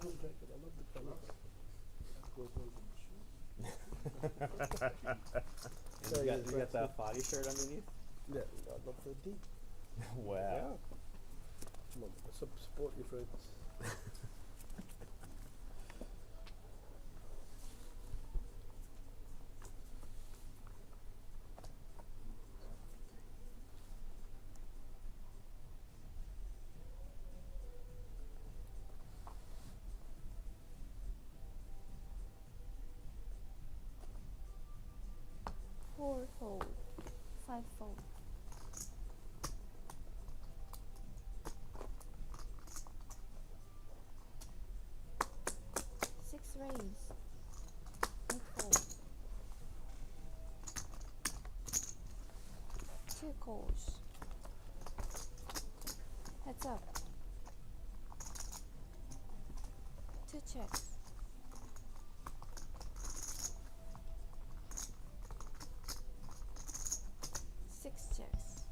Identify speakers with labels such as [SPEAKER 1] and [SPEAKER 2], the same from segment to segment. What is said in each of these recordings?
[SPEAKER 1] don't drink it. I love the colour.
[SPEAKER 2] You got that party shirt underneath?
[SPEAKER 1] Yeah, I love the D.
[SPEAKER 2] Wow.
[SPEAKER 1] Yeah. Come on, support your friends.
[SPEAKER 3] Four fold, five fold. Six raise, eight fold. Two calls. Heads up. Two checks. Six checks.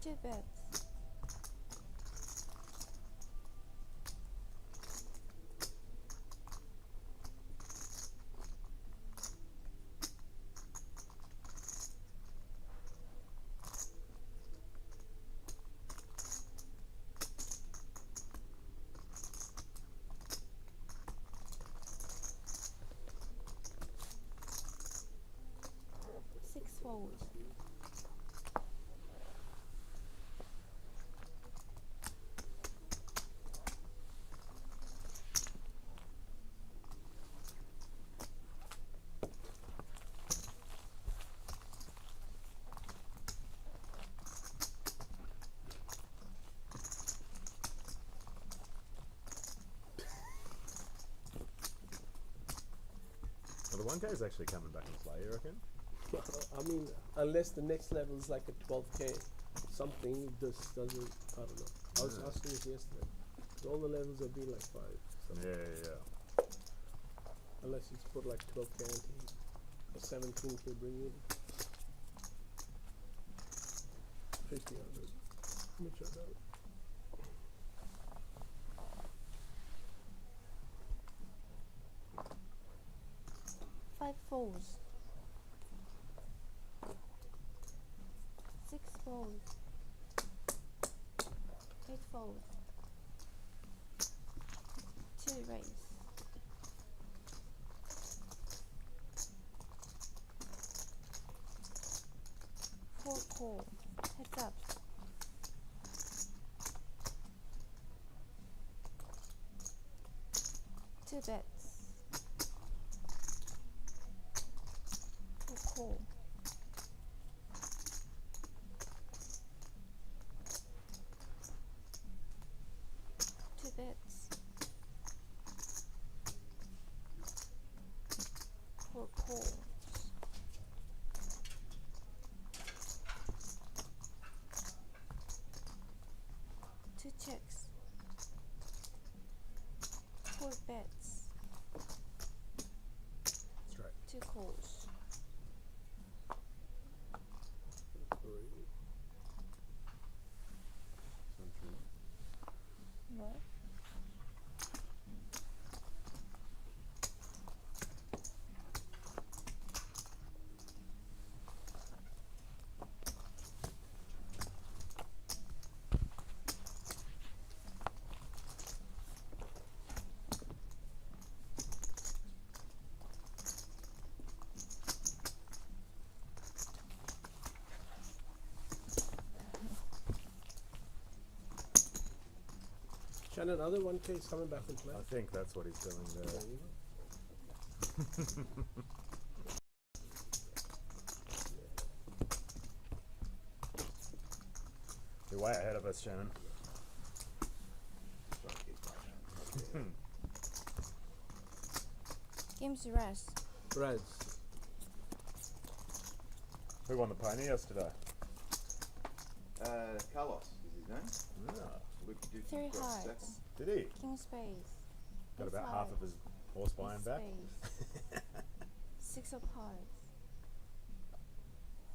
[SPEAKER 3] Two bets. Six folds.
[SPEAKER 4] Well, the 1K is actually coming back in play, you reckon?
[SPEAKER 1] I mean, unless the next level is like a 12K something, this doesn't, I don't know. I was asking this yesterday. 'Cause all the levels have been like 5. So
[SPEAKER 4] Yeah.
[SPEAKER 1] unless it's put like 12K ante, or 17K bring in 50-100. Let me try that.
[SPEAKER 3] Five folds. Six folds. Eight folds. Two raise. Four call. Heads up. Two bets. Four call. Two bets. Four calls. Two checks. Four bets.
[SPEAKER 4] That's right.
[SPEAKER 3] Two calls.
[SPEAKER 1] 3.
[SPEAKER 3] What?
[SPEAKER 1] Shannon, other 1K is coming back in play.
[SPEAKER 4] I think that's what he's doing
[SPEAKER 1] There
[SPEAKER 4] there.
[SPEAKER 1] you go.
[SPEAKER 4] You're way ahead of us, Shannon.
[SPEAKER 3] Game's rest.
[SPEAKER 1] Reds.
[SPEAKER 4] Who won the pony yesterday?
[SPEAKER 5] Carlos is his name.
[SPEAKER 4] Ah,
[SPEAKER 5] Luke did
[SPEAKER 3] Three
[SPEAKER 5] got
[SPEAKER 3] hearts.
[SPEAKER 5] second.
[SPEAKER 4] did he?
[SPEAKER 3] King space.
[SPEAKER 4] Got
[SPEAKER 3] Ace
[SPEAKER 4] about half of his horse buy-in
[SPEAKER 3] Ace
[SPEAKER 4] back.
[SPEAKER 3] spades. Six of hearts.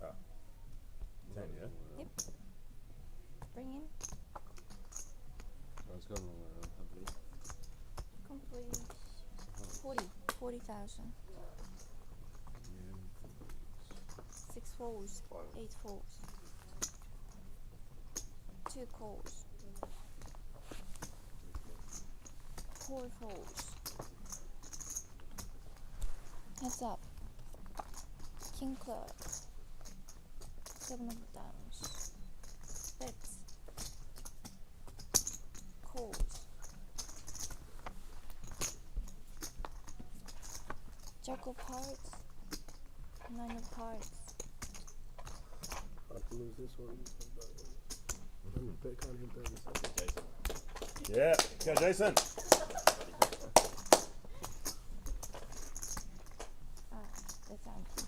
[SPEAKER 4] Oh. 10, yeah?
[SPEAKER 3] Yep. Bring in.
[SPEAKER 5] It's got complete.
[SPEAKER 3] Complete. 40,000. 6 falls. 8 falls. 2 calls. 4 falls. Heads up. King club. 7 of diamonds. Bets. Calls. Jack of hearts. 9 of hearts.
[SPEAKER 1] Hard to lose this one. Can't hit that.
[SPEAKER 4] Yeah, go Jason.
[SPEAKER 3] Ah, that's empty.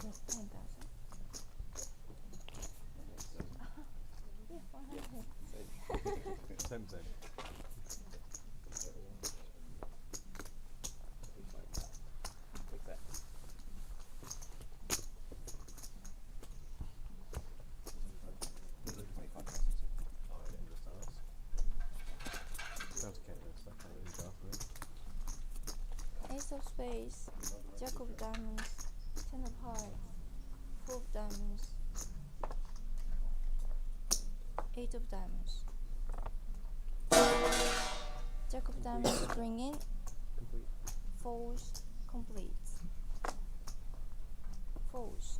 [SPEAKER 3] That's 10,000. Yeah, 100.
[SPEAKER 5] Same.
[SPEAKER 2] Take that.
[SPEAKER 5] Sounds okay. That's that kind of stuff.
[SPEAKER 3] Ace of spades, Jack of diamonds, 10 of hearts, 4 of diamonds, 8 of diamonds. Jack of diamonds bring in,
[SPEAKER 2] Complete.
[SPEAKER 3] falls, complete. Falls,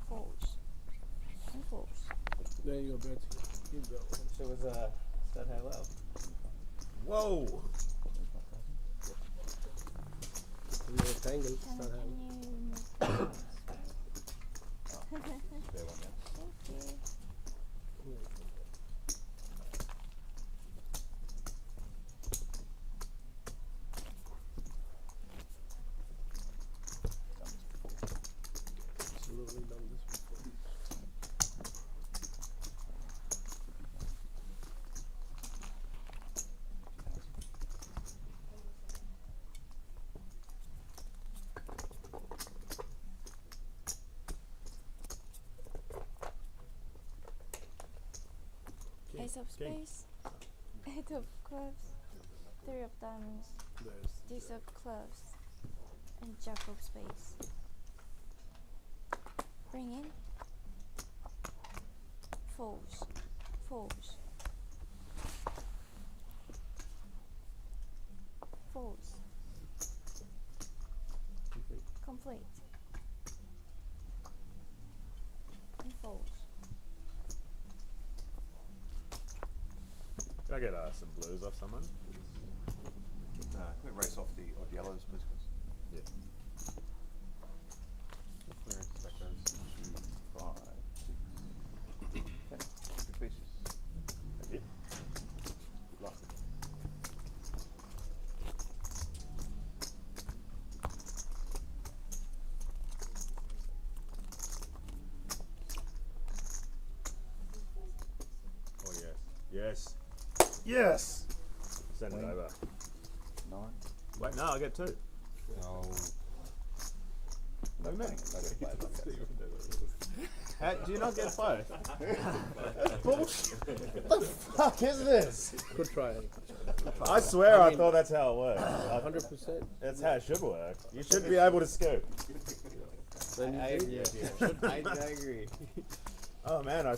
[SPEAKER 3] falls, and falls.
[SPEAKER 1] There you go, Betsy. Keep going.
[SPEAKER 2] So it was stud high low.
[SPEAKER 4] Whoa!
[SPEAKER 1] We have a tangle.
[SPEAKER 3] Can
[SPEAKER 1] Start
[SPEAKER 3] you
[SPEAKER 1] having.
[SPEAKER 3] move
[SPEAKER 2] Fair one, yeah.
[SPEAKER 3] Thank you.
[SPEAKER 1] Absolutely done this before. Okay.
[SPEAKER 3] Ace of
[SPEAKER 4] King.
[SPEAKER 3] spades, 8 of clubs, 3 of diamonds,
[SPEAKER 1] There's
[SPEAKER 3] Deuce of clubs, and Jack of spades. Bring in. Falls, falls, falls. Complete. And falls.
[SPEAKER 4] Can I get some blues off someone?
[SPEAKER 5] Can we race off the odd yellows, please, guys?
[SPEAKER 4] Yeah.
[SPEAKER 5] Clearance specters. 2, 5, 6. 10. Good pieces.
[SPEAKER 4] Thank you.
[SPEAKER 5] Last.
[SPEAKER 4] Oh, yes. Yes! Send it over.
[SPEAKER 5] 9.
[SPEAKER 4] Wait, no, I get 2.
[SPEAKER 5] No.
[SPEAKER 4] Look at me. Do you not get both? Bullshit. What the fuck is this?
[SPEAKER 1] good try.
[SPEAKER 4] I swear I
[SPEAKER 1] mean-
[SPEAKER 4] thought that's how it worked.
[SPEAKER 1] 100%.
[SPEAKER 4] That's how it should work. You should be able to scoop.
[SPEAKER 1] Then you
[SPEAKER 2] I
[SPEAKER 1] do.
[SPEAKER 2] agree.
[SPEAKER 4] Oh man, I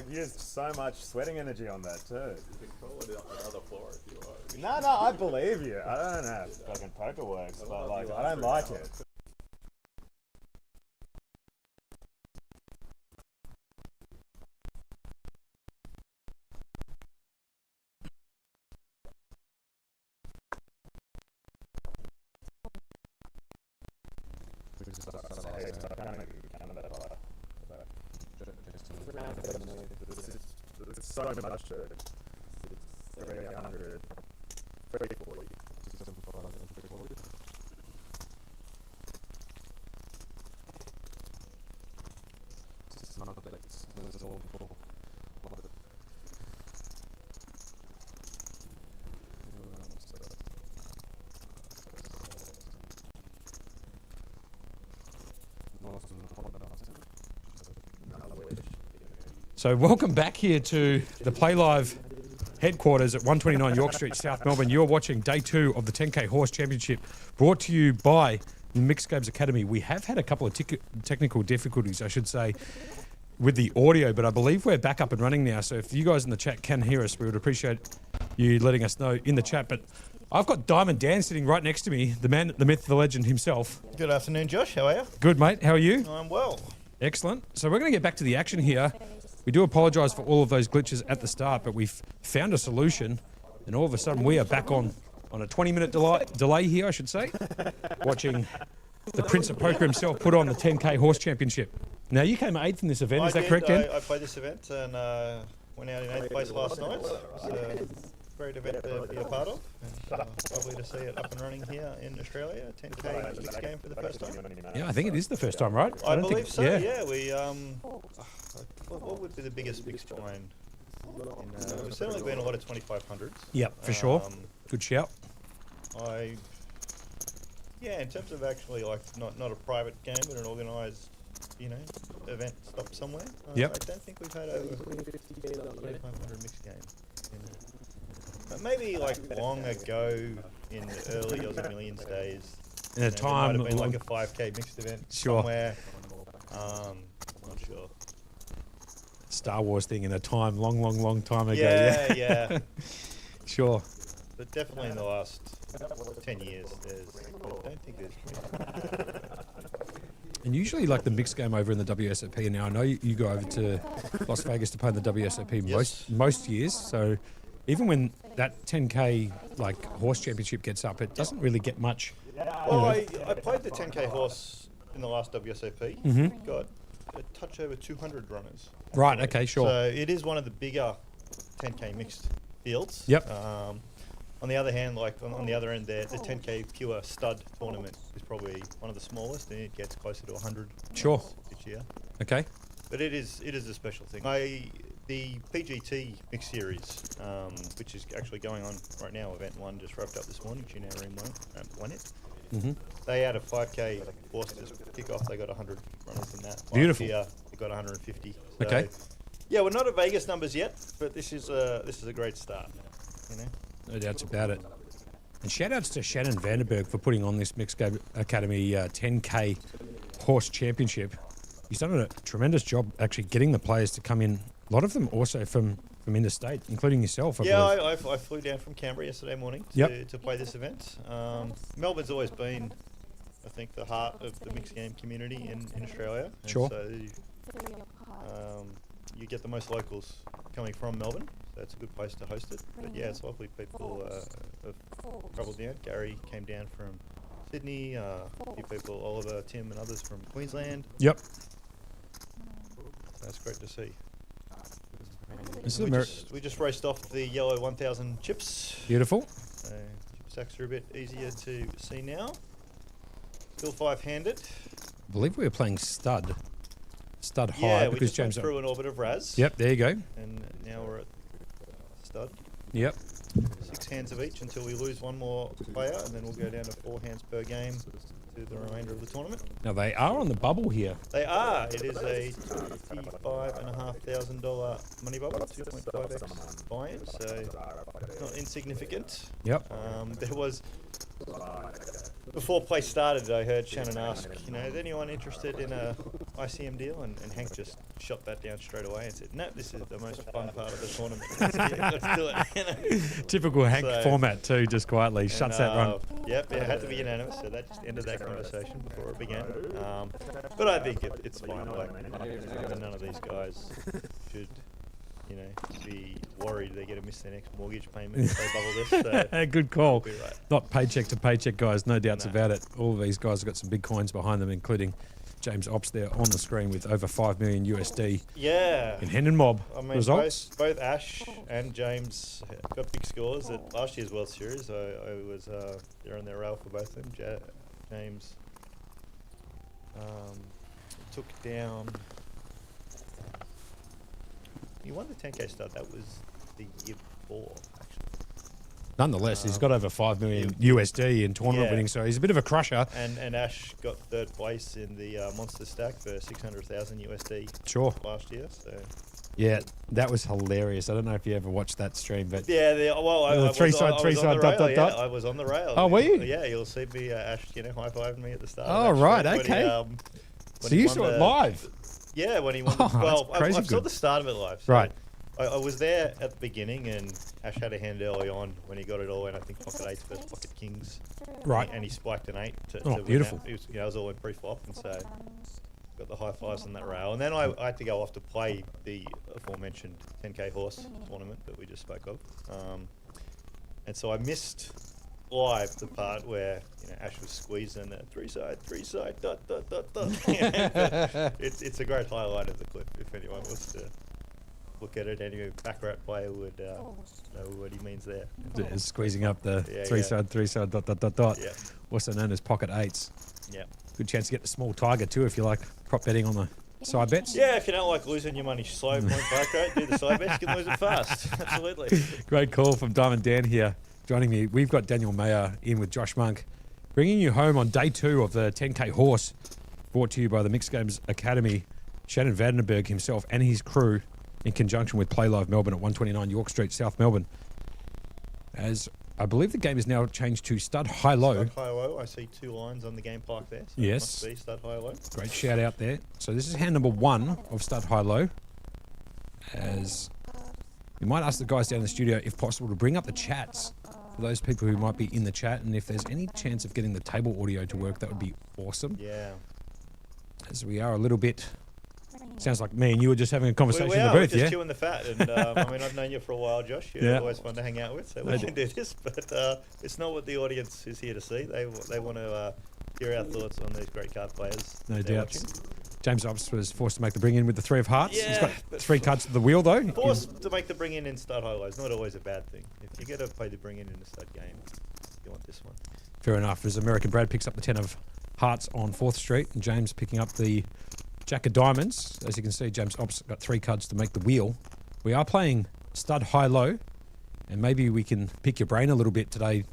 [SPEAKER 4] used so much sweating energy on that too.
[SPEAKER 6] You can throw it off another floor if you want.
[SPEAKER 4] No, I believe you. I don't know if fucking poker works, but like, I don't like it. It's so much to 300, 340.
[SPEAKER 7] So welcome back here to the Playlive headquarters at 129 York Street, South Melbourne. You're watching day 2 of the 10K Horse Championship, brought to you by the Mixed Games Academy. We have had a couple of technical difficulties, I should say, with the audio, but I believe we're back up and running now. So if you guys in the chat can hear us, we would appreciate you letting us know in the chat. But I've got Diamond Dan sitting right next to me, the man, the myth, the legend himself.
[SPEAKER 4] Good afternoon, Josh. How are you?
[SPEAKER 7] Good, mate. How are you?
[SPEAKER 4] I'm well.
[SPEAKER 7] Excellent. So we're going to get back to the action here. We do apologise for all of those glitches at the start, but we've found a solution, and all of a sudden we are back on a 20-minute delay here, I should say, watching the Prince of Poker himself put on the 10K Horse Championship. Now, you came 8th in this event, is that correct, Dan?
[SPEAKER 4] I played this event and went out in 8th place last night. It's a great event to be a part of. And, lovely to see it up and running here in Australia. 10K mixed game for the first time.
[SPEAKER 7] Yeah, I think it is the first time, right?
[SPEAKER 4] I believe so, yeah. We, what would be the biggest mixed coin? We've certainly been a lot of 2500s.
[SPEAKER 7] Yep, for sure. Good shout.
[SPEAKER 4] Yeah, in terms of actually like not a private game, but an organised, event stop somewhere.
[SPEAKER 7] Yep.
[SPEAKER 4] I don't think we've had over 2500 mixed game. Maybe like long ago in the early Aussie Millions days.
[SPEAKER 7] In a time,
[SPEAKER 4] it might have been like a 5K mixed event somewhere. Not sure.
[SPEAKER 7] Star Wars thing in a time, long time ago.
[SPEAKER 4] Yeah.
[SPEAKER 7] Sure.
[SPEAKER 4] But definitely in the last 10 years, I don't think there's.
[SPEAKER 7] And usually, like the mixed game over in the WSOP, and now I know you go over to Las Vegas to play in the WSOP most years. So even when that 10K like horse championship gets up, it doesn't really get much.
[SPEAKER 4] Well, I played the 10K horse in the last WSOP.
[SPEAKER 7] Mm-hmm.
[SPEAKER 4] Got a touch over 200 runners.
[SPEAKER 7] Right. Okay. Sure.
[SPEAKER 4] So it is one of the bigger 10K mixed fields.
[SPEAKER 7] Yep.
[SPEAKER 4] On the other hand, like on the other end there, the 10K pure stud tournament is probably one of the smallest, and it gets closer to 100
[SPEAKER 7] Sure.
[SPEAKER 4] each year.
[SPEAKER 7] Okay.
[SPEAKER 4] But it is a special thing. The PGT mixed series, which is actually going on right now, event 1 just wrapped up this morning. Junarium won it.
[SPEAKER 7] Mm-hmm.
[SPEAKER 4] They had a 5K horse to kick off. They got 100 runners in that.
[SPEAKER 7] Beautiful.
[SPEAKER 4] Last year, they got 150. So,
[SPEAKER 7] Okay.
[SPEAKER 4] Yeah, we're not at Vegas numbers yet, but this is a great start.
[SPEAKER 7] No doubts about it. And shout outs to Shannon Vandenberg for putting on this Mixed Game Academy 10K Horse Championship. He's done a tremendous job actually getting the players to come in. A lot of them also from interstate, including yourself, I believe.
[SPEAKER 4] I flew down from Canberra yesterday morning to play this event. Melbourne's always been, I think, the heart of the mixed game community in Australia. And
[SPEAKER 7] Sure.
[SPEAKER 4] So you get the most locals coming from Melbourne. So it's a good place to host it. But yeah, it's lovely people have travelled down. Gary came down from Sydney. A few people, Oliver, Tim, and others from Queensland.
[SPEAKER 7] Yep.
[SPEAKER 4] That's great to see. We just raced off the yellow 1000 chips.
[SPEAKER 7] Beautiful.
[SPEAKER 4] So chip sacks are a bit easier to see now. Still 5-handed.
[SPEAKER 7] I believe we were playing stud high
[SPEAKER 4] Yeah, we
[SPEAKER 7] because
[SPEAKER 4] just went
[SPEAKER 7] James.
[SPEAKER 4] through an orbit of Raz.
[SPEAKER 7] Yep, there you go.
[SPEAKER 4] And now we're at stud.
[SPEAKER 7] Yep.
[SPEAKER 4] 6 hands of each until we lose one more player, and then we'll go down to 4 hands per game to the remainder of the tournament.
[SPEAKER 7] Now they are on the bubble here.
[SPEAKER 4] They are. It is a $55,500 money bubble, 2.5x buy-in, so not insignificant.
[SPEAKER 7] Yep.
[SPEAKER 4] There was, before play started, I heard Shannon ask, is anyone interested in a ICM deal? And Hank just shot that down straight away and said, no, this is the most fun part of the tournament. Let's do it.
[SPEAKER 7] Typical Hank format too, just quietly shuts that run.
[SPEAKER 4] Yep, it had to be unanimous, so that just ended that conversation before it began. But I think it's fine. Like, none of these guys should, be worried they're going to miss their next mortgage payment if they bubble this. So
[SPEAKER 7] Good call.
[SPEAKER 4] we'll be right.
[SPEAKER 7] Not paycheck to paycheck, guys. No doubts about it. All of these guys have got some big coins behind them, including James Ops there on the screen with over 5 million USD
[SPEAKER 4] Yeah.
[SPEAKER 7] in Hendon Mob
[SPEAKER 4] I mean,
[SPEAKER 7] results.
[SPEAKER 4] both Ash and James got big scores at last year's World Series. I was there on their rail for both of them. James took down. He won the 10K stud. That was the year before, actually.
[SPEAKER 7] Nonetheless, he's got over 5 million USD in tournament winning, so he's a bit of a crusher.
[SPEAKER 4] And Ash got 3rd place in the Monster Stack for 600,000 USD
[SPEAKER 7] Sure.
[SPEAKER 4] last year. So
[SPEAKER 7] Yeah, that was hilarious. I don't know if you ever watched that stream, but
[SPEAKER 4] Yeah, I
[SPEAKER 7] three
[SPEAKER 4] was
[SPEAKER 7] side,
[SPEAKER 4] on
[SPEAKER 7] three
[SPEAKER 4] the
[SPEAKER 7] side,
[SPEAKER 4] rail,
[SPEAKER 7] dot, dot,
[SPEAKER 4] yeah,
[SPEAKER 7] dot.
[SPEAKER 4] I was on the rail.
[SPEAKER 7] Oh, were you?
[SPEAKER 4] Yeah, you'll see me, Ash, high-fiving me at the start.
[SPEAKER 7] Oh,
[SPEAKER 4] of that
[SPEAKER 7] right,
[SPEAKER 4] stream when
[SPEAKER 7] okay.
[SPEAKER 4] when
[SPEAKER 7] So
[SPEAKER 4] he
[SPEAKER 7] you
[SPEAKER 4] won
[SPEAKER 7] saw it
[SPEAKER 4] the-
[SPEAKER 7] live.
[SPEAKER 4] Yeah, when he won.
[SPEAKER 7] Oh,
[SPEAKER 4] Well,
[SPEAKER 7] that's crazy
[SPEAKER 4] I saw
[SPEAKER 7] good.
[SPEAKER 4] the start of it live. So
[SPEAKER 7] Right.
[SPEAKER 4] I was there at the beginning, and Ash had a hand early on when he got it all in. I think pocket 8s versus pocket kings.
[SPEAKER 7] Right.
[SPEAKER 4] And he spiked an 8 to
[SPEAKER 7] Oh,
[SPEAKER 4] win
[SPEAKER 7] beautiful.
[SPEAKER 4] that. It was all in pre-flop, and so got the high fives on that rail. And then I had to go off to play the aforementioned 10K horse tournament that we just spoke of. And so I missed live the part where Ash was squeezing that three side, dot, dot, dot, dot. But it's a great highlight of the clip if anyone was to look at it. Any baccarat player would know what he means there.
[SPEAKER 7] Yeah, squeezing up the
[SPEAKER 4] Yeah,
[SPEAKER 7] three
[SPEAKER 4] yeah.
[SPEAKER 7] side, dot, dot, dot, dot.
[SPEAKER 4] Yeah.
[SPEAKER 7] Also known as pocket 8s.
[SPEAKER 4] Yeah.
[SPEAKER 7] Good chance to get the small tiger too if you like prop betting on the side bets.
[SPEAKER 4] Yeah, if you don't like losing your money slow point baccarat, do the side bets, you can lose it fast. Absolutely.
[SPEAKER 7] Great call from Diamond Dan here. Joining me, we've got Daniel Mayer in with Josh Monk, bringing you home on day 2 of the 10K horse, brought to you by the Mixed Games Academy. Shannon Vandenberg himself and his crew, in conjunction with Playlive Melbourne at 129 York Street, South Melbourne. As I believe the game is now changed to stud high-low.
[SPEAKER 4] Stud high-low. I see 2 lines on the game park there. So
[SPEAKER 7] Yes.
[SPEAKER 4] It must be stud high-low.
[SPEAKER 7] Great shout out there. So this is hand number 1 of stud high-low. As we might ask the guys down in the studio, if possible, to bring up the chats for those people who might be in the chat. And if there's any chance of getting the table audio to work, that would be awesome.
[SPEAKER 4] Yeah.
[SPEAKER 7] As we are a little bit... Sounds like me and you were just having a conversation
[SPEAKER 4] we
[SPEAKER 7] in
[SPEAKER 4] are,
[SPEAKER 7] the
[SPEAKER 4] we're
[SPEAKER 7] booth,
[SPEAKER 4] just
[SPEAKER 7] yeah?
[SPEAKER 4] chewing the fat. And I mean, I've known you for a while, Josh. You're
[SPEAKER 7] Yeah.
[SPEAKER 4] always fun to hang out with, so
[SPEAKER 7] No
[SPEAKER 4] we
[SPEAKER 7] doubt.
[SPEAKER 4] can do this. But it's not what the audience is here to see. They want to hear our thoughts on these great card players.
[SPEAKER 7] No
[SPEAKER 4] that they're
[SPEAKER 7] doubt.
[SPEAKER 4] watching.
[SPEAKER 7] James Ops was forced to make the bring in with the 3 of hearts. He's
[SPEAKER 4] Yeah,
[SPEAKER 7] got
[SPEAKER 4] but
[SPEAKER 7] 3 cards to the wheel though.
[SPEAKER 4] Forced to make the bring in stud high-low is not always a bad thing. If you get to play the bring in a stud game, you want this one.
[SPEAKER 7] Fair enough. As American Brad picks up the 10 of hearts on 4th Street, and James picking up the Jack of Diamonds. As you can see, James Ops got 3 cards to make the wheel. We are playing stud high-low, and maybe we can pick your brain a little bit today.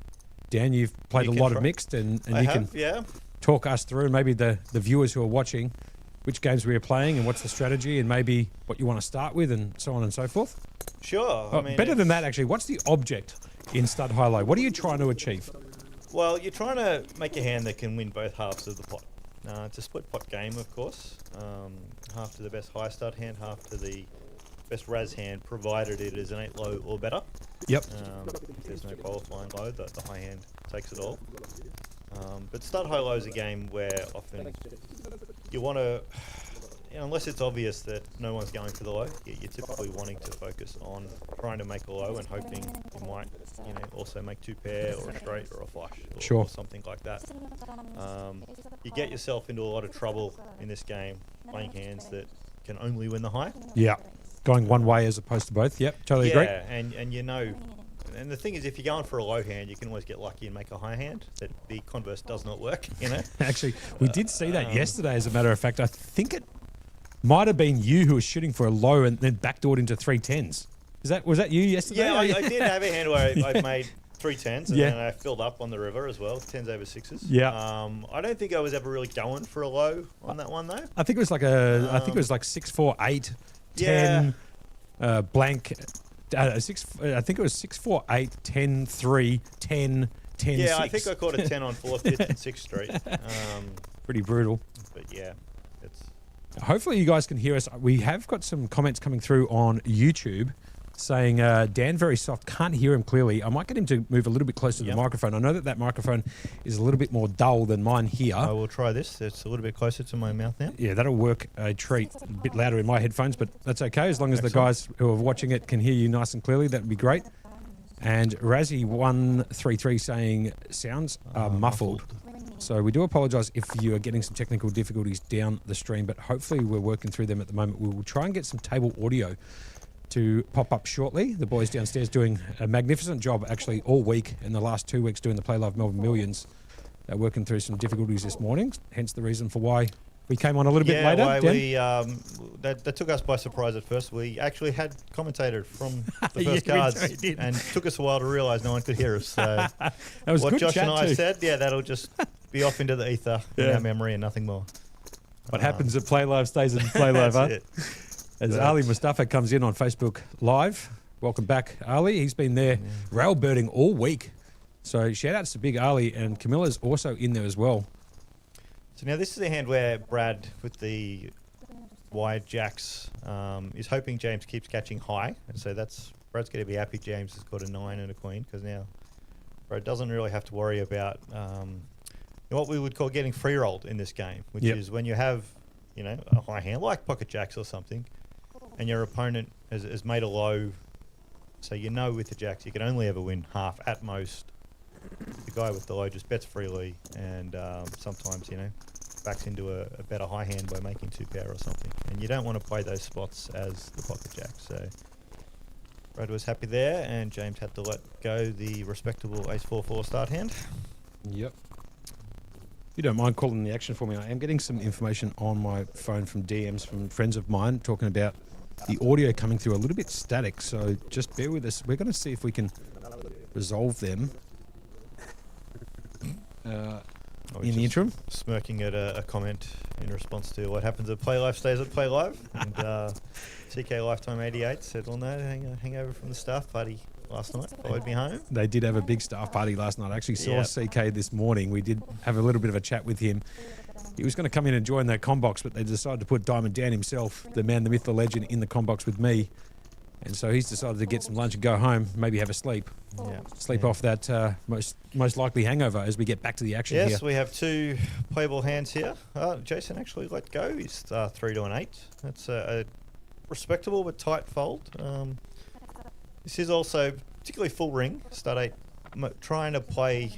[SPEAKER 7] Dan, you've played
[SPEAKER 4] You
[SPEAKER 7] a
[SPEAKER 4] can
[SPEAKER 7] lot of
[SPEAKER 4] try.
[SPEAKER 7] mixed, and
[SPEAKER 4] I
[SPEAKER 7] you
[SPEAKER 4] have,
[SPEAKER 7] can
[SPEAKER 4] yeah.
[SPEAKER 7] talk us through, maybe the viewers who are watching, which games we are playing and what's the strategy, and maybe what you want to start with, and so on and so forth.
[SPEAKER 4] Sure.
[SPEAKER 7] Oh,
[SPEAKER 4] I mean,
[SPEAKER 7] better than
[SPEAKER 4] it's-
[SPEAKER 7] that, actually. What's the object in stud high-low? What are you trying to achieve?
[SPEAKER 4] Well, you're trying to make a hand that can win both halves of the pot. It's a split pot game, of course. Half to the best high stud hand, half to the best Raz hand, provided it is an 8 low or better.
[SPEAKER 7] Yep.
[SPEAKER 4] If there's no qualifying low, the high hand takes it all. But stud high low is a game where often you want to, unless it's obvious that no one's going for the low, you're typically wanting to focus on trying to make a low and hoping you might, also make 2 pair or a straight or a flush or,
[SPEAKER 7] Sure.
[SPEAKER 4] or something like that. You get yourself into a lot of trouble in this game playing hands that can only win the high.
[SPEAKER 7] Yeah. Going one way as opposed to both. Yep. Totally agree.
[SPEAKER 4] Yeah, and the thing is, if you're going for a low hand, you can always get lucky and make a high hand. That the converse does not work,
[SPEAKER 7] Actually, we did see that yesterday, as a matter of fact. I think it might have been you who was shooting for a low and then backdoored into 3 10s. Was that you yesterday?
[SPEAKER 4] Yeah, I did have a hand where I made 3 10s and
[SPEAKER 7] Yeah.
[SPEAKER 4] then I filled up on the river as well, 10s over 6s.
[SPEAKER 7] Yeah.
[SPEAKER 4] I don't think I was ever really going for a low on that one though.
[SPEAKER 7] I think it was like I think it was like 6 4 8 10 blank. I think it was 6 4 8 10 3 10 10
[SPEAKER 4] Yeah,
[SPEAKER 7] 6.
[SPEAKER 4] I think I caught a 10 on 4th, 5th, and 6th Street.
[SPEAKER 7] Pretty brutal.
[SPEAKER 4] But yeah, it's
[SPEAKER 7] Hopefully you guys can hear us. We have got some comments coming through on YouTube saying Dan very soft, can't hear him clearly. I might get him to move a little bit closer to the microphone. I know that microphone is a little bit more dull than mine here.
[SPEAKER 4] I will try this. It's a little bit closer to my mouth now.
[SPEAKER 7] Yeah, that'll work a treat. A bit louder in my headphones, but that's okay. As long as the guys who are watching it can hear you nice and clearly, that would be great. And Razzie133 saying sounds are muffled. So we do apologise if you are getting some technical difficulties down the stream, but hopefully we're working through them at the moment. We will try and get some table audio to pop up shortly. The boys downstairs doing a magnificent job actually all week in the last 2 weeks doing the Playlive Melbourne Millions. They're working through some difficulties this morning, hence the reason for why we came on a little bit later.
[SPEAKER 4] Well,
[SPEAKER 7] Dan?
[SPEAKER 4] that took us by surprise at first. We actually had commentated from the
[SPEAKER 7] Yeah,
[SPEAKER 4] first
[SPEAKER 7] we
[SPEAKER 4] cards
[SPEAKER 7] did.
[SPEAKER 4] and took us a while to realise no one could hear us. So
[SPEAKER 7] That was
[SPEAKER 4] what
[SPEAKER 7] good
[SPEAKER 4] Josh
[SPEAKER 7] chat
[SPEAKER 4] and I
[SPEAKER 7] too.
[SPEAKER 4] said, that'll just be off into the ether in
[SPEAKER 7] Yeah.
[SPEAKER 4] our memory and nothing more.
[SPEAKER 7] What happens at Playlive stays at Playlive, huh?
[SPEAKER 4] That's it.
[SPEAKER 7] As
[SPEAKER 4] But-
[SPEAKER 7] Ali Mustafa comes in on Facebook Live. Welcome back, Ali. He's been there railbirding all week. So shout outs to Big Ali, and Camilla's also in there as well.
[SPEAKER 4] So now this is a hand where Brad, with the wide jacks, is hoping James keeps catching high. And so Brad's going to be happy James has got a 9 and a queen, because now Brad doesn't really have to worry about what we would call getting free rolled in this game, which is when you have, a high hand like pocket jacks or something, and your opponent has made a low. So with the jacks you can only ever win half at most. The guy with the low just bets freely, and sometimes backs into a better high hand by making 2 pair or something. And you don't want to play those spots as the pocket jack. So Brad was happy there, and James had to let go the respectable ace 4-4 start hand.
[SPEAKER 7] Yep. You don't mind calling the action for me? I am getting some information on my phone from DMs from friends of mine talking about the audio coming through a little bit static, so just bear with us. We're going to see if we can resolve them in the interim.
[SPEAKER 4] Smirking at a comment in response to what happens at Playlive stays at Playlive. And CK Lifetime 88 said, well, no, hangover from the staff party last night followed me home.
[SPEAKER 7] They did have a big staff party last night. I actually saw CK this morning. We did have a little bit of a chat with him. He was going to come in and join that combox, but they decided to put Diamond Dan himself, the man, the myth, the legend, in the combox with me. And so he's decided to get some lunch and go home, maybe have a sleep. Sleep off that most likely hangover as we get back to the action here.
[SPEAKER 4] Yes, we have 2 playable hands here. Jason actually let go. He's 3 to an 8. That's a respectable but tight fold. This is also particularly full ring, stud 8. Trying to play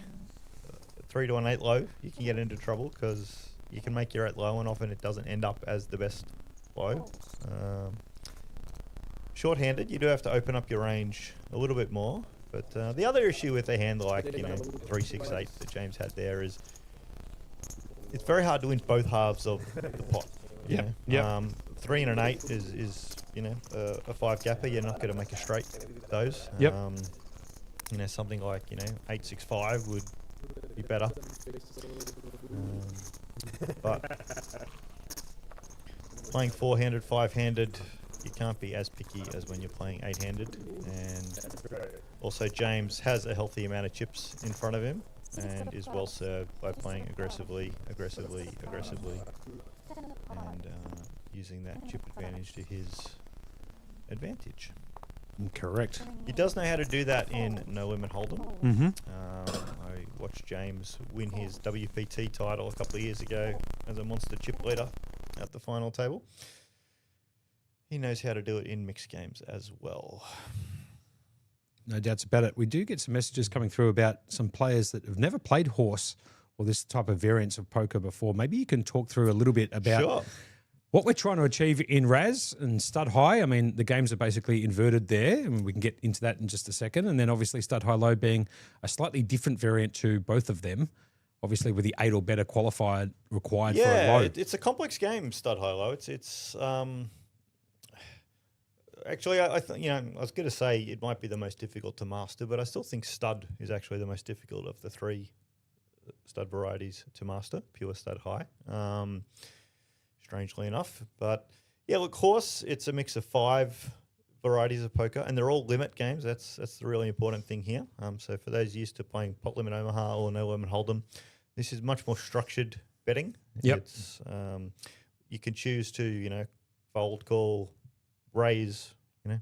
[SPEAKER 4] 3 to an 8 low, you can get into trouble because you can make your 8 low and often it doesn't end up as the best low. Short-handed, you do have to open up your range a little bit more. But the other issue with a hand like 3-6-8 that James had there is it's very hard to win both halves of the pot.
[SPEAKER 7] Yep.
[SPEAKER 4] 3 and an 8 is a 5 gapper. You're not going to make a straight those.
[SPEAKER 7] Yep.
[SPEAKER 4] Something like 8-6-5 would be better. But playing 4-handed, 5-handed, you can't be as picky as when you're playing 8-handed. And also James has a healthy amount of chips in front of him and is well served by playing aggressively, and using that chip advantage to his advantage.
[SPEAKER 7] Correct.
[SPEAKER 4] He does know how to do that in No Limit Hold'em.
[SPEAKER 7] Mm-hmm.
[SPEAKER 4] I watched James win his WPT title a couple of years ago as a monster chip leader at the final table. He knows how to do it in mixed games as well.
[SPEAKER 7] No doubts about it. We do get some messages coming through about some players that have never played horse or this type of variance of poker before. Maybe you can talk through a little bit about what we're trying to achieve in Raz and Stud High. I mean, the games are basically inverted there, and we can get into that in just a second. And then obviously Stud High Low being a slightly different variant to both of them, obviously with the 8 or better qualified required for a low.
[SPEAKER 4] It's a complex game, Stud High Low. It's actually, I was going to say it might be the most difficult to master, but I still think Stud is actually the most difficult of the 3 stud varieties to master, pure Stud High. Strangely enough. But yeah, look, horse, it's a mix of 5 varieties of poker, and they're all limit games. That's the really important thing here. So for those used to playing Pot Limit Omaha or No Limit Hold'em, this is much more structured betting.
[SPEAKER 7] Yep.
[SPEAKER 4] It's you can choose to, fold, call, raise,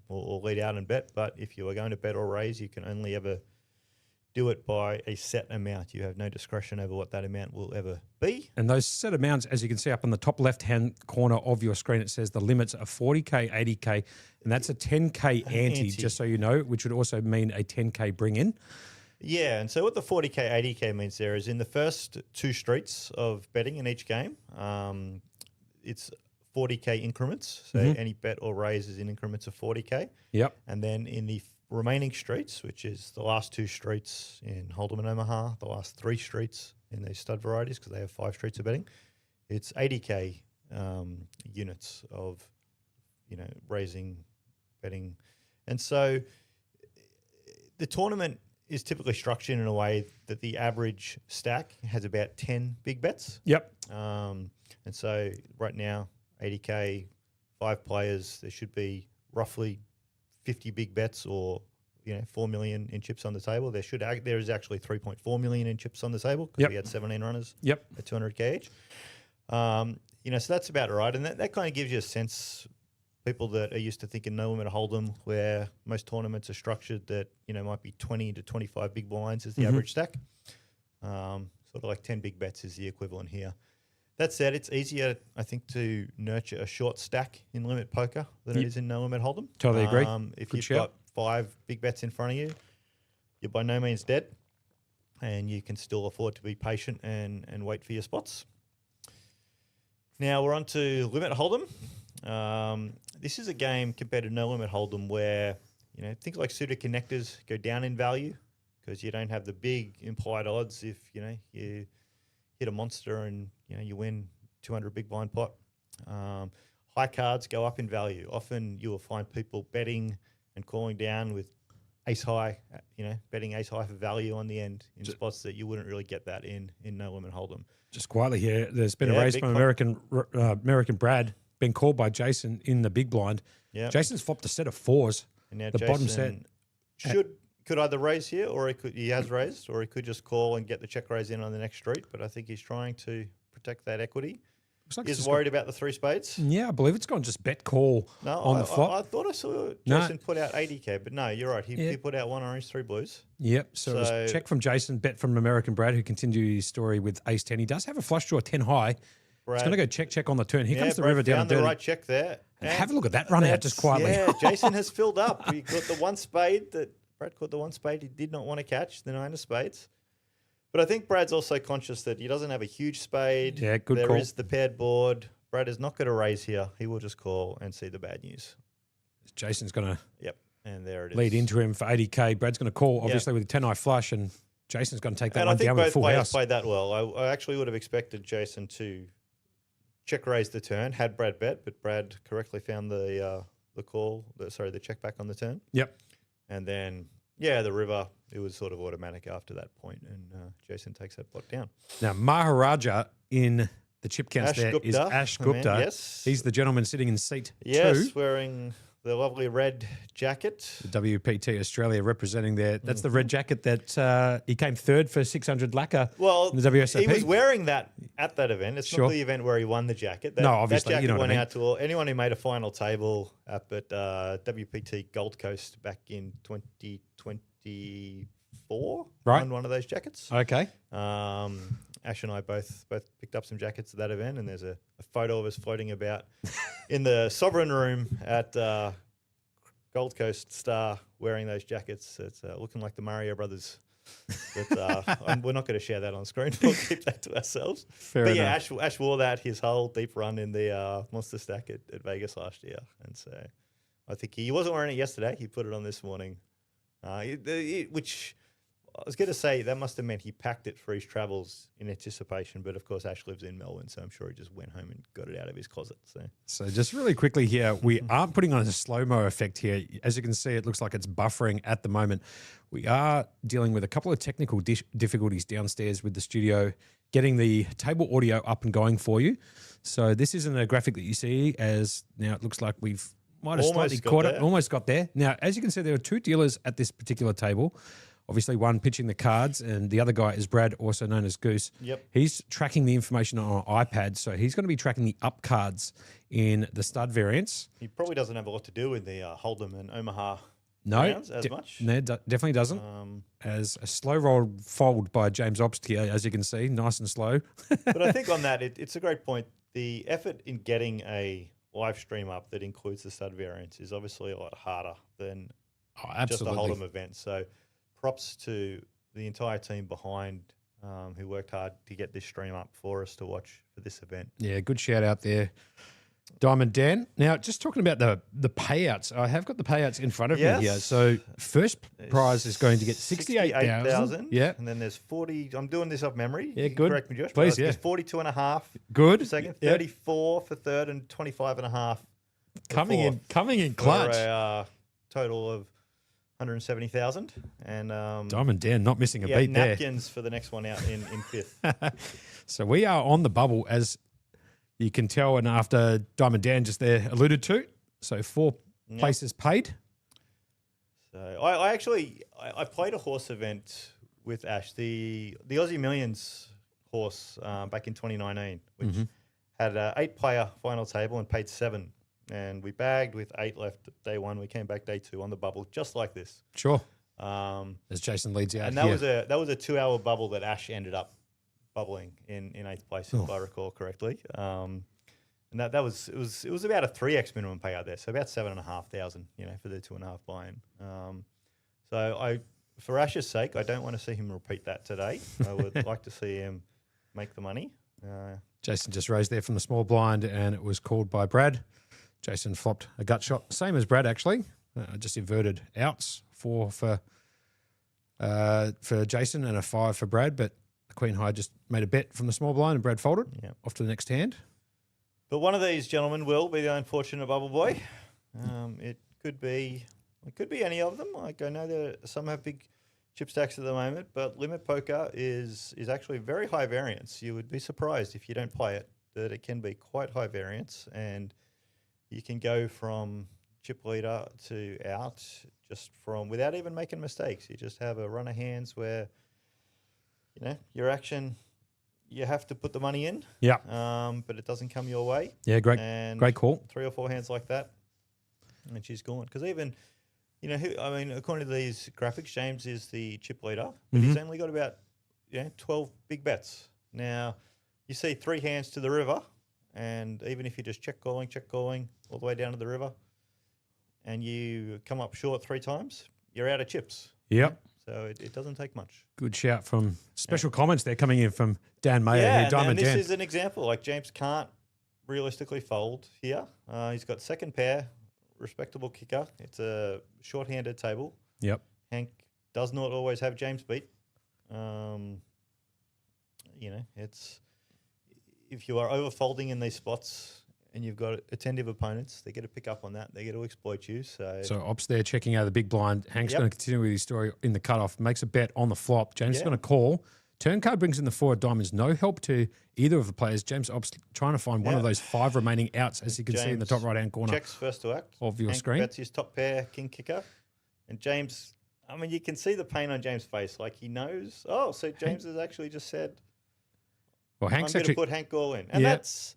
[SPEAKER 4] or lead out and bet. But if you are going to bet or raise, you can only ever do it by a set amount. You have no discretion over what that amount will ever be.
[SPEAKER 7] And those set amounts, as you can see up on the top left-hand corner of your screen, it says the limits are 40K, 80K, and that's a 10K ante, just so you know, which would also mean a 10K bring-in.
[SPEAKER 4] Yeah, and so what the 40K, 80K means there is in the first 2 streets of betting in each game, it's 40K increments. So any bet or raise is in increments of 40K.
[SPEAKER 7] Yep.
[SPEAKER 4] And then in the remaining streets, which is the last 2 streets in Hold'em and Omaha, the last 3 streets in these stud varieties, because they have 5 streets of betting, it's 80K units of, raising, betting. And so the tournament is typically structured in a way that the average stack has about 10 big bets.
[SPEAKER 7] Yep.
[SPEAKER 4] And so right now, 80K, 5 players, there should be roughly 50 big bets or 4 million in chips on the table. There is actually 3.4 million in chips on the table because
[SPEAKER 7] Yep.
[SPEAKER 4] we had 17 runners
[SPEAKER 7] Yep.
[SPEAKER 4] at 200k each. So that's about right, and that kind of gives you a sense. People that are used to thinking no limit hold'em, where most tournaments are structured, that might be 20 to 25 big blinds is the average stack. Sort of like 10 big bets is the equivalent here. That said, it's easier, I think, to nurture a short stack in limit poker than it is in no limit hold'em.
[SPEAKER 7] Totally agree.
[SPEAKER 4] If
[SPEAKER 7] Good
[SPEAKER 4] you've
[SPEAKER 7] shout.
[SPEAKER 4] got 5 big bets in front of you, you're by no means dead, and you can still afford to be patient and wait for your spots. Now we're on to limit hold'em. This is a game compared to no limit hold'em where things like suited connectors go down in value because you don't have the big implied odds if you hit a monster and you win 200 big blind pot. High cards go up in value. Often you will find people betting and calling down with ace high, betting ace high for value on the end in spots that you wouldn't really get that in no limit hold'em.
[SPEAKER 7] Just quietly here, there's been a
[SPEAKER 4] Yeah,
[SPEAKER 7] raise
[SPEAKER 4] big
[SPEAKER 7] from American Brad, been called by Jason in the big blind.
[SPEAKER 4] Yeah.
[SPEAKER 7] Jason's flopped a set of 4s.
[SPEAKER 4] And now
[SPEAKER 7] The bottom set.
[SPEAKER 4] could either raise here, or he has raised, or he could just call and get the check raise in on the next street. But I think he's trying to protect that equity.
[SPEAKER 7] Looks like it's
[SPEAKER 4] He's
[SPEAKER 7] just
[SPEAKER 4] worried about the 3 spades.
[SPEAKER 7] Yeah, I believe it's gone just bet call
[SPEAKER 4] No,
[SPEAKER 7] on the flop.
[SPEAKER 4] I thought I saw
[SPEAKER 7] No.
[SPEAKER 4] Jason put out 80k, but no, you're right. He
[SPEAKER 7] Yeah.
[SPEAKER 4] put out 1 orange, 3 blues.
[SPEAKER 7] Yep. So, it
[SPEAKER 4] So-
[SPEAKER 7] was check from Jason, bet from American Brad, who continued his story with ace 10. He does have a flush draw 10 high.
[SPEAKER 4] Brad,
[SPEAKER 7] He's going to go check on the turn. Here comes the
[SPEAKER 4] Brad
[SPEAKER 7] river down
[SPEAKER 4] found
[SPEAKER 7] the
[SPEAKER 4] the
[SPEAKER 7] dirty.
[SPEAKER 4] right check there.
[SPEAKER 7] And have a look at that run out just
[SPEAKER 4] That's-
[SPEAKER 7] quietly.
[SPEAKER 4] Yeah, Jason has filled up. He got the 1 spade that Brad caught the 1 spade he did not want to catch, the 9 of spades. But I think Brad's also conscious that he doesn't have a huge spade.
[SPEAKER 7] Yeah, good
[SPEAKER 4] There
[SPEAKER 7] call.
[SPEAKER 4] is the paired board. Brad is not going to raise here. He will just call and see the bad news.
[SPEAKER 7] Jason's going to
[SPEAKER 4] Yep, and there it is.
[SPEAKER 7] lead into him for 80k. Brad's going to call, obviously, with a 10 high flush, and Jason's going to take that
[SPEAKER 4] And I
[SPEAKER 7] one
[SPEAKER 4] think
[SPEAKER 7] down with
[SPEAKER 4] both
[SPEAKER 7] full
[SPEAKER 4] players
[SPEAKER 7] house.
[SPEAKER 4] played that well. I actually would have expected Jason to check raise the turn, had Brad bet, but Brad correctly found the check back on the turn.
[SPEAKER 7] Yep.
[SPEAKER 4] And then, the river, it was sort of automatic after that point, and Jason takes that pot down.
[SPEAKER 7] Now, Maharaja in the chip counts
[SPEAKER 4] Ash
[SPEAKER 7] there is
[SPEAKER 4] Gupta,
[SPEAKER 7] Ash
[SPEAKER 4] the man,
[SPEAKER 7] Gupta.
[SPEAKER 4] yes.
[SPEAKER 7] He's the gentleman sitting in seat
[SPEAKER 4] Yes,
[SPEAKER 7] 2.
[SPEAKER 4] wearing the lovely red jacket.
[SPEAKER 7] The WPT Australia representing there. That's the red jacket that he came third for 600 lacquer
[SPEAKER 4] Well,
[SPEAKER 7] in the WSOP.
[SPEAKER 4] he was wearing that at that event. It's
[SPEAKER 7] Sure.
[SPEAKER 4] not the event where he won the jacket.
[SPEAKER 7] No, obviously,
[SPEAKER 4] that
[SPEAKER 7] you
[SPEAKER 4] jacket
[SPEAKER 7] know what I
[SPEAKER 4] went
[SPEAKER 7] mean.
[SPEAKER 4] out to anyone who made a final table up at WPT Gold Coast back in 2024.
[SPEAKER 7] Right.
[SPEAKER 4] Won one of those jackets.
[SPEAKER 7] Okay.
[SPEAKER 4] Ash and I both picked up some jackets at that event, and there's a photo of us floating about in the Sovereign Room at Gold Coast Star wearing those jackets. It's looking like the Mario Brothers. But we're not going to share that on screen. We'll keep that to ourselves.
[SPEAKER 7] Fair
[SPEAKER 4] but
[SPEAKER 7] enough.
[SPEAKER 4] yeah, Ash wore that his whole deep run in the Monster Stack at Vegas last year, and so I think he wasn't wearing it yesterday. He put it on this morning, which I was going to say that must have meant he packed it for his travels in anticipation. But of course, Ash lives in Melbourne, so I'm sure he just went home and got it out of his closet.
[SPEAKER 7] So just really quickly here, we aren't putting on a slow-mo effect here. As you can see, it looks like it's buffering at the moment. We are dealing with a couple of technical difficulties downstairs with the studio, getting the table audio up and going for you. So this isn't a graphic that you see, as now it looks like we've might have
[SPEAKER 4] Almost
[SPEAKER 7] slightly
[SPEAKER 4] got
[SPEAKER 7] caught it,
[SPEAKER 4] there.
[SPEAKER 7] almost got there. Now, as you can see, there are 2 dealers at this particular table. Obviously, one pitching the cards, and the other guy is Brad, also known as Goose.
[SPEAKER 4] Yep.
[SPEAKER 7] He's tracking the information on an iPad, so he's going to be tracking the up cards in the stud variants.
[SPEAKER 4] He probably doesn't have a lot to do with the Hold'em and Omaha
[SPEAKER 7] No,
[SPEAKER 4] rounds as much.
[SPEAKER 7] No, definitely doesn't. As a slow roll fold by James Obst here, as you can see, nice and slow.
[SPEAKER 4] But I think on that, it's a great point. The effort in getting a live stream up that includes the stud variants is obviously a lot harder than
[SPEAKER 7] Oh,
[SPEAKER 4] just a
[SPEAKER 7] absolutely.
[SPEAKER 4] Hold'em event. So props to the entire team behind who worked hard to get this stream up for us to watch for this event.
[SPEAKER 7] Yeah, good shout out there, Diamond Dan. Now, just talking about the payouts, I have got the payouts in front of me here.
[SPEAKER 4] Yes.
[SPEAKER 7] So first prize is going to get 68,000. Yeah,
[SPEAKER 4] And then there's 40. I'm doing this off memory.
[SPEAKER 7] Yeah,
[SPEAKER 4] You can
[SPEAKER 7] good.
[SPEAKER 4] Correct me, Josh.
[SPEAKER 7] Please,
[SPEAKER 4] but There's
[SPEAKER 7] yeah.
[SPEAKER 4] 42 and a half
[SPEAKER 7] good.
[SPEAKER 4] for second,
[SPEAKER 7] Yeah.
[SPEAKER 4] 34 for third, and 25 and a half for
[SPEAKER 7] Coming in
[SPEAKER 4] fourth,
[SPEAKER 7] clutch.
[SPEAKER 4] For a total of 170,000. And
[SPEAKER 7] Diamond Dan not missing a
[SPEAKER 4] yeah,
[SPEAKER 7] beat there.
[SPEAKER 4] napkins for the next one out in fifth.
[SPEAKER 7] So we are on the bubble as You can tell, and after Diamond Dan just there alluded to, so 4
[SPEAKER 4] Yep.
[SPEAKER 7] places paid.
[SPEAKER 4] So I played a horse event with Ash, the Aussie Millions horse back in 2019, which had an 8-player final table and paid 7. And we bagged with 8 left day 1. We came back day 2 on the bubble, just like this.
[SPEAKER 7] Sure.
[SPEAKER 4] Um,
[SPEAKER 7] As Jason leads out
[SPEAKER 4] and
[SPEAKER 7] here.
[SPEAKER 4] that was a 2-hour bubble that Ash ended up bubbling in 8th place, if I recall correctly. And that was about a 3x minimum payout there, so about 7,500, for the 2.5 buy-in. So for Ash's sake, I don't want to see him repeat that today. I would like to see him make the money.
[SPEAKER 7] Jason just raised there from the small blind, and it was called by Brad. Jason flopped a gut shot, same as Brad actually, just inverted outs, 4 for Jason and a 5 for Brad, but the Queen High just made a bet from the small blind and Brad folded. Off to the next hand.
[SPEAKER 4] But one of these gentlemen will be the unfortunate bubble boy. It could be any of them. Like, I know that some have big chip stacks at the moment, but limit poker is actually very high variance. You would be surprised if you don't play it that it can be quite high variance, and you can go from chip leader to out just from without even making mistakes. You just have a run of hands where your action. You have to put the money in, but it doesn't come your way.
[SPEAKER 7] Yeah, great call.
[SPEAKER 4] 3 or 4 hands like that, and she's gone. Because even, according to these graphics, James is the chip leader, but he's only got about 12 big bets. Now, you see 3 hands to the river, and even if you just check calling all the way down to the river, and you come up short 3 times, you're out of chips.
[SPEAKER 7] Yep.
[SPEAKER 4] So it doesn't take much.
[SPEAKER 7] Good shout from special comments there coming in from Dan Mayer here.
[SPEAKER 4] And
[SPEAKER 7] Diamond
[SPEAKER 4] this
[SPEAKER 7] Dan.
[SPEAKER 4] is an example. Like, James can't realistically fold here. He's got second pair, respectable kicker. It's a short-handed table.
[SPEAKER 7] Yep.
[SPEAKER 4] Hank does not always have James beat. It's if you are over-folding in these spots and you've got attentive opponents, they get to pick up on that. They get to exploit you.
[SPEAKER 7] So Ops there checking out the big blind. Hank's
[SPEAKER 4] Yep.
[SPEAKER 7] going to continue with his story in the cutoff. Makes a bet on the flop. James is going to call. Turn card brings in the 4 of diamonds. No help to either of the players. James Ops trying to find one of those 5 remaining outs, as you can see in the top right-hand corner
[SPEAKER 4] checks first to act
[SPEAKER 7] of your
[SPEAKER 4] Hank
[SPEAKER 7] screen.
[SPEAKER 4] bets his top pair, king kicker. And James, you can see the pain on James' face. Like, he knows, so James has actually just said,
[SPEAKER 7] Well,
[SPEAKER 4] I'm
[SPEAKER 7] Hank's
[SPEAKER 4] going to
[SPEAKER 7] actually
[SPEAKER 4] put Hank all in. And that's,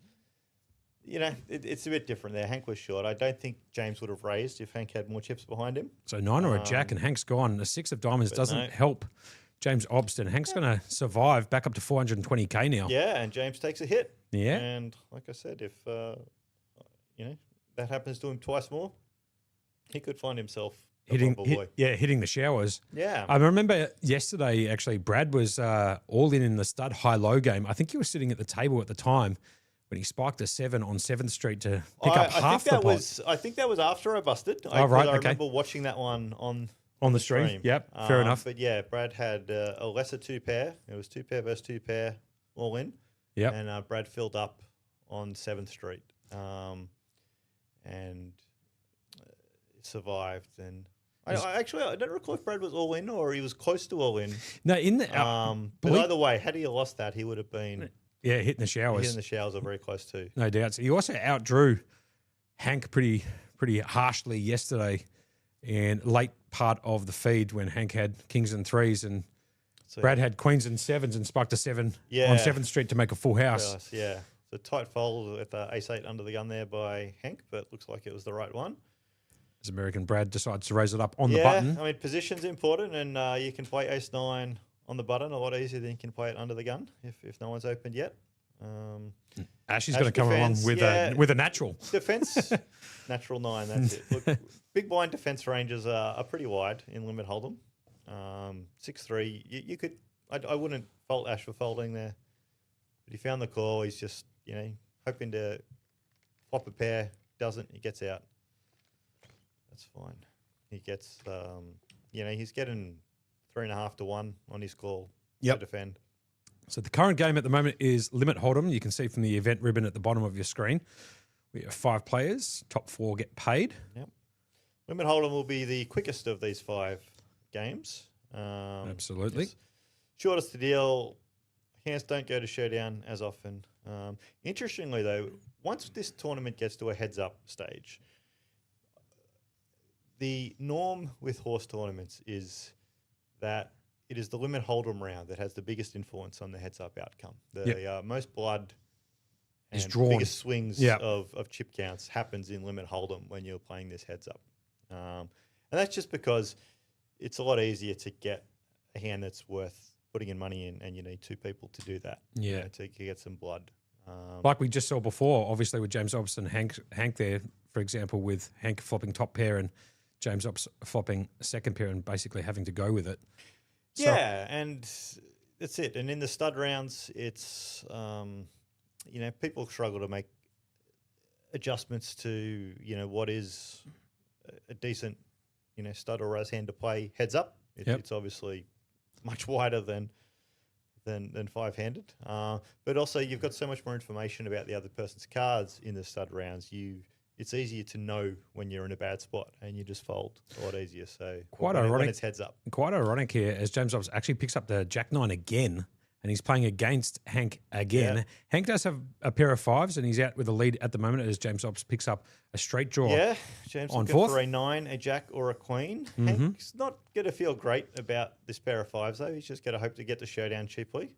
[SPEAKER 4] it's a bit different there. Hank was short. I don't think James would have raised if Hank had more chips behind him.
[SPEAKER 7] so 9 or a jack, and Hank's gone. The 6 of diamonds doesn't help James Obston. Hank's going to survive back up to 420k now.
[SPEAKER 4] Yeah, and James takes a hit.
[SPEAKER 7] Yeah.
[SPEAKER 4] And like I said, if, that happens to him twice more, he could find himself a bubble boy.
[SPEAKER 7] hitting the showers.
[SPEAKER 4] Yeah.
[SPEAKER 7] I remember yesterday, actually, Brad was all in the stud high-low game. I think he was sitting at the table at the time when he spiked a 7 on 7th Street to pick up half the pot.
[SPEAKER 4] I think that was after I busted.
[SPEAKER 7] Right,
[SPEAKER 4] I
[SPEAKER 7] okay.
[SPEAKER 4] remember watching that one on
[SPEAKER 7] the stream. Yep, fair enough.
[SPEAKER 4] But yeah, Brad had a lesser 2 pair. It was 2 pair versus 2 pair all in.
[SPEAKER 7] Yep.
[SPEAKER 4] And Brad filled up on 7th Street and survived. And I don't recall if Brad was all in or he was close to all in.
[SPEAKER 7] No, in the
[SPEAKER 4] but either way, had he lost that, he would have been
[SPEAKER 7] hitting the showers.
[SPEAKER 4] hitting the showers or very close to.
[SPEAKER 7] No doubt. So he also outdrew Hank pretty harshly yesterday in late part of the feed when Hank had kings and 3s and Brad had queens and 7s and spiked a 7 on 7th Street to make a full house.
[SPEAKER 4] Yeah. So tight fold with ace-8 under the gun there by Hank, but looks like it was the right one.
[SPEAKER 7] As American Brad decides to raise it up on the button.
[SPEAKER 4] I mean, position's important, and you can play ace-9 on the button a lot easier than you can play it under the gun if no one's opened yet.
[SPEAKER 7] Ashley's going to come along with a natural.
[SPEAKER 4] Defense, natural 9, that's it. Look, big blind defense ranges are pretty wide in limit hold'em. 6-3, you could, I wouldn't fault Ash for folding there. But he found the call, he's just, hoping to flop a pair, doesn't, he gets out. That's fine. He gets, he's getting 3.5 to 1 on his call to defend.
[SPEAKER 7] So the current game at the moment is Limit Hold'em. You can see from the event ribbon at the bottom of your screen. We have 5 players. Top 4 get paid.
[SPEAKER 4] Yep. Limit Hold'em will be the quickest of these 5 games.
[SPEAKER 7] Absolutely.
[SPEAKER 4] Shortest to deal. Hands don't go to showdown as often. Interestingly, though, once this tournament gets to a heads-up stage, the norm with horse tournaments is that it is the limit hold'em round that has the biggest influence on the heads-up outcome. The most blood
[SPEAKER 7] Is
[SPEAKER 4] and
[SPEAKER 7] drawn.
[SPEAKER 4] biggest swings
[SPEAKER 7] Yeah.
[SPEAKER 4] of chip counts happens in limit hold'em when you're playing this heads-up. And that's just because it's a lot easier to get a hand that's worth putting in money in, and you need two people to do that.
[SPEAKER 7] Yeah.
[SPEAKER 4] To get some blood.
[SPEAKER 7] Like we just saw before, obviously with James Obbs and Hank there, for example, with Hank flopping top pair and James Obbs flopping second pair and basically having to go with it. So-
[SPEAKER 4] Yeah, and that's it. And in the stud rounds, it's people struggle to make adjustments to what is a decent stud or as hand to play heads up. It's obviously much wider than five-handed, but also you've got so much more information about the other person's cards in the stud rounds. It's easier to know when you're in a bad spot, and you just fold a lot easier. So
[SPEAKER 7] Quite
[SPEAKER 4] when
[SPEAKER 7] ironic.
[SPEAKER 4] it's heads up.
[SPEAKER 7] Quite ironic here as James Obbs actually picks up the Jack 9 again, and he's playing against Hank again.
[SPEAKER 4] Yeah.
[SPEAKER 7] Hank does have a pair of fives, and he's out with the lead at the moment as James Obbs picks up a straight draw.
[SPEAKER 4] Yeah, James
[SPEAKER 7] on
[SPEAKER 4] looking
[SPEAKER 7] fourth.
[SPEAKER 4] for a 9, a jack, or a queen. Hank's not going to feel great about this pair of fives, though. He's just going to hope to get the showdown cheaply.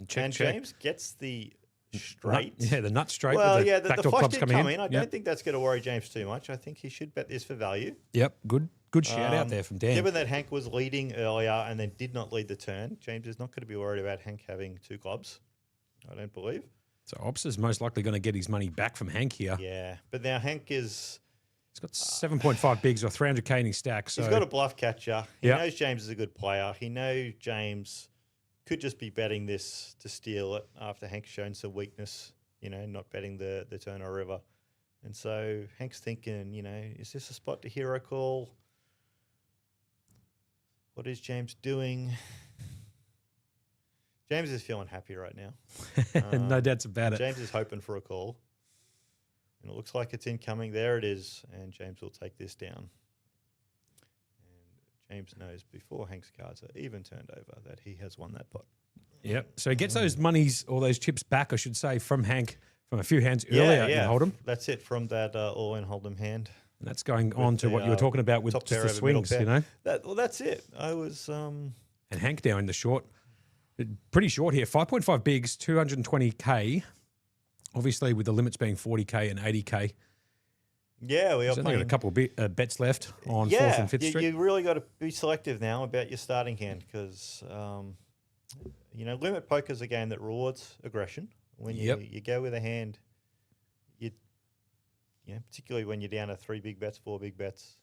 [SPEAKER 7] Check,
[SPEAKER 4] and
[SPEAKER 7] check.
[SPEAKER 4] James gets the straight.
[SPEAKER 7] The nut straight
[SPEAKER 4] Well,
[SPEAKER 7] with the
[SPEAKER 4] yeah, the
[SPEAKER 7] backdoor
[SPEAKER 4] flush
[SPEAKER 7] clubs
[SPEAKER 4] did
[SPEAKER 7] coming
[SPEAKER 4] come
[SPEAKER 7] in.
[SPEAKER 4] in. I don't think that's going to worry James too much. I think he should bet this for value.
[SPEAKER 7] Yep, good shout out there from Dan.
[SPEAKER 4] Given that Hank was leading earlier and then did not lead the turn, James is not going to be worried about Hank having two clubs, I don't believe.
[SPEAKER 7] So Obbs is most likely going to get his money back from Hank here.
[SPEAKER 4] Yeah, but now Hank is...
[SPEAKER 7] He's got 7.5 bigs or 300k in his stack. So
[SPEAKER 4] He's got a bluff catcher. He
[SPEAKER 7] Yep.
[SPEAKER 4] knows James is a good player. He knows James could just be betting this to steal it after Hank's shown some weakness, not betting the turn or river. And so Hank's thinking, is this a spot to hero call? What is James doing? James is feeling happy right now.
[SPEAKER 7] no doubts about it.
[SPEAKER 4] James is hoping for a call. And it looks like it's incoming. There it is. And James will take this down. And James knows before Hank's cards are even turned over that he has won that pot.
[SPEAKER 7] Yep. So he gets those monies or those chips back, I should say, from Hank from a few hands earlier in Hold'em.
[SPEAKER 4] That's it from that all-in Hold'em hand.
[SPEAKER 7] And that's going on to
[SPEAKER 4] the,
[SPEAKER 7] what you were talking about with
[SPEAKER 4] top
[SPEAKER 7] just
[SPEAKER 4] pair
[SPEAKER 7] the
[SPEAKER 4] over middle
[SPEAKER 7] swings,
[SPEAKER 4] pair. That's it. I was...
[SPEAKER 7] And Hank now in the short, pretty short here, 5.5 bigs, 220k. Obviously, with the limits being 40k and 80k.
[SPEAKER 4] Yeah, we are
[SPEAKER 7] He's only got a
[SPEAKER 4] playing...
[SPEAKER 7] couple of bets left on 4th and 5th Street.
[SPEAKER 4] You really got to be selective now about your starting hand because, limit poker is a game that rewards aggression. When you go with a hand, particularly when you're down to 3 big bets, 4 big bets,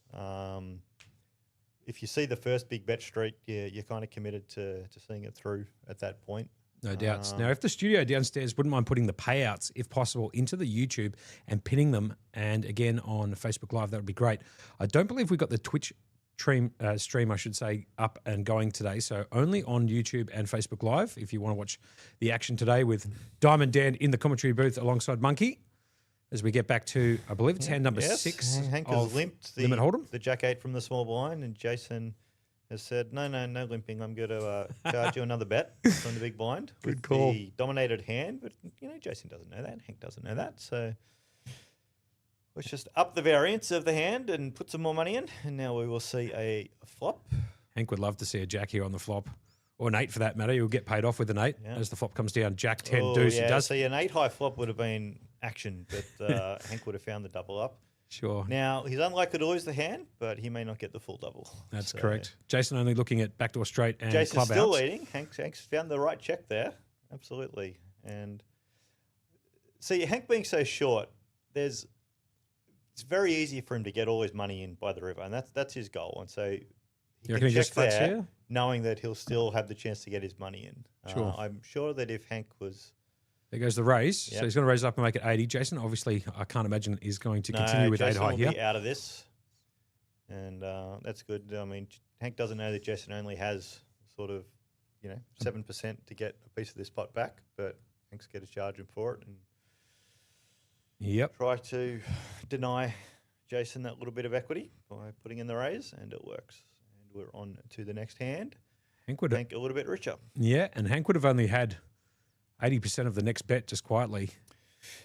[SPEAKER 4] if you see the first big bet street, you're kind of committed to seeing it through at that point.
[SPEAKER 7] No doubts. Now, if the studio downstairs wouldn't mind putting the payouts, if possible, into the YouTube and pinning them, and again on Facebook Live, that would be great. I don't believe we got the Twitch stream, I should say, up and going today. So only on YouTube and Facebook Live if you want to watch the action today with Diamond Dan in the commentary booth alongside Monkey. As we get back to, I believe it's hand number 6
[SPEAKER 4] Hank
[SPEAKER 7] of
[SPEAKER 4] has limped
[SPEAKER 7] Limit Hold'em.
[SPEAKER 4] the Jack 8 from the small blind, and Jason has said, no limping. I'm going to charge you another bet from the big blind with
[SPEAKER 7] call.
[SPEAKER 4] the dominated hand. But, Jason doesn't know that. Hank doesn't know that. So let's just up the variance of the hand and put some more money in. And now we will see a flop.
[SPEAKER 7] Hank would love to see a Jack here on the flop. Or an 8 for that matter. You'll get paid off with an 8
[SPEAKER 4] Yeah.
[SPEAKER 7] as the flop comes down. Jack 10
[SPEAKER 4] Oh,
[SPEAKER 7] deuce.
[SPEAKER 4] yeah.
[SPEAKER 7] It does.
[SPEAKER 4] See, an 8 high flop would have been action, but Hank would have found the double up.
[SPEAKER 7] Sure.
[SPEAKER 4] Now, he's unlikely to lose the hand, but he may not get the full double.
[SPEAKER 7] That's
[SPEAKER 4] So,
[SPEAKER 7] correct. Jason only looking at backdoor straight and
[SPEAKER 4] Jason's
[SPEAKER 7] club
[SPEAKER 4] still
[SPEAKER 7] outs.
[SPEAKER 4] leading. Hank's found the right check there. Absolutely. And see, Hank being so short, it's very easy for him to get all his money in by the river, and that's his goal. And so he
[SPEAKER 7] You reckon he just flats
[SPEAKER 4] there,
[SPEAKER 7] here?
[SPEAKER 4] knowing that he'll still have the chance to get his money in.
[SPEAKER 7] Sure.
[SPEAKER 4] I'm sure that if Hank was...
[SPEAKER 7] There goes the raise.
[SPEAKER 4] Yep.
[SPEAKER 7] So he's going to raise it up and make it 80. Jason, obviously, I can't imagine is going to continue with 8
[SPEAKER 4] Jason
[SPEAKER 7] high
[SPEAKER 4] will
[SPEAKER 7] here.
[SPEAKER 4] be out of this, and that's good. I mean, Hank doesn't know that Jason only has sort of, 7% to get a piece of this pot back, but Hank's going to charge him for it and
[SPEAKER 7] Yep.
[SPEAKER 4] try to deny Jason that little bit of equity by putting in the raise, and it works. And we're on to the next hand.
[SPEAKER 7] Hank would
[SPEAKER 4] Hank a little bit richer.
[SPEAKER 7] Yeah, and Hank would have only had 80% of the next bet just quietly.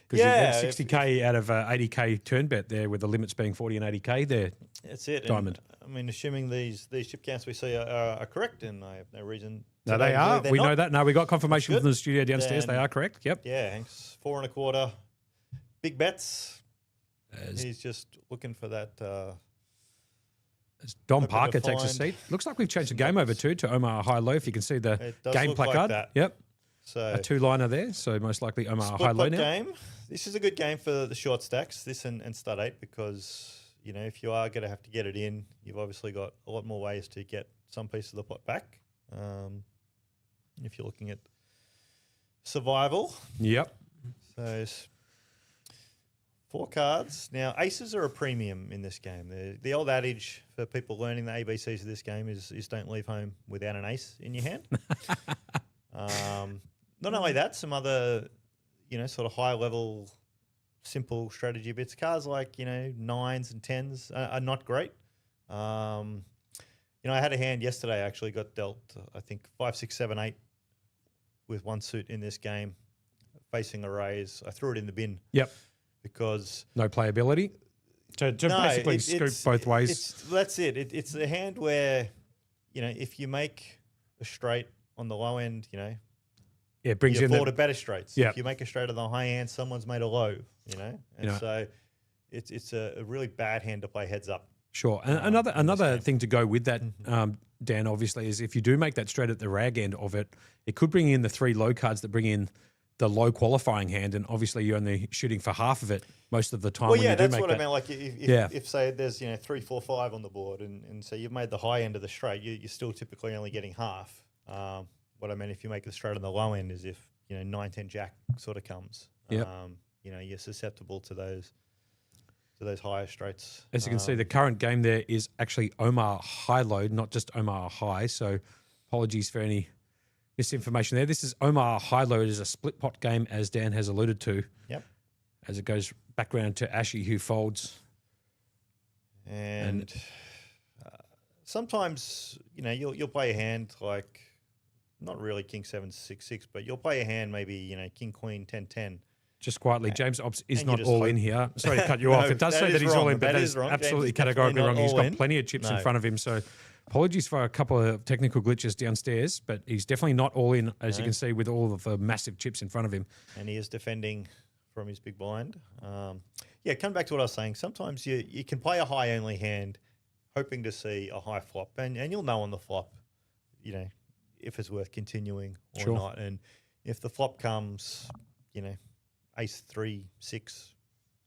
[SPEAKER 7] Because
[SPEAKER 4] Yeah,
[SPEAKER 7] you had 60K out of 80K turn bet there, with the limits being 40 and 80K there.
[SPEAKER 4] That's it.
[SPEAKER 7] Diamond.
[SPEAKER 4] And, I mean, assuming these chip counts we see are correct, and I have no reason.
[SPEAKER 7] No,
[SPEAKER 4] today
[SPEAKER 7] they
[SPEAKER 4] to
[SPEAKER 7] are.
[SPEAKER 4] believe they're
[SPEAKER 7] We
[SPEAKER 4] not.
[SPEAKER 7] know that. No, we got confirmation
[SPEAKER 4] That's
[SPEAKER 7] from
[SPEAKER 4] good.
[SPEAKER 7] the studio downstairs. They
[SPEAKER 4] Then-
[SPEAKER 7] are correct. Yep.
[SPEAKER 4] Yeah, Hank's 4 1/4. Big bets.
[SPEAKER 7] As
[SPEAKER 4] He's just looking for that.
[SPEAKER 7] Dom
[SPEAKER 4] hoping to
[SPEAKER 7] Parker takes a
[SPEAKER 4] find
[SPEAKER 7] seat. Looks like we've changed the
[SPEAKER 4] some
[SPEAKER 7] game over
[SPEAKER 4] numbers.
[SPEAKER 7] to Omar High Low. If you can see the
[SPEAKER 4] It does
[SPEAKER 7] game
[SPEAKER 4] look like
[SPEAKER 7] placard.
[SPEAKER 4] that.
[SPEAKER 7] Yep.
[SPEAKER 4] So
[SPEAKER 7] A 2-liner there. So most likely Omar
[SPEAKER 4] split
[SPEAKER 7] High Low
[SPEAKER 4] pot
[SPEAKER 7] now.
[SPEAKER 4] game. This is a good game for the short stacks. This and stud 8, because if you are going to have to get it in, you've obviously got a lot more ways to get some piece of the pot back. If you're looking at survival,
[SPEAKER 7] Yep.
[SPEAKER 4] so 4 cards. Now, aces are a premium in this game. The old adage for people learning the ABCs of this game is don't leave home without an ace in your hand. Not only that, some other, sort of high level, simple strategy bits. Cards like, 9s and 10s are not great. I had a hand yesterday, actually got dealt, I think, 5, 6, 7, 8 with one suit in this game, facing a raise. I threw it in the bin.
[SPEAKER 7] Yep.
[SPEAKER 4] Because
[SPEAKER 7] No playability. To
[SPEAKER 4] No,
[SPEAKER 7] basically scoop both ways.
[SPEAKER 4] That's it. It's a hand where, if you make a straight on the low end,
[SPEAKER 7] Yeah, it brings
[SPEAKER 4] you
[SPEAKER 7] in
[SPEAKER 4] afford
[SPEAKER 7] the,
[SPEAKER 4] a better straight. So
[SPEAKER 7] Yep.
[SPEAKER 4] if you make a straight on the high end, someone's made a low, and
[SPEAKER 7] know.
[SPEAKER 4] so it's a really bad hand to play heads up.
[SPEAKER 7] Sure. And
[SPEAKER 4] in this
[SPEAKER 7] another
[SPEAKER 4] game.
[SPEAKER 7] thing to go with that,
[SPEAKER 4] Mm-hmm.
[SPEAKER 7] Dan, obviously, is if you do make that straight at the rag end of it, it could bring in the 3 low cards that bring in the low qualifying hand, and obviously you're only shooting for half of it most of the time.
[SPEAKER 4] Well,
[SPEAKER 7] when
[SPEAKER 4] yeah,
[SPEAKER 7] you do
[SPEAKER 4] that's
[SPEAKER 7] make
[SPEAKER 4] what
[SPEAKER 7] that.
[SPEAKER 4] I meant. Like if say there's 3, 4, 5 on the board, and so you've made the high end of the straight, you're still typically only getting half. What I meant, if you make the straight on the low end, is if 9, 10 jack sort of comes.
[SPEAKER 7] Yep.
[SPEAKER 4] You're susceptible to those higher straights.
[SPEAKER 7] As you can see, the current game there is actually Omar High Load, not just Omar High. So apologies for any misinformation there. This is Omar High Load. It is a split pot game, as Dan has alluded to.
[SPEAKER 4] Yep.
[SPEAKER 7] As it goes back round to Ashy, who folds.
[SPEAKER 4] And sometimes you'll play a hand like, not really King 7 6 6, but you'll play a hand maybe King Queen 10 10.
[SPEAKER 7] Just quietly, James Ops is
[SPEAKER 4] And you
[SPEAKER 7] not
[SPEAKER 4] just
[SPEAKER 7] all
[SPEAKER 4] hope-
[SPEAKER 7] in here. Sorry to cut you
[SPEAKER 4] No,
[SPEAKER 7] off. It does
[SPEAKER 4] that
[SPEAKER 7] say
[SPEAKER 4] is
[SPEAKER 7] that he's
[SPEAKER 4] wrong.
[SPEAKER 7] all in, but
[SPEAKER 4] That
[SPEAKER 7] that
[SPEAKER 4] is
[SPEAKER 7] is
[SPEAKER 4] wrong. James
[SPEAKER 7] absolutely
[SPEAKER 4] is definitely
[SPEAKER 7] categorically
[SPEAKER 4] not
[SPEAKER 7] wrong. He's
[SPEAKER 4] all
[SPEAKER 7] got
[SPEAKER 4] in.
[SPEAKER 7] plenty of chips in
[SPEAKER 4] No.
[SPEAKER 7] front of him. So apologies for a couple of technical glitches downstairs, but he's definitely not all in, as you
[SPEAKER 4] No.
[SPEAKER 7] can see, with all of the massive chips in front of him.
[SPEAKER 4] And he is defending from his big blind. Coming back to what I was saying, sometimes you can play a high only hand, hoping to see a high flop, and you'll know on the flop, if it's worth continuing or
[SPEAKER 7] Sure.
[SPEAKER 4] not. And if the flop comes, Ace 3 6,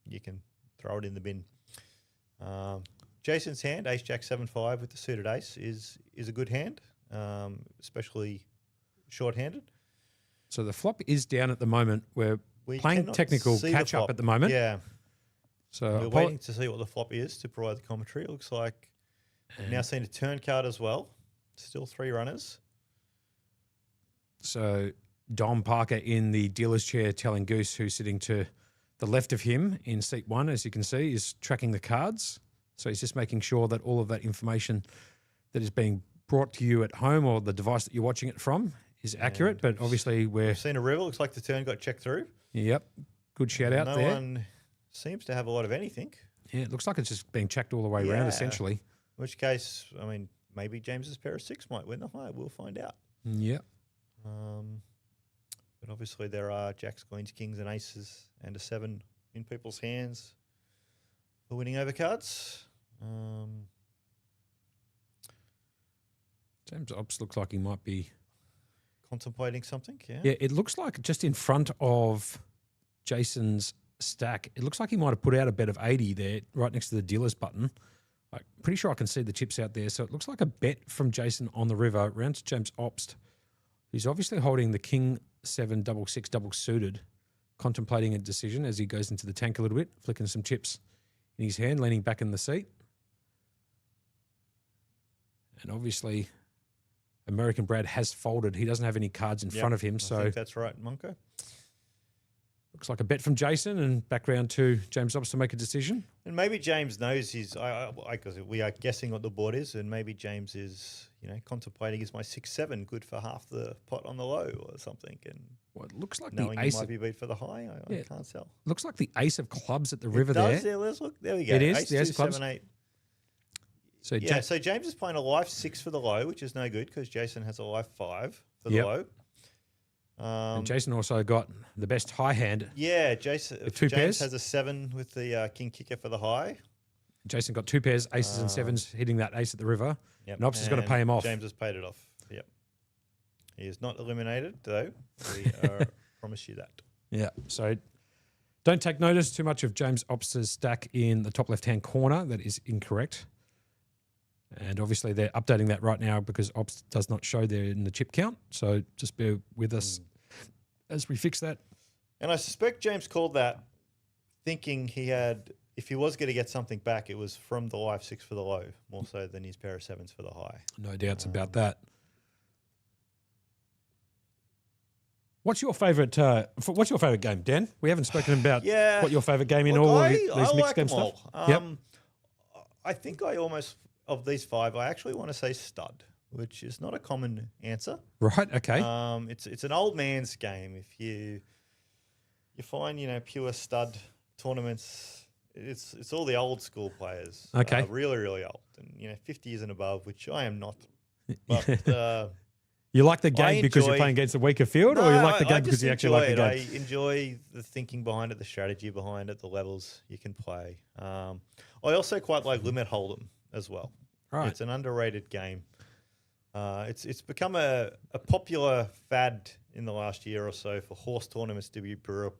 [SPEAKER 4] you can throw it in the bin. Jason's hand, Ace Jack 7 5 with the suited ace, is a good hand, especially short-handed.
[SPEAKER 7] So the flop is down at the moment. We're
[SPEAKER 4] We
[SPEAKER 7] playing
[SPEAKER 4] cannot
[SPEAKER 7] technical
[SPEAKER 4] see the
[SPEAKER 7] catch up
[SPEAKER 4] flop.
[SPEAKER 7] at the moment.
[SPEAKER 4] Yeah.
[SPEAKER 7] So
[SPEAKER 4] We're waiting to see what the flop is to provide the commentary. It looks like we've now seen a turn card as well. Still 3 runners.
[SPEAKER 7] So Dom Parker in the dealer's chair telling Goose, who's sitting to the left of him in seat 1, as you can see, is tracking the cards. So he's just making sure that all of that information that is being brought to you at home or the device that you're watching it from is accurate. But obviously we're,
[SPEAKER 4] We've seen a river. Looks like the turn got checked through.
[SPEAKER 7] yep, good shout out
[SPEAKER 4] no
[SPEAKER 7] there.
[SPEAKER 4] one seems to have a lot of anything.
[SPEAKER 7] Yeah, it looks like it's just being checked all the way around,
[SPEAKER 4] Yeah.
[SPEAKER 7] essentially.
[SPEAKER 4] In which case, I mean, maybe James's pair of 6 might win the high. We'll find out.
[SPEAKER 7] Yep.
[SPEAKER 4] But obviously there are jacks, queens, kings, and aces, and a 7 in people's hands for winning over cards.
[SPEAKER 7] James Ops looks like he might be.
[SPEAKER 4] Contemplating something, yeah.
[SPEAKER 7] Yeah, it looks like just in front of Jason's stack, it looks like he might have put out a bet of 80 there, right next to the dealer's button. I'm pretty sure I can see the chips out there. So it looks like a bet from Jason on the river, round to James Ops, who's obviously holding the King 7 double 6 double suited, contemplating a decision as he goes into the tank a little bit, flicking some chips in his hand, leaning back in the seat. And obviously, American Brad has folded. He doesn't have any cards in
[SPEAKER 4] Yep,
[SPEAKER 7] front of him.
[SPEAKER 4] I
[SPEAKER 7] So
[SPEAKER 4] think that's right, Monko.
[SPEAKER 7] looks like a bet from Jason, and back round to James Ops to make a decision.
[SPEAKER 4] And maybe James knows because we are guessing what the board is, and maybe James is, contemplating, is my 6-7 good for half the pot on the low or something, and
[SPEAKER 7] Well, it looks like
[SPEAKER 4] knowing
[SPEAKER 7] the
[SPEAKER 4] he
[SPEAKER 7] ace.
[SPEAKER 4] might
[SPEAKER 7] Of,
[SPEAKER 4] be beat for the high, I
[SPEAKER 7] Yeah.
[SPEAKER 4] can't tell.
[SPEAKER 7] looks like the ace of clubs at the river
[SPEAKER 4] It does,
[SPEAKER 7] there.
[SPEAKER 4] yeah, let's look. There we go.
[SPEAKER 7] It is,
[SPEAKER 4] Ace
[SPEAKER 7] the ace
[SPEAKER 4] 2,
[SPEAKER 7] of clubs.
[SPEAKER 4] 7, 8.
[SPEAKER 7] So
[SPEAKER 4] Yeah, so James is playing a life 6 for the low, which is no good because Jason has a life 5 for the
[SPEAKER 7] Yep.
[SPEAKER 4] low.
[SPEAKER 7] and Jason also got the best high hand.
[SPEAKER 4] Yeah, Jason.
[SPEAKER 7] With two
[SPEAKER 4] James
[SPEAKER 7] pairs?
[SPEAKER 4] has a 7 with the king kicker for the high.
[SPEAKER 7] Jason got 2 pairs, aces and sevens, hitting that ace at the river.
[SPEAKER 4] Yep.
[SPEAKER 7] Nobs has got to
[SPEAKER 4] and
[SPEAKER 7] pay him off.
[SPEAKER 4] James has paid it off. Yep. He is not eliminated, though. We promise you that.
[SPEAKER 7] Yeah. So don't take notice too much of James Ops's stack in the top left-hand corner. That is incorrect. And obviously they're updating that right now because Ops does not show there in the chip count. So just bear with us as we fix that.
[SPEAKER 4] And I suspect James called that thinking he had, if he was going to get something back, it was from the life 6 for the low, more so than his pair of 7s for the high.
[SPEAKER 7] No doubts about that. What's your favourite? What's your favourite game, Dan? We haven't spoken about
[SPEAKER 4] Yeah.
[SPEAKER 7] what your favourite game in
[SPEAKER 4] Look,
[SPEAKER 7] all
[SPEAKER 4] I
[SPEAKER 7] of these mixed
[SPEAKER 4] like
[SPEAKER 7] game
[SPEAKER 4] them all.
[SPEAKER 7] stuff. Yep.
[SPEAKER 4] I think of these 5, I actually want to say stud, which is not a common answer.
[SPEAKER 7] Right. Okay.
[SPEAKER 4] It's an old man's game. If you find pure stud tournaments, it's all the old school players.
[SPEAKER 7] Okay.
[SPEAKER 4] Really, really old, and 50 years and above, which I am not. But
[SPEAKER 7] you like the game because you're
[SPEAKER 4] enjoy-
[SPEAKER 7] playing against a weaker field, or you like the game because you actually like the game?
[SPEAKER 4] I enjoy the thinking behind it, the strategy behind it, the levels you can play. I also quite like limit hold'em as well.
[SPEAKER 7] Right.
[SPEAKER 4] It's an underrated game. It's become a popular fad in the last year or so for horse tournaments to be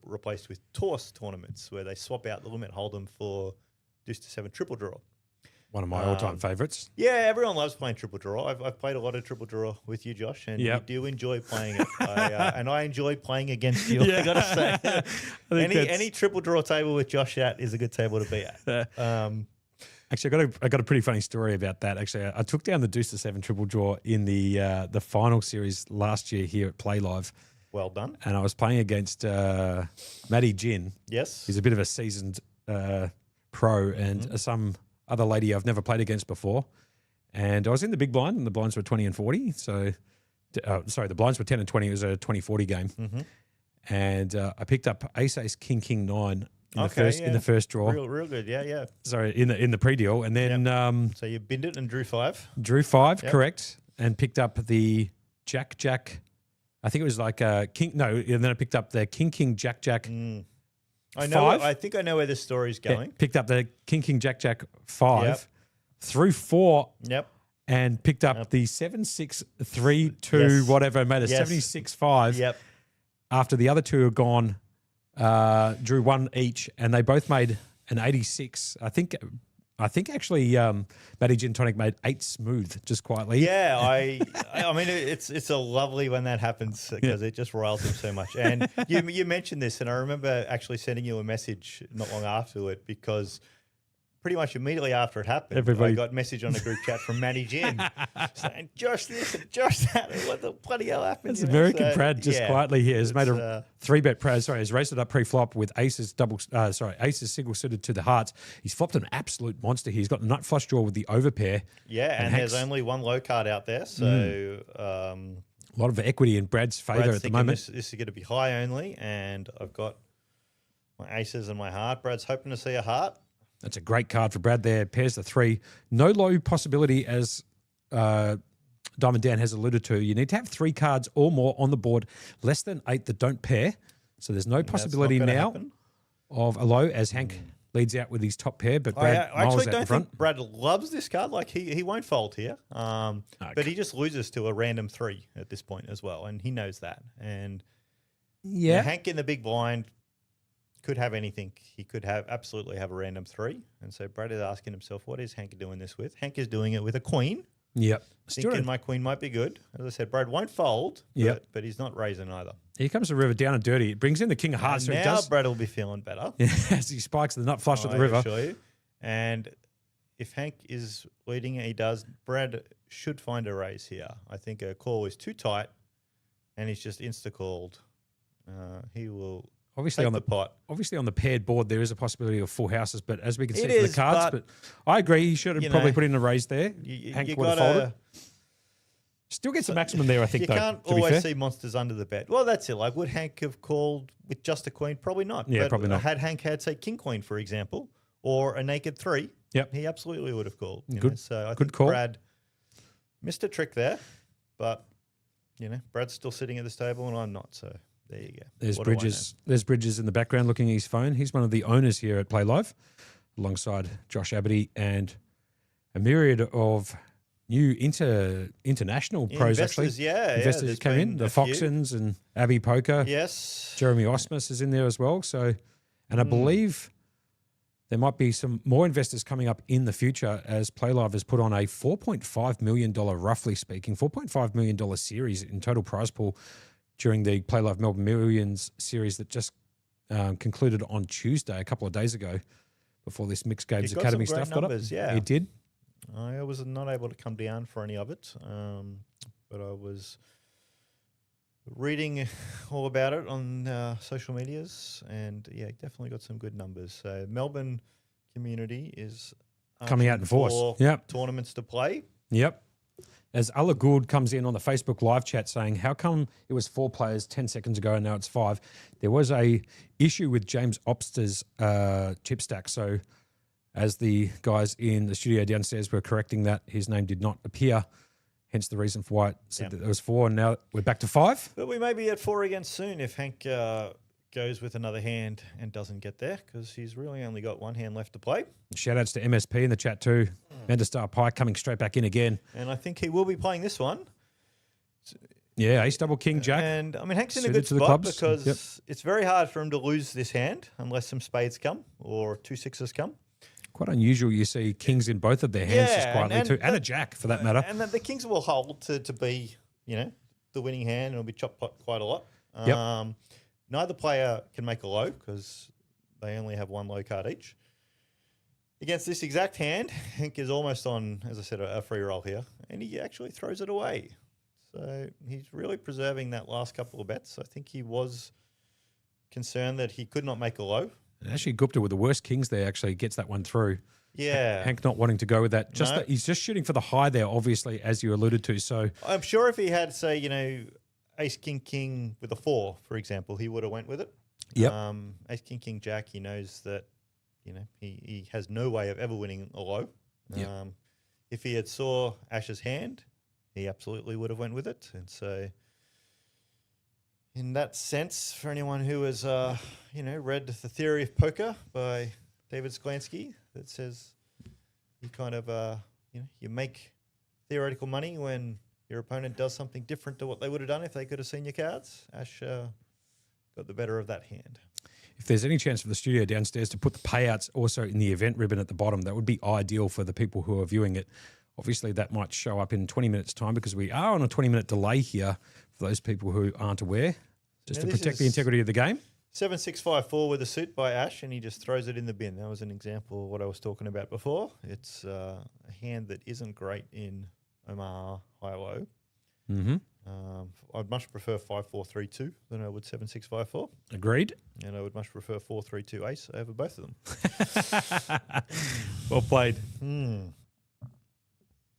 [SPEAKER 4] replaced with toss tournaments, where they swap out the limit hold'em for deuce to 7 triple draw.
[SPEAKER 7] One of my all-time favourites.
[SPEAKER 4] Yeah, everyone loves playing triple draw. I've played a lot of triple draw with you, Josh, and
[SPEAKER 7] Yep.
[SPEAKER 4] you do enjoy playing it. And I enjoy playing against you.
[SPEAKER 7] Yeah.
[SPEAKER 4] I gotta say,
[SPEAKER 7] think that's-
[SPEAKER 4] any triple draw table with Josh at is a good table to be at.
[SPEAKER 7] Actually, I got a pretty funny story about that. Actually, I took down the deuce to 7 triple draw in the final series last year here at Playlive,
[SPEAKER 4] Well done.
[SPEAKER 7] and I was playing against Matty Gin.
[SPEAKER 4] Yes.
[SPEAKER 7] He's a bit of a seasoned pro, and some other lady I've never played against before. And I was in the big blind, and the blinds were 20 and 40. So, the blinds were 10 and 20. It was a 20-40 game. And I picked up ace, ace, king, king, 9 in the first draw.
[SPEAKER 4] Real good. Yeah.
[SPEAKER 7] Sorry, in the pre-deal. And then
[SPEAKER 4] So you binned it and drew 5.
[SPEAKER 7] drew 5,
[SPEAKER 4] Yep.
[SPEAKER 7] correct, and picked up the jack. I think it was like king. No, and then I picked up the king, jack.
[SPEAKER 4] I know.
[SPEAKER 7] 5?
[SPEAKER 4] I think I know where this story's
[SPEAKER 7] Yeah,
[SPEAKER 4] going.
[SPEAKER 7] picked up the king, jack 5,
[SPEAKER 4] Yep.
[SPEAKER 7] threw 4,
[SPEAKER 4] Yep.
[SPEAKER 7] and picked up
[SPEAKER 4] Yep.
[SPEAKER 7] the 7-6-3-2
[SPEAKER 4] Yes.
[SPEAKER 7] whatever, and made a
[SPEAKER 4] Yes.
[SPEAKER 7] 76-5
[SPEAKER 4] Yep.
[SPEAKER 7] after the other two had gone, drew 1 each, and they both made an 86. I think actually Matty Gin Tonic made 8 smooth just quietly.
[SPEAKER 4] Yeah, I mean it's a lovely when that happens because it just riles him so much. And you mentioned this, and I remember actually sending you a message not long after it because pretty much immediately after it happened,
[SPEAKER 7] Everybody-
[SPEAKER 4] I got a message on a group chat from Matty Gin saying, "Josh this and Josh that, and what the bloody hell happened?"
[SPEAKER 7] It's
[SPEAKER 4] you know?
[SPEAKER 7] American
[SPEAKER 4] So,
[SPEAKER 7] Brad just
[SPEAKER 4] yeah,
[SPEAKER 7] quietly here has made
[SPEAKER 4] it's,
[SPEAKER 7] a 3-bet Brad. Sorry, he's raced it up pre-flop with aces aces single suited to the hearts. He's flopped an absolute monster here. He's got the nut flush draw with the overpair.
[SPEAKER 4] Yeah, and
[SPEAKER 7] Hank's-
[SPEAKER 4] there's only one low card out there, so
[SPEAKER 7] A lot of equity in Brad's favour
[SPEAKER 4] Brad's
[SPEAKER 7] at the
[SPEAKER 4] thinking
[SPEAKER 7] moment.
[SPEAKER 4] this is going to be high only, and I've got my aces and my heart. Brad's hoping to see a heart.
[SPEAKER 7] That's a great card for Brad there. Pairs the 3. No low possibility, as Diamond Dan has alluded to. You need to have 3 cards or more on the board, less than 8 that don't pair. So there's no possibility
[SPEAKER 4] That's not
[SPEAKER 7] now
[SPEAKER 4] gonna happen.
[SPEAKER 7] of a low as Hank leads out with his top pair, but
[SPEAKER 4] I
[SPEAKER 7] Brad miles
[SPEAKER 4] actually
[SPEAKER 7] out
[SPEAKER 4] don't
[SPEAKER 7] in front.
[SPEAKER 4] think Brad loves this card. Like he won't fold here, but he just loses to a random 3 at this point as well, and he knows that. And
[SPEAKER 7] Yeah.
[SPEAKER 4] Hank in the big blind could have anything. He could absolutely have a random 3, and so Brad is asking himself, what is Hank doing this with? Hank is doing it with a queen.
[SPEAKER 7] Yep. Still
[SPEAKER 4] Thinking
[SPEAKER 7] don't-
[SPEAKER 4] my queen might be good. As I said, Brad won't fold,
[SPEAKER 7] Yep.
[SPEAKER 4] but he's not raising either.
[SPEAKER 7] Here comes the river down and dirty. It brings in the king of hearts, so
[SPEAKER 4] And
[SPEAKER 7] it
[SPEAKER 4] now
[SPEAKER 7] does.
[SPEAKER 4] Brad will be feeling better.
[SPEAKER 7] As he spikes the nut flush at the
[SPEAKER 4] I
[SPEAKER 7] river.
[SPEAKER 4] assure you. And if Hank is leading and he does, Brad should find a raise here. I think a call is too tight and he's just insta-called. He will
[SPEAKER 7] obviously
[SPEAKER 4] Take
[SPEAKER 7] on
[SPEAKER 4] the pot.
[SPEAKER 7] obviously on the paired board there is a possibility of full houses, but as we can see
[SPEAKER 4] It
[SPEAKER 7] from
[SPEAKER 4] is,
[SPEAKER 7] the cards,
[SPEAKER 4] but,
[SPEAKER 7] but I agree he should have
[SPEAKER 4] you
[SPEAKER 7] probably
[SPEAKER 4] know,
[SPEAKER 7] put in a raise there.
[SPEAKER 4] You
[SPEAKER 7] Hank would
[SPEAKER 4] got
[SPEAKER 7] have folded.
[SPEAKER 4] to.
[SPEAKER 7] Still gets the maximum there, I think.
[SPEAKER 4] You
[SPEAKER 7] though,
[SPEAKER 4] can't
[SPEAKER 7] to be fair.
[SPEAKER 4] always see monsters under the bed. Well, that's it. Like, would Hank have called with just a queen? Probably not.
[SPEAKER 7] Yeah,
[SPEAKER 4] But
[SPEAKER 7] probably not.
[SPEAKER 4] Had Hank had, say, king queen, for example, or a naked 3,
[SPEAKER 7] Yep.
[SPEAKER 4] he absolutely would have called. you
[SPEAKER 7] Good-
[SPEAKER 4] know. So I
[SPEAKER 7] good
[SPEAKER 4] think
[SPEAKER 7] call.
[SPEAKER 4] Brad missed a trick there, but Brad's still sitting at this table and I'm not. So there you go.
[SPEAKER 7] There's
[SPEAKER 4] What do I
[SPEAKER 7] Bridges. There's Bridges in the background looking at his phone. He's one of the owners here at Play Live, alongside Josh Abberty and a myriad of new international
[SPEAKER 4] know?
[SPEAKER 7] pros.
[SPEAKER 4] Investors,
[SPEAKER 7] Actually,
[SPEAKER 4] yeah,
[SPEAKER 7] investors
[SPEAKER 4] there's
[SPEAKER 7] came in.
[SPEAKER 4] been
[SPEAKER 7] The
[SPEAKER 4] a few.
[SPEAKER 7] Foxons and Abbey Poker.
[SPEAKER 4] Yes.
[SPEAKER 7] Jeremy Osmus is in there as well. So, and I believe there might be some more investors coming up in the future as PlayLive has put on a $4.5 million, roughly speaking, $4.5 million series in total prize pool during the PlayLive Melbourne Millions series that just concluded on Tuesday, a couple of days ago, before this Mixed Games
[SPEAKER 4] It got
[SPEAKER 7] Academy
[SPEAKER 4] some great
[SPEAKER 7] stuff got up.
[SPEAKER 4] numbers, yeah.
[SPEAKER 7] It did.
[SPEAKER 4] I was not able to come down for any of it, but I was reading all about it on social medias, and definitely got some good numbers. So Melbourne community is
[SPEAKER 7] Coming out in force.
[SPEAKER 4] for
[SPEAKER 7] Yep.
[SPEAKER 4] tournaments to play.
[SPEAKER 7] Yep. As Allah Gould comes in on the Facebook live chat saying, how come it was 4 players 10 seconds ago and now it's 5? There was a issue with James Obster's chip stack. So as the guys in the studio downstairs were correcting that, his name did not appear. Hence the reason for why it said that there was 4 and now we're back to 5.
[SPEAKER 4] But we may be at 4 again soon if Hank goes with another hand and doesn't get there, because he's really only got one hand left to play.
[SPEAKER 7] Shout outs to MSP in the chat too. Mendestar Pike coming straight back in again.
[SPEAKER 4] And I think he will be playing this one.
[SPEAKER 7] Yeah, ace double king jack.
[SPEAKER 4] And I mean, Hank's in a
[SPEAKER 7] Suited
[SPEAKER 4] good
[SPEAKER 7] to the
[SPEAKER 4] spot
[SPEAKER 7] clubs.
[SPEAKER 4] because
[SPEAKER 7] Yep.
[SPEAKER 4] it's very hard for him to lose this hand unless some spades come or 2 6s come.
[SPEAKER 7] Quite unusual you see kings in both of their hands just
[SPEAKER 4] Yeah,
[SPEAKER 7] quietly
[SPEAKER 4] and
[SPEAKER 7] too. And
[SPEAKER 4] the-
[SPEAKER 7] a jack for that matter.
[SPEAKER 4] And the kings will hold to be, the winning hand, and it'll be chopped quite a lot.
[SPEAKER 7] Yep.
[SPEAKER 4] Neither player can make a low because they only have one low card each. Against this exact hand, Hank is almost on, as I said, a free roll here, and he actually throws it away. So he's really preserving that last couple of bets. I think he was concerned that he could not make a low.
[SPEAKER 7] And actually, Gupta with the worst kings there actually gets that one through.
[SPEAKER 4] Yeah.
[SPEAKER 7] Hank not wanting to go with that. Just
[SPEAKER 4] No.
[SPEAKER 7] that he's just shooting for the high there, obviously, as you alluded to. So
[SPEAKER 4] I'm sure if he had, say, ace, king, king with a 4, for example, he would have went with it.
[SPEAKER 7] Yep.
[SPEAKER 4] Ace, king, king, jack, he knows that, he has no way of ever winning a low.
[SPEAKER 7] Yep.
[SPEAKER 4] If he had saw Ash's hand, he absolutely would have went with it. And so in that sense, for anyone who has, read The Theory of Poker by David Sklansky, that says you kind of, you make theoretical money when your opponent does something different to what they would have done if they could have seen your cards. Ash got the better of that hand.
[SPEAKER 7] if there's any chance for the studio downstairs to put the payouts also in the event ribbon at the bottom, that would be ideal for the people who are viewing it. Obviously, that might show up in 20 minutes' time because we are on a 20-minute delay here for those people who aren't aware, just
[SPEAKER 4] Now
[SPEAKER 7] to
[SPEAKER 4] this
[SPEAKER 7] protect the
[SPEAKER 4] is-
[SPEAKER 7] integrity of the game.
[SPEAKER 4] 7-6-5-4 with a suit by Ash, and he just throws it in the bin. That was an example of what I was talking about before. It's a hand that isn't great in Omaha high-low.
[SPEAKER 7] Mm-hmm.
[SPEAKER 4] I'd much prefer 5-4-3-2 than I would 7-6-5-4.
[SPEAKER 7] Agreed.
[SPEAKER 4] And I would much prefer 4-3-2 ace over both of them.
[SPEAKER 7] Well played.
[SPEAKER 4] Hmm.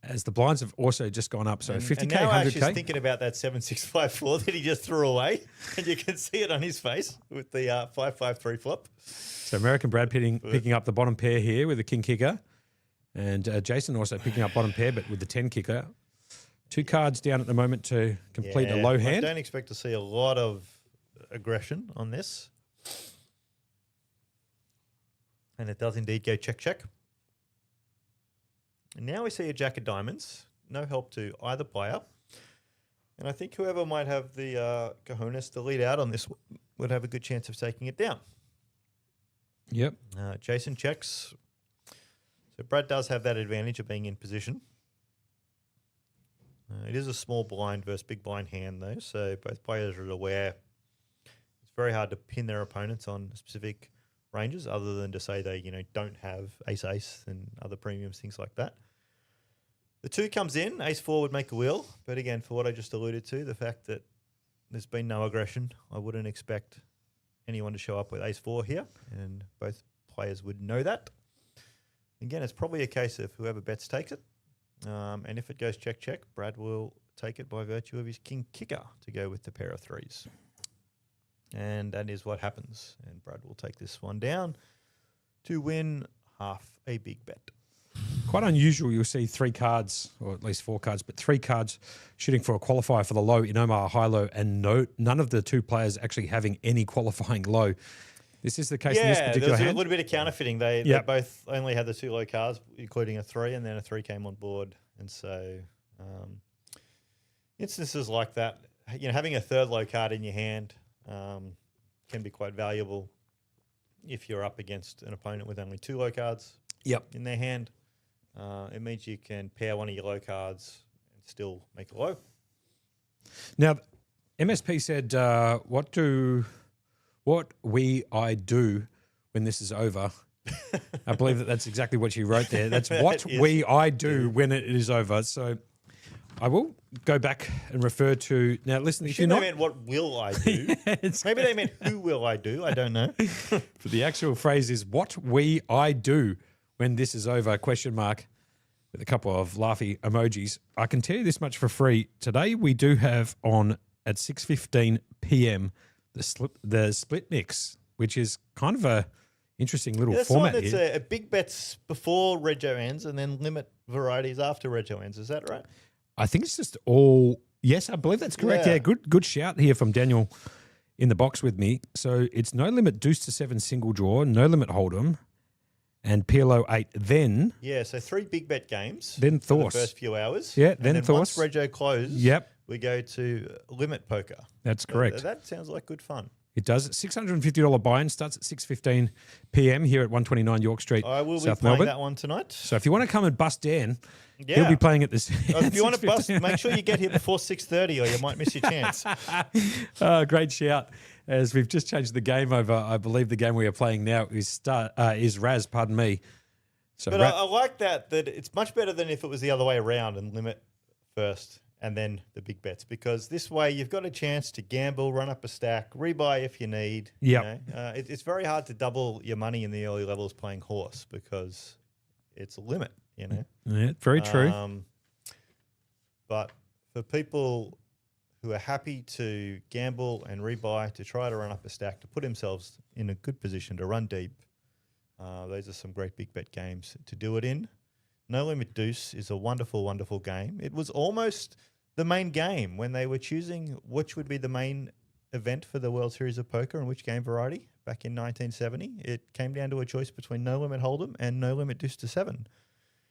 [SPEAKER 7] As the blinds have also just gone up, so 50K,
[SPEAKER 4] and now Ash is
[SPEAKER 7] 100K.
[SPEAKER 4] thinking about that 7-6-5-4 that he just threw away, and you can see it on his face with the 5-5-3 flop.
[SPEAKER 7] So American Brad picking up the bottom pair here with the king kicker, and Jason also picking up bottom pair, but with the 10 kicker. 2 cards down at the moment to complete a low
[SPEAKER 4] I
[SPEAKER 7] hand.
[SPEAKER 4] don't expect to see a lot of aggression on this. And it does indeed go check, check. And now we see a jack of diamonds. No help to either player. And I think whoever might have the cojones to lead out on this would have a good chance of taking it down.
[SPEAKER 7] Yep.
[SPEAKER 4] Jason checks. So Brad does have that advantage of being in position. It is a small blind versus big blind hand, though, so both players are aware it's very hard to pin their opponents on specific ranges other than to say they, don't have ace-ace and other premiums, things like that. The 2 comes in, ace-4 would make a wheel, but again, for what I just alluded to, the fact that there's been no aggression, I wouldn't expect anyone to show up with ace-4 here, and both players would know that. Again, it's probably a case of whoever bets takes it. And if it goes check, Brad will take it by virtue of his king kicker to go with the pair of threes. And that is what happens. And Brad will take this one down to win half a big bet.
[SPEAKER 7] Quite unusual. You'll see 3 cards, or at least 4 cards, but 3 cards shooting for a qualifier for the low in Omar high-low, and none of the 2 players actually having any qualifying low. This is the case in this particular
[SPEAKER 4] there was
[SPEAKER 7] hand.
[SPEAKER 4] a little bit of counterfeiting. They both only had the 2 low cards, including a 3, and then a 3 came on board. And so instances like that, having a 3rd low card in your hand can be quite valuable if you're up against an opponent with only 2 low cards in their hand. It means you can pair one of your low cards and still make a low.
[SPEAKER 7] Now, MSP said, what I do when this is over. I believe that's exactly what you wrote there. That's what I do when it is over. So I will go back and refer to, now listen, if you're not...
[SPEAKER 4] They meant what will I do? Maybe they meant who will I do? I don't know.
[SPEAKER 7] But the actual phrase is what I do when this is over, question mark, with a couple of laughy emojis. I can tell you this much for free. Today we do have on at 6:15 p.m. the split mix, which is kind of a interesting little format
[SPEAKER 4] here. That's
[SPEAKER 7] here.
[SPEAKER 4] a big bets before Rego ends and then limit varieties after Rego ends. Is that right?
[SPEAKER 7] I think it's just all, yes, I believe that's correct. Yeah, good shout here from Daniel in the box with me. So it's no limit deuce to 7 single draw, no limit hold'em, and PLO 8. Then
[SPEAKER 4] so 3 big bet games.
[SPEAKER 7] Then
[SPEAKER 4] for
[SPEAKER 7] Thorse.
[SPEAKER 4] the first few hours.
[SPEAKER 7] Yeah,
[SPEAKER 4] and
[SPEAKER 7] then
[SPEAKER 4] once
[SPEAKER 7] Thorse.
[SPEAKER 4] Rego closes, we go to limit poker.
[SPEAKER 7] That's correct.
[SPEAKER 4] That sounds like good fun.
[SPEAKER 7] It does. $650 buy-in starts at 6:15 p.m. here at 129 York Street,
[SPEAKER 4] I will
[SPEAKER 7] South
[SPEAKER 4] be playing
[SPEAKER 7] Melbourne.
[SPEAKER 4] that one tonight.
[SPEAKER 7] So if you want to come and bust Dan, he'll be playing at this.
[SPEAKER 4] If you want to bust, make sure you get here before 6:30 or you might miss your chance.
[SPEAKER 7] Great shout. As we've just changed the game over, I believe the game we are playing now is Raz, pardon me. So
[SPEAKER 4] But I like that it's much better than if it was the other way around and limit first and then the big bets, because this way you've got a chance to gamble, run up a stack, rebuy if you need. It's very hard to double your money in the early levels playing horse because it's a limit,
[SPEAKER 7] Yeah, very true.
[SPEAKER 4] But for people who are happy to gamble and rebuy to try to run up a stack, to put themselves in a good position to run deep, those are some great big bet games to do it in. No Limit Deuce is a wonderful, wonderful game. It was almost the main game when they were choosing which would be the main event for the World Series of Poker and which game variety back in 1970. It came down to a choice between No Limit Hold'em and No Limit Deuce to 7.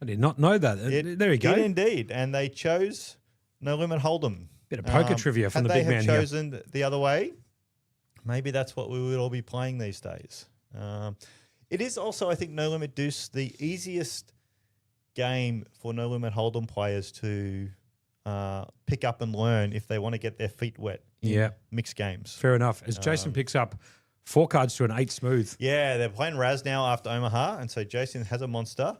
[SPEAKER 7] I did not know that. There you go.
[SPEAKER 4] Did indeed, and they chose No Limit Hold'em.
[SPEAKER 7] Bit of poker trivia from the big man
[SPEAKER 4] Had
[SPEAKER 7] here.
[SPEAKER 4] they have chosen the other way, maybe that's what we would all be playing these days. It is also, I think, No Limit Deuce the easiest game for No Limit Hold'em players to pick up and learn if they want to get their feet wet in mixed games.
[SPEAKER 7] Fair enough. As Jason picks up 4 cards to an 8 smooth.
[SPEAKER 4] Yeah, they're playing Raz now after Omaha, and so Jason has a monster.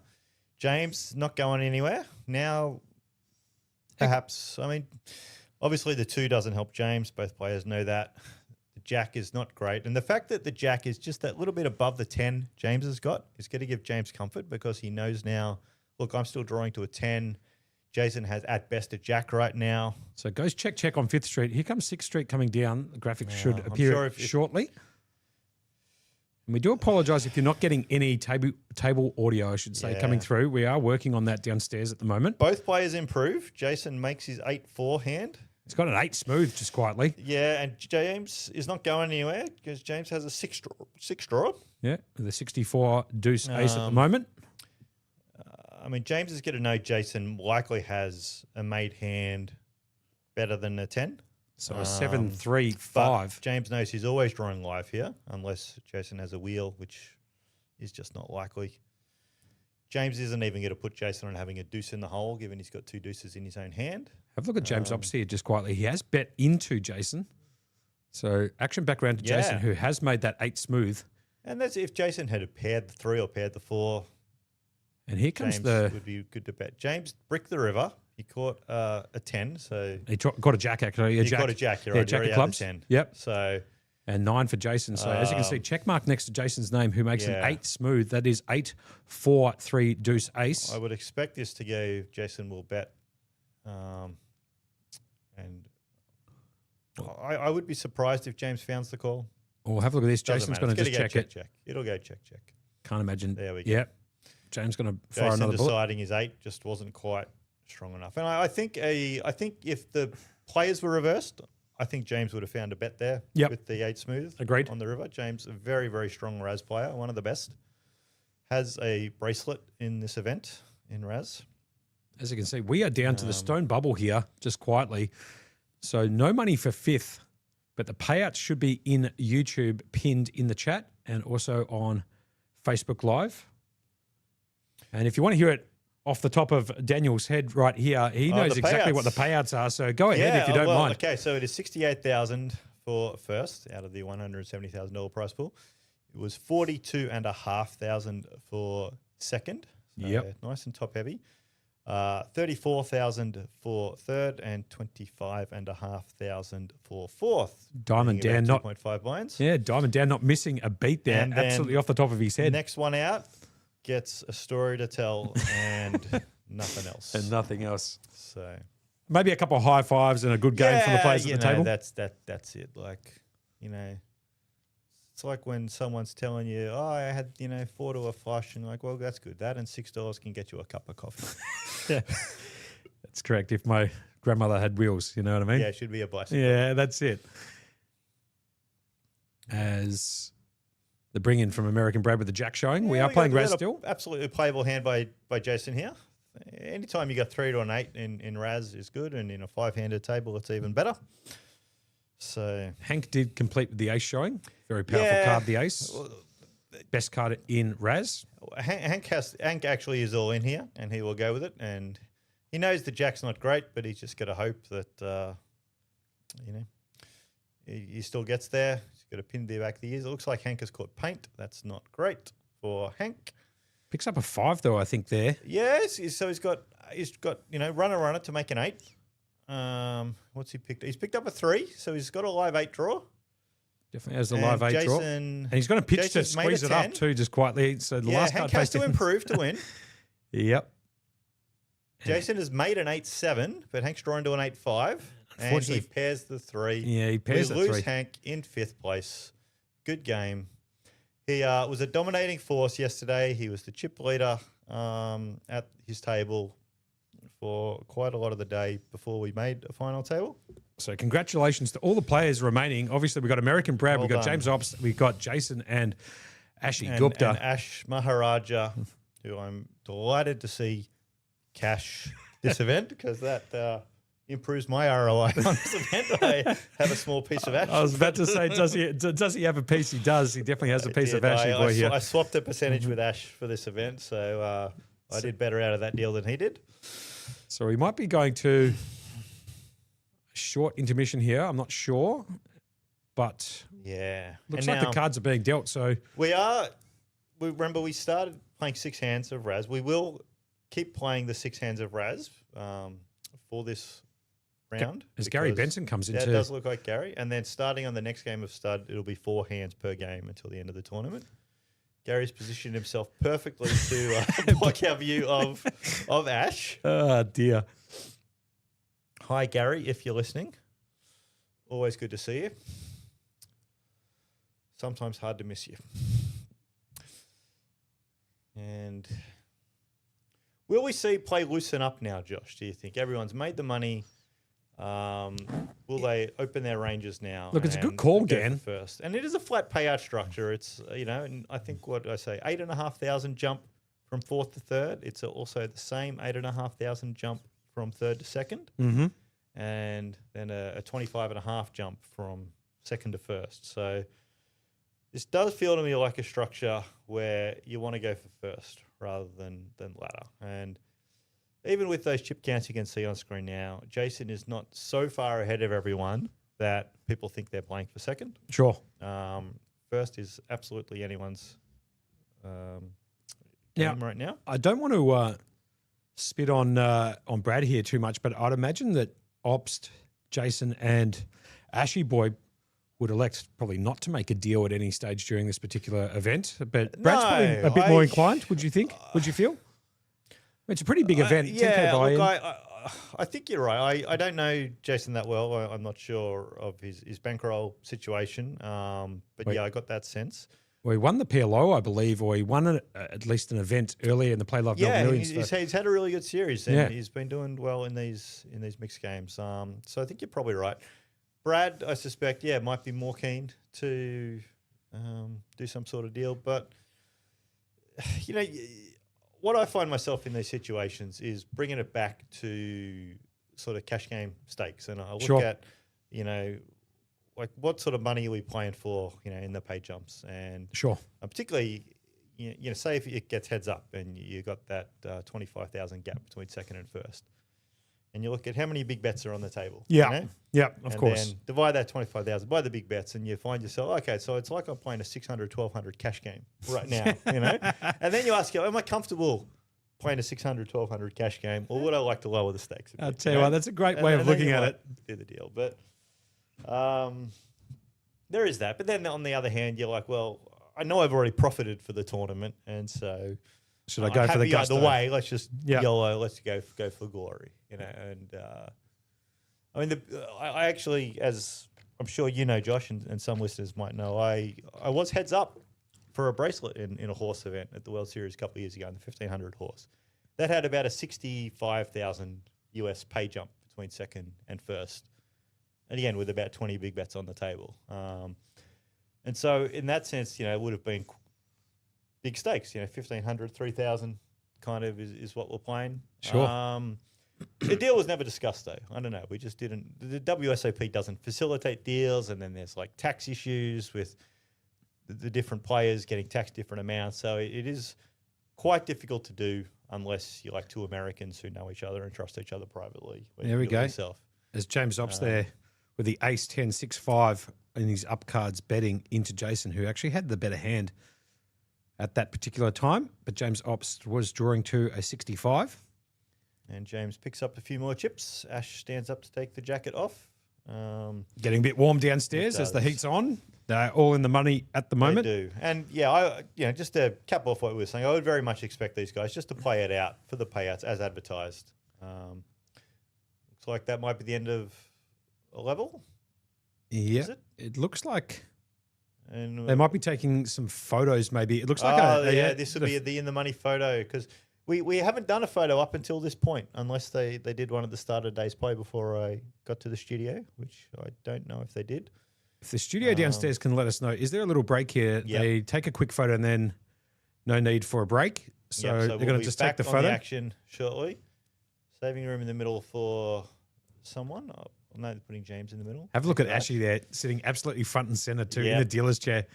[SPEAKER 4] James not going anywhere. Now, perhaps, obviously the 2 doesn't help James. Both players know that. The Jack is not great. And the fact that the Jack is just that little bit above the 10 James has got is going to give James comfort because he knows now, look, I'm still drawing to a 10. Jason has at best a Jack right now.
[SPEAKER 7] So it goes check on 5th Street. Here comes 6th Street coming down. The graphics should appear shortly. And we do apologise if you're not getting any table audio, I should say, coming through. We are working on that downstairs at the moment.
[SPEAKER 4] Both players improve. Jason makes his 8-4 hand.
[SPEAKER 7] He's got an 8 smooth, just quietly.
[SPEAKER 4] Yeah, and James is not going anywhere because James has a 6 draw.
[SPEAKER 7] Yeah, with a 64 deuce ace at the moment.
[SPEAKER 4] James is going to know Jason likely has a made hand better than a 10.
[SPEAKER 7] So a 7-3-5.
[SPEAKER 4] James knows he's always drawing live here unless Jason has a wheel, which is just not likely. James isn't even going to put Jason on having a deuce in the hole, given he's got 2 deuces in his own hand.
[SPEAKER 7] Have a look at James opposite here just quietly. He has bet into Jason. So action back round to Jason, who has made that 8 smooth.
[SPEAKER 4] And that's if Jason had paired the 3 or paired the 4.
[SPEAKER 7] And here comes
[SPEAKER 4] James would be good to bet. James bricked the river. He caught a 10, so
[SPEAKER 7] he got a Jack actually.
[SPEAKER 4] He got a Jack. You're right.
[SPEAKER 7] Jack
[SPEAKER 4] He
[SPEAKER 7] of
[SPEAKER 4] already
[SPEAKER 7] clubs.
[SPEAKER 4] had the 10.
[SPEAKER 7] Yep.
[SPEAKER 4] So
[SPEAKER 7] and 9 for Jason. So as you can see, check mark next to Jason's name, who makes an 8 smooth. That is 8, 4, 3 deuce ace.
[SPEAKER 4] I would expect this to go. Jason will bet, and I would be surprised if James founds the call.
[SPEAKER 7] Oh, have a look at this.
[SPEAKER 4] Doesn't
[SPEAKER 7] Jason's
[SPEAKER 4] matter.
[SPEAKER 7] going to
[SPEAKER 4] It's
[SPEAKER 7] just
[SPEAKER 4] gonna
[SPEAKER 7] check
[SPEAKER 4] go
[SPEAKER 7] it.
[SPEAKER 4] It'll go check.
[SPEAKER 7] Can't imagine.
[SPEAKER 4] There we go.
[SPEAKER 7] Yep. James going to fire
[SPEAKER 4] Jason
[SPEAKER 7] another bullet.
[SPEAKER 4] deciding his 8 just wasn't quite strong enough. And I think if the players were reversed, I think James would have found a bet there with the 8 smooth.
[SPEAKER 7] Agreed.
[SPEAKER 4] On the river. James, a very, very strong Raz player, one of the best. Has a bracelet in this event in Raz.
[SPEAKER 7] As you can see, we are down to the stone bubble here, just quietly. So no money for 5th, but the payouts should be in YouTube, pinned in the chat, and also on Facebook Live. And if you want to hear it off the top of Daniel's head right here, he knows exactly what the payouts are. So go ahead if you don't mind.
[SPEAKER 4] Okay, so it is 68,000 for first out of the $170,000 prize pool. It was 42,500 for second. So
[SPEAKER 7] Yep.
[SPEAKER 4] Nice and top heavy. 34,000 for third and 25,500 for fourth.
[SPEAKER 7] Diamond Dan not
[SPEAKER 4] 2.5 buy-ins.
[SPEAKER 7] Yeah, Diamond Dan not missing a beat there.
[SPEAKER 4] And then
[SPEAKER 7] Absolutely off the top of his head.
[SPEAKER 4] Next one out gets a story to tell and nothing else.
[SPEAKER 7] And nothing else.
[SPEAKER 4] So
[SPEAKER 7] maybe a couple of high fives and a good game from the players at the table.
[SPEAKER 4] That's it. Like, it's like when someone's telling you, "Oh, I had 4 to a flush," and you're like, "Well, that's good. That and $6 can get you a cup of coffee."
[SPEAKER 7] Yeah, that's correct. If my grandmother had wheels, you know what I mean?
[SPEAKER 4] Yeah, it should be a bicycle.
[SPEAKER 7] Yeah, that's it. As the bring in from American Brad with the jack showing, we are playing Raz still.
[SPEAKER 4] Absolutely playable hand by Jason here. Anytime you got 3 to an 8 in Raz is good, and in a 5-handed table, it's even better. So
[SPEAKER 7] Hank did complete with the ace showing. Very powerful card, the ace. Best card in Raz.
[SPEAKER 4] Hank actually is all in here, and he will go with it. And he knows the jack's not great, but he's just got to hope that he still gets there. He's got a pin to the back of the ears. It looks like Hank has caught paint. That's not great for Hank.
[SPEAKER 7] Picks up a 5 though, I think there.
[SPEAKER 4] Yes, so he's got runner to make an 8. What's he picked? He's picked up a 3, so he's got a live 8 draw.
[SPEAKER 7] Definitely has the live 8 draw. And he's got a pitch to squeeze it up too, just quietly. So the last
[SPEAKER 4] Hank
[SPEAKER 7] card
[SPEAKER 4] has to improve to win.
[SPEAKER 7] Yep.
[SPEAKER 4] Jason has made an 8-7, but Hank's drawn to an 8-5. And he pairs the 3.
[SPEAKER 7] Yeah, he pairs the 3.
[SPEAKER 4] We lose Hank in 5th place. Good game. He was a dominating force yesterday. He was the chip leader at his table for quite a lot of the day before we made a final table.
[SPEAKER 7] So congratulations to all the players remaining. Obviously, we've got American Brad,
[SPEAKER 4] Well
[SPEAKER 7] we've got
[SPEAKER 4] done.
[SPEAKER 7] James Ops, we've got Jason and Ashi Gupta.
[SPEAKER 4] And Ash Maharaja, who I'm delighted to see cash this event because that improves my ROI on this event. I have a small piece of Ash.
[SPEAKER 7] I was about to say, does he have a piece? He does. He definitely has a piece of Ashy boy here.
[SPEAKER 4] I swapped a percentage with Ash for this event, so I did better out of that deal than he did.
[SPEAKER 7] So we might be going to a short intermission here. I'm not sure, but
[SPEAKER 4] yeah,
[SPEAKER 7] looks
[SPEAKER 4] and
[SPEAKER 7] like
[SPEAKER 4] now
[SPEAKER 7] the cards are being dealt. So
[SPEAKER 4] we remember we started playing 6 hands of Raz. We will keep playing the 6 hands of Raz for this round.
[SPEAKER 7] as Gary Benson comes into,
[SPEAKER 4] it does look like Gary. And then starting on the next game of stud, it'll be 4 hands per game until the end of the tournament. Gary's positioned himself perfectly to block our view of Ash.
[SPEAKER 7] oh dear.
[SPEAKER 4] Hi, Gary, if you're listening. Always good to see you. Sometimes hard to miss you. And will we see play loosen up now, Josh, do you think? Everyone's made the money. Will they open their ranges now?
[SPEAKER 7] Look, it's a good call,
[SPEAKER 4] go
[SPEAKER 7] Dan.
[SPEAKER 4] for first, and it is a flat payout structure. It's and I think what I say, 8,500 jump from 4th to 3rd. It's also the same 8,500 jump from 3rd to 2nd, and then a 25.5 jump from 2nd to 1st. So this does feel to me like a structure where you want to go for first rather than ladder. And even with those chip counts you can see on screen now, Jason is not so far ahead of everyone that people think they're playing for second.
[SPEAKER 7] Sure.
[SPEAKER 4] First is absolutely anyone's
[SPEAKER 7] Now,
[SPEAKER 4] game right now.
[SPEAKER 7] I don't want to spit on Brad here too much, but I'd imagine that Ops, Jason, and Ashy Boy would elect probably not to make a deal at any stage during this particular event. But Brad's probably a bit more inclined, would you think? Would you feel? It's a pretty big event. 10K buy-in.
[SPEAKER 4] Look, I think you're right. I don't know Jason that well. I'm not sure of his bankroll situation. But yeah, I got that sense.
[SPEAKER 7] Well, he won the PLO, I believe, or he won at least an event earlier in the Playlive Melbourne
[SPEAKER 4] Yeah,
[SPEAKER 7] Millions.
[SPEAKER 4] he's had a really good series, and he's been doing well in these mixed games. So I think you're probably right. Brad, I suspect, might be more keen to do some sort of deal. But, you know, what I find myself in these situations is bringing it back to sort of cash game stakes. And I look at, you know, like what sort of money are we playing for, you know, in the pay jumps? And particularly, you know, say if it gets heads up and you got that 25,000 gap between second and first. And you look at how many big bets are on the table.
[SPEAKER 7] Yeah,
[SPEAKER 4] you know?
[SPEAKER 7] yeah, of course.
[SPEAKER 4] And then divide that 25,000 by the big bets, and you find yourself, okay, so it's like I'm playing a 600, 1,200 cash game right now, you know? And then you ask, am I comfortable playing a 600, 1,200 cash game, or would I like to lower the stakes a bit?
[SPEAKER 7] I'll tell you what, that's a great way of looking at it.
[SPEAKER 4] Do the deal. But there is that. But then on the other hand, you're like, well, I know I've already profited for the tournament, and so
[SPEAKER 7] should I go for the gusto?
[SPEAKER 4] Either way, let's just YOLO. Let's go for glory, you know. And I mean, I actually, as I'm sure you know, Josh, and some listeners might know, I was heads up for a bracelet in a horse event at the World Series a couple of years ago in the 1,500 horse. That had about a 65,000 US pay jump between second and first, and again with about 20 big bets on the table. And so in that sense, you know, it would have been big stakes, you know, 1,500, 3,000 kind of is what we're playing.
[SPEAKER 7] Sure.
[SPEAKER 4] The deal was never discussed though. I don't know. We just didn't. The WSOP doesn't facilitate deals, and then there's like tax issues with the different players getting taxed different amounts. So it is quite difficult to do unless you're like two Americans who know each other and trust each other privately.
[SPEAKER 7] There we go.
[SPEAKER 4] Yourself.
[SPEAKER 7] There's James Ops there with the ace 10 6 5 in his up cards betting into Jason, who actually had the better hand at that particular time. But James Ops was drawing to a 65.
[SPEAKER 4] And James picks up a few more chips. Ash stands up to take the jacket off.
[SPEAKER 7] Getting a bit warm downstairs as the heat's on. They're all in the money at the moment.
[SPEAKER 4] They do. And yeah, just to cap off what we were saying, I would very much expect these guys just to play it out for the payouts as advertised. Looks like that might be the end of a level.
[SPEAKER 7] Yeah, it looks like. And they might be taking some photos. Maybe it looks like
[SPEAKER 4] this will be the in the money photo, because we haven't done a photo up until this point, unless they did one at the start of day's play before I got to the studio, which I don't know if they did.
[SPEAKER 7] If the studio downstairs can let us know, is there a little break here?
[SPEAKER 4] Yep.
[SPEAKER 7] They take a quick photo and then no need for a break. So they're going to just take the photo.
[SPEAKER 4] The action shortly. Saving room in the middle for someone. I know they're putting James in the middle.
[SPEAKER 7] Have a look at Ashy there, sitting absolutely front and center too, in the dealer's chair.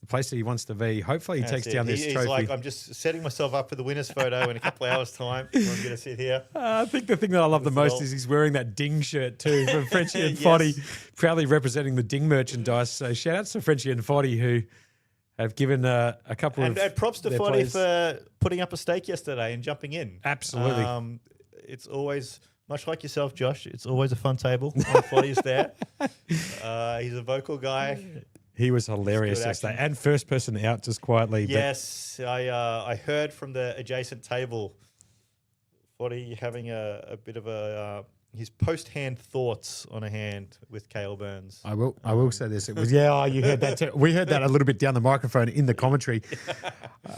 [SPEAKER 7] The place that he wants to be. Hopefully he takes down this trophy.
[SPEAKER 4] He's like, I'm just setting myself up for the winner's photo in a couple of hours' time. I'm going to sit here.
[SPEAKER 7] I think the thing that I love the most is he's wearing that Ding shirt too from Frenchie and Foddy, proudly representing the Ding merchandise. So shout out to Frenchie and Foddy who have given a couple of...
[SPEAKER 4] And props to Foddy for putting up a stake yesterday and jumping in.
[SPEAKER 7] Absolutely.
[SPEAKER 4] It's always... Much like yourself, Josh, it's always a fun table when Foddy's there. He's a vocal guy.
[SPEAKER 7] He was hilarious yesterday. And first person out just quietly.
[SPEAKER 4] Yes, I heard from the adjacent table, Foddy having a bit of his post-hand thoughts on a hand with Cale Burns.
[SPEAKER 7] I will say this. It was, you heard that too. We heard that a little bit down the microphone in the commentary.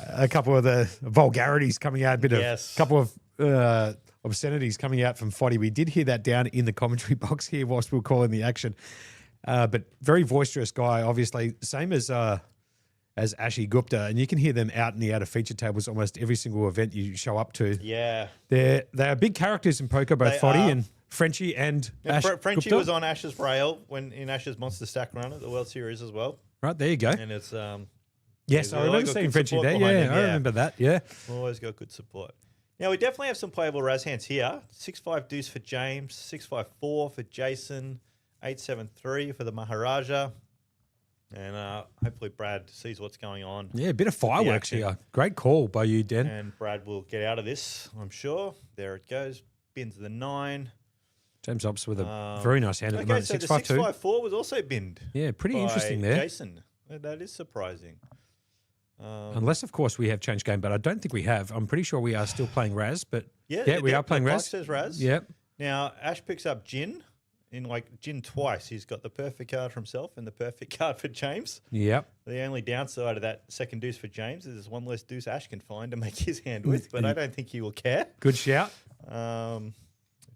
[SPEAKER 7] A couple of the vulgarities coming out, a couple of... obscenities coming out from Foddy. We did hear that down in the commentary box here whilst we were calling the action. But very boisterous guy, obviously. Same as Ashi Gupta. And you can hear them out in the outer feature tables almost every single event you show up to.
[SPEAKER 4] Yeah.
[SPEAKER 7] They are big characters in poker, both Foddy and Frenchie and Ash
[SPEAKER 4] Frenchie
[SPEAKER 7] Gupta.
[SPEAKER 4] was on Ash's rail in Ash's Monster Stack run at the World Series as well.
[SPEAKER 7] Right, there you go.
[SPEAKER 4] And it's...
[SPEAKER 7] yes, I remember seeing Frenchie there. Yeah, I remember that. Yeah.
[SPEAKER 4] Always got good support. Now, we definitely have some playable Raz hands here. 6-5 deuce for James, 6-5-4 for Jason, 8-7-3 for the Maharaja. And hopefully Brad sees what's going on.
[SPEAKER 7] Yeah, a bit of fireworks here. Great call by you, Den.
[SPEAKER 4] And Brad will get out of this, I'm sure. There it goes. Bins the 9.
[SPEAKER 7] James Ops with a very nice hand at the
[SPEAKER 4] Okay,
[SPEAKER 7] moment.
[SPEAKER 4] so the
[SPEAKER 7] 652.
[SPEAKER 4] 654 was also binned.
[SPEAKER 7] Yeah, pretty
[SPEAKER 4] by
[SPEAKER 7] interesting there.
[SPEAKER 4] Jason. That is surprising.
[SPEAKER 7] Unless, of course, we have changed game, but I don't think we have. I'm pretty sure we are still playing Raz, but
[SPEAKER 4] Yeah,
[SPEAKER 7] we are playing
[SPEAKER 4] the
[SPEAKER 7] Raz.
[SPEAKER 4] Pike says Raz.
[SPEAKER 7] Yep.
[SPEAKER 4] Now, Ash picks up Jin. Jin twice. He's got the perfect card for himself and the perfect card for James.
[SPEAKER 7] Yep.
[SPEAKER 4] The only downside of that second deuce for James is there's one less deuce Ash can find to make his hand with, but I don't think he will care.
[SPEAKER 7] Good shout.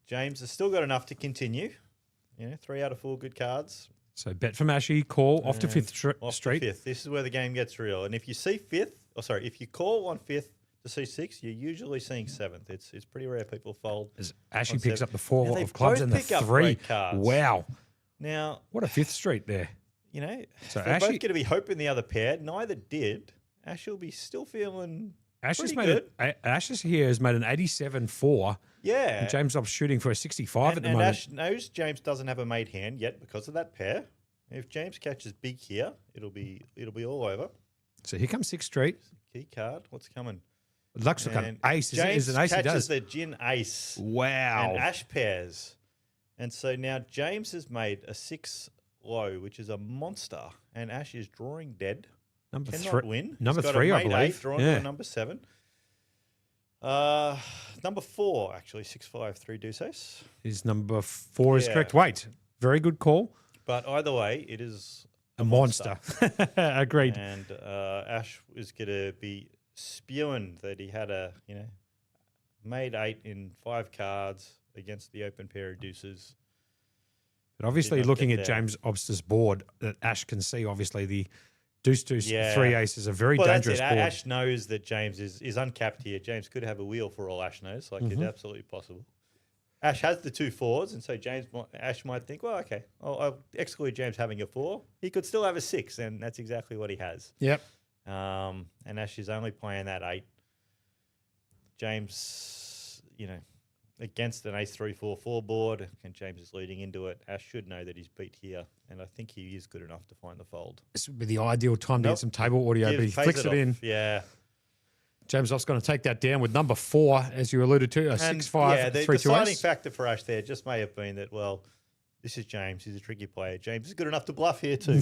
[SPEAKER 4] James has still got enough to continue. 3 out of 4 good cards.
[SPEAKER 7] So bet from Ashy, call off to
[SPEAKER 4] And
[SPEAKER 7] Fifth
[SPEAKER 4] off to
[SPEAKER 7] Street.
[SPEAKER 4] fifth. This is where the game gets real. And if you see if you call on fifth to see 6, you're usually seeing 7th. It's pretty rare people fold.
[SPEAKER 7] As Ashy
[SPEAKER 4] on
[SPEAKER 7] picks
[SPEAKER 4] seven.
[SPEAKER 7] up the 4
[SPEAKER 4] Now, they
[SPEAKER 7] of clubs
[SPEAKER 4] both
[SPEAKER 7] and the
[SPEAKER 4] pick up
[SPEAKER 7] 3.
[SPEAKER 4] great cards.
[SPEAKER 7] Wow.
[SPEAKER 4] Now,
[SPEAKER 7] What a Fifth Street there.
[SPEAKER 4] so
[SPEAKER 7] So
[SPEAKER 4] they're both
[SPEAKER 7] Ashy-
[SPEAKER 4] going to be hoping the other pair. Neither did. Ash will be still feeling
[SPEAKER 7] Ash has
[SPEAKER 4] pretty
[SPEAKER 7] made Ashes here has made an 87-4.
[SPEAKER 4] yeah.
[SPEAKER 7] And James Ops shooting for a 65 at the moment.
[SPEAKER 4] Ash knows James doesn't have a made hand yet because of that pair. If James catches big here, it'll be all over.
[SPEAKER 7] So here comes Sixth Street.
[SPEAKER 4] Key card. What's coming?
[SPEAKER 7] Looks like an
[SPEAKER 4] And
[SPEAKER 7] ace.
[SPEAKER 4] James
[SPEAKER 7] Is an ace he
[SPEAKER 4] catches
[SPEAKER 7] does.
[SPEAKER 4] the Gin ace.
[SPEAKER 7] Wow.
[SPEAKER 4] And Ash pairs. And so now James has made a 6 low, which is a monster. And Ash is drawing dead.
[SPEAKER 7] Number
[SPEAKER 4] Cannot
[SPEAKER 7] 3.
[SPEAKER 4] win.
[SPEAKER 7] Number
[SPEAKER 4] He's got
[SPEAKER 7] 3,
[SPEAKER 4] a
[SPEAKER 7] I
[SPEAKER 4] mate
[SPEAKER 7] believe.
[SPEAKER 4] 8 drawn
[SPEAKER 7] Yeah.
[SPEAKER 4] to a number 7. Number 4, actually, 6-5-3 deuce ace.
[SPEAKER 7] Is number 4 is
[SPEAKER 4] Yeah.
[SPEAKER 7] correct. Wait. Very good call.
[SPEAKER 4] But either way, it is
[SPEAKER 7] A monster. Agreed.
[SPEAKER 4] And Ash is going to be spewing that he had a, made 8 in 5 cards against the open pair of deuces.
[SPEAKER 7] But obviously,
[SPEAKER 4] not
[SPEAKER 7] looking
[SPEAKER 4] get
[SPEAKER 7] at
[SPEAKER 4] there.
[SPEAKER 7] James Obster's board, that Ash can see, obviously, the deuce,
[SPEAKER 4] Yeah.
[SPEAKER 7] 3 ace is a very
[SPEAKER 4] Well,
[SPEAKER 7] dangerous
[SPEAKER 4] that's it.
[SPEAKER 7] board.
[SPEAKER 4] Ash knows that James is uncapped here. James could have a wheel for all Ash knows. Like,
[SPEAKER 7] Mm-hmm.
[SPEAKER 4] it's absolutely possible. Ash has the 2 4s, and so Ash might think, well, okay, I'll exclude James having a 4. He could still have a 6, and that's exactly what he has.
[SPEAKER 7] Yep.
[SPEAKER 4] And Ash is only playing that 8. James, against an ace 3-4-4 board, and James is leading into it. Ash should know that he's beat here, and I think he is good enough to find the fold.
[SPEAKER 7] This would be the ideal time to
[SPEAKER 4] Nope.
[SPEAKER 7] get some table audio, but he
[SPEAKER 4] Pays
[SPEAKER 7] flicks it
[SPEAKER 4] off.
[SPEAKER 7] in.
[SPEAKER 4] Yeah.
[SPEAKER 7] James Off's going to take that down with number 4, as you alluded to, a 6-5,
[SPEAKER 4] yeah, the
[SPEAKER 7] 3-2
[SPEAKER 4] deciding
[SPEAKER 7] ace.
[SPEAKER 4] factor for Ash there just may have been that, well, this is James. He's a tricky player. James is good enough to bluff here too,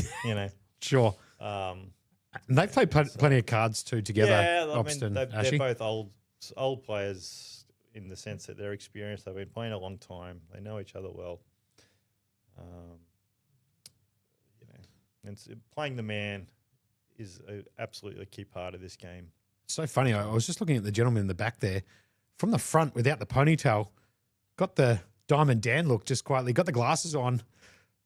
[SPEAKER 7] Sure.
[SPEAKER 4] Um,
[SPEAKER 7] And they've played plenty of cards too together,
[SPEAKER 4] yeah, I
[SPEAKER 7] Obst
[SPEAKER 4] mean,
[SPEAKER 7] and
[SPEAKER 4] they're
[SPEAKER 7] Ashy.
[SPEAKER 4] both old players in the sense that they're experienced. They've been playing a long time. They know each other well. And playing the man is absolutely a key part of this game.
[SPEAKER 7] So funny. I was just looking at the gentleman in the back there. From the front, without the ponytail, got the Diamond Dan look just quietly, got the glasses on,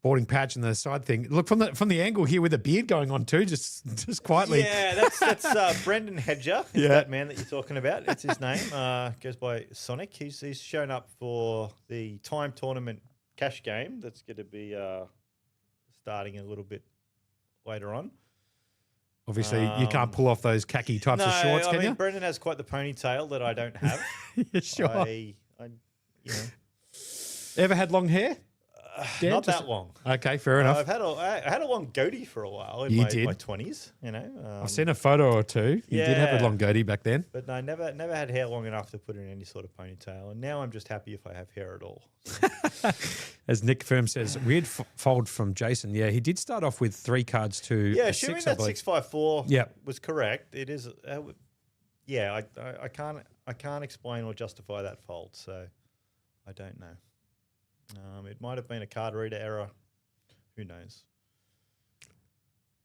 [SPEAKER 7] boarding patch and the side thing. Look from the angle here with a beard going on too, just quietly.
[SPEAKER 4] Yeah, that's Brendan Hedger. Is
[SPEAKER 7] Yeah.
[SPEAKER 4] that man that you're talking about? It's his name. Goes by Sonic. He's shown up for the time tournament cash game that's going to be starting a little bit later on.
[SPEAKER 7] Obviously, you can't pull off those khaki types of shorts,
[SPEAKER 4] I
[SPEAKER 7] can
[SPEAKER 4] mean,
[SPEAKER 7] you?
[SPEAKER 4] Brendan has quite the ponytail that I don't have.
[SPEAKER 7] Yeah, sure.
[SPEAKER 4] I
[SPEAKER 7] Ever had long hair? Dan,
[SPEAKER 4] not
[SPEAKER 7] just-
[SPEAKER 4] that long.
[SPEAKER 7] Okay, fair enough.
[SPEAKER 4] I had a long goatee for a while in
[SPEAKER 7] You
[SPEAKER 4] my
[SPEAKER 7] did?
[SPEAKER 4] 20s,
[SPEAKER 7] I've seen a photo or two. You did have
[SPEAKER 4] yeah.
[SPEAKER 7] a long goatee back then.
[SPEAKER 4] But no, never had hair long enough to put in any sort of ponytail. And now I'm just happy if I have hair at all.
[SPEAKER 7] As Nick Firm says, weird fold from Jason. Yeah, he did start off with 3 cards to
[SPEAKER 4] Yeah,
[SPEAKER 7] a
[SPEAKER 4] assuming
[SPEAKER 7] 6, I
[SPEAKER 4] that
[SPEAKER 7] believe.
[SPEAKER 4] 654
[SPEAKER 7] Yep.
[SPEAKER 4] was correct, it is. I can't explain or justify that fold, so I don't know. It might have been a card reader error. Who knows?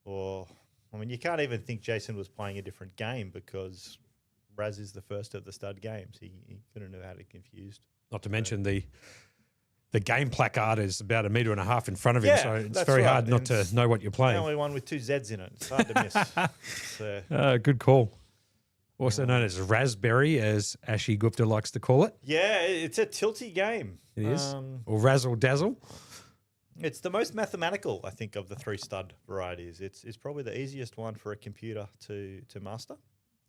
[SPEAKER 4] Or, I mean, you can't even think Jason was playing a different game because Raz is the first of the stud games. He couldn't have had it confused.
[SPEAKER 7] Not to mention the game placard is about 1.5 meters in front of him,
[SPEAKER 4] Yeah,
[SPEAKER 7] so it's
[SPEAKER 4] that's
[SPEAKER 7] very
[SPEAKER 4] right.
[SPEAKER 7] hard not
[SPEAKER 4] And
[SPEAKER 7] to
[SPEAKER 4] it's
[SPEAKER 7] know what you're
[SPEAKER 4] The
[SPEAKER 7] playing.
[SPEAKER 4] only one with 2 Zs in it. It's hard to miss. So,
[SPEAKER 7] Good call. Also known as Raspberry, as Ashy Gupta likes to call it.
[SPEAKER 4] yeah, it's a tilty game.
[SPEAKER 7] It is. Or Razzle Dazzle.
[SPEAKER 4] It's the most mathematical, I think, of the 3 stud varieties. It's probably the easiest one for a computer to master,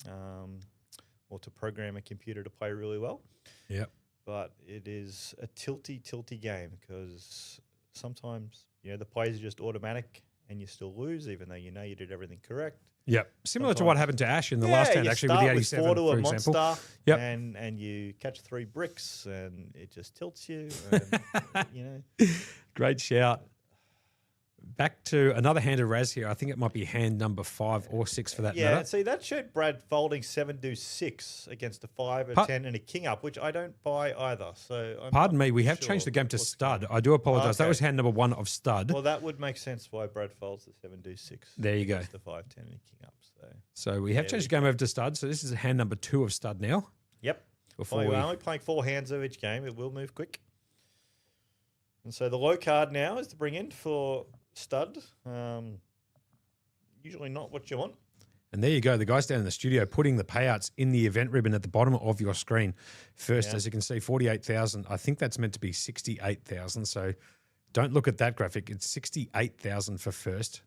[SPEAKER 4] or to program a computer to play really well.
[SPEAKER 7] Yep.
[SPEAKER 4] But it is a tilty game because sometimes the plays are just automatic, and you still lose, even though you know you did everything correct.
[SPEAKER 7] Yep. Similar to what happened to Ash in the last hand,
[SPEAKER 4] you
[SPEAKER 7] actually, with
[SPEAKER 4] start
[SPEAKER 7] the 87,
[SPEAKER 4] four to
[SPEAKER 7] for
[SPEAKER 4] a
[SPEAKER 7] example.
[SPEAKER 4] monster,
[SPEAKER 7] Yep.
[SPEAKER 4] and you catch 3 bricks, and it just tilts you. And, you know,
[SPEAKER 7] Great shout. Back to another hand of Raz here. I think it might be hand number 5 or 6 for that
[SPEAKER 4] yeah.
[SPEAKER 7] matter.
[SPEAKER 4] See, that showed Brad folding 7-6 against a 5, a
[SPEAKER 7] Pa-
[SPEAKER 4] 10, and a king up, which I don't buy either. So I'm
[SPEAKER 7] Pardon
[SPEAKER 4] not
[SPEAKER 7] me, we have
[SPEAKER 4] sure
[SPEAKER 7] changed the game to
[SPEAKER 4] what's
[SPEAKER 7] stud.
[SPEAKER 4] going
[SPEAKER 7] I do apologise. That
[SPEAKER 4] Okay.
[SPEAKER 7] was hand number 1 of stud.
[SPEAKER 4] Well, that would make sense why Brad folds the 7-6.
[SPEAKER 7] There you go.
[SPEAKER 4] against the 5, 10, and a king up. So
[SPEAKER 7] So we have
[SPEAKER 4] There
[SPEAKER 7] changed
[SPEAKER 4] we
[SPEAKER 7] the game over to stud. So this is hand number 2 of stud now.
[SPEAKER 4] yep.
[SPEAKER 7] Before
[SPEAKER 4] Well,
[SPEAKER 7] we,
[SPEAKER 4] you're only playing 4 hands of each game. It will move quick. And so the low card now is to bring in for stud. Usually not what you want.
[SPEAKER 7] and there you go. The guys down in the studio putting the payouts in the event ribbon at the bottom of your screen. First,
[SPEAKER 4] Yeah.
[SPEAKER 7] as you can see, 48,000. I think that's meant to be 68,000. So don't look at that graphic. It's 68,000 for first.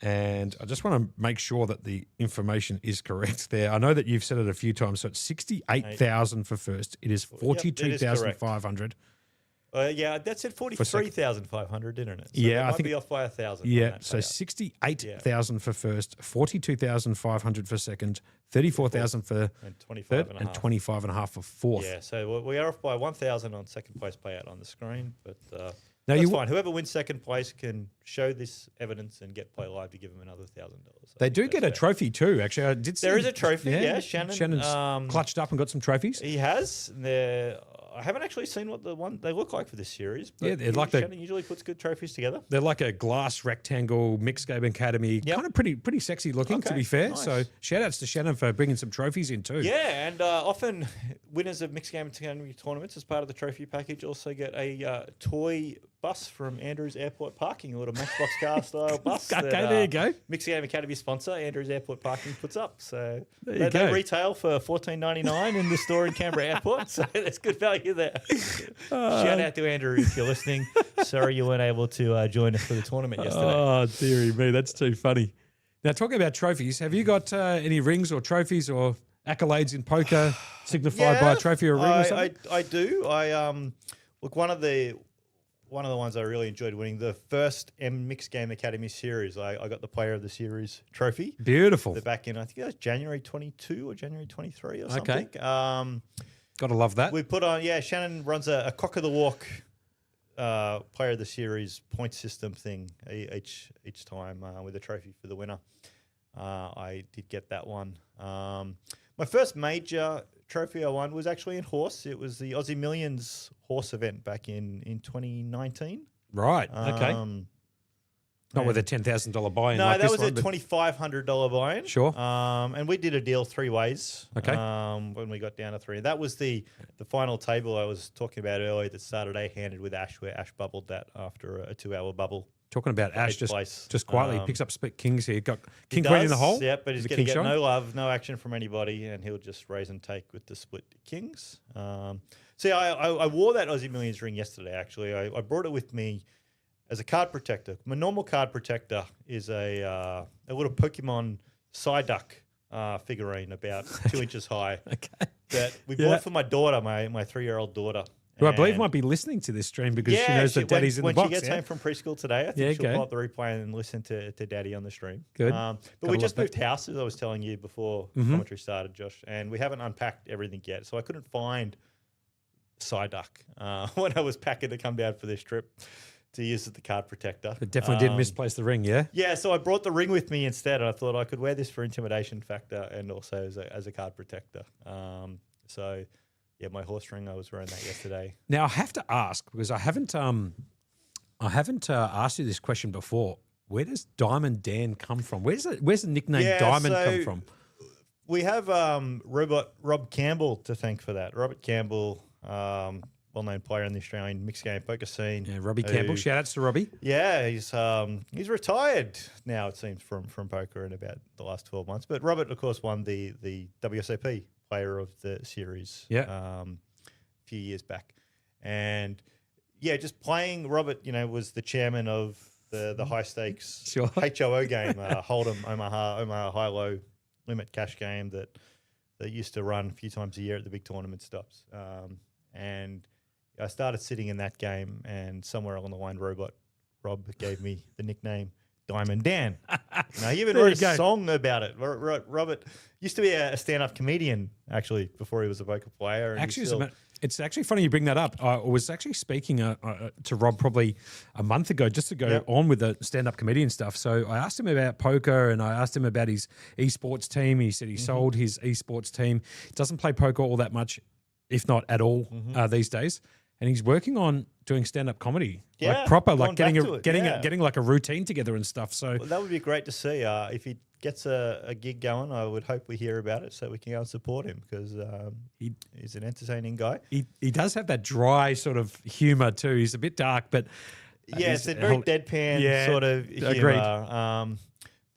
[SPEAKER 7] And I just want to make sure that the information is correct there. I know that you've said it a few times. So it's 68,000 for first. It is
[SPEAKER 4] Yep, it is
[SPEAKER 7] 42,500.
[SPEAKER 4] Yeah, that said 43,500, didn't it? So
[SPEAKER 7] Yeah,
[SPEAKER 4] that
[SPEAKER 7] I
[SPEAKER 4] might
[SPEAKER 7] think
[SPEAKER 4] be off by 1,000. on
[SPEAKER 7] Yeah,
[SPEAKER 4] that
[SPEAKER 7] so
[SPEAKER 4] payout.
[SPEAKER 7] 68,000 for first, 42,500 for second, 34,000 for
[SPEAKER 4] and 25
[SPEAKER 7] third,
[SPEAKER 4] and a
[SPEAKER 7] and
[SPEAKER 4] half.
[SPEAKER 7] 25.5 for fourth.
[SPEAKER 4] Yeah, so we are off by 1,000 on second place payout on the screen, but
[SPEAKER 7] Now
[SPEAKER 4] that's
[SPEAKER 7] you-
[SPEAKER 4] fine. Whoever wins second place can show this evidence and get Play Live to give them another $1,000.
[SPEAKER 7] They do get a trophy too, actually. I did see
[SPEAKER 4] There is a trophy, yeah, Shannon,
[SPEAKER 7] Shannon's clutched up and got some trophies.
[SPEAKER 4] He has. I haven't actually seen what the one they look like for this series. But
[SPEAKER 7] Yeah, they're like the-
[SPEAKER 4] Shannon usually puts good trophies together.
[SPEAKER 7] They're like a glass rectangle mixed game academy,
[SPEAKER 4] Yep.
[SPEAKER 7] kind of pretty sexy looking, to
[SPEAKER 4] Okay,
[SPEAKER 7] be fair.
[SPEAKER 4] nice.
[SPEAKER 7] So shout outs to Shannon for bringing some trophies in too.
[SPEAKER 4] Yeah, and often winners of mixed game academy tournaments, as part of the trophy package, also get a toy bus from Andrews Airport Parking, a little Matchbox car style bus.
[SPEAKER 7] Okay,
[SPEAKER 4] that,
[SPEAKER 7] there you go.
[SPEAKER 4] Mixed Game Academy sponsor, Andrews Airport Parking, puts up. So
[SPEAKER 7] There you
[SPEAKER 4] they
[SPEAKER 7] go.
[SPEAKER 4] retail for $14.99 in the store in Canberra Airport. So there's good value there. Shout out to Andrew if you're listening. Sorry you weren't able to join us for the tournament yesterday.
[SPEAKER 7] Oh, dearie me, that's too funny. Now, talking about trophies, have you got any rings or trophies or accolades in poker signified by a trophy or a ring or something?
[SPEAKER 4] I do. Look, one of the ones I really enjoyed winning, the first Mixed Game Academy series, I got the Player of the Series trophy.
[SPEAKER 7] Beautiful.
[SPEAKER 4] They're back in, I think that was January 22 or January 23 or
[SPEAKER 7] Okay.
[SPEAKER 4] something.
[SPEAKER 7] Got to love that.
[SPEAKER 4] We put on, Shannon runs a cock of the walk Player of the Series point system thing each time with a trophy for the winner. I did get that one. My first major trophy I won was actually in horse. It was the Aussie Millions horse event back in 2019.
[SPEAKER 7] Right. Okay. Not with a $10,000 buy-in.
[SPEAKER 4] No,
[SPEAKER 7] like
[SPEAKER 4] that
[SPEAKER 7] this
[SPEAKER 4] was
[SPEAKER 7] one,
[SPEAKER 4] a
[SPEAKER 7] but-
[SPEAKER 4] $2,500 buy-in.
[SPEAKER 7] Sure.
[SPEAKER 4] And we did a deal 3 ways.
[SPEAKER 7] Okay.
[SPEAKER 4] When we got down to 3. That was the final table I was talking about earlier that Saturday handed with Ash, where Ash bubbled that after a 2-hour bubble.
[SPEAKER 7] Talking about Ash,
[SPEAKER 4] Eighth place.
[SPEAKER 7] just quietly
[SPEAKER 4] Um,
[SPEAKER 7] picks up split kings here. Got
[SPEAKER 4] He
[SPEAKER 7] king queen in the
[SPEAKER 4] does,
[SPEAKER 7] hole.
[SPEAKER 4] Yep, but he's
[SPEAKER 7] the
[SPEAKER 4] going to
[SPEAKER 7] king
[SPEAKER 4] get
[SPEAKER 7] shot.
[SPEAKER 4] no love, no action from anybody, and he'll just raise and take with the split kings. See, I wore that Aussie Millions ring yesterday, actually. I brought it with me as a card protector. My normal card protector is a little Pokemon Psyduck figurine about 2 inches high
[SPEAKER 7] Okay.
[SPEAKER 4] that we
[SPEAKER 7] Yeah.
[SPEAKER 4] bought for my daughter, my 3-year-old daughter.
[SPEAKER 7] Who I believe
[SPEAKER 4] And-
[SPEAKER 7] might be listening to this stream because she knows that
[SPEAKER 4] when-
[SPEAKER 7] daddy's in the
[SPEAKER 4] when
[SPEAKER 7] box.
[SPEAKER 4] she gets
[SPEAKER 7] yeah?
[SPEAKER 4] home from preschool today, I think
[SPEAKER 7] Yeah,
[SPEAKER 4] she'll
[SPEAKER 7] okay.
[SPEAKER 4] pull up the replay and listen to daddy on the stream.
[SPEAKER 7] Good.
[SPEAKER 4] But
[SPEAKER 7] Gotta
[SPEAKER 4] we
[SPEAKER 7] love
[SPEAKER 4] just
[SPEAKER 7] that.
[SPEAKER 4] moved house, as I was telling you before commentary started, Josh, and we haven't unpacked everything yet. So I couldn't find Psyduck when I was packing to come down for this trip to use as the card protector.
[SPEAKER 7] But definitely did misplace the ring, yeah?
[SPEAKER 4] Yeah, so I brought the ring with me instead, and I thought I could wear this for intimidation factor and also as a card protector. So, yeah, my horse ring, I was wearing that yesterday.
[SPEAKER 7] Now I have to ask because I haven't asked you this question before. Where does Diamond Dan come from? Where's the nickname
[SPEAKER 4] Yeah,
[SPEAKER 7] Diamond come
[SPEAKER 4] so-
[SPEAKER 7] from?
[SPEAKER 4] We have Rob Campbell to thank for that. Robert Campbell, well-known player in the Australian mixed game poker scene.
[SPEAKER 7] Yeah, Robbie
[SPEAKER 4] who-
[SPEAKER 7] Campbell. Shout outs to Robbie.
[SPEAKER 4] Yeah, he's retired now, it seems, from poker in about the last 12 months. But Robert, of course, won the WSOP Player of the Series a few years back. And, yeah, just playing, Robert, was the chairman of the high-stakes
[SPEAKER 7] Sure.
[SPEAKER 4] HOO game, Hold'em, Omaha high-low limit cash game that used to run a few times a year at the big tournament stops. And I started sitting in that game, and somewhere along the line, Robert Rob gave me the nickname Diamond Dan. Now, he even
[SPEAKER 7] There
[SPEAKER 4] wrote
[SPEAKER 7] you
[SPEAKER 4] a
[SPEAKER 7] go.
[SPEAKER 4] song about it. Robert used to be a stand-up comedian, actually, before he was a poker player. And
[SPEAKER 7] Actually,
[SPEAKER 4] he's still,
[SPEAKER 7] it's actually funny you bring that up. I was actually speaking to Rob probably a month ago just to go
[SPEAKER 4] Yep.
[SPEAKER 7] on with the stand-up comedian stuff. So I asked him about poker and I asked him about his esports team. He said he sold his esports team. Doesn't play poker all that much, if not at all, these days. And he's working on doing stand-up comedy,
[SPEAKER 4] Yeah,
[SPEAKER 7] like proper,
[SPEAKER 4] going
[SPEAKER 7] like getting
[SPEAKER 4] back to it, yeah.
[SPEAKER 7] getting like a routine together and stuff. So
[SPEAKER 4] well, that would be great to see. If he gets a gig going, I would hope we hear about it so we can go and support him because he's an entertaining guy.
[SPEAKER 7] he does have that dry sort of humor too. He's a bit dark, but
[SPEAKER 4] Yeah,
[SPEAKER 7] he's
[SPEAKER 4] it's a very deadpan
[SPEAKER 7] yeah,
[SPEAKER 4] sort of humor.
[SPEAKER 7] agreed.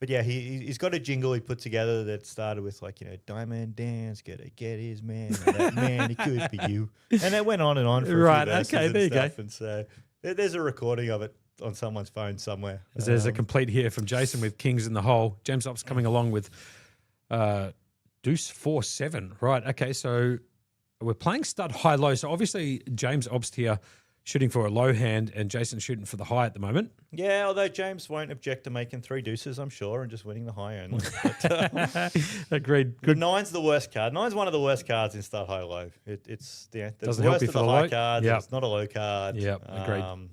[SPEAKER 4] But yeah, he's got a jingle he put together that started with like, Diamond Dan's gonna get his man, and that man, it could be you. And it went on and on for
[SPEAKER 7] Right,
[SPEAKER 4] a few verses
[SPEAKER 7] okay,
[SPEAKER 4] and
[SPEAKER 7] there you go.
[SPEAKER 4] stuff. And so there's a recording of it on someone's phone somewhere.
[SPEAKER 7] There's a complete here from Jason with Kings in the Hole. James Ops coming along with Deuce 4-7. Right, okay, so we're playing stud high low. So obviously James Ops here shooting for a low hand and Jason shooting for the high at the moment.
[SPEAKER 4] Yeah, although James won't object to making 3 deuces, I'm sure, and just winning the high only. But,
[SPEAKER 7] Agreed.
[SPEAKER 4] the
[SPEAKER 7] Good.
[SPEAKER 4] nine's the worst card. Nine's one of the worst cards in start high low. It's the
[SPEAKER 7] Doesn't
[SPEAKER 4] worst
[SPEAKER 7] help you
[SPEAKER 4] of
[SPEAKER 7] for
[SPEAKER 4] the
[SPEAKER 7] the
[SPEAKER 4] high
[SPEAKER 7] low.
[SPEAKER 4] cards.
[SPEAKER 7] Yep.
[SPEAKER 4] It's not a low card.
[SPEAKER 7] Yep, agreed.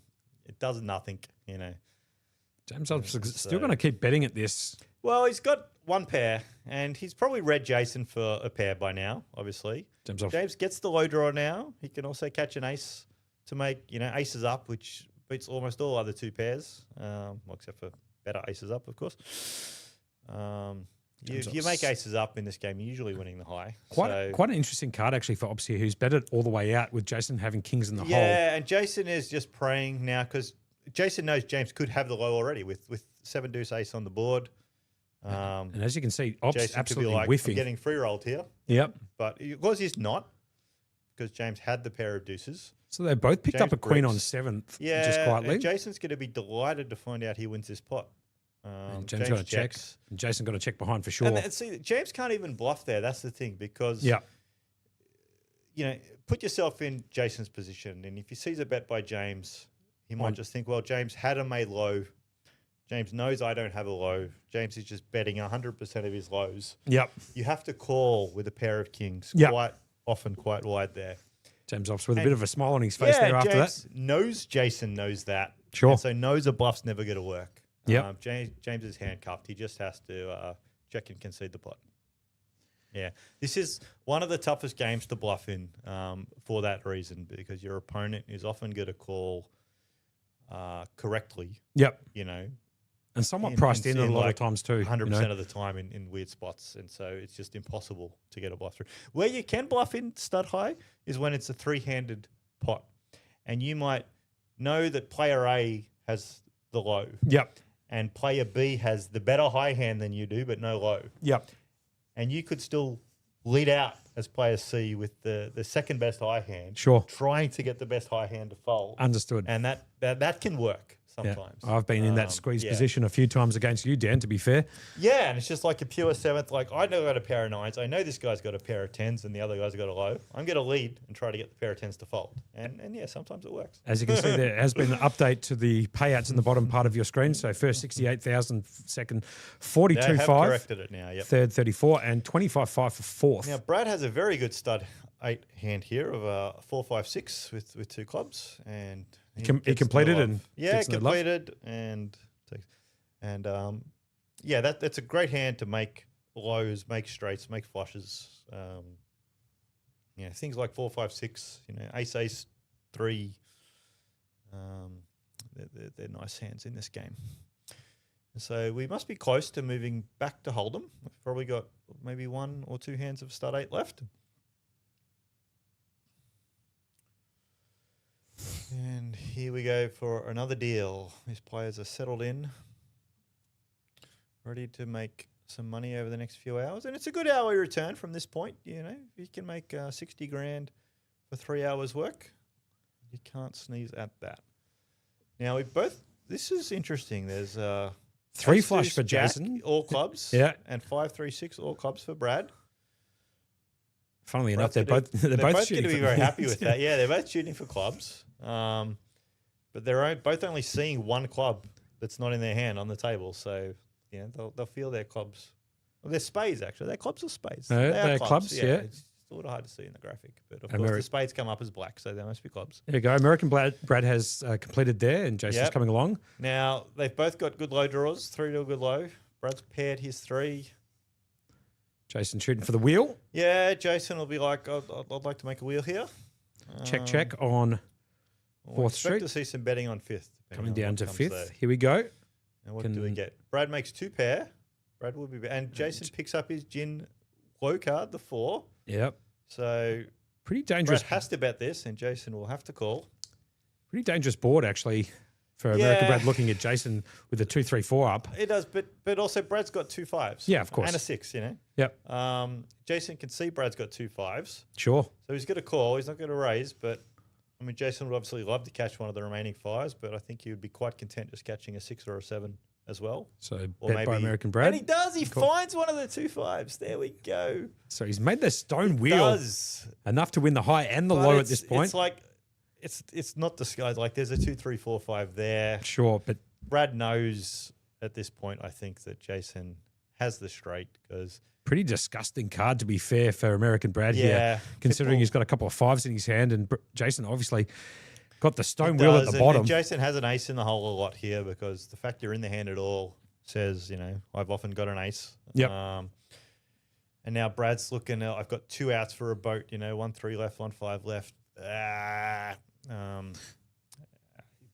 [SPEAKER 4] It does nothing,
[SPEAKER 7] James Ops is
[SPEAKER 4] so-
[SPEAKER 7] still going to keep betting at this.
[SPEAKER 4] Well, he's got one pair, and he's probably read Jason for a pair by now, obviously.
[SPEAKER 7] James Ops.
[SPEAKER 4] James gets the low draw now. He can also catch an ace to make, aces up, which beats almost all other 2 pairs, well, except for better aces up, of course. If you make aces up in this game, you're usually winning the high.
[SPEAKER 7] Quite
[SPEAKER 4] So-
[SPEAKER 7] an interesting card actually for Ops here, who's betted all the way out with Jason having Kings in the hole.
[SPEAKER 4] Yeah, and Jason is just praying now because Jason knows James could have the low already with 7 deuce ace on the board.
[SPEAKER 7] And as you can see, Ops
[SPEAKER 4] Jason
[SPEAKER 7] absolutely
[SPEAKER 4] could be like,
[SPEAKER 7] whiffing.
[SPEAKER 4] I'm getting free rolled here.
[SPEAKER 7] Yep.
[SPEAKER 4] But of course he's not because James had the pair of deuces.
[SPEAKER 7] So they both picked
[SPEAKER 4] James
[SPEAKER 7] up a queen on
[SPEAKER 4] breaks.
[SPEAKER 7] 7th,
[SPEAKER 4] Yeah,
[SPEAKER 7] just quietly.
[SPEAKER 4] and Jason's going to be delighted to find out he wins this pot.
[SPEAKER 7] And James got to check.
[SPEAKER 4] checks.
[SPEAKER 7] And Jason got to check behind for sure.
[SPEAKER 4] And see, James can't even bluff there. That's the thing because,
[SPEAKER 7] Yeah.
[SPEAKER 4] put yourself in Jason's position. And if he sees a bet by James, he might just think, well, James had a made low. James knows I don't have a low. James is just betting 100% of his lows.
[SPEAKER 7] Yep.
[SPEAKER 4] You have to call with a pair of kings
[SPEAKER 7] Yep.
[SPEAKER 4] quite often, quite wide there.
[SPEAKER 7] James Ops with a
[SPEAKER 4] And-
[SPEAKER 7] bit of a smile on his face there after
[SPEAKER 4] James
[SPEAKER 7] that.
[SPEAKER 4] knows Jason knows that.
[SPEAKER 7] Sure.
[SPEAKER 4] And so knows a bluff's never going to work.
[SPEAKER 7] Yep.
[SPEAKER 4] James is handcuffed. He just has to check and concede the pot. Yeah. This is one of the toughest games to bluff in for that reason because your opponent is often going to call correctly,
[SPEAKER 7] Yep. And somewhat
[SPEAKER 4] in-
[SPEAKER 7] priced in,
[SPEAKER 4] in
[SPEAKER 7] a lot
[SPEAKER 4] like
[SPEAKER 7] of times too.
[SPEAKER 4] 100% of the time in weird spots. And so it's just impossible to get a bluff through. Where you can bluff in stud high is when it's a 3-handed pot. And you might know that player A has the low
[SPEAKER 7] Yep.
[SPEAKER 4] and player B has the better high hand than you do, but no low.
[SPEAKER 7] Yep.
[SPEAKER 4] And you could still lead out as player C with the second best high hand.
[SPEAKER 7] Sure.
[SPEAKER 4] Trying to get the best high hand to fold.
[SPEAKER 7] Understood.
[SPEAKER 4] And that can work
[SPEAKER 7] Yeah.
[SPEAKER 4] sometimes.
[SPEAKER 7] I've been in that squeeze
[SPEAKER 4] yeah.
[SPEAKER 7] position a few times against you, Dan, to be fair.
[SPEAKER 4] Yeah, and it's just like a pure 7th. Like, I know I got a pair of 9s. I know this guy's got a pair of 10s and the other guy's got a low. I'm going to lead and try to get the pair of 10s to fold. And yeah, sometimes it works.
[SPEAKER 7] As you can see, there has been an update to the payouts in the bottom part of your screen. So first 68,000, second
[SPEAKER 4] They
[SPEAKER 7] 42.5,
[SPEAKER 4] have corrected it now, yep.
[SPEAKER 7] third 34, and 25.5 for fourth.
[SPEAKER 4] Now, Brad has a very good stud 8 hand here of a 4-5-6 with 2 clubs. And
[SPEAKER 7] He
[SPEAKER 4] gets
[SPEAKER 7] completed
[SPEAKER 4] the love.
[SPEAKER 7] and
[SPEAKER 4] Yeah,
[SPEAKER 7] gets the love.
[SPEAKER 4] completed yeah, that's a great hand to make lows, make straights, make flushes. Things like 4-5-6, ace 3. They're nice hands in this game. And so we must be close to moving back to Hold'em. We've probably got maybe 1 or 2 hands of stud 8 left. And here we go for another deal. These players are settled in, ready to make some money over the next few hours. And it's a good hourly return from this point. If you can make 60 grand for 3 hours work, you can't sneeze at that. Now, this is interesting. There's
[SPEAKER 7] 3
[SPEAKER 4] ace
[SPEAKER 7] flush
[SPEAKER 4] deuce
[SPEAKER 7] for
[SPEAKER 4] jack,
[SPEAKER 7] Jason.
[SPEAKER 4] all clubs.
[SPEAKER 7] Yeah.
[SPEAKER 4] And 5-3-6, all clubs for Brad.
[SPEAKER 7] Funnily enough,
[SPEAKER 4] Brad's
[SPEAKER 7] they're both
[SPEAKER 4] going to
[SPEAKER 7] shooting
[SPEAKER 4] be
[SPEAKER 7] for-
[SPEAKER 4] very happy with that. Yeah, they're both shooting for clubs. but they're both only seeing one club that's not in their hand on the table. So, they'll feel their clubs. Well, they're spades, actually. They're clubs or spades?
[SPEAKER 7] They're clubs, yeah.
[SPEAKER 4] It's a little hard to see in the graphic. But, of course, the spades come up as black, so they must be clubs.
[SPEAKER 7] There you go. American Brad has completed there, and Jason's coming along.
[SPEAKER 4] Now, they've both got good low draws, 3 to a good low. Brad's paired his 3.
[SPEAKER 7] Jason shooting for the wheel.
[SPEAKER 4] Yeah, Jason will be like, I'd like to make a wheel here.
[SPEAKER 7] Check on
[SPEAKER 4] We'll
[SPEAKER 7] 4th
[SPEAKER 4] expect
[SPEAKER 7] Street.
[SPEAKER 4] to see some betting on 5th.
[SPEAKER 7] Coming
[SPEAKER 4] on
[SPEAKER 7] down
[SPEAKER 4] what
[SPEAKER 7] to
[SPEAKER 4] comes
[SPEAKER 7] 5th.
[SPEAKER 4] there.
[SPEAKER 7] Here we go.
[SPEAKER 4] And what do we get? Brad makes 2 pair. Brad will be, and Jason picks up his gin low card, the 4.
[SPEAKER 7] Yep.
[SPEAKER 4] So
[SPEAKER 7] Pretty dangerous.
[SPEAKER 4] Brad has to bet this, and Jason will have to call.
[SPEAKER 7] Pretty dangerous board, actually, for American Brad looking at Jason with a 2-3-4 up.
[SPEAKER 4] It does, but also Brad's got 2 5s.
[SPEAKER 7] Yeah, of course.
[SPEAKER 4] And a 6,
[SPEAKER 7] Yep.
[SPEAKER 4] Jason can see Brad's got 2 5s.
[SPEAKER 7] Sure.
[SPEAKER 4] So he's going to call. He's not going to raise, but I mean, Jason would obviously love to catch one of the remaining 5s, but I think he would be quite content just catching a 6 or a 7 as well.
[SPEAKER 7] So
[SPEAKER 4] Or
[SPEAKER 7] bet by American Brad.
[SPEAKER 4] And he does. He finds one of the 2 5s. There we go.
[SPEAKER 7] So he's made the stone wheel
[SPEAKER 4] Does.
[SPEAKER 7] enough to win the high and the
[SPEAKER 4] But
[SPEAKER 7] low at
[SPEAKER 4] it's-
[SPEAKER 7] this point.
[SPEAKER 4] It's like it's not disguised. Like there's a 2, 3, 4, 5 there.
[SPEAKER 7] Sure, but
[SPEAKER 4] Brad knows at this point, I think, that Jason has the straight because
[SPEAKER 7] pretty disgusting card, to be fair, for American Brad
[SPEAKER 4] Yeah,
[SPEAKER 7] here, considering
[SPEAKER 4] Pitbull-
[SPEAKER 7] he's got a couple of 5s in his hand, and Jason obviously got the stone
[SPEAKER 4] He
[SPEAKER 7] wheel at
[SPEAKER 4] does,
[SPEAKER 7] the
[SPEAKER 4] and
[SPEAKER 7] bottom.
[SPEAKER 4] Jason has an ace in the hole a lot here because the fact you're in the hand at all says, I've often got an ace.
[SPEAKER 7] Yep.
[SPEAKER 4] And now Brad's looking, I've got 2 outs for a boat, 1 3 left, 1 5 left.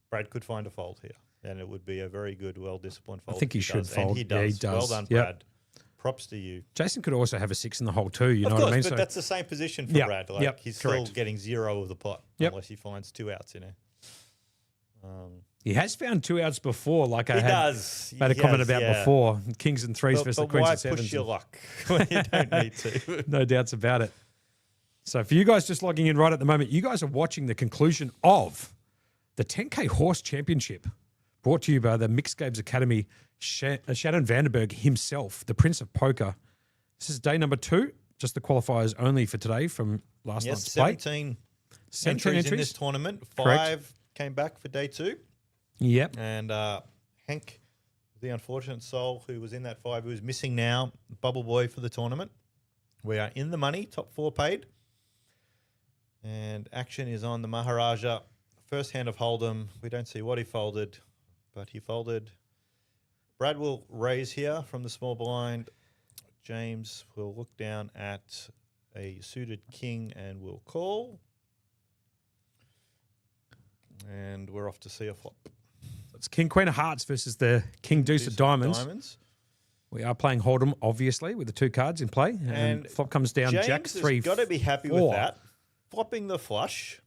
[SPEAKER 4] Brad could find a fold here, and it would be a very good, well-disciplined fold.
[SPEAKER 7] think he
[SPEAKER 4] if
[SPEAKER 7] should
[SPEAKER 4] does,
[SPEAKER 7] fold.
[SPEAKER 4] And he does.
[SPEAKER 7] Yeah, he does.
[SPEAKER 4] Well done,
[SPEAKER 7] Yep.
[SPEAKER 4] Brad. Props to you.
[SPEAKER 7] Jason could also have a 6 in the hole too, you
[SPEAKER 4] Of
[SPEAKER 7] know
[SPEAKER 4] course,
[SPEAKER 7] what I mean?
[SPEAKER 4] but
[SPEAKER 7] So
[SPEAKER 4] that's the same position for
[SPEAKER 7] Yep,
[SPEAKER 4] Brad. Like
[SPEAKER 7] yep,
[SPEAKER 4] he's still
[SPEAKER 7] correct.
[SPEAKER 4] getting 0 of the pot
[SPEAKER 7] Yep.
[SPEAKER 4] unless he finds 2 outs,
[SPEAKER 7] he has found 2 outs before, like I
[SPEAKER 4] He
[SPEAKER 7] had
[SPEAKER 4] does.
[SPEAKER 7] made a
[SPEAKER 4] He
[SPEAKER 7] comment
[SPEAKER 4] has,
[SPEAKER 7] about
[SPEAKER 4] yeah.
[SPEAKER 7] before. Kings and 3s versus the
[SPEAKER 4] But
[SPEAKER 7] Queens
[SPEAKER 4] why
[SPEAKER 7] and 7s.
[SPEAKER 4] push your
[SPEAKER 7] and-
[SPEAKER 4] luck when you don't need to?
[SPEAKER 7] No doubts about it. So for you guys just logging in right at the moment, you guys are watching the conclusion of the 10K Horse Championship, brought to you by the Mixed Games Academy, Shannon Vandenberg himself, the Prince of Poker. This is day number 2, just the qualifiers only for today from last
[SPEAKER 4] Yes,
[SPEAKER 7] night's play.
[SPEAKER 4] 17
[SPEAKER 7] 17
[SPEAKER 4] entries in this tournament. 5
[SPEAKER 7] Correct.
[SPEAKER 4] came back for day 2.
[SPEAKER 7] Yep.
[SPEAKER 4] And Hank, the unfortunate soul who was in that 5, who is missing now, bubble boy for the tournament. We are in the money, top 4 paid. And action is on the Maharaja. First hand of Hold'em. We don't see what he folded, but he folded. Brad will raise here from the small blind. James will look down at a suited king and will call. And we're off to see a flop.
[SPEAKER 7] It's King Queen of Hearts versus the King Deuce of Diamonds. We are playing Hold'em, obviously, with the 2 cards in play. And flop comes down
[SPEAKER 4] James
[SPEAKER 7] Jack 3.
[SPEAKER 4] has got to be happy
[SPEAKER 7] 4.
[SPEAKER 4] with that. Flopping the flush.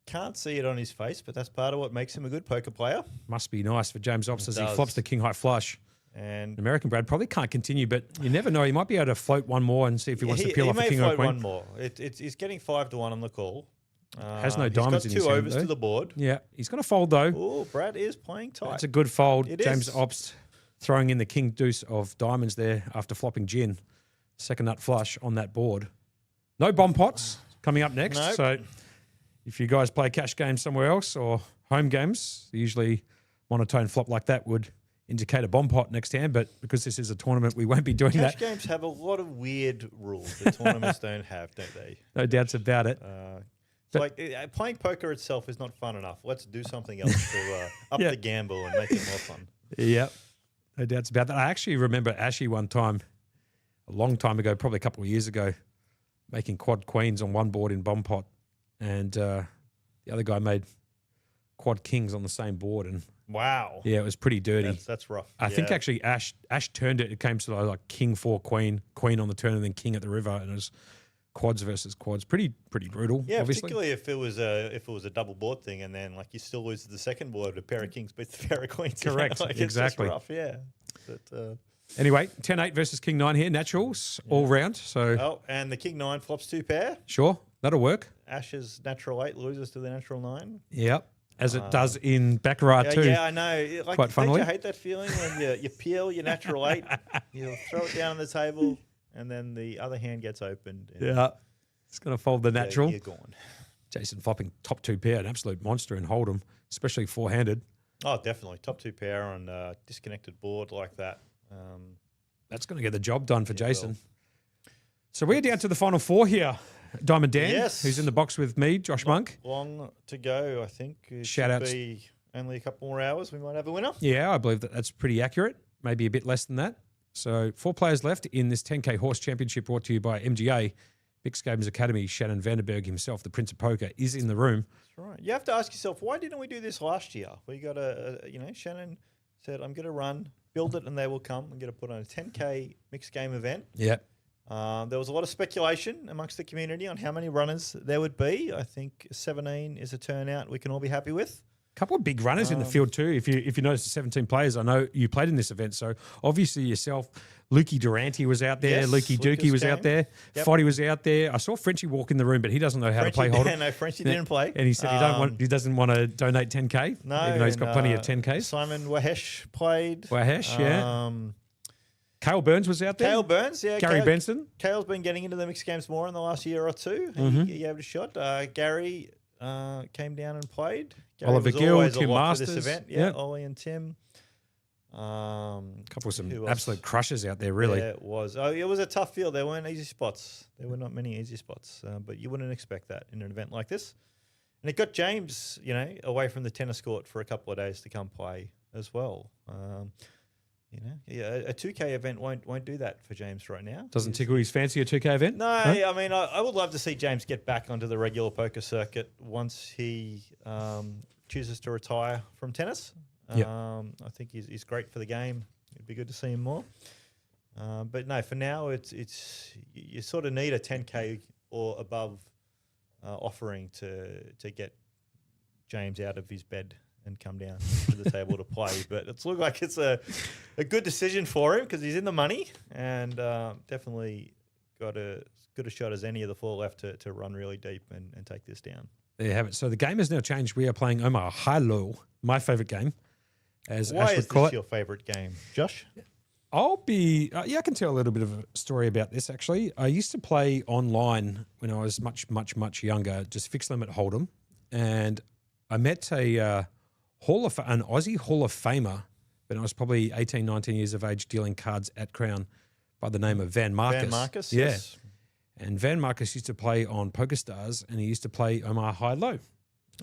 [SPEAKER 4] Can't see it on his face, but that's part of what makes him a good poker player.
[SPEAKER 7] Must be nice for James Ops as he
[SPEAKER 4] does.
[SPEAKER 7] flops the King High Flush.
[SPEAKER 4] And
[SPEAKER 7] American Brad probably can't continue, but you never know. He might be able to float one more and see if he wants to peel off the
[SPEAKER 4] may
[SPEAKER 7] King or
[SPEAKER 4] float
[SPEAKER 7] Queen.
[SPEAKER 4] one more. He's getting 5 to 1 on the call.
[SPEAKER 7] Has no
[SPEAKER 4] He's
[SPEAKER 7] diamonds
[SPEAKER 4] got
[SPEAKER 7] in his
[SPEAKER 4] 2
[SPEAKER 7] hand,
[SPEAKER 4] overs
[SPEAKER 7] though.
[SPEAKER 4] to the board.
[SPEAKER 7] Yeah, he's going to fold though.
[SPEAKER 4] Oh, Brad is playing tight.
[SPEAKER 7] That's a good fold.
[SPEAKER 4] It
[SPEAKER 7] James
[SPEAKER 4] is.
[SPEAKER 7] Ops throwing in the King Deuce of Diamonds there after flopping gin. Second nut flush on that board. No bomb pots coming up next.
[SPEAKER 4] Nope.
[SPEAKER 7] So if you guys play cash games somewhere else or home games, usually monotone flop like that would indicate a bomb pot next hand. But because this is a tournament, we won't be doing
[SPEAKER 4] Cash
[SPEAKER 7] that.
[SPEAKER 4] games have a lot of weird rules that tournaments don't have, don't they?
[SPEAKER 7] No doubts about it.
[SPEAKER 4] Playing poker itself is not fun enough. Let's do something else to up
[SPEAKER 7] Yeah.
[SPEAKER 4] the gamble and make it more fun.
[SPEAKER 7] Yep. No doubts about that. I actually remember Ashy one time, a long time ago, probably a couple of years ago, making quad queens on one board in bomb pot. And the other guy made quad kings on the same board. And
[SPEAKER 4] Wow.
[SPEAKER 7] yeah, it was pretty dirty.
[SPEAKER 4] That's rough.
[SPEAKER 7] I think
[SPEAKER 4] Yeah.
[SPEAKER 7] actually Ash turned it. It came to like king 4 queen, queen on the turn, and then king at the river. And it was quads versus quads. Pretty brutal,
[SPEAKER 4] Yeah,
[SPEAKER 7] obviously.
[SPEAKER 4] particularly if it was a double board thing, and then like you still lose the second board, a pair of kings beats the pair of queens.
[SPEAKER 7] Correct,
[SPEAKER 4] Like,
[SPEAKER 7] exactly.
[SPEAKER 4] It's just rough, yeah. But,
[SPEAKER 7] Anyway, 10-8 versus king 9 here, naturals, all round. So
[SPEAKER 4] oh, and the king 9 flops 2 pair.
[SPEAKER 7] sure, that'll work.
[SPEAKER 4] Ash's natural 8 loses to the natural 9.
[SPEAKER 7] Yep. As it does in Baccarat too.
[SPEAKER 4] Yeah, I know. Like,
[SPEAKER 7] Quite funnily.
[SPEAKER 4] Don't you hate that feeling when you peel your natural 8, you throw it down on the table, and then the other hand gets opened. And
[SPEAKER 7] Yeah. It's going to fold the natural.
[SPEAKER 4] You're gone.
[SPEAKER 7] Jason flopping top 2 pair, an absolute monster in Hold'em, especially four-handed.
[SPEAKER 4] Oh, definitely. Top 2 pair on disconnected board like that.
[SPEAKER 7] That's going to get the job done for
[SPEAKER 4] Yeah,
[SPEAKER 7] Jason.
[SPEAKER 4] well.
[SPEAKER 7] So we're down to the final 4 here. Diamond Dan,
[SPEAKER 4] Yes.
[SPEAKER 7] who's in the box with me, Josh Monk.
[SPEAKER 4] Long to go, I think. It
[SPEAKER 7] Shout
[SPEAKER 4] should
[SPEAKER 7] outs.
[SPEAKER 4] be only a couple more hours. We might have a winner.
[SPEAKER 7] Yeah, I believe that's pretty accurate. Maybe a bit less than that. So 4 players left in this 10K Horse Championship brought to you by MGA. Mixed Games Academy. Shannon Vandenberg himself, the Prince of Poker, is in the room.
[SPEAKER 4] That's right. You have to ask yourself, why didn't we do this last year? We got Shannon said, I'm going to run, build it, and they will come. I'm going to put on a 10K mixed game event.
[SPEAKER 7] Yeah.
[SPEAKER 4] There was a lot of speculation amongst the community on how many runners there would be. I think 17 is a turnout we can all be happy with.
[SPEAKER 7] Couple of big runners in the field too. If you notice the 17 players, I know you played in this event, so obviously yourself, Lukey Durante was out there,
[SPEAKER 4] Yes,
[SPEAKER 7] Lukey Dookie
[SPEAKER 4] Lucas
[SPEAKER 7] was out
[SPEAKER 4] came.
[SPEAKER 7] there,
[SPEAKER 4] Yep.
[SPEAKER 7] Foddy was out there. I saw Frenchie walk in the room, but he doesn't know how to play Hold'em.
[SPEAKER 4] No, Frenchie didn't play.
[SPEAKER 7] And he said he doesn't want to donate 10K,
[SPEAKER 4] No,
[SPEAKER 7] even though he's got plenty of
[SPEAKER 4] and,
[SPEAKER 7] 10Ks.
[SPEAKER 4] Simon Wahesh played.
[SPEAKER 7] Wahesh, yeah.
[SPEAKER 4] Um,
[SPEAKER 7] Cale Burns was out there.
[SPEAKER 4] Cale Burns, yeah.
[SPEAKER 7] Gary
[SPEAKER 4] Cale-
[SPEAKER 7] Benson.
[SPEAKER 4] Cale's been getting into the mixed games more in the last year or two.
[SPEAKER 7] Mm-hmm.
[SPEAKER 4] He gave it a shot. Gary came down and played. Gary
[SPEAKER 7] Oliver
[SPEAKER 4] was
[SPEAKER 7] Gill,
[SPEAKER 4] always a
[SPEAKER 7] Tim
[SPEAKER 4] lock for
[SPEAKER 7] Masters.
[SPEAKER 4] this event. Yeah,
[SPEAKER 7] Yep.
[SPEAKER 4] Ollie and Tim.
[SPEAKER 7] Couple of some
[SPEAKER 4] Who else?
[SPEAKER 7] absolute crushers out there, really.
[SPEAKER 4] Yeah, it was. Oh, it was a tough field. There weren't easy spots. There were not many easy spots, but you wouldn't expect that in an event like this. And it got James, away from the tennis court for a couple of days to come play as well. A 2K event won't do that for James right now.
[SPEAKER 7] Doesn't tickle his fancy a 2K event?
[SPEAKER 4] No, I mean, I would love to see James get back onto the regular poker circuit once he chooses to retire from tennis.
[SPEAKER 7] Yep.
[SPEAKER 4] I think he's great for the game. It'd be good to see him more. But no, for now, it's you sort of need a 10K or above offering to get James out of his bed and come down to the table to play. But it's looked like it's a good decision for him because he's in the money and definitely got as good a shot as any of the 4 left to run really deep and take this down.
[SPEAKER 7] There you have it. So the game has now changed. We are playing Omar High-Low, my favourite game. As
[SPEAKER 4] Why
[SPEAKER 7] Ash
[SPEAKER 4] is
[SPEAKER 7] would call
[SPEAKER 4] this
[SPEAKER 7] it.
[SPEAKER 4] your favourite game, Josh?
[SPEAKER 7] I'll be, I can tell a little bit of a story about this actually. I used to play online when I was much, much, much younger, just fixed limit Hold'em. And I met an Aussie Hall of Famer when I was probably 18, 19 years of age dealing cards at Crown by the name of Van Marcus.
[SPEAKER 4] Van Marcus,
[SPEAKER 7] Yeah.
[SPEAKER 4] yes.
[SPEAKER 7] And Van Marcus used to play on PokerStars and he used to play Omar High-Low.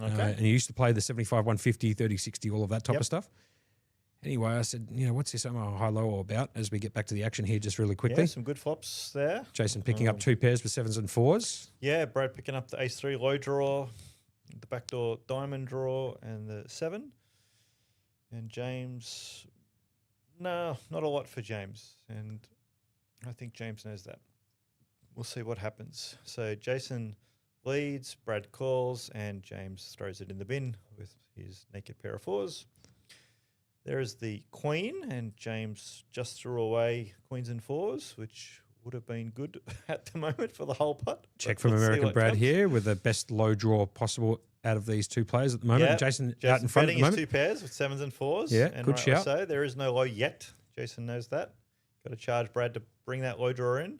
[SPEAKER 4] Okay.
[SPEAKER 7] And he used to play the 75, 150, 30, 60, all of that type
[SPEAKER 4] Yep.
[SPEAKER 7] of stuff. Anyway, I said, what's this Omar High-Low all about as we get back to the action here just really quickly.
[SPEAKER 4] Yeah, some good flops there.
[SPEAKER 7] Jason picking up 2 pairs with 7s and 4s.
[SPEAKER 4] Yeah, Brad picking up the ace-3 low draw, the backdoor diamond draw, and the 7. And James, no, not a lot for James. And I think James knows that. We'll see what happens. So Jason leads, Brad calls, and James throws it in the bin with his naked pair of 4s. There is the queen, and James just threw away queens and 4s, which would have been good at the moment for the whole pot.
[SPEAKER 7] Check
[SPEAKER 4] But
[SPEAKER 7] from
[SPEAKER 4] let's see
[SPEAKER 7] American
[SPEAKER 4] what
[SPEAKER 7] Brad
[SPEAKER 4] comes.
[SPEAKER 7] here with the best low draw possible out of these 2 players at the moment.
[SPEAKER 4] Yeah,
[SPEAKER 7] And Jason out in front at
[SPEAKER 4] betting
[SPEAKER 7] the
[SPEAKER 4] his
[SPEAKER 7] moment.
[SPEAKER 4] 2 pairs with 7s and 4s.
[SPEAKER 7] Yeah,
[SPEAKER 4] and
[SPEAKER 7] good
[SPEAKER 4] rightly
[SPEAKER 7] shout.
[SPEAKER 4] So there is no low yet. Jason knows that. Got to charge Brad to bring that low draw in.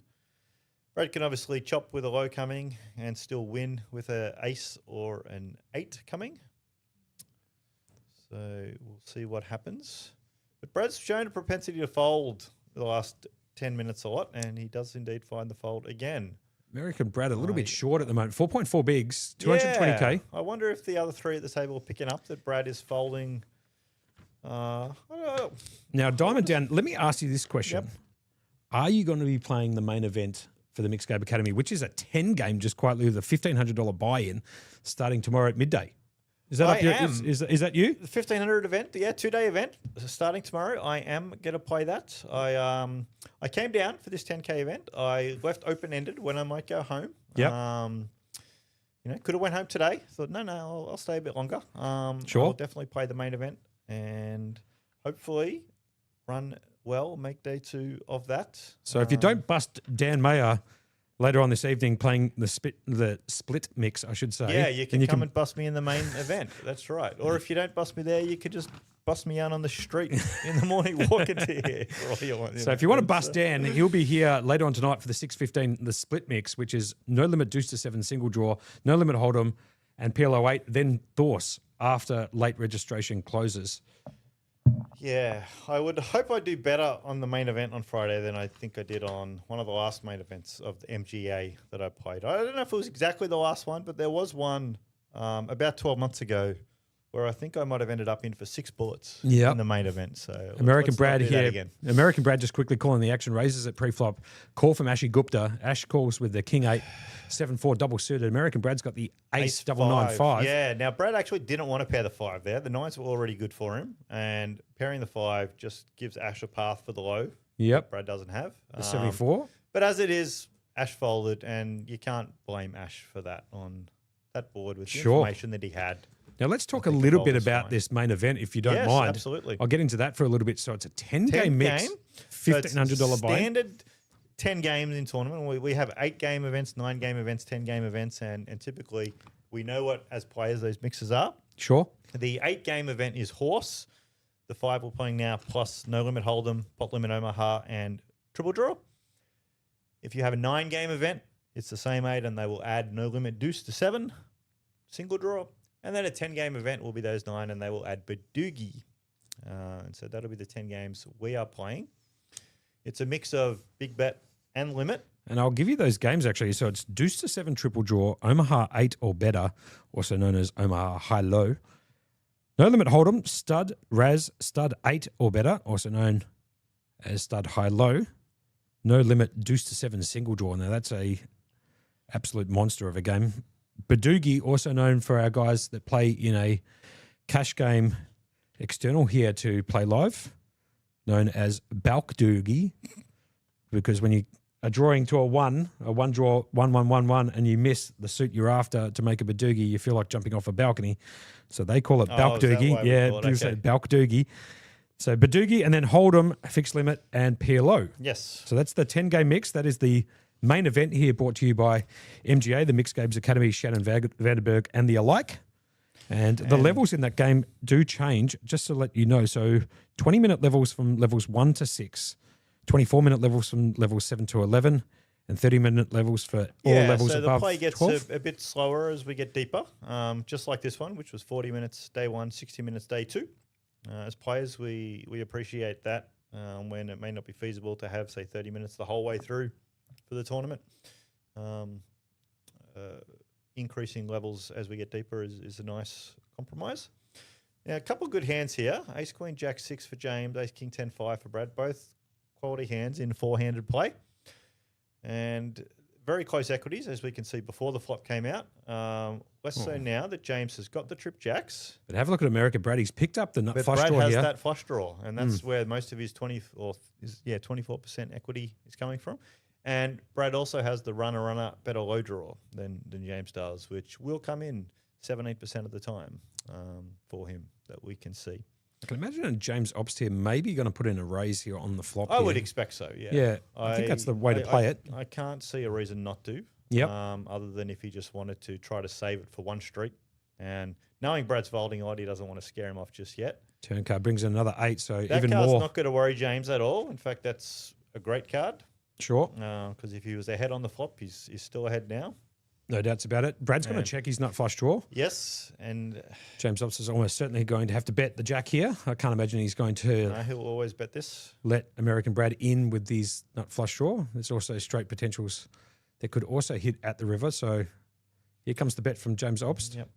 [SPEAKER 4] Brad can obviously chop with a low coming and still win with an ace or an 8 coming. So we'll see what happens. But Brad's shown a propensity to fold the last 10 minutes a lot, and he does indeed find the fold again.
[SPEAKER 7] American Brad a little bit
[SPEAKER 4] Right.
[SPEAKER 7] short at the moment. 4.4 bigs, 220K.
[SPEAKER 4] Yeah. I wonder if the other 3 at the table are picking up that Brad is folding. I don't know.
[SPEAKER 7] Now, Diamond Down, let me ask you this question.
[SPEAKER 4] Yep.
[SPEAKER 7] Are you going to be playing the main event for the Mixed Game Academy, which is a 10 game just quietly with a $1,500 buy-in starting tomorrow at midday? Is that
[SPEAKER 4] I
[SPEAKER 7] up your,
[SPEAKER 4] am.
[SPEAKER 7] is that you?
[SPEAKER 4] The 1,500 event, yeah, 2-day event starting tomorrow. I am going to play that. I came down for this 10K event. I left open-ended when I might go home.
[SPEAKER 7] Yep.
[SPEAKER 4] Could have went home today. Thought, no, I'll stay a bit longer.
[SPEAKER 7] Sure.
[SPEAKER 4] I'll definitely play the main event and hopefully run well, make day 2 of that.
[SPEAKER 7] So if you don't bust Dan Mayer later on this evening playing the split mix, I should say.
[SPEAKER 4] Yeah, you
[SPEAKER 7] then
[SPEAKER 4] can come and bust me in the main event. That's right. Or if you don't bust me there, you could just bust me out on the street in the morning walking to here. For all you want,
[SPEAKER 7] So if you want to bust Dan, he'll be here later on tonight for the 6:15, the split mix, which is no limit deuce to 7 single draw, no limit Hold'em, and PLO 8, then Thorse after late registration closes.
[SPEAKER 4] Yeah, I would hope I do better on the main event on Friday than I think I did on one of the last main events of the MGA that I played. I don't know if it was exactly the last one, but there was one about 12 months ago where I think I might have ended up in for 6 bullets in the main event. So
[SPEAKER 7] American
[SPEAKER 4] let's
[SPEAKER 7] Brad
[SPEAKER 4] not do that
[SPEAKER 7] here.
[SPEAKER 4] again.
[SPEAKER 7] American Brad just quickly calling the action, raises at pre-flop. Call from Ashi Gupta. Ash calls with the King 8, 7-4 double suited. American Brad's got the Ace 9-9-5.
[SPEAKER 4] Yeah, now Brad actually didn't want to pair the 5 there. The 9s were already good for him, and pairing the 5 just gives Ash a path for the low.
[SPEAKER 7] Yep.
[SPEAKER 4] Brad doesn't have.
[SPEAKER 7] The 74.
[SPEAKER 4] But as it is, Ash folded, and you can't blame Ash for that on that board with the information that he had.
[SPEAKER 7] Now, let's talk a
[SPEAKER 4] think the
[SPEAKER 7] little
[SPEAKER 4] goal
[SPEAKER 7] bit
[SPEAKER 4] is
[SPEAKER 7] about
[SPEAKER 4] fine.
[SPEAKER 7] this main event, if you don't
[SPEAKER 4] Yes,
[SPEAKER 7] mind.
[SPEAKER 4] absolutely.
[SPEAKER 7] I'll get into that for a little bit. So it's a 10-game mix,
[SPEAKER 4] So it's
[SPEAKER 7] $1,500 buy.
[SPEAKER 4] Standard 10 games in tournament. We have 8-game events, 9-game events, 10-game events, and typically we know what, as players, those mixes are.
[SPEAKER 7] Sure.
[SPEAKER 4] The 8-game event is Horse. The 5 we're playing now, plus No Limit Hold'em, Pot Limit Omaha, and Triple Draw. If you have a 9-game event, it's the same 8, and they will add No Limit Deuce to 7, Single Draw. And then a 10-game event will be those 9, and they will add Badoogie. And so that'll be the 10 games we are playing. It's a mix of big bet and limit.
[SPEAKER 7] And I'll give you those games, actually. So it's Deuce to 7 triple draw, Omaha 8 or better, also known as Omaha high-low. No Limit Hold'em, Stud, Raz, Stud 8 or better, also known as Stud high-low. No Limit Deuce to 7 single draw. Now, that's a absolute monster of a game. Badoogie, also known for our guys that play in a cash game external here to Play Live, known as Balkdoogie, because when you are drawing to a one draw, 1-1-1-1, and you miss the suit you're after to make a Badoogie, you feel like jumping off a balcony. So they call it Balkdoogie. Yeah, people say Balkdoogie. So Badoogie, and then Hold'em, Fixed Limit, and PLO.
[SPEAKER 4] Yes.
[SPEAKER 7] So that's the 10-game mix. That is the main event here, brought to you by MGA, the Mixed Games Academy, Shannon Vanderberg, and the alike. And the levels in that game do change, just to let you know. So 20-minute levels from levels 1 to 6, 24-minute levels from levels 7 to 11, and 30-minute levels for all levels
[SPEAKER 4] so
[SPEAKER 7] above
[SPEAKER 4] the play gets
[SPEAKER 7] 12.
[SPEAKER 4] a bit slower as we get deeper, just like this one, which was 40 minutes day 1, 60 minutes day 2. As players, we appreciate that when it may not be feasible to have, say, 30 minutes the whole way through for the tournament. Increasing levels as we get deeper is a nice compromise. Now, a couple of good hands here. Ace, Queen, Jack 6 for James, Ace, King, 10, 5 for Brad. Both quality hands in 4-handed play. And very close equities, as we can see before the flop came out. Less so now that James has got the trip jacks.
[SPEAKER 7] But have a look at America. Brady's picked up the
[SPEAKER 4] But
[SPEAKER 7] flush
[SPEAKER 4] Brad
[SPEAKER 7] draw
[SPEAKER 4] has
[SPEAKER 7] here.
[SPEAKER 4] that flush draw, and that's where most of his 24% equity is coming from. And Brad also has the runner better low draw than James does, which will come in 7-8% of the time for him that we can see.
[SPEAKER 7] I can imagine a James Obst here maybe going to put in a raise here on the flop.
[SPEAKER 4] I
[SPEAKER 7] here.
[SPEAKER 4] would expect so, yeah.
[SPEAKER 7] Yeah, I think that's the way to play it.
[SPEAKER 4] I can't see a reason not to.
[SPEAKER 7] Yep.
[SPEAKER 4] Other than if he just wanted to try to save it for one street. And knowing Brad's folding odd, he doesn't want to scare him off just yet.
[SPEAKER 7] Turn card brings in another 8, so
[SPEAKER 4] That
[SPEAKER 7] even
[SPEAKER 4] card's
[SPEAKER 7] more.
[SPEAKER 4] not going to worry James at all. In fact, that's a great card.
[SPEAKER 7] Sure.
[SPEAKER 4] Because if he was ahead on the flop, he's still ahead now.
[SPEAKER 7] No doubts about it. Brad's going to
[SPEAKER 4] And-
[SPEAKER 7] check his nut flush draw.
[SPEAKER 4] Yes, and
[SPEAKER 7] James Obst is almost certainly going to have to bet the jack here. I can't imagine he's going to
[SPEAKER 4] he'll always bet this.
[SPEAKER 7] let American Brad in with these nut flush draw. There's also straight potentials that could also hit at the river. So here comes the bet from James Obst.
[SPEAKER 4] Yep.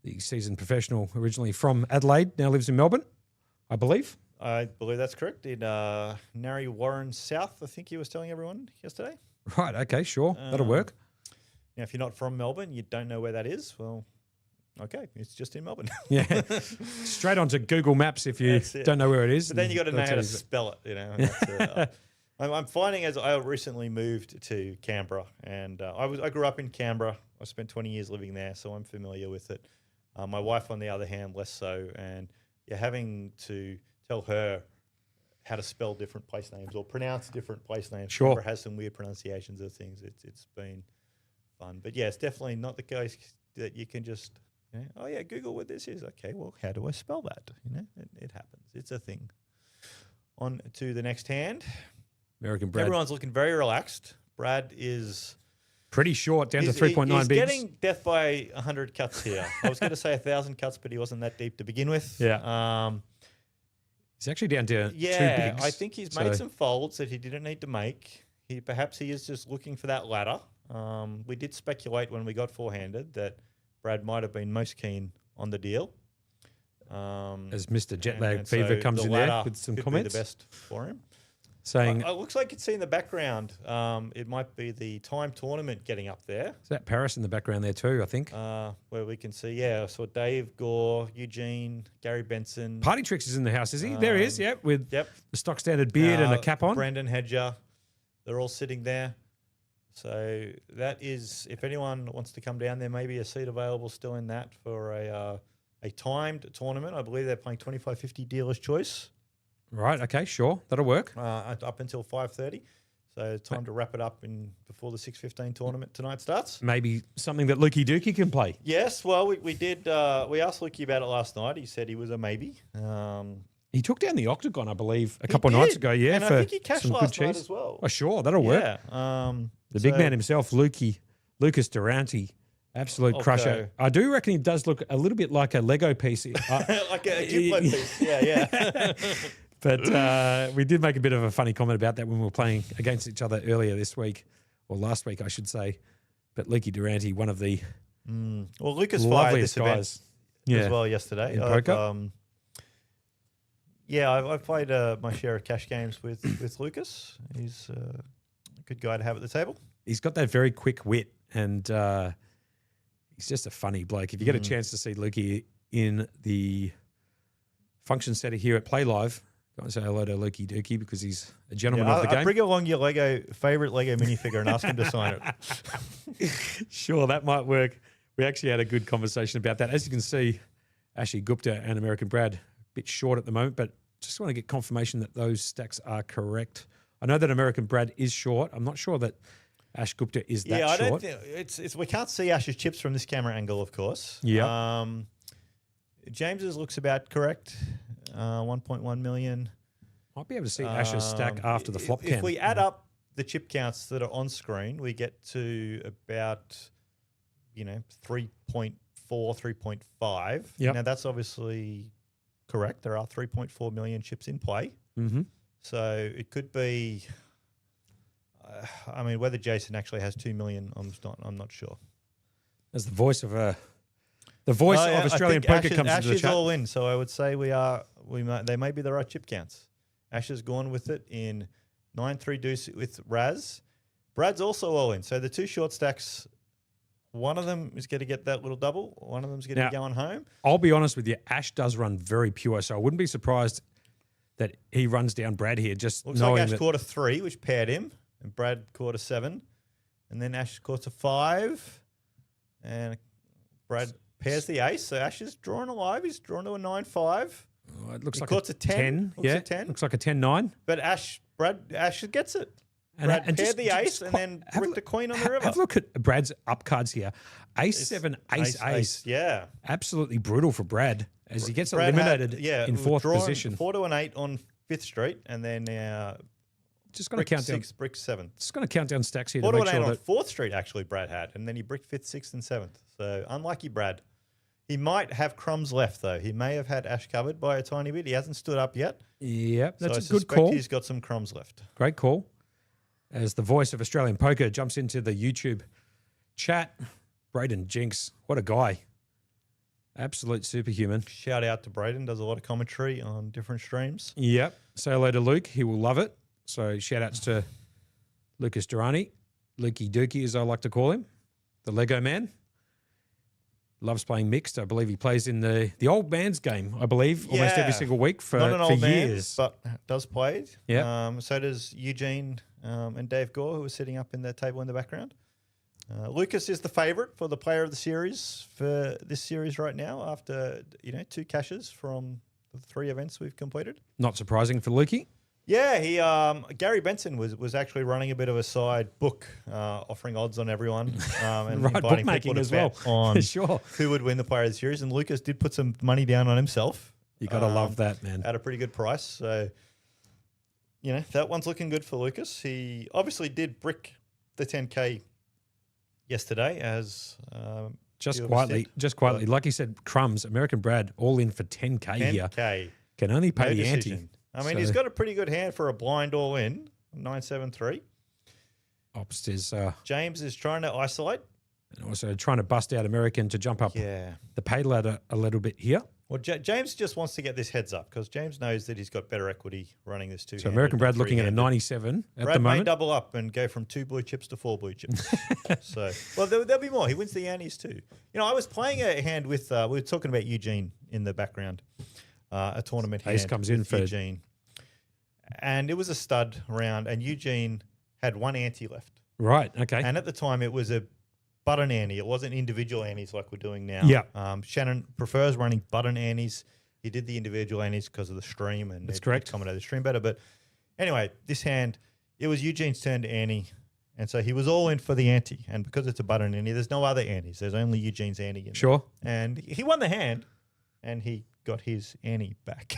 [SPEAKER 7] The seasoned professional, originally from Adelaide, now lives in Melbourne, I believe.
[SPEAKER 4] I believe that's correct. In Narre Warren South, I think he was telling everyone yesterday.
[SPEAKER 7] Right, okay, sure. That'll work.
[SPEAKER 4] Now, if you're not from Melbourne, you don't know where that is, well, okay, it's just in Melbourne.
[SPEAKER 7] Yeah. Straight onto Google Maps if you
[SPEAKER 4] That's it.
[SPEAKER 7] don't know where it is.
[SPEAKER 4] But then you got to know
[SPEAKER 7] That's
[SPEAKER 4] how to
[SPEAKER 7] easy.
[SPEAKER 4] spell it, you know. and that's, I'm finding as I recently moved to Canberra, and I grew up in Canberra. I spent 20 years living there, so I'm familiar with it. My wife, on the other hand, less so, and you're having to tell her how to spell different place names or pronounce different place names.
[SPEAKER 7] Sure.
[SPEAKER 4] Canberra has some weird pronunciations of things. It's been fun, but yeah, it's definitely not the case that you can just, you know, oh yeah, Google what this is. Okay, well, how do I spell that? You know, it happens. It's a thing. On to the next hand.
[SPEAKER 7] American Brad.
[SPEAKER 4] Everyone's looking very relaxed. Brad is
[SPEAKER 7] Pretty short, down to
[SPEAKER 4] He's
[SPEAKER 7] 3.9
[SPEAKER 4] he's
[SPEAKER 7] bigs.
[SPEAKER 4] getting death by 100 cuts here. I was going to say 1,000 cuts, but he wasn't that deep to begin with.
[SPEAKER 7] Yeah. He's actually down to 2 bigs.
[SPEAKER 4] I think he's made some folds that he didn't need to make. Perhaps he is just looking for that ladder. We did speculate when we got four-handed that Brad might have been most keen on the deal.
[SPEAKER 7] As Mr. Jetlag
[SPEAKER 4] and
[SPEAKER 7] Fever
[SPEAKER 4] so
[SPEAKER 7] comes
[SPEAKER 4] the
[SPEAKER 7] in there
[SPEAKER 4] ladder
[SPEAKER 7] with some
[SPEAKER 4] could
[SPEAKER 7] comments.
[SPEAKER 4] be the best for him.
[SPEAKER 7] Saying,
[SPEAKER 4] It looks like it's in the background. It might be the time tournament getting up there.
[SPEAKER 7] is that Paris in the background there too, I think?
[SPEAKER 4] Where we can see, I saw Dave, Gore, Eugene, Gary Benson.
[SPEAKER 7] Party Tricks is in the house, is he? There he is, yep, with
[SPEAKER 4] Yep.
[SPEAKER 7] the stock standard beard and a cap on.
[SPEAKER 4] Brandon Hedger. They're all sitting there. So that is, if anyone wants to come down, there may be a seat available still in that for a timed tournament. I believe they're playing 25.50 dealer's choice.
[SPEAKER 7] Right, okay, sure. That'll work.
[SPEAKER 4] Up until 5:30. So time to wrap it up before the 6:15 tournament tonight starts.
[SPEAKER 7] Maybe something that Lukey Dookie can play.
[SPEAKER 4] Yes, well, we did. We asked Lukey about it last night. He said he was a maybe.
[SPEAKER 7] He took down the Octagon, I believe, a couple of nights ago, yeah,
[SPEAKER 4] and
[SPEAKER 7] for
[SPEAKER 4] I think he cashed
[SPEAKER 7] some good
[SPEAKER 4] last night
[SPEAKER 7] cheese.
[SPEAKER 4] as well.
[SPEAKER 7] Oh, sure, that'll work.
[SPEAKER 4] Yeah.
[SPEAKER 7] The big man himself, Lucas Durante, absolute crusher. I do reckon he does look a little bit like a Lego piece.
[SPEAKER 4] like a Duplo piece. Yeah.
[SPEAKER 7] But we did make a bit of a funny comment about that when we were playing against each other earlier this week, or last week, I should say. But Leaky Durante, one of the
[SPEAKER 4] Well, Lucas fired this
[SPEAKER 7] guys
[SPEAKER 4] event as well yesterday.
[SPEAKER 7] in poker.
[SPEAKER 4] I've played my share of cash games with Lucas. He's a good guy to have at the table.
[SPEAKER 7] He's got that very quick wit, and he's just a funny bloke. If you get a chance to see Lukey in the function center here at Playlive, go and say hello to Lukey Dookie because he's a gentleman of the game.
[SPEAKER 4] Bring along your favorite Lego minifigure and ask him to sign it.
[SPEAKER 7] Sure, that might work. We actually had a good conversation about that. As you can see, Ashley Gupta and American Brad a bit short at the moment, but just want to get confirmation that those stacks are correct. I know that American Brad is short. I'm not sure that Ash Gupta is that
[SPEAKER 4] I
[SPEAKER 7] short.
[SPEAKER 4] don't think it's. We can't see Ash's chips from this camera angle, of course.
[SPEAKER 7] Yeah.
[SPEAKER 4] James's looks about correct. 1.1 million.
[SPEAKER 7] Might be able to see Ash's stack after the flop cam.
[SPEAKER 4] If we add up the chip counts that are on screen, we get to about 3.4, 3.5.
[SPEAKER 7] Yep.
[SPEAKER 4] Now that's obviously correct. There are 3.4 million chips in play.
[SPEAKER 7] Mm-hmm.
[SPEAKER 4] So it could be. Whether Jason actually has 2 million, I'm not sure.
[SPEAKER 7] As the voice of Australian poker comes
[SPEAKER 4] Ash
[SPEAKER 7] into the
[SPEAKER 4] is
[SPEAKER 7] chat.
[SPEAKER 4] all in, so I would say they may be the right chip counts. Ash has gone with it in 9-3 deuce with Raz. Brad's also all in, so the two short stacks. One of them is going to get that little double. One of them's going to be going home.
[SPEAKER 7] I'll be honest with you, Ash does run very pure, so I wouldn't be surprised that he runs down Brad here. Just
[SPEAKER 4] Looks
[SPEAKER 7] knowing
[SPEAKER 4] like Ash
[SPEAKER 7] that
[SPEAKER 4] caught a 3, which paired him, and Brad caught a 7, and then Ash caught a 5, and Brad pairs the ace. So Ash is drawing alive. He's drawn to a 9-5.
[SPEAKER 7] it looks
[SPEAKER 4] He
[SPEAKER 7] like
[SPEAKER 4] caught a 10. Looks
[SPEAKER 7] yeah,
[SPEAKER 4] a 10.
[SPEAKER 7] looks like a 10-9.
[SPEAKER 4] But Ash gets it.
[SPEAKER 7] And
[SPEAKER 4] Brad
[SPEAKER 7] and
[SPEAKER 4] paired the ace and then bricked the queen on the river.
[SPEAKER 7] Have a look at Brad's up cards here. Ace 7, ace.
[SPEAKER 4] Yeah.
[SPEAKER 7] Absolutely brutal for Brad as he gets
[SPEAKER 4] Brad
[SPEAKER 7] eliminated in fourth
[SPEAKER 4] drawn
[SPEAKER 7] position.
[SPEAKER 4] 4 to an 8 on 5th Street, and then
[SPEAKER 7] Just going to count down.
[SPEAKER 4] 6, brick 7.
[SPEAKER 7] Just going to count down stacks here
[SPEAKER 4] 4
[SPEAKER 7] to
[SPEAKER 4] to
[SPEAKER 7] make
[SPEAKER 4] an 8
[SPEAKER 7] sure
[SPEAKER 4] on
[SPEAKER 7] that
[SPEAKER 4] 4th Street, actually, Brad had, and then he bricked 5th, 6th, and 7th. So unlucky Brad. He might have crumbs left, though. He may have had Ash covered by a tiny bit. He hasn't stood up yet.
[SPEAKER 7] Yep, that's
[SPEAKER 4] so
[SPEAKER 7] a
[SPEAKER 4] I
[SPEAKER 7] good call.
[SPEAKER 4] He's got some crumbs left.
[SPEAKER 7] Great call. As the voice of Australian poker jumps into the YouTube chat, Braden Jinx, what a guy. Absolute superhuman.
[SPEAKER 4] Shout out to Braden. Does a lot of commentary on different streams.
[SPEAKER 7] Yep. Say hello to Luke. He will love it. So shout outs to Lucas Durrani, Lukey Dookie, as I like to call him, the Lego man. Loves playing mixed. I believe he plays in the old man's game, I believe, almost every single week for,
[SPEAKER 4] Not an
[SPEAKER 7] for
[SPEAKER 4] old man,
[SPEAKER 7] years.
[SPEAKER 4] but does play it.
[SPEAKER 7] Yeah.
[SPEAKER 4] So does Eugene and Dave Gore, who are sitting up in the table in the background. Lucas is the favourite for the player of the series for this series right now after, 2 cashes from the 3 events we've completed.
[SPEAKER 7] Not surprising for Lukey.
[SPEAKER 4] Yeah, he Gary Benson was actually running a bit of a side book, offering odds on everyone and
[SPEAKER 7] Right,
[SPEAKER 4] inviting
[SPEAKER 7] bookmaking
[SPEAKER 4] people to
[SPEAKER 7] as
[SPEAKER 4] bet
[SPEAKER 7] well.
[SPEAKER 4] on
[SPEAKER 7] Sure.
[SPEAKER 4] who would win the player of the series. And Lucas did put some money down on himself.
[SPEAKER 7] You got to love that, man.
[SPEAKER 4] At a pretty good price. So, that one's looking good for Lucas. He obviously did brick the 10K yesterday as
[SPEAKER 7] Just
[SPEAKER 4] you
[SPEAKER 7] quietly,
[SPEAKER 4] said.
[SPEAKER 7] just quietly. Like you said, crumbs. American Brad all in for 10K here.
[SPEAKER 4] 10K.
[SPEAKER 7] Can only pay
[SPEAKER 4] No
[SPEAKER 7] the ante.
[SPEAKER 4] decision. I mean,
[SPEAKER 7] So-
[SPEAKER 4] he's got a pretty good hand for a blind all in, 973.
[SPEAKER 7] Ops is
[SPEAKER 4] James is trying to isolate.
[SPEAKER 7] and also trying to bust out American to jump up
[SPEAKER 4] Yeah.
[SPEAKER 7] the pay ladder a little bit here.
[SPEAKER 4] Well, James just wants to get this heads up because James knows that he's got better equity running this two.
[SPEAKER 7] So American Brad looking at a 97 at
[SPEAKER 4] Brad
[SPEAKER 7] the
[SPEAKER 4] may
[SPEAKER 7] moment.
[SPEAKER 4] double up and go from 2 blue chips to 4 blue chips. So, well, there'll be more. He wins the antes too. You know, I was playing a hand with. We were talking about Eugene in the background. A tournament
[SPEAKER 7] Ace
[SPEAKER 4] hand
[SPEAKER 7] comes in
[SPEAKER 4] with
[SPEAKER 7] for-
[SPEAKER 4] Eugene, and it was a stud round, and Eugene had one ante left,
[SPEAKER 7] Right. Okay.
[SPEAKER 4] and at the time it was a button ante. It wasn't individual antes like we're doing now.
[SPEAKER 7] Yeah.
[SPEAKER 4] Shannon prefers running button antes. He did the individual antes because of the stream, and
[SPEAKER 7] That's
[SPEAKER 4] it
[SPEAKER 7] correct.
[SPEAKER 4] accommodated the stream better. But anyway, this hand, it was Eugene's turn to ante, and so he was all in for the ante. And because it's a button ante, there's no other antes. There's only Eugene's ante in there.
[SPEAKER 7] Sure.
[SPEAKER 4] And he won the hand, and he got his ante back.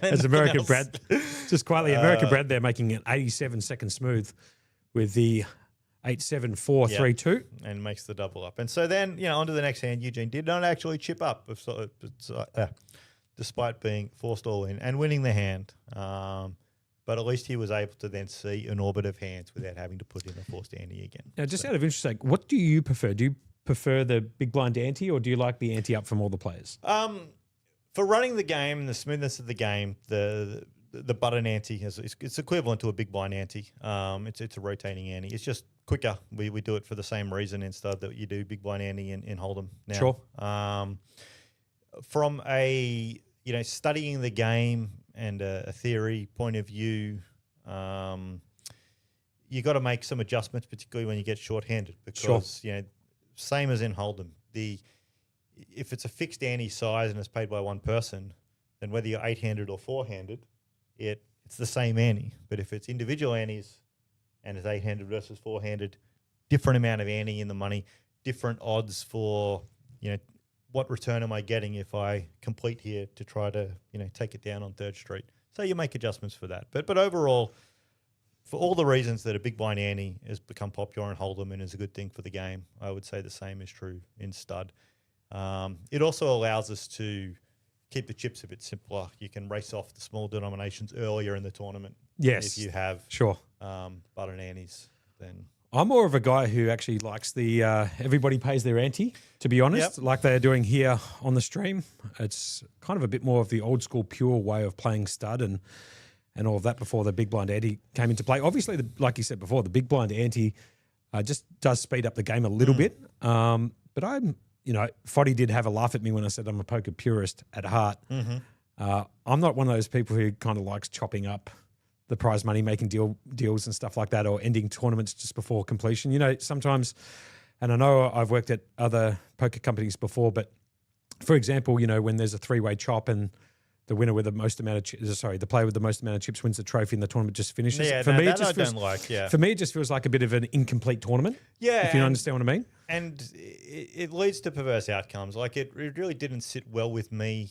[SPEAKER 7] As American Brad, just quietly, American Brad there making an 87-second smooth with the 8-7-4-3-2.
[SPEAKER 4] and makes the double up. And so then, you know, on to the next hand, Eugene did not actually chip up, despite being forced all in and winning the hand. But at least he was able to then see an orbit of hands without having to put in a forced ante again.
[SPEAKER 7] Now, just out of interest, like, what do you prefer? Do you prefer the big blind ante, or do you like the ante up from all the players?
[SPEAKER 4] For running the game and the smoothness of the game, the button ante it's equivalent to a big blind ante. It's a rotating ante. It's just quicker. We do it for the same reason instead that you do big blind ante in Hold'em now.
[SPEAKER 7] Sure.
[SPEAKER 4] From a studying the game and a theory point of view, you got to make some adjustments, particularly when you get short-handed, because same as in Hold'em, if it's a fixed ante size and it's paid by one person, then whether you're 8-handed or 4-handed, it's the same ante. But if it's individual antes and it's 8-handed versus 4-handed, different amount of ante in the money, different odds for what return am I getting if I complete here to try to take it down on Third Street. So you make adjustments for that. But overall, for all the reasons that a big blind ante has become popular in Hold'em and is a good thing for the game, I would say the same is true in stud. It also allows us to keep the chips a bit simpler. You can race off the small denominations earlier in the tournament.
[SPEAKER 7] Yes.
[SPEAKER 4] If you have
[SPEAKER 7] Sure.
[SPEAKER 4] button antes, then
[SPEAKER 7] I'm more of a guy who actually likes the everybody pays their ante, to be honest, like they're doing here on the stream. It's kind of a bit more of the old school pure way of playing stud and all of that before the big blind ante came into play. Obviously, like you said before, the big blind ante just does speed up the game a little bit. But I'm, Foddy did have a laugh at me when I said I'm a poker purist at heart. I'm not one of those people who kind of likes chopping up the prize money, making deals and stuff like that, or ending tournaments just before completion. Sometimes, and I know I've worked at other poker companies before, but for example, when there's a 3-way chop and the winner with the most amount of the player with the most amount of chips wins the trophy and the tournament just finishes.
[SPEAKER 4] Yeah,
[SPEAKER 7] for me,
[SPEAKER 4] that
[SPEAKER 7] it just
[SPEAKER 4] I
[SPEAKER 7] feels,
[SPEAKER 4] don't like. Yeah,
[SPEAKER 7] for me, it just feels like a bit of an incomplete tournament.
[SPEAKER 4] Yeah,
[SPEAKER 7] if you understand what I mean.
[SPEAKER 4] And it leads to perverse outcomes. Like it really didn't sit well with me,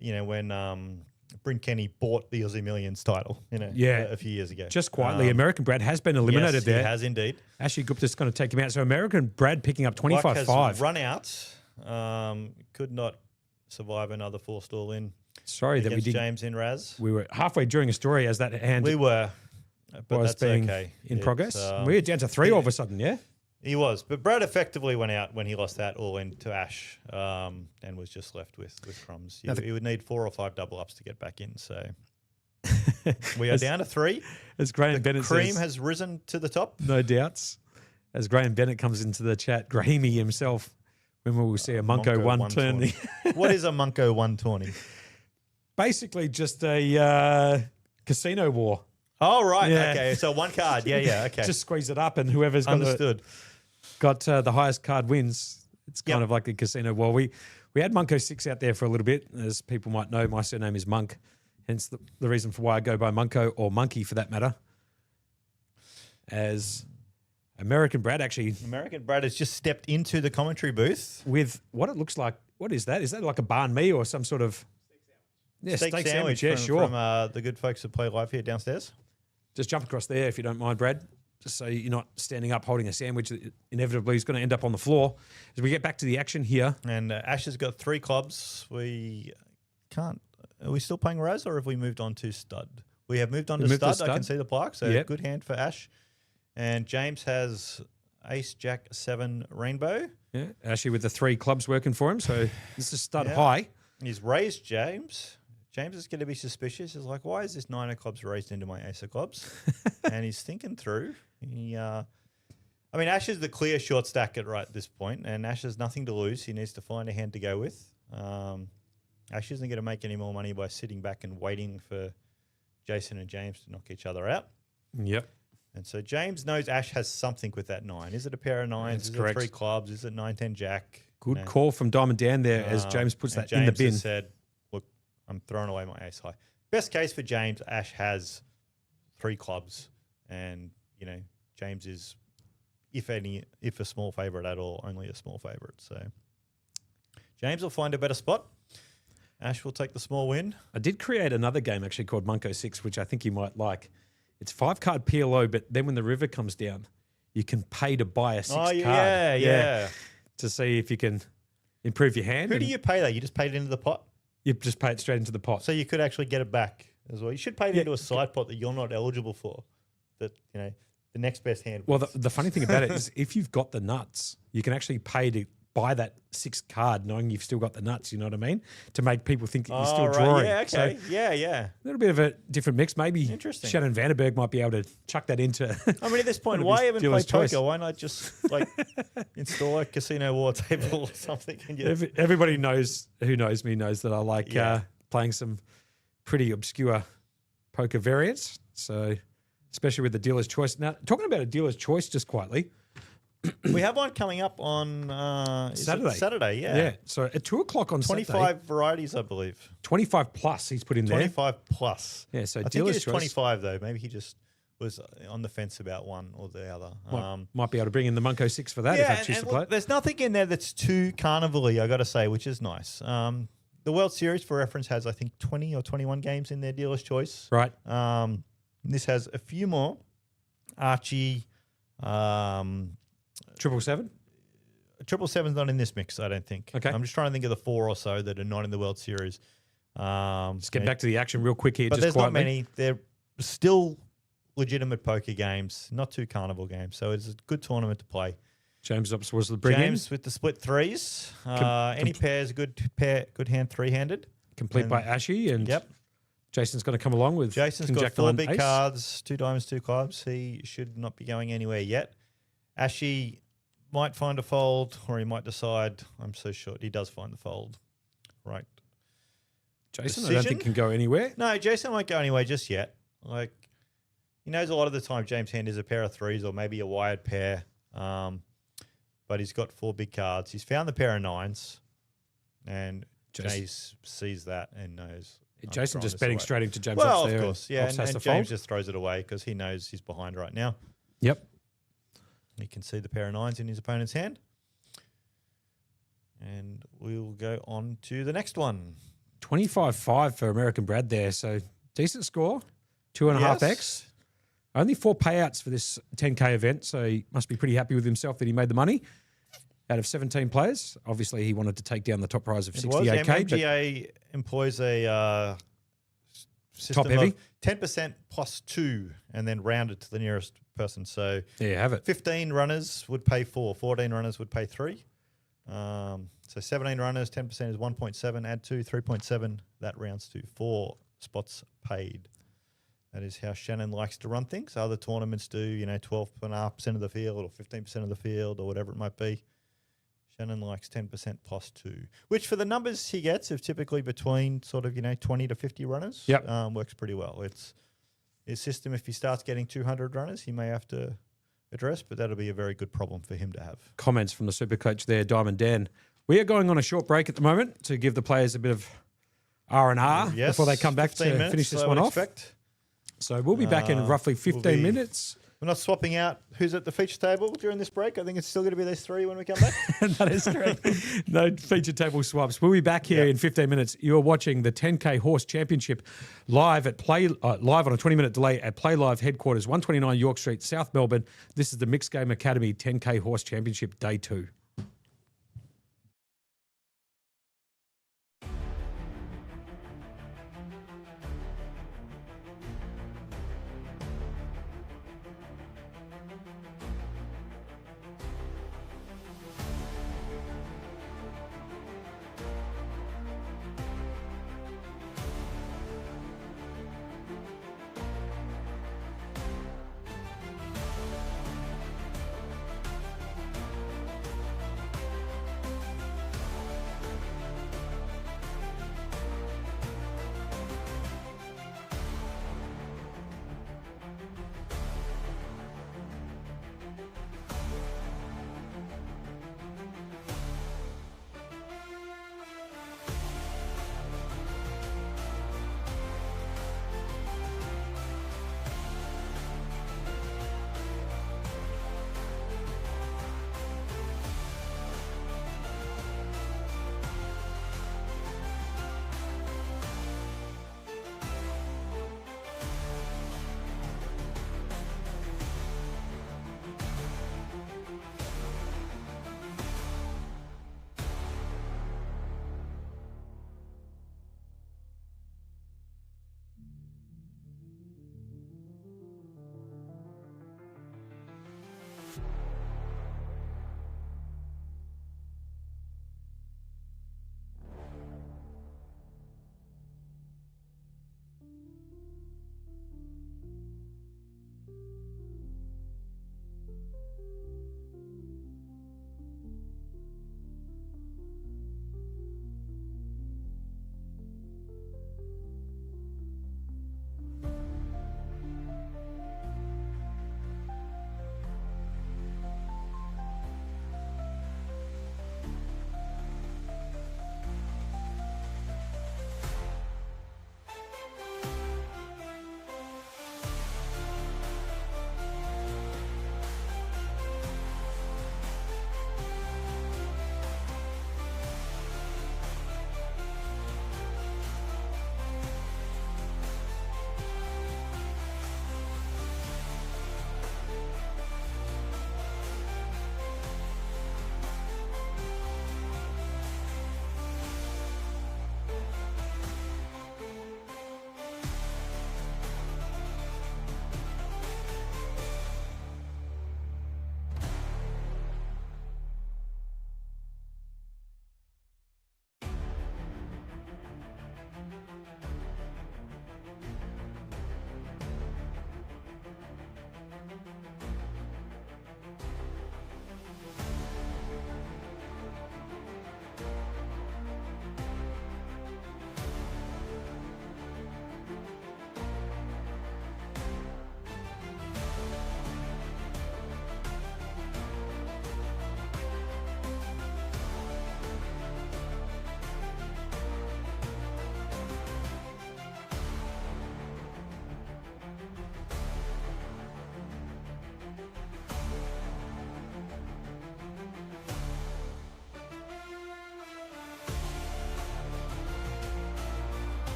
[SPEAKER 4] when Bryn Kenny bought the Aussie Millions title, a few years ago.
[SPEAKER 7] Just quietly, American Brad has been eliminated
[SPEAKER 4] yes,
[SPEAKER 7] there.
[SPEAKER 4] He has indeed.
[SPEAKER 7] Ashley Gupta's going to take him out. So American Brad picking up 25-5.
[SPEAKER 4] Has run out. Could not survive another forced all in.
[SPEAKER 7] Sorry that we
[SPEAKER 4] against
[SPEAKER 7] did.
[SPEAKER 4] James in Raz.
[SPEAKER 7] We were halfway during a story as that hand
[SPEAKER 4] We were, but
[SPEAKER 7] was
[SPEAKER 4] that's
[SPEAKER 7] being
[SPEAKER 4] okay.
[SPEAKER 7] in progress.
[SPEAKER 4] It's,
[SPEAKER 7] We're down to 3 all of a sudden, yeah?
[SPEAKER 4] He was, but Brad effectively went out when he lost that all in to Ash, and was just left with crumbs. He would need 4 or 5 double ups to get back in. So we are down to 3.
[SPEAKER 7] As Graham Bennett
[SPEAKER 4] Cream
[SPEAKER 7] says,
[SPEAKER 4] has risen to the top.
[SPEAKER 7] no doubts. As Graham Bennett comes into the chat, Grahamy himself, when will we see a Munko 1 turn?
[SPEAKER 4] 120. What is a Munko 120?
[SPEAKER 7] Basically just a casino war.
[SPEAKER 4] Oh, right.
[SPEAKER 7] Yeah.
[SPEAKER 4] Okay. So 1 card. Yeah. Okay.
[SPEAKER 7] Just squeeze it up and whoever's got
[SPEAKER 4] Understood.
[SPEAKER 7] the highest card wins. It's kind of like a casino war. We had Munko 6 out there for a little bit. As people might know, my surname is Monk. Hence the reason for why I go by Munko, or Monkey for that matter. As American Brad
[SPEAKER 4] American Brad has just stepped into the commentary booth.
[SPEAKER 7] with what it looks like. What is that? Is that like a banh mi or some sort of steak sandwich? Yeah,
[SPEAKER 4] from,
[SPEAKER 7] sure.
[SPEAKER 4] From the good folks that play live here downstairs.
[SPEAKER 7] Just jump across there if you don't mind, Brad. just so you're not standing up holding a sandwich that inevitably is going to end up on the floor. As we get back to the action here,
[SPEAKER 4] And Ash has got 3 clubs. Are we still playing Raz or have we moved on to stud? We have moved on to
[SPEAKER 7] moved to
[SPEAKER 4] stud. I can
[SPEAKER 7] stud.
[SPEAKER 4] see the plaque. So
[SPEAKER 7] Yep.
[SPEAKER 4] good hand for Ash. And James has ace, jack, 7 rainbow.
[SPEAKER 7] yeah, Ashley with the 3 clubs working for him. So this is stud
[SPEAKER 4] Yeah.
[SPEAKER 7] high.
[SPEAKER 4] He's raised James. James is going to be suspicious. He's like, why is this 9 of clubs raised into my ace of clubs? And he's thinking through. Ash is the clear short stack at this point, and Ash has nothing to lose. He needs to find a hand to go with. Ash isn't going to make any more money by sitting back and waiting for Jason and James to knock each other out.
[SPEAKER 7] Yep.
[SPEAKER 4] And so James knows Ash has something with that 9. Is it a pair of 9s?
[SPEAKER 7] That's
[SPEAKER 4] Is
[SPEAKER 7] correct.
[SPEAKER 4] it 3 clubs? Is it 9, 10, jack?
[SPEAKER 7] Good
[SPEAKER 4] No.
[SPEAKER 7] call from Diamond Dan there as James puts
[SPEAKER 4] And
[SPEAKER 7] that in the
[SPEAKER 4] James
[SPEAKER 7] bin.
[SPEAKER 4] has said, look, I'm throwing away my ace high. Best case for James, Ash has 3 clubs. And, James is, if a small favourite at all, only a small favourite. So James will find a better spot. Ash will take the small win.
[SPEAKER 7] I did create another game actually called Munko 6, which I think you might like. It's 5-card PLO, but then when the river comes down, you can pay to buy a 6 card.
[SPEAKER 4] Yeah.
[SPEAKER 7] To see if you can improve your hand.
[SPEAKER 4] Who do
[SPEAKER 7] and
[SPEAKER 4] you pay that? You just paid it into the pot?
[SPEAKER 7] You just pay it straight into the pot.
[SPEAKER 4] So you could actually get it back as well. You should pay it into a side pot that you're not eligible for. That, the next best hand.
[SPEAKER 7] Well,
[SPEAKER 4] wins.
[SPEAKER 7] the funny thing about it is if you've got the nuts, you can actually pay to buy that 6 card knowing you've still got the nuts, you know what I mean? To make people think that you're still
[SPEAKER 4] right.
[SPEAKER 7] drawing.
[SPEAKER 4] Yeah, okay.
[SPEAKER 7] So
[SPEAKER 4] yeah.
[SPEAKER 7] a little bit of a different mix. Maybe
[SPEAKER 4] Interesting.
[SPEAKER 7] Shannon Vandenberg might be able to chuck that into.
[SPEAKER 4] I mean, at this point,
[SPEAKER 7] One of
[SPEAKER 4] why
[SPEAKER 7] his
[SPEAKER 4] even play
[SPEAKER 7] dealer's
[SPEAKER 4] poker?
[SPEAKER 7] choice.
[SPEAKER 4] Why not just install a casino war table or something? And
[SPEAKER 7] Everybody who knows me knows that I like playing some pretty obscure poker variants. So, especially with the dealer's choice. Now, talking about a dealer's choice just quietly.
[SPEAKER 4] we have one coming up on
[SPEAKER 7] Saturday.
[SPEAKER 4] Saturday, yeah.
[SPEAKER 7] Yeah. So at 2:00 on
[SPEAKER 4] 25
[SPEAKER 7] Saturday,
[SPEAKER 4] varieties, I believe.
[SPEAKER 7] 25 plus he's put in there.
[SPEAKER 4] 25 plus.
[SPEAKER 7] Yeah, so
[SPEAKER 4] I think
[SPEAKER 7] dealer's
[SPEAKER 4] it is
[SPEAKER 7] choice
[SPEAKER 4] 25 though. Maybe he just was on the fence about one or the other.
[SPEAKER 7] Might be able to bring in the Munko 6 for that if I choose to play it.
[SPEAKER 4] There's nothing in there that's too carnival-y, I got to say, which is nice. The World Series, for reference, has I think 20 or 21 games in their dealer's choice.
[SPEAKER 7] Right.
[SPEAKER 4] This has a few more. Archie.
[SPEAKER 7] 777?
[SPEAKER 4] 777's not in this mix, I don't think.
[SPEAKER 7] Okay.
[SPEAKER 4] I'm just trying to think of the 4 or so that are not in the World Series.
[SPEAKER 7] Let's get back to the action real quick here.
[SPEAKER 4] But
[SPEAKER 7] just
[SPEAKER 4] there's
[SPEAKER 7] quietly.
[SPEAKER 4] not many. They're still legitimate poker games, not too carnival games. So it's a good tournament to play.
[SPEAKER 7] James Ops was the bring
[SPEAKER 4] James with the split 3s. Any pairs, good hand, 3-handed.
[SPEAKER 7] complete by Ashy, and
[SPEAKER 4] Yep.
[SPEAKER 7] Jason's going to come along with
[SPEAKER 4] Jason's
[SPEAKER 7] King
[SPEAKER 4] got
[SPEAKER 7] Jack
[SPEAKER 4] 4
[SPEAKER 7] 9
[SPEAKER 4] big
[SPEAKER 7] ace.
[SPEAKER 4] cards, 2 diamonds, 2 clubs. He should not be going anywhere yet. Ashy might find a fold, or he might decide, I'm so short, he does find the fold. Right.
[SPEAKER 7] Jason, I don't think
[SPEAKER 4] Decision?
[SPEAKER 7] can go anywhere.
[SPEAKER 4] No, Jason won't go anywhere just yet. He knows a lot of the time James' hand is a pair of 3s or maybe a wired pair. But he's got 4 big cards. He's found the pair of 9s, and Jace sees that and knows. I'm
[SPEAKER 7] Jason
[SPEAKER 4] throwing
[SPEAKER 7] just
[SPEAKER 4] this
[SPEAKER 7] betting
[SPEAKER 4] away.
[SPEAKER 7] straight into James
[SPEAKER 4] Well,
[SPEAKER 7] Ops
[SPEAKER 4] of
[SPEAKER 7] there.
[SPEAKER 4] course, yeah.
[SPEAKER 7] Ops has
[SPEAKER 4] And
[SPEAKER 7] to fold.
[SPEAKER 4] James just throws it away because he knows he's behind right now.
[SPEAKER 7] Yep.
[SPEAKER 4] He can see the pair of 9s in his opponent's hand. And we'll go on to the next one.
[SPEAKER 7] 25-5 for American Brad there. So decent score. 2.5x.
[SPEAKER 4] Yes.
[SPEAKER 7] Only 4 payouts for this 10K event. So he must be pretty happy with himself that he made the money out of 17 players. Obviously, he wanted to take down the top prize of
[SPEAKER 4] It was.
[SPEAKER 7] 68K. but
[SPEAKER 4] MGA employs a system
[SPEAKER 7] Top heavy?
[SPEAKER 4] of 10% plus 2 and then rounded to the nearest person. So
[SPEAKER 7] there you have it.
[SPEAKER 4] 15 runners would pay 4, 14 runners would pay 3. So 17 runners, 10% is 1.7, add 2, 3.7. That rounds to 4 spots paid. That is how Shannon likes to run things. Other tournaments do, 12.5% of the field or 15% of the field or whatever it might be. Shannon likes 10% plus 2, which for the numbers he gets of typically between sort of, 20 to 50 runners,
[SPEAKER 7] Yep.
[SPEAKER 4] Works pretty well. It's his system. If he starts getting 200 runners, he may have to address, but that'll be a very good problem for him to have.
[SPEAKER 7] Comments from the super coach there, Diamond Dan. We are going on a short break at the moment to give the players a bit of R&R
[SPEAKER 4] Yes,
[SPEAKER 7] before they come back
[SPEAKER 4] 15
[SPEAKER 7] to
[SPEAKER 4] minutes,
[SPEAKER 7] finish this
[SPEAKER 4] I
[SPEAKER 7] one
[SPEAKER 4] would
[SPEAKER 7] off.
[SPEAKER 4] expect.
[SPEAKER 7] So we'll be back in roughly 15
[SPEAKER 4] be
[SPEAKER 7] minutes.
[SPEAKER 4] We're not swapping out who's at the feature table during this break. I think it's still going to be these three when we come back.
[SPEAKER 7] That is correct. No feature table swaps. We'll be back here in 15 minutes. You're watching the 10K Horse Championship live on a 20-minute delay at Playlive headquarters, 129 York Street, South Melbourne. This is the Mixed Game Academy 10K Horse Championship Day 2.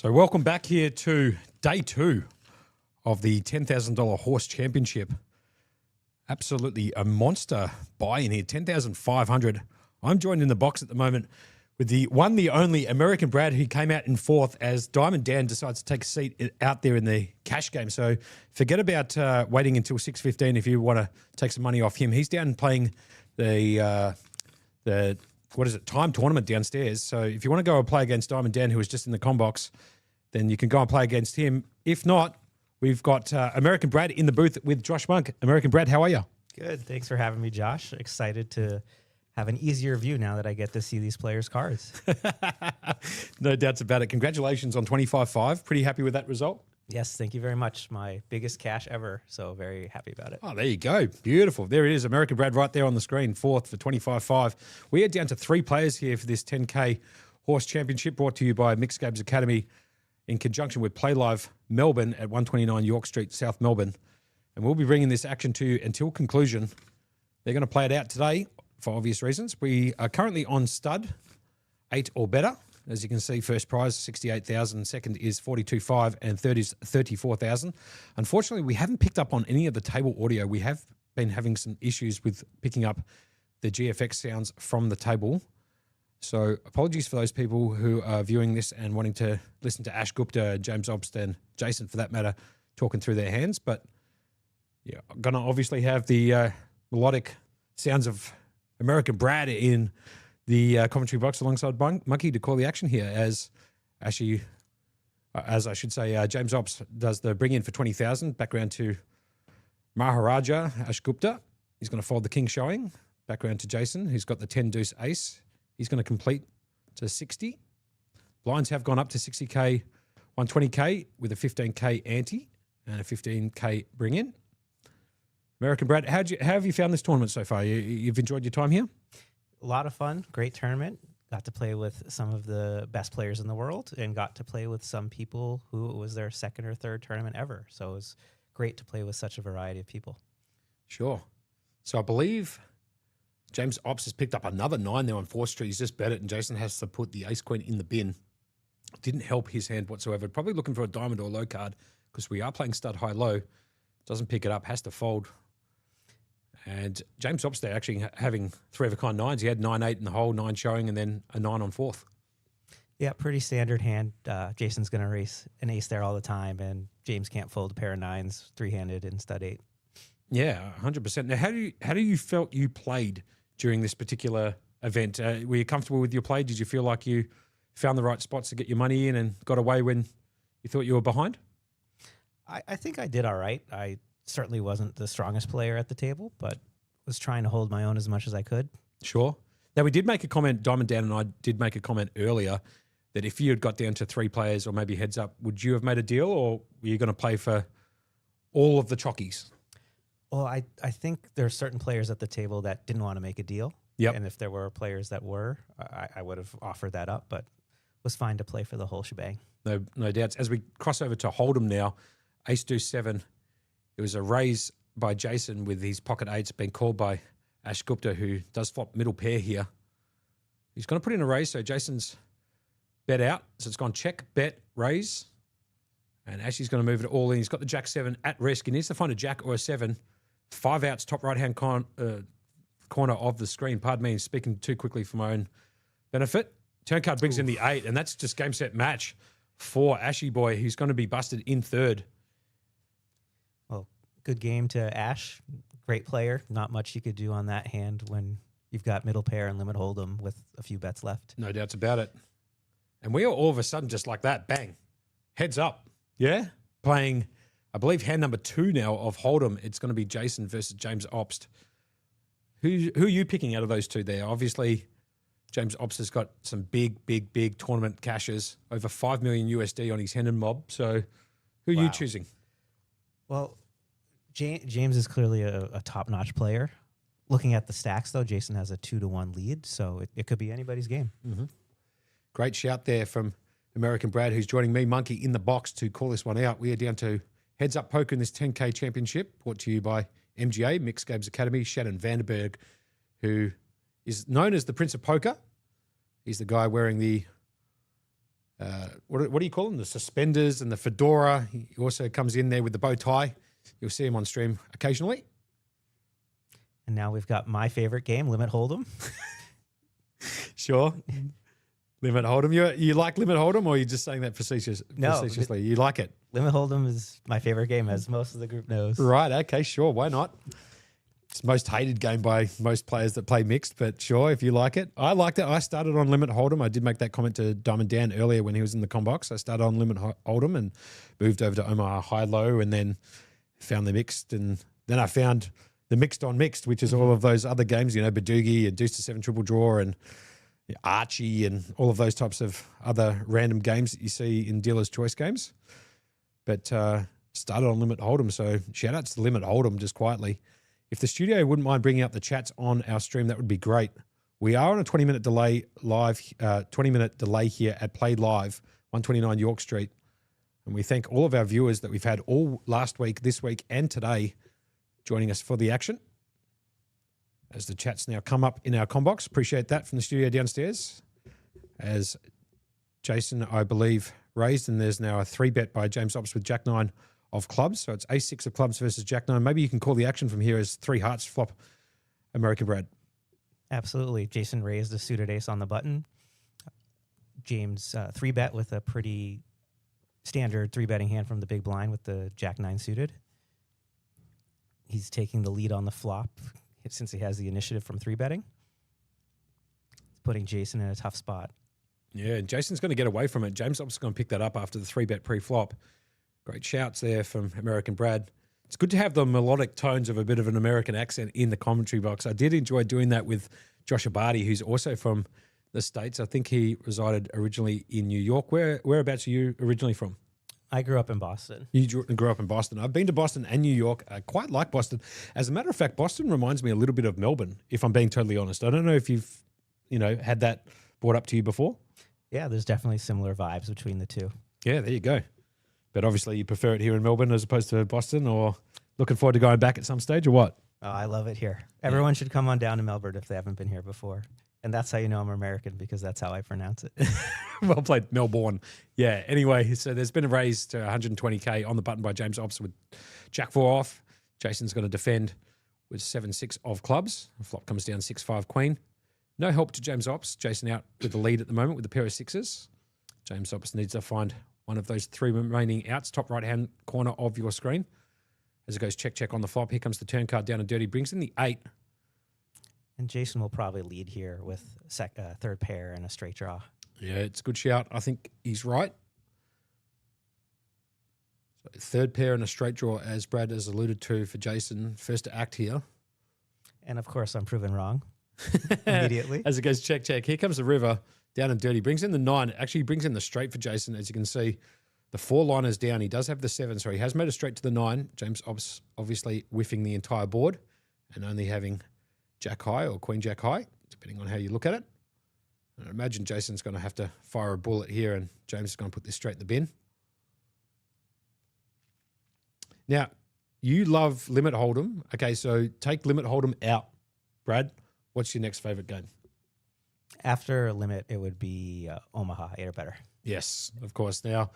[SPEAKER 7] So welcome back here to day 2 of the $10,000 horse championship. Absolutely a monster buy in here, 10,500. I'm joined in the box at the moment with the only American Brad, who came out in 4th as Diamond Dan decides to take a seat out there in the cash game. So forget about waiting until 6:15 if you want to take some money off him. He's down playing the time tournament downstairs. So if you want to go and play against Diamond Dan, who was just in the combox, then you can go and play against him. If not, we've got American Brad in the booth with Josh Monk. American Brad, how are you?
[SPEAKER 8] Good. Thanks for having me, Josh. Excited to have an easier view now that I get to see these players' cards.
[SPEAKER 7] No doubts about it. Congratulations on 25-5. Pretty happy with that result?
[SPEAKER 8] Yes, thank you very much. My biggest cash ever, so very happy about it.
[SPEAKER 7] Oh, there you go. Beautiful. There it is. American Brad right there on the screen, 4th for 25-5. We are down to 3 players here for this 10K Horse Championship, brought to you by Mixed Games Academy in conjunction with Playlive Melbourne at 129 York Street, South Melbourne. And we'll be bringing this action to you until conclusion. They're going to play it out today for obvious reasons. We are currently on stud, 8 or better. As you can see, first prize, 68,000. Second is 42.5, and third is 34,000. Unfortunately, we haven't picked up on any of the table audio. We have been having some issues with picking up the GFX sounds from the table. So apologies for those people who are viewing this and wanting to listen to Ash Gupta, James Obst, and Jason, for that matter, talking through their hands. But yeah, I'm going to obviously have the melodic sounds of American Brad in the commentary box alongside Monkey to call the action here, as I should say, James Ops does the bring in for 20,000. Background to Maharaja Ash Gupta. He's going to fold the king showing. Background to Jason, who's got the 10 deuce ace. He's going to complete to 60. Blinds have gone up to 60K, 120K with a 15K ante and a 15K bring in. American Brad, how have you found this tournament so far? You've enjoyed your time here?
[SPEAKER 8] A lot of fun, great tournament. Got to play with some of the best players in the world and got to play with some people who it was their second or third tournament ever. So it was great to play with such a variety of people.
[SPEAKER 7] Sure. So I believe James Ops has picked up another 9 there on 4th Street. He's just bet it, and Jason has to put the ace queen in the bin. Didn't help his hand whatsoever. Probably looking for a diamond or low card because we are playing stud high low. Doesn't pick it up, has to fold. And James Ops there actually having 3 of a kind 9s. He had 9-8 in the hole, 9 showing, and then a 9 on 4th.
[SPEAKER 8] Yeah, pretty standard hand. Jason's going to race an ace there all the time, and James can't fold a pair of 9s, 3-handed in stud 8.
[SPEAKER 7] Yeah, 100%. Now, how do you felt you played during this particular event? Were you comfortable with your play? Did you feel like you found the right spots to get your money in and got away when you thought you were behind?
[SPEAKER 8] I think I did all right. I certainly wasn't the strongest player at the table, but was trying to hold my own as much as I could.
[SPEAKER 7] Sure. Now, we did make a comment, Diamond Dan and I did make a comment earlier, that if you had got down to 3 players or maybe heads up, would you have made a deal, or were you going to play for all of the chockies?
[SPEAKER 8] Well, I think there are certain players at the table that didn't want to make a deal.
[SPEAKER 7] Yep.
[SPEAKER 8] And if there were players that were, I would have offered that up, but was fine to play for the whole shebang.
[SPEAKER 7] No doubts. As we cross over to Hold'em now, ace deuce 7. It was a raise by Jason with his pocket 8s being called by Ash Gupta, who does flop middle pair here. He's going to put in a raise, so Jason's bet out. So it's gone check, bet, raise. And Ashley's going to move it all in. He's got the jack 7 at risk. He needs to find a jack or a 7. 5 outs, top right-hand corner of the screen. Pardon me, speaking too quickly for my own benefit. Turn card brings in the 8, and that's just game, set, match for Ashy Boy, who's going to be busted in 3rd.
[SPEAKER 8] Well, good game to Ash. Great player. Not much you could do on that hand when you've got middle pair and limit hold'em with a few bets left.
[SPEAKER 7] No doubts about it. And we are all of a sudden just like that, bang, heads up. Yeah? Playing, I believe, hand number 2 now of Hold'em. It's going to be Jason versus James Obst. Who are you picking out of those two there? Obviously, James Obst has got some big tournament cashes, over 5 million USD on his Hendon mob. So who are you choosing?
[SPEAKER 8] Well, James is clearly a top-notch player. Looking at the stacks, though, Jason has a 2-1 lead, so it could be anybody's game.
[SPEAKER 7] Mm-hmm. Great shout there from American Brad, who's joining me, Monkey, in the box to call this one out. We are down to heads up poker in this 10K championship, brought to you by MGA, Mixed Games Academy. Shannon Vandenberg, who is known as the Prince of Poker. He's the guy wearing the what do you call them? The suspenders and the fedora. He also comes in there with the bow tie. You'll see him on stream occasionally.
[SPEAKER 8] And now we've got my favorite game, Limit Hold'em.
[SPEAKER 7] Sure. Limit Hold'em. You like Limit Hold'em, or are you just saying that facetiously? You like it?
[SPEAKER 8] Limit Hold'em is my favorite game, as most of the group knows.
[SPEAKER 7] Right. Okay. Sure. Why not? It's the most hated game by most players that play mixed, but sure, if you like it. I liked it. I started on Limit Hold'em. I did make that comment to Diamond Dan earlier when he was in the combox. I started on Limit Hold'em and moved over to Omaha High-Low, and then found the mixed, and then I found the mixed on mixed, which is all of those other games, Badoogie and Deuce to 7 Triple Draw and Archie and all of those types of other random games that you see in dealer's choice games. But started on Limit Hold'em, so shout outs to Limit Hold'em just quietly. If the studio wouldn't mind bringing up the chats on our stream, that would be great. We are on a 20-minute delay live, 20-minute delay here at Play Live, 129 York Street. And we thank all of our viewers that we've had all last week, this week, and today joining us for the action. As the chats now come up in our combox, appreciate that from the studio downstairs. As Jason, I believe, raised, and there's now a 3-bet by James Ops with Jack 9 of clubs. So it's ace-6 of clubs versus Jack 9. Maybe you can call the action from here as 3 hearts flop American Brad.
[SPEAKER 8] Absolutely. Jason raised a suited ace on the button. James 3-bet with a pretty standard 3-betting hand from the big blind with the Jack 9 suited. He's taking the lead on the flop since he has the initiative from 3-betting. It's putting Jason in a tough spot.
[SPEAKER 7] Yeah, Jason's going to get away from it. James Ops is going to pick that up after the 3-bet pre-flop. Great shouts there from American Brad. It's good to have the melodic tones of a bit of an American accent in the commentary box. I did enjoy doing that with Josh Abadi, who's also from the States. I think he resided originally in New York. Whereabouts are you originally from?
[SPEAKER 8] I grew up in Boston.
[SPEAKER 7] You grew up in Boston. I've been to Boston and New York. I quite like Boston. As a matter of fact, Boston reminds me a little bit of Melbourne, if I'm being totally honest. I don't know if you've, had that brought up to you before.
[SPEAKER 8] Yeah, there's definitely similar vibes between the two.
[SPEAKER 7] Yeah, there you go. But obviously you prefer it here in Melbourne as opposed to Boston, or looking forward to going back at some stage, or what?
[SPEAKER 8] Oh, I love it here. Everyone should come on down to Melbourne if they haven't been here before. And that's how you know I'm American, because that's how I pronounce it.
[SPEAKER 7] Well played, Melbourne. Yeah, anyway, so there's been a raise to 120K on the button by James Ops with Jack 4 off. Jason's going to defend with 7-6 of clubs. The flop comes down 6-5 queen. No help to James Ops. Jason out with the lead at the moment with a pair of 6s. James Ops needs to find one of those 3 remaining outs, top right-hand corner of your screen. As it goes check on the flop, here comes the turn card down and dirty, brings in the 8.
[SPEAKER 8] And Jason will probably lead here with third pair and a straight draw.
[SPEAKER 7] Yeah, it's a good shout. I think he's right. So 3rd pair and a straight draw, as Brad has alluded to for Jason. First to act here.
[SPEAKER 8] And of course, I'm proven wrong immediately.
[SPEAKER 7] As it goes check. Here comes the river, down and dirty. Brings in the 9. Actually, brings in the straight for Jason. As you can see, the 4 liners down. He does have the 7, so he has made a straight to the 9. James Ops obviously whiffing the entire board and only having Jack high or Queen Jack high, depending on how you look at it. And I imagine Jason's going to have to fire a bullet here, and James is going to put this straight in the bin. Now, you love Limit Hold'em. Okay, so take Limit Hold'em out. Brad, what's your next favorite game?
[SPEAKER 8] After Limit, it would be Omaha, 8 or better.
[SPEAKER 7] Yes, of course. Now,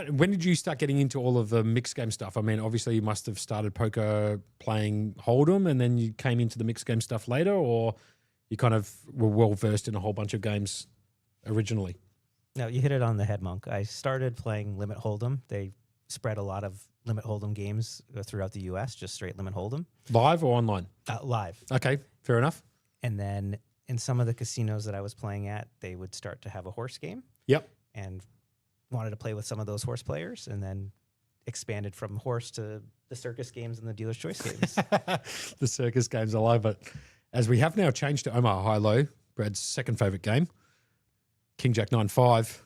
[SPEAKER 7] when did you start getting into all of the mixed game stuff? I mean, obviously you must have started poker playing Hold'em and then you came into the mixed game stuff later, or you kind of were well versed in a whole bunch of games originally?
[SPEAKER 8] No, you hit it on the head, Monk. I started playing Limit Hold'em. They spread a lot of Limit Hold'em games throughout the U.S., just straight Limit Hold'em.
[SPEAKER 7] Live or online?
[SPEAKER 8] Live.
[SPEAKER 7] Okay, fair enough.
[SPEAKER 8] And then in some of the casinos that I was playing at, they would start to have a horse game.
[SPEAKER 7] Yep.
[SPEAKER 8] And wanted to play with some of those horse players, and then expanded from horse to the circus games and the dealer's choice games.
[SPEAKER 7] The circus games, I love it. As we have now changed to Omaha High-Low, Brad's second favourite game, King Jack 9-5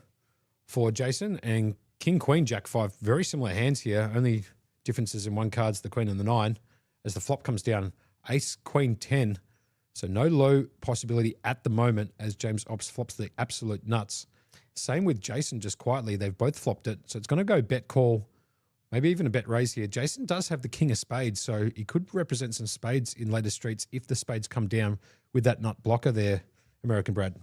[SPEAKER 7] for Jason, and King Queen Jack 5. Very similar hands here, only differences in one card's the Queen and the 9. As the flop comes down, Ace Queen 10. So no low possibility at the moment as James Ops flops the absolute nuts. Same with Jason, just quietly. They've both flopped it. So it's going to go bet call, maybe even a bet raise here. Jason does have the king of spades, so he could represent some spades in later streets if the spades come down with that nut blocker there, American Brad.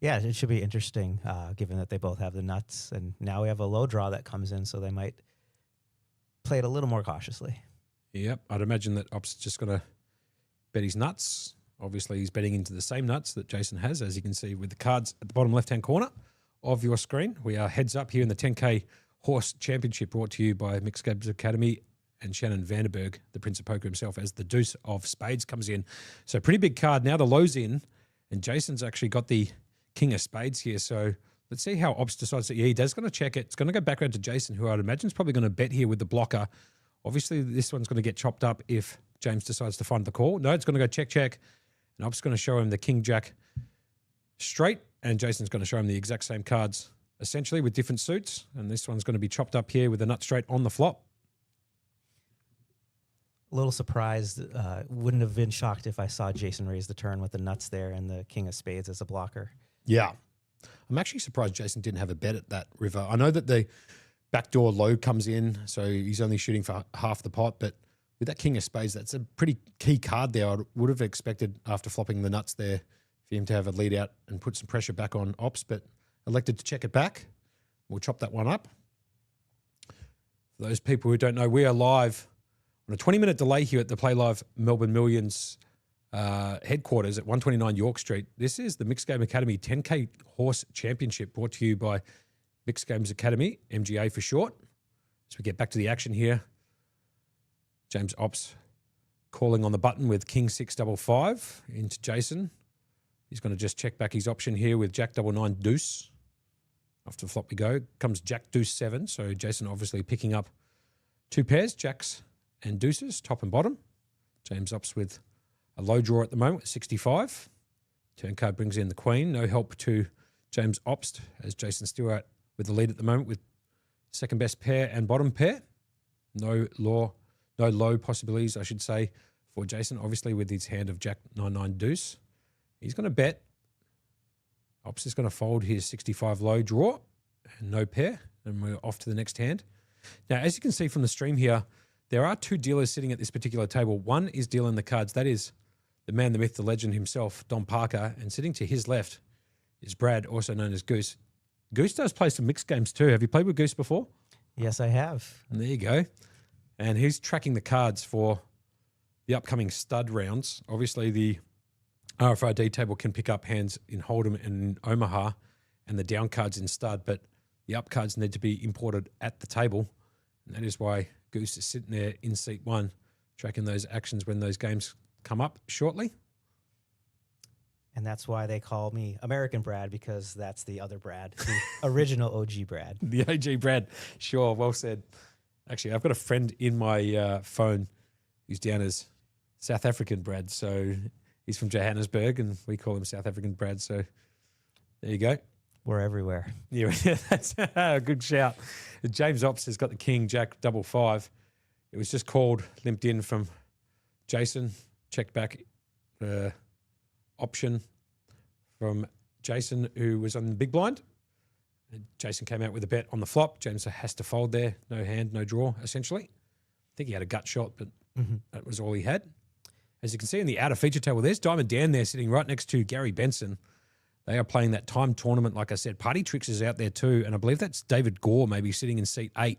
[SPEAKER 8] Yeah, it should be interesting, given that they both have the nuts, and now we have a low draw that comes in, so they might play it a little more cautiously.
[SPEAKER 7] Yep, I'd imagine that Ops is just going to bet his nuts. Obviously, he's betting into the same nuts that Jason has, as you can see with the cards at the bottom left-hand corner of your screen. We are heads up here in the 10K Horse Championship, brought to you by Mixed Games Academy and Shannon Vanderberg, the Prince of Poker himself, as the deuce of spades comes in. So pretty big card. Now the low's in, and Jason's actually got the king of spades here. So let's see how Ops decides that. Yeah, he does going to check it. It's going to go back around to Jason, who I'd imagine is probably going to bet here with the blocker. Obviously, this one's going to get chopped up if James decides to find the call. No, it's going to go check, check. And Ops going to show him the king, jack straight, and Jason's going to show him the exact same cards, essentially with different suits. And this one's going to be chopped up here with a nut straight on the flop.
[SPEAKER 8] A little surprised, wouldn't have been shocked if I saw Jason raise the turn with the nuts there and the king of spades as a blocker.
[SPEAKER 7] Yeah. I'm actually surprised Jason didn't have a bet at that river. I know that the backdoor low comes in, so he's only shooting for half the pot, but with that king of spades, that's a pretty key card there. I would have expected after flopping the nuts there for him to have a lead out and put some pressure back on Ops, but elected to check it back. We'll chop that one up. For those people who don't know, we are live on a 20-minute delay here at the Playlive Melbourne Millions headquarters at 129 York Street. This is the Mixed Game Academy 10K Horse Championship, brought to you by Mixed Games Academy, MGA for short. As we get back to the action here, James Ops calling on the button with king 655 into Jason. He's going to just check back his option here with jack 99 deuce. After the flop we go, comes jack deuce 7. So Jason obviously picking up two pairs, jacks and deuces, top and bottom. James Ops with a low draw at the moment, 65. Turn card brings in the queen. No help to James Ops, as Jason still out with the lead at the moment with second best pair and bottom pair. No low possibilities, I should say, for Jason, obviously with his hand of jack 99 deuce. He's going to bet. Ops is going to fold his 65 low draw and no pair, and we're off to the next hand. Now, as you can see from the stream here, there are two dealers sitting at this particular table. One is dealing the cards. That is the man, the myth, the legend himself, Don Parker. And sitting to his left is Brad, also known as Goose. Goose does play some mixed games too. Have you played with Goose before?
[SPEAKER 8] Yes, I have.
[SPEAKER 7] And there you go. And he's tracking the cards for the upcoming stud rounds. Obviously, the RFID table can pick up hands in Hold'em and in Omaha and the down cards in stud, but the up cards need to be imported at the table. And that is why Goose is sitting there in seat one, tracking those actions when those games come up shortly.
[SPEAKER 8] And that's why they call me American Brad, because that's the other Brad, the original OG Brad.
[SPEAKER 7] The OG Brad. Sure, well said. Actually, I've got a friend in my phone who's down as South African Brad. So he's from Johannesburg and we call him South African Brad. So there you go.
[SPEAKER 8] We're everywhere.
[SPEAKER 7] Yeah, that's a good shout. James Ops has got the king, jack, double five. It was just called, limped in from Jason, checked back option from Jason, who was on the big blind. And Jason came out with a bet on the flop. James has to fold there. No hand, no draw, essentially. I think he had a gut shot, but that was all he had. As you can see in the outer feature table, there's Diamond Dan there sitting right next to Gary Benson. They are playing that time tournament, like I said. Party Tricks is out there too, and I believe that's David Gore maybe sitting in seat 8.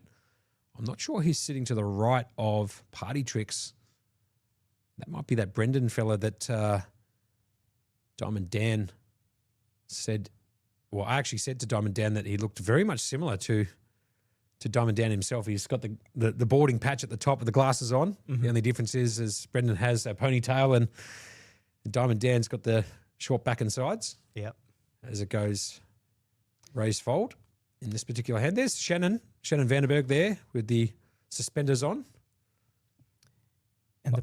[SPEAKER 7] I'm not sure he's sitting to the right of Party Tricks. That might be that Brendan fella that Diamond Dan said. Well, I actually said to Diamond Dan that he looked very much similar to Diamond Dan himself. He's got the boarding patch at the top with the glasses on. The only difference is Brendan has a ponytail and Diamond Dan's got the short back and sides.
[SPEAKER 8] Yep.
[SPEAKER 7] As it goes raise fold in this particular hand. There's Shannon Vanderberg there with the suspenders on.
[SPEAKER 8] And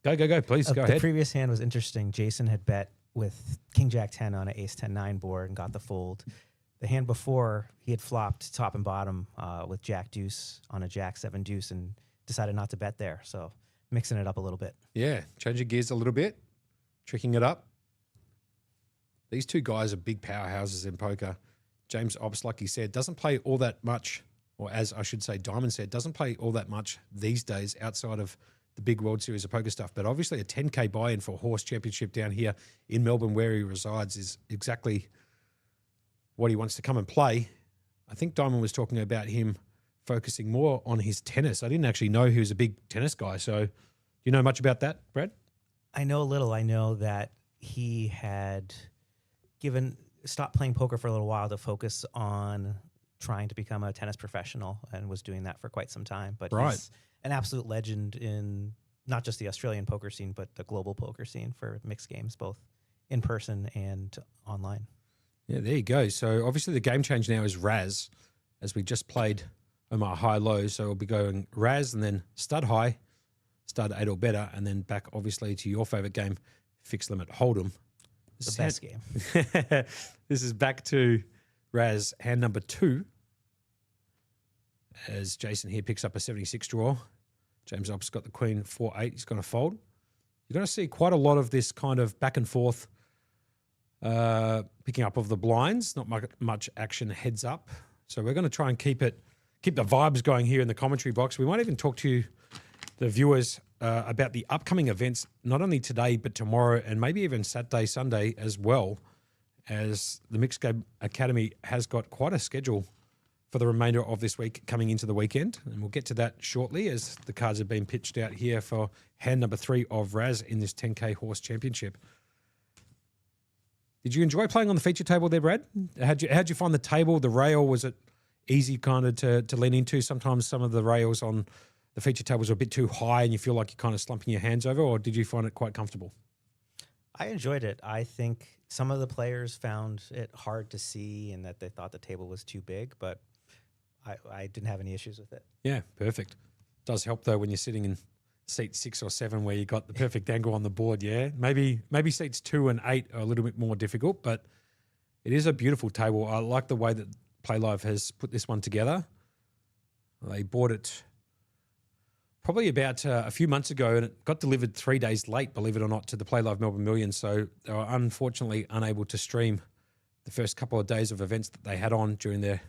[SPEAKER 7] Go, please, go
[SPEAKER 8] the
[SPEAKER 7] ahead.
[SPEAKER 8] previous hand was interesting. Jason had bet with King Jack 10 on an Ace 10-9 board and got the fold. The hand before, he had flopped top and bottom with Jack Deuce on a Jack 7 Deuce and decided not to bet there. So mixing it up a little bit.
[SPEAKER 7] Yeah, changing gears a little bit, tricking it up. These two guys are big powerhouses in poker. James Ops, like he said, doesn't play all that much, or as I should say, Diamond said, doesn't play all that much these days outside of the big World Series of Poker stuff. But obviously a 10K buy-in for a horse championship down here in Melbourne where he resides is exactly what he wants to come and play. I think Diamond was talking about him focusing more on his tennis. I didn't actually know he was a big tennis guy. So do you know much about that, Brad?
[SPEAKER 8] I know a little. I know that he had stopped playing poker for a little while to focus on trying to become a tennis professional and was doing that for quite some time. But
[SPEAKER 7] Right.
[SPEAKER 8] he's an absolute legend in not just the Australian poker scene, but the global poker scene for mixed games, both in person and online.
[SPEAKER 7] Yeah, there you go. So obviously the game change now is Raz, as we just played Omar high-low. So we'll be going Raz and then stud high, stud 8 or better, and then back obviously to your favourite game, fixed limit hold'em.
[SPEAKER 8] The best game.
[SPEAKER 7] This is back to Raz, hand number 2, as Jason here picks up a 76 draw. James Ops got the queen 4-8. He's going to fold. You're going to see quite a lot of this kind of back and forth picking up of the blinds, not much action heads up. So we're going to try and keep the vibes going here in the commentary box. We might even talk to you, the viewers, about the upcoming events, not only today, but tomorrow and maybe even Saturday, Sunday as well, as the Mixed Game Academy has got quite a schedule for the remainder of this week coming into the weekend. And we'll get to that shortly as the cards have been pitched out here for hand number 3 of Raz in this 10K Horse Championship. Did you enjoy playing on the feature table there, Brad? How'd you find the table, the rail? Was it easy kind of to lean into? Sometimes some of the rails on the feature tables are a bit too high and you feel like you're kind of slumping your hands over, or did you find it quite comfortable?
[SPEAKER 8] I enjoyed it. I think some of the players found it hard to see and that they thought the table was too big, but I didn't have any issues with it.
[SPEAKER 7] Yeah, perfect. Does help though when you're sitting in seat 6 or 7 where you got the perfect angle on the board. Yeah, maybe seats 2 and 8 are a little bit more difficult, but it is a beautiful table. I like the way that Playlive has put this one together. They bought it probably about a few months ago, and it got delivered 3 days late, believe it or not, to the Playlive Melbourne Million. So they were unfortunately unable to stream the first couple of days of events that they had on during their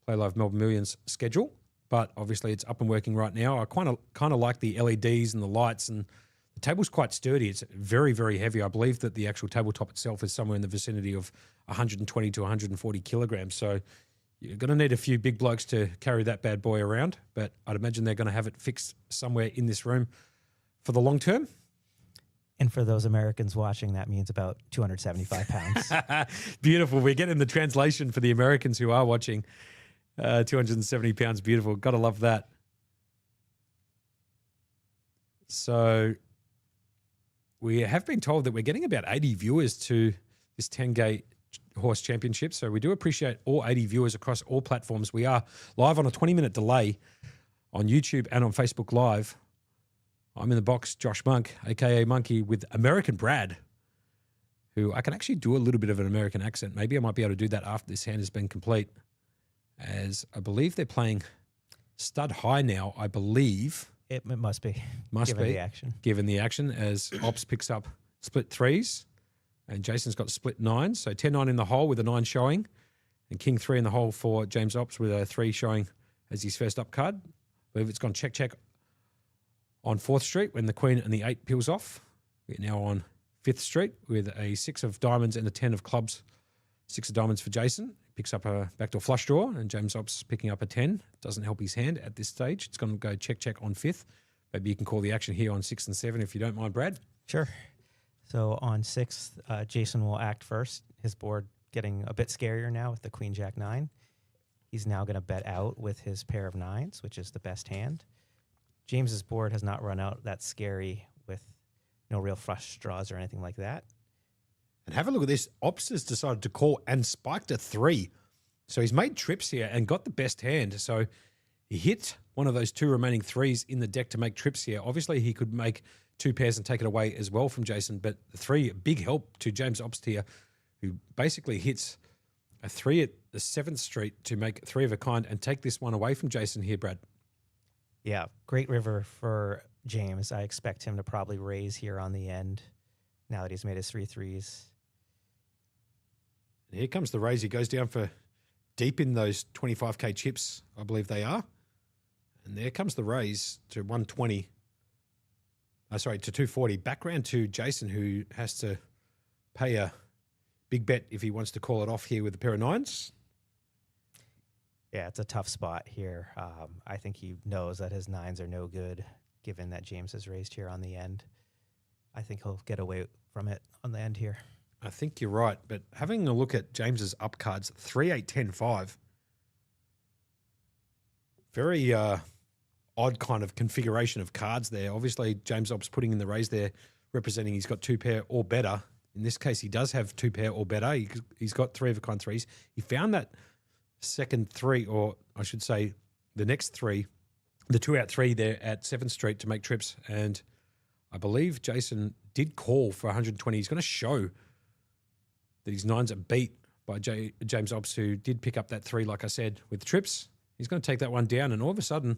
[SPEAKER 7] Playlive Melbourne Millions schedule. But obviously it's up and working right now. I kind of like the LEDs and the lights, and the table's quite sturdy. It's very, very heavy. I believe that the actual tabletop itself is somewhere in the vicinity of 120 to 140 kilograms. So you're going to need a few big blokes to carry that bad boy around, but I'd imagine they're going to have it fixed somewhere in this room for the long term.
[SPEAKER 8] And for those Americans watching, that means about 275 pounds.
[SPEAKER 7] Beautiful. We're getting the translation for the Americans who are watching. 270 pounds, beautiful. Got to love that. So we have been told that we're getting about 80 viewers to this 10K Horse Championship. So we do appreciate all 80 viewers across all platforms. We are live on a 20-minute delay on YouTube and on Facebook Live. I'm in the box, Josh Monk, a.k.a. Monkey, with American Brad, who I can actually do a little bit of an American accent. Maybe I might be able to do that after this hand has been complete, as I believe they're playing stud high now, I believe.
[SPEAKER 8] It must be.
[SPEAKER 7] Must
[SPEAKER 8] given
[SPEAKER 7] be.
[SPEAKER 8] the action.
[SPEAKER 7] Given the action, as Ops picks up split 3s, and Jason's got split 9s. So 10-9 in the hole with a 9 showing, and King 3 in the hole for James Ops with a 3 showing as his first up card. I believe it's gone check on 4th Street when the Queen and the 8 peels off. We're now on 5th Street with a 6 of diamonds and a 10 of clubs. 6 of diamonds for Jason. Picks up a backdoor flush draw, and James Ops picking up a 10. Doesn't help his hand at this stage. It's going to go check on 5th. Maybe you can call the action here on 6 and 7 if you don't mind, Brad.
[SPEAKER 8] Sure. So on 6th, Jason will act first. His board getting a bit scarier now with the Queen Jack 9. He's now going to bet out with his pair of 9s, which is the best hand. James's board has not run out that scary with no real flush draws or anything like that.
[SPEAKER 7] And have a look at this. Ops has decided to call and spiked a 3. So he's made trips here and got the best hand. So he hit one of those 2 remaining 3s in the deck to make trips here. Obviously, he could make 2 pairs and take it away as well from Jason. But the 3, big help to James Ops here, who basically hits a 3 at the 7th Street to make 3 of a kind and take this one away from Jason here, Brad.
[SPEAKER 8] Yeah, great river for James. I expect him to probably raise here on the end now that he's made his 3 3s.
[SPEAKER 7] And here comes the raise. He goes down for deep in those 25K chips, I believe they are. And there comes the raise to 120. To 240. Background to Jason, who has to pay a big bet if he wants to call it off here with a pair of nines.
[SPEAKER 8] Yeah, it's a tough spot here. I think he knows that his nines are no good, given that James has raised here on the end. I think he'll get away from it on the end here.
[SPEAKER 7] I think you're right, but having a look at James's up cards, 3, 8, 10, 5. Very odd kind of configuration of cards there. Obviously, James Ops putting in the raise there, representing he's got 2 pair or better. In this case, he does have 2 pair or better. He's got 3 of a kind threes. He found that second 3, or I should say the next 3, the 2 out 3 there at 7th Street to make trips. And I believe Jason did call for 120. He's going to show that his nines are beat by James Ops, who did pick up that 3, like I said, with trips. He's going to take that one down, and all of a sudden,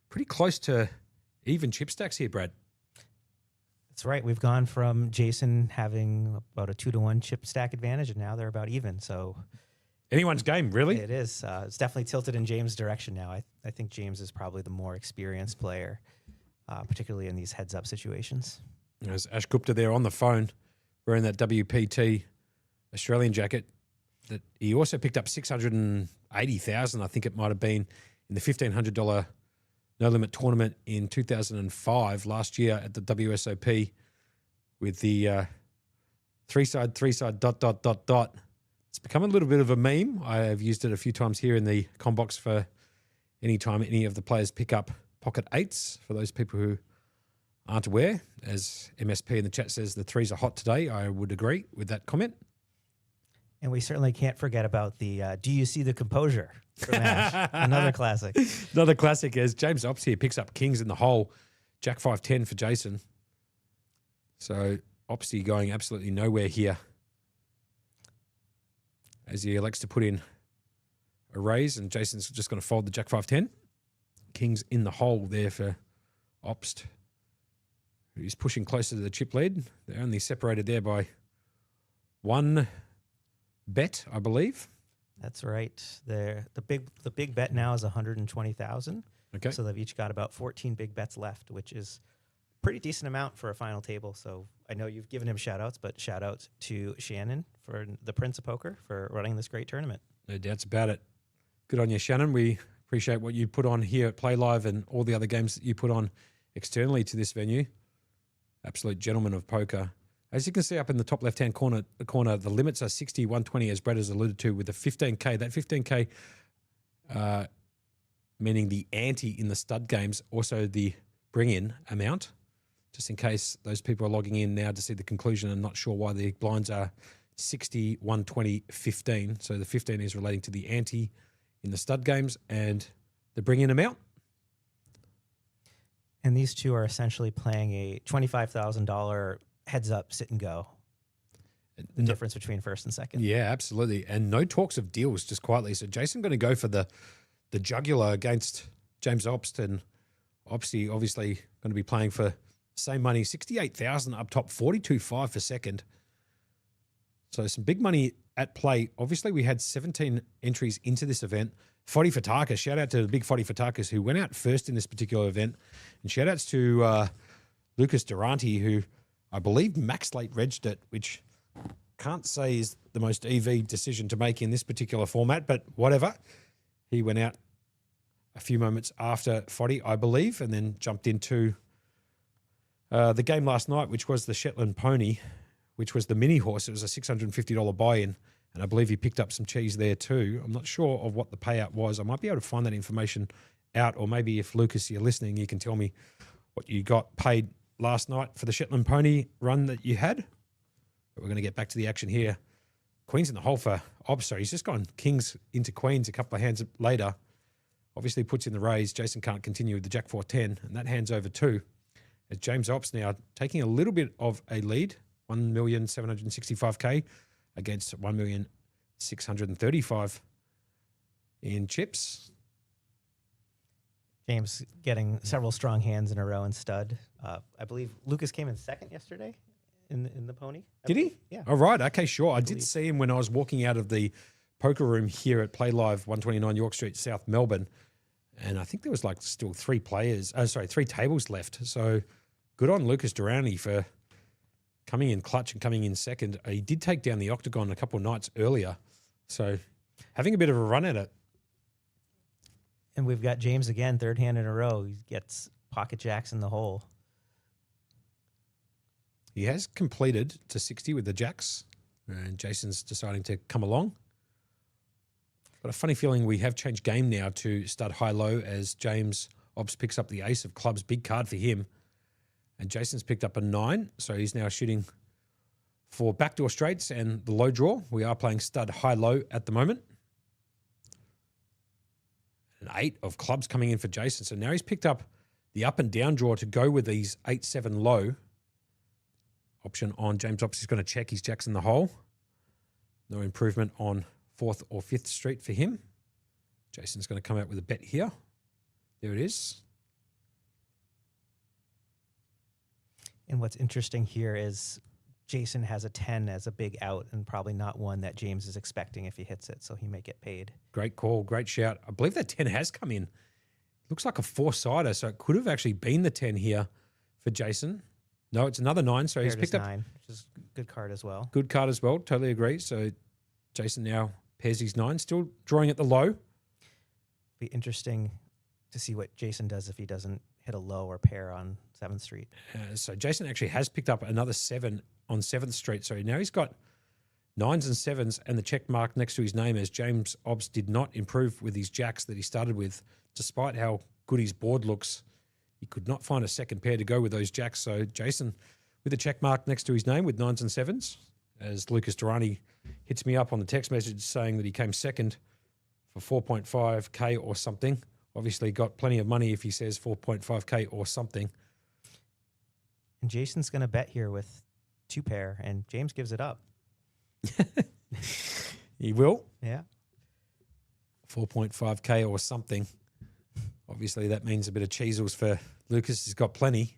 [SPEAKER 7] pretty close to even chip stacks here, Brad.
[SPEAKER 8] That's right. We've gone from Jason having about a 2-to-1 chip stack advantage, and now they're about even. So
[SPEAKER 7] anyone's game, really.
[SPEAKER 8] it is. It's definitely tilted in James' direction now. I think James is probably the more experienced player, particularly in these heads-up situations.
[SPEAKER 7] There's Ash Gupta there on the phone, wearing that WPT Australian jacket. That he also picked up 680,000, I think it might have been, in the $1,500 no limit tournament in 2005 last year at the WSOP with the three side dot. It's become a little bit of a meme. I have used it a few times here in the combox for any time any of the players pick up pocket 8s. For those people who aren't aware, as MSP in the chat says, the 3s are hot today. I would agree with that comment.
[SPEAKER 8] And we certainly can't forget about the Do You See the Composure from Ash? Another classic.
[SPEAKER 7] Another classic as James Ops here picks up kings in the hole. Jack 5-10 for Jason. So Opsy going absolutely nowhere here as he elects to put in a raise, and Jason's just going to fold the Jack 5-10. Kings in the hole there for Opst, who's pushing closer to the chip lead. They're only separated there by 1 bet, I believe.
[SPEAKER 8] That's right. The big bet now is 120,000.
[SPEAKER 7] Okay.
[SPEAKER 8] So they've each got about 14 big bets left, which is a pretty decent amount for a final table. So I know you've given him shout outs, but shout out to Shannon, for the Prince of Poker, for running this great tournament.
[SPEAKER 7] No doubts about it. Good on you, Shannon. We appreciate what you put on here at Playlive and all the other games that you put on externally to this venue. Absolute gentleman of poker. As you can see up in the top left-hand corner, the limits are 60, 120, as Brad has alluded to, with the 15K. That 15K, meaning the ante in the stud games, also the bring-in amount, just in case those people are logging in now to see the conclusion and not sure why the blinds are 60, 120, 15. So the 15 is relating to the ante in the stud games and the bring-in amount.
[SPEAKER 8] And these two are essentially playing a $25,000 heads up, sit and go. The difference between first and second.
[SPEAKER 7] Yeah, absolutely. And no talks of deals, just quietly. So Jason going to go for the jugular against James Obst, and Opsy obviously going to be playing for the same money, 68,000 up top, 42.5 for second. So some big money at play. Obviously, we had 17 entries into this event. Foddy Fatakas, shout out to the big Foddy Fatakas who went out first in this particular event. And shout outs to Lucas Durante, who I believe max late regged it, which can't say is the most EV decision to make in this particular format, but whatever. He went out a few moments after Foddy, I believe, and then jumped into the game last night, which was the Shetland Pony, which was the mini horse. It was a $650 buy-in, and I believe he picked up some cheese there too. I'm not sure of what the payout was. I might be able to find that information out, or maybe if Lucas, you're listening, you can tell me what you got paid last night for the Shetland Pony run that you had. But we're going to get back to the action here. Queen's in the hole for Obster. He's just gone kings into queens a couple of hands later. Obviously puts in the raise. Jason can't continue with the Jack 4-10, and that hands over too. As James Ops now taking a little bit of a lead, 1,765K against 1,635 in chips.
[SPEAKER 8] James getting several strong hands in a row in stud. I believe Lucas came in second yesterday in the pony.
[SPEAKER 7] Did he?
[SPEAKER 8] Yeah.
[SPEAKER 7] All right. Okay, sure. I did see him when I was walking out of the poker room here at Playlive 129 York Street, South Melbourne. And I think there was like still 3 tables left. So good on Lucas Durante for coming in clutch and coming in second. He did take down the octagon a couple of nights earlier. So having a bit of a run at it.
[SPEAKER 8] And we've got James again, third hand in a row. He gets pocket jacks in the hole.
[SPEAKER 7] He has completed to 60 with the jacks, and Jason's deciding to come along. Got a funny feeling we have changed game now to stud high-low as James Ops picks up the ace of clubs, big card for him. And Jason's picked up a 9, so he's now shooting for backdoor straights and the low draw. We are playing stud high-low at the moment. An 8 of clubs coming in for Jason. So now he's picked up the up and down draw to go with these 8-7 low. Option on James Ops is going to check his jacks in the hole. No improvement on 4th or 5th Street for him. Jason's going to come out with a bet here. There it is.
[SPEAKER 8] And what's interesting here is Jason has a 10 as a big out and probably not one that James is expecting if he hits it, so he may get paid.
[SPEAKER 7] Great call, great shout. I believe that 10 has come in. Looks like a 4-sider, so it could have actually been the 10 here for Jason. No, it's another 9, so he's
[SPEAKER 8] Paired
[SPEAKER 7] picked
[SPEAKER 8] is
[SPEAKER 7] up
[SPEAKER 8] 9, which is a good card as well.
[SPEAKER 7] good card as well. Totally agree. So Jason now pairs his 9, still drawing at the low.
[SPEAKER 8] Be interesting to see what Jason does if he doesn't hit a low or pair on 7th Street.
[SPEAKER 7] So Jason actually has picked up another 7 on 7th Street. So now he's got 9s and 7s and the check mark next to his name as James Obbs did not improve with his jacks that he started with. Despite how good his board looks, he could not find a second pair to go with those jacks. So Jason with a check mark next to his name with 9s and 7s as Lucas Durrani hits me up on the text message saying that he came second for 4.5K or something. Obviously got plenty of money if he says 4.5K or something.
[SPEAKER 8] And Jason's going to bet here with 2 pair, and James gives it up.
[SPEAKER 7] He will.
[SPEAKER 8] Yeah.
[SPEAKER 7] 4.5K or something. Obviously that means a bit of cheesels for Lucas. He's got plenty.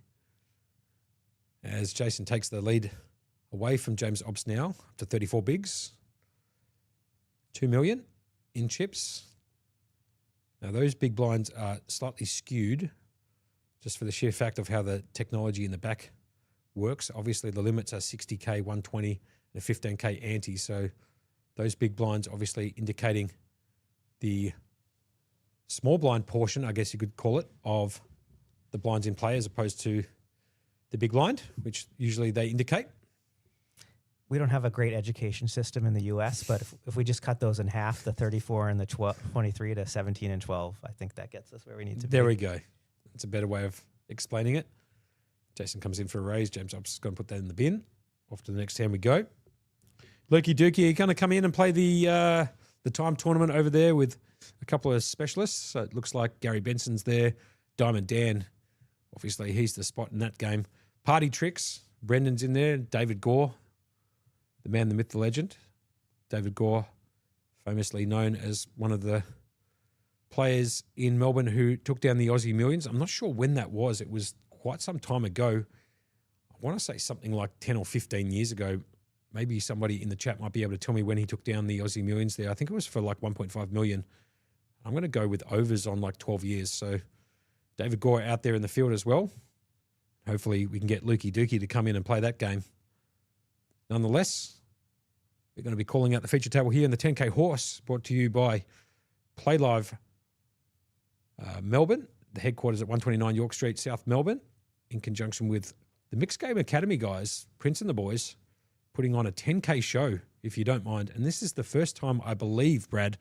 [SPEAKER 7] As Jason takes the lead away from James Obbs now up to 34 bigs. 2 million in chips. Now, those big blinds are slightly skewed just for the sheer fact of how the technology in the back works. Obviously, the limits are 60K, 120, and a 15K ante. So those big blinds obviously indicating the small blind portion, I guess you could call it, of the blinds in play as opposed to the big blind, which usually they indicate.
[SPEAKER 8] We don't have a great education system in the U.S., but if we just cut those in half, the 34 and the 23 to 17 and 12, I think that gets us where we need to be.
[SPEAKER 7] There we go. That's a better way of explaining it. Jason comes in for a raise. James Obbs is going to put that in the bin. Off to the next hand we go. Lukey Dookie, are you going to come in and play the time tournament over there with a couple of specialists? So it looks like Gary Benson's there. Diamond Dan, obviously he's the spot in that game. Party Tricks, Brendan's in there. David Gore, the man, the myth, the legend. David Gore, famously known as one of the players in Melbourne who took down the Aussie Millions. I'm not sure when that was. It was quite some time ago. I want to say something like 10 or 15 years ago. Maybe somebody in the chat might be able to tell me when he took down the Aussie Millions there. I think it was for like 1.5 million. I'm going to go with overs on like 12 years. So David Gore out there in the field as well. Hopefully we can get Lukey Dookie to come in and play that game. Nonetheless, we're going to be calling out the feature table here in the 10K Horse, brought to you by Playlive Melbourne, the headquarters at 129 York Street, South Melbourne, in conjunction with the Mixed Game Academy guys, Prince and the boys, putting on a 10K show, if you don't mind. And this is the first time, I believe, Brad,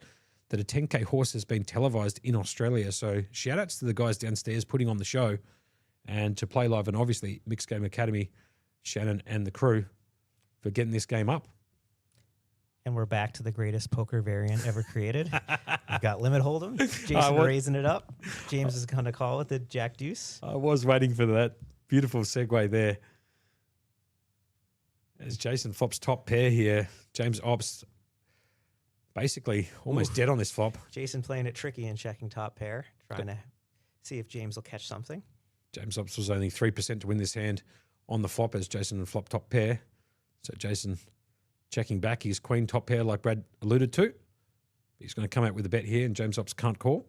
[SPEAKER 7] that a 10K Horse has been televised in Australia. So shout outs to the guys downstairs putting on the show and to Playlive and obviously Mixed Game Academy, Shannon and the crew for getting this game up.
[SPEAKER 8] And we're back to the greatest poker variant ever created. We've got limit hold'em. Jason raising it up. James is going to call it the Jack Deuce.
[SPEAKER 7] I was waiting for that beautiful segue there. As Jason flops top pair here, James Obbs basically almost dead on this flop.
[SPEAKER 8] Jason playing it tricky and checking top pair, trying to see if James will catch something.
[SPEAKER 7] James Obbs was only 3% to win this hand on the flop as Jason flopped top pair. So Jason checking back his queen top pair like Brad alluded to. He's going to come out with a bet here and James Obbs can't call.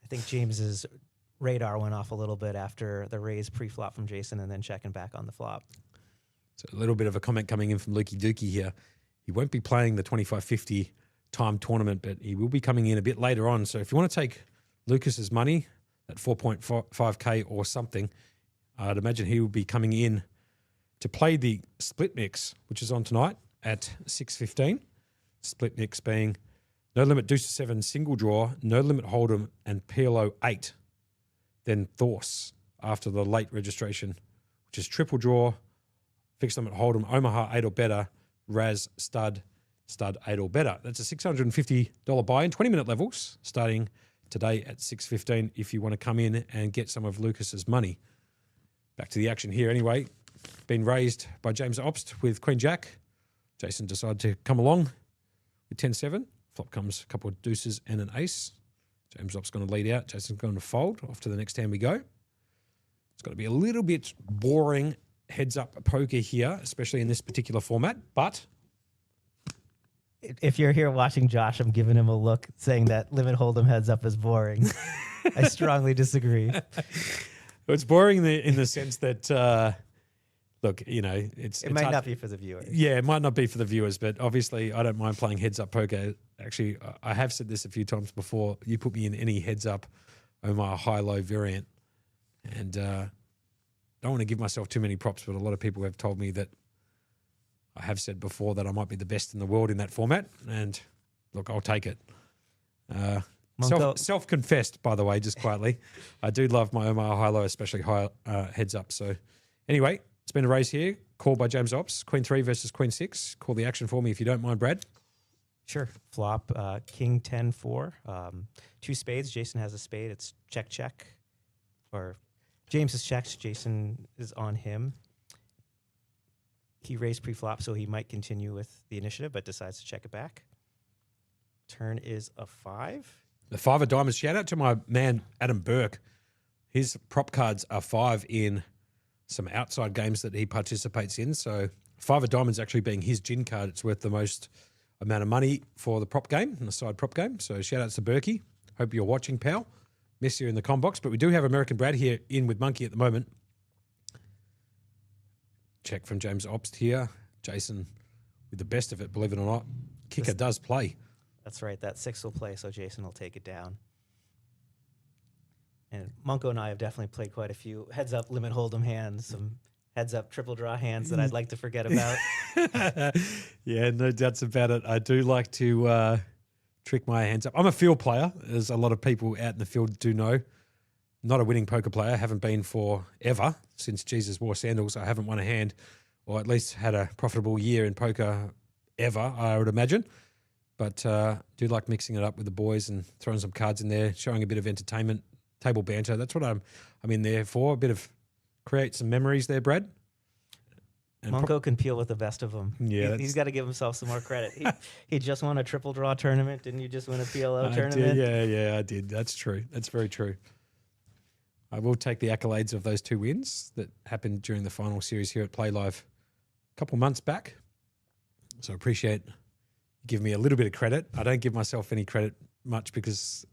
[SPEAKER 8] I think James is radar went off a little bit after the raise pre-flop from Jason and then checking back on the flop.
[SPEAKER 7] So a little bit of a comment coming in from Lukey Dookie here. He won't be playing the 2550 time tournament, but he will be coming in a bit later on. So if you want to take Lucas's money, at 4.5K or something, I'd imagine he will be coming in to play the split mix, which is on tonight at 6:15. Split mix being no limit deuce to 7 single draw, no limit hold'em, and PLO 8. Then Thorse after the late registration, which is triple draw, fixed limit hold'em, Omaha 8 or better, Raz stud 8 or better. That's a $650 buy-in, 20-minute levels starting today at 6:15 if you want to come in and get some of Lucas's money. Back to the action here anyway. Been raised by James Obst with Queen Jack. Jason decided to come along with 10-7. Flop comes a couple of deuces and an ace. James Obst going to lead out. Jason's going to fold. Off to the next hand we go. It's got to be a little bit boring heads-up poker here, especially in this particular format, but
[SPEAKER 8] If you're here watching Josh, I'm giving him a look saying that limit hold'em heads up is boring. I strongly disagree.
[SPEAKER 7] it's boring in the sense that, look, you know,
[SPEAKER 8] It might
[SPEAKER 7] hard.
[SPEAKER 8] not be for the viewers.
[SPEAKER 7] Yeah, it might not be for the viewers, but obviously I don't mind playing heads-up poker. Actually, I have said this a few times before. You put me in any heads-up Omaha high-low variant, and don't want to give myself too many props, but a lot of people have told me that I have said before that I might be the best in the world in that format, and look, I'll take it. Self-confessed, by the way, just quietly. I do love my Omaha high-low, especially high heads-up. So anyway, it's been a race here. Call by James Ops. Queen 3 versus Queen 6. Call the action for me if you don't mind, Brad.
[SPEAKER 8] Sure. Flop, King 10-4. 2 spades. Jason has a spade. It's check. Or James is checked. Jason is on him. He raised pre-flop, so he might continue with the initiative, but decides to check it back. Turn is a 5.
[SPEAKER 7] The 5 of diamonds. Shout out to my man, Adam Burke. His prop cards are 5 in some outside games that he participates in. So 5 of diamonds actually being his gin card. It's worth the most amount of money for the prop game and the side prop game. So shout outs to Berkey. Hope you're watching, pal. Miss you in the com box. But we do have American Brad here in with Monkey at the moment. Check from James Obst here. Jason with the best of it, believe it or not. Kicker does play.
[SPEAKER 8] That's right. That 6 will play, so Jason will take it down. And Monko and I have definitely played quite a few heads-up limit hold'em hands, some heads-up triple draw hands that I'd like to forget about.
[SPEAKER 7] Yeah, no doubts about it. I do like to trick my hands up. I'm a field player, as a lot of people out in the field do know. Not a winning poker player. Haven't been for ever since Jesus wore sandals. I haven't won a hand, or at least had a profitable year in poker ever, I would imagine. But do like mixing it up with the boys and throwing some cards in there, showing a bit of entertainment, table banter. That's what I'm in there for. A bit of create some memories there, Brad. And
[SPEAKER 8] Monko can peel with the best of them.
[SPEAKER 7] Yeah,
[SPEAKER 8] he's got to give himself some more credit. He just won a triple draw tournament. Didn't you just win a PLO tournament?
[SPEAKER 7] Yeah, I did. That's true. That's very true. I will take the accolades of those 2 wins that happened during the final series here at Playlive a couple months back. So I appreciate you giving me a little bit of credit. I don't give myself any credit much because,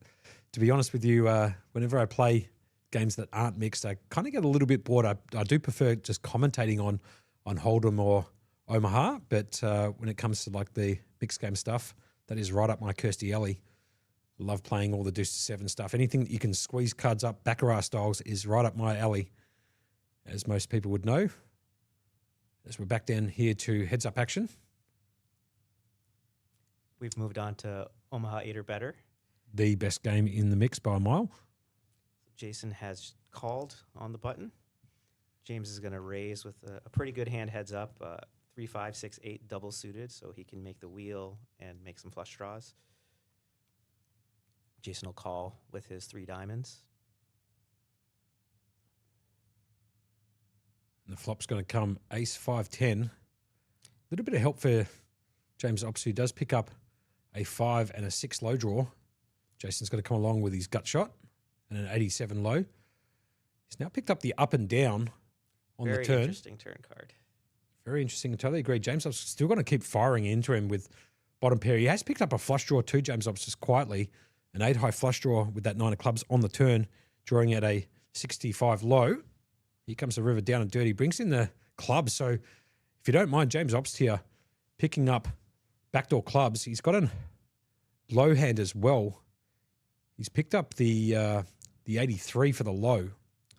[SPEAKER 7] to be honest with you, whenever I play games that aren't mixed, I kind of get a little bit bored. I do prefer just commentating on Hold'em or Omaha, but when it comes to like the mixed game stuff, that is right up my Kirstie alley. Love playing all the deuce to 7 stuff. Anything that you can squeeze cards up, Baccarat styles, is right up my alley, as most people would know. As we're back down here to heads up action.
[SPEAKER 8] We've moved on to Omaha 8 or better.
[SPEAKER 7] The best game in the mix by a mile.
[SPEAKER 8] Jason has called on the button. James is going to raise with a pretty good hand heads up, 3, 5, 6, 8 double suited, so he can make the wheel and make some flush draws. Jason will call with his 3 diamonds.
[SPEAKER 7] And the flop's going to come ace 5-10. A little bit of help for James Ops, who does pick up a 5 and a 6 low draw. Jason's going to come along with his gut shot and an 87 low. He's now picked up the up and down on the turn.
[SPEAKER 8] Very interesting turn card.
[SPEAKER 7] Very interesting. I totally agree. James Ops still going to keep firing into him with bottom pair. He has picked up a flush draw too, James Ops, just quietly. An 8 high flush draw with that 9 of clubs on the turn. drawing at a 65 low. Here comes the river down and dirty. Brings in the clubs. So if you don't mind, James Obst here picking up backdoor clubs. He's got a low hand as well. He's picked up the 83 for the low.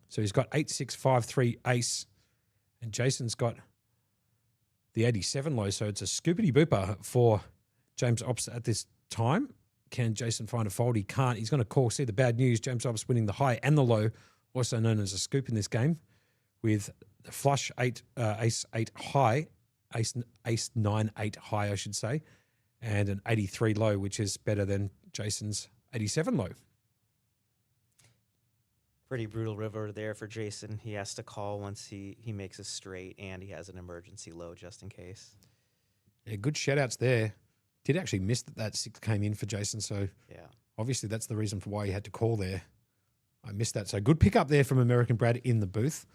[SPEAKER 7] So he's got 8653 ace. And Jason's got the 87 low. So it's a scoopity booper for James Obst at this time. Can Jason find a fold? He can't. He's going to call. See the bad news. James Obst winning the high and the low, also known as a scoop in this game, with the flush ace 8 high, ace 9 8 high, I should say, and an 83 low, which is better than Jason's 87 low.
[SPEAKER 8] Pretty brutal river there for Jason. He has to call once he makes a straight, and he has an emergency low just in case.
[SPEAKER 7] Yeah, good shout-outs there. Did actually miss that 6 came in for Jason, so
[SPEAKER 8] Yeah.
[SPEAKER 7] obviously that's the reason for why he had to call there. I missed that. So good pickup there from American Brad in the booth.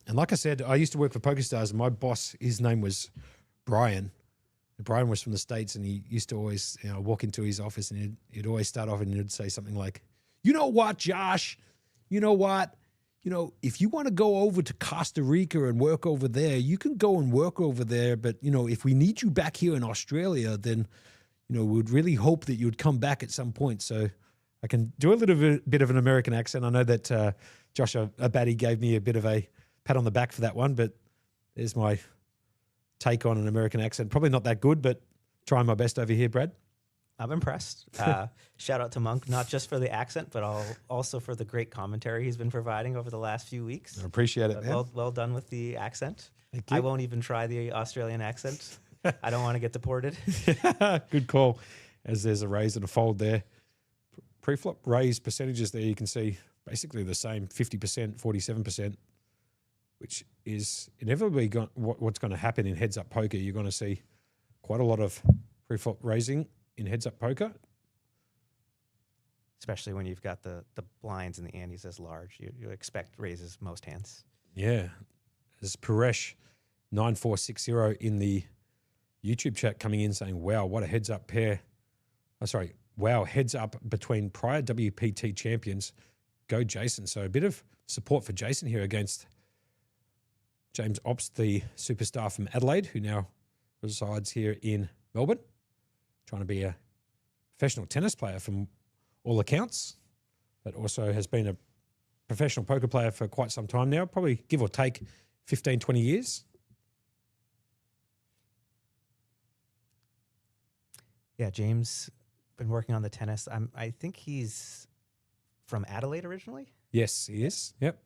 [SPEAKER 7] And like I said, I used to work for PokerStars, and my boss, his name was Brian. And Brian was from the States, and he used to always walk into his office, and he'd always start off and he'd say something like, "You know what, Josh? You know what? If you want to go over to Costa Rica and work over there, you can go and work over there. But, if we need you back here in Australia, then, we'd really hope that you'd come back at some point." So I can do a little bit of an American accent. I know that Josh Abadie gave me a bit of a pat on the back for that one, but there's my take on an American accent. Probably not that good, but trying my best over here, Brad.
[SPEAKER 8] I'm impressed. Shout out to Monk, not just for the accent, but also for the great commentary he's been providing over the last few weeks.
[SPEAKER 7] I appreciate it, man.
[SPEAKER 8] Well done with the accent.
[SPEAKER 7] Thank you.
[SPEAKER 8] I won't even try the Australian accent. I don't want to get deported.
[SPEAKER 7] Good call. As there's a raise and a fold there. Pre-flop raise percentages there, you can see basically the same, 50%, 47%, which is inevitably what's going to happen in heads-up poker. You're going to see quite a lot of pre-flop raising in heads-up poker.
[SPEAKER 8] Especially when you've got the blinds and the antes as large. You expect raises most hands.
[SPEAKER 7] Yeah. There's Paresh 9460 in the YouTube chat coming in saying, wow, what a heads-up pair. Wow, heads-up between prior WPT champions. Go Jason. So a bit of support for Jason here against James Obst, the superstar from Adelaide, who now resides here in Melbourne. Trying to be a professional tennis player from all accounts, but also has been a professional poker player for quite some time now, probably give or take 15, 20 years.
[SPEAKER 8] Yeah, James been working on the tennis. I think he's from Adelaide originally.
[SPEAKER 7] Yes, he is. Yep.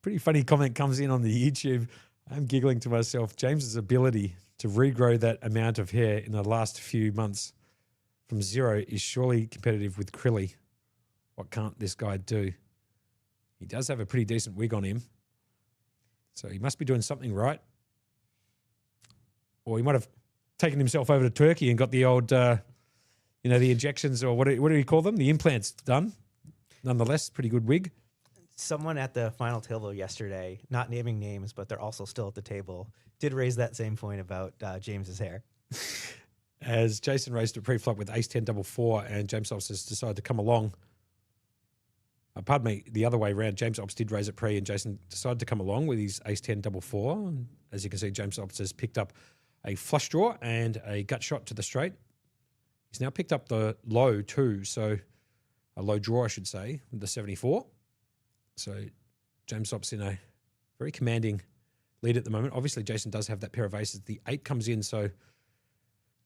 [SPEAKER 7] Pretty funny comment comes in on the YouTube. I'm giggling to myself. James's ability to regrow that amount of hair in the last few months from 0 is surely competitive with Krilly. What can't this guy do? He does have a pretty decent wig on him. So he must be doing something right. Or he might have taken himself over to Turkey and got the old, the injections, or what do you call them? The implants done. Nonetheless, pretty good wig.
[SPEAKER 8] Someone at the final table yesterday, not naming names, but they're also still at the table, did raise that same point about James's hair.
[SPEAKER 7] As Jason raised a pre-flop with ace-10 double 4, and James Obst has decided to come along. Pardon me, the other way around. James Obst did raise it pre, and Jason decided to come along with his ace-10 double 4. And as you can see, James Obst has picked up a flush draw and a gut shot to the straight. He's now picked up the low too, so a low draw, I should say, with the 74. So James Obst in a very commanding lead at the moment. Obviously, Jason does have that pair of aces. The 8 comes in, so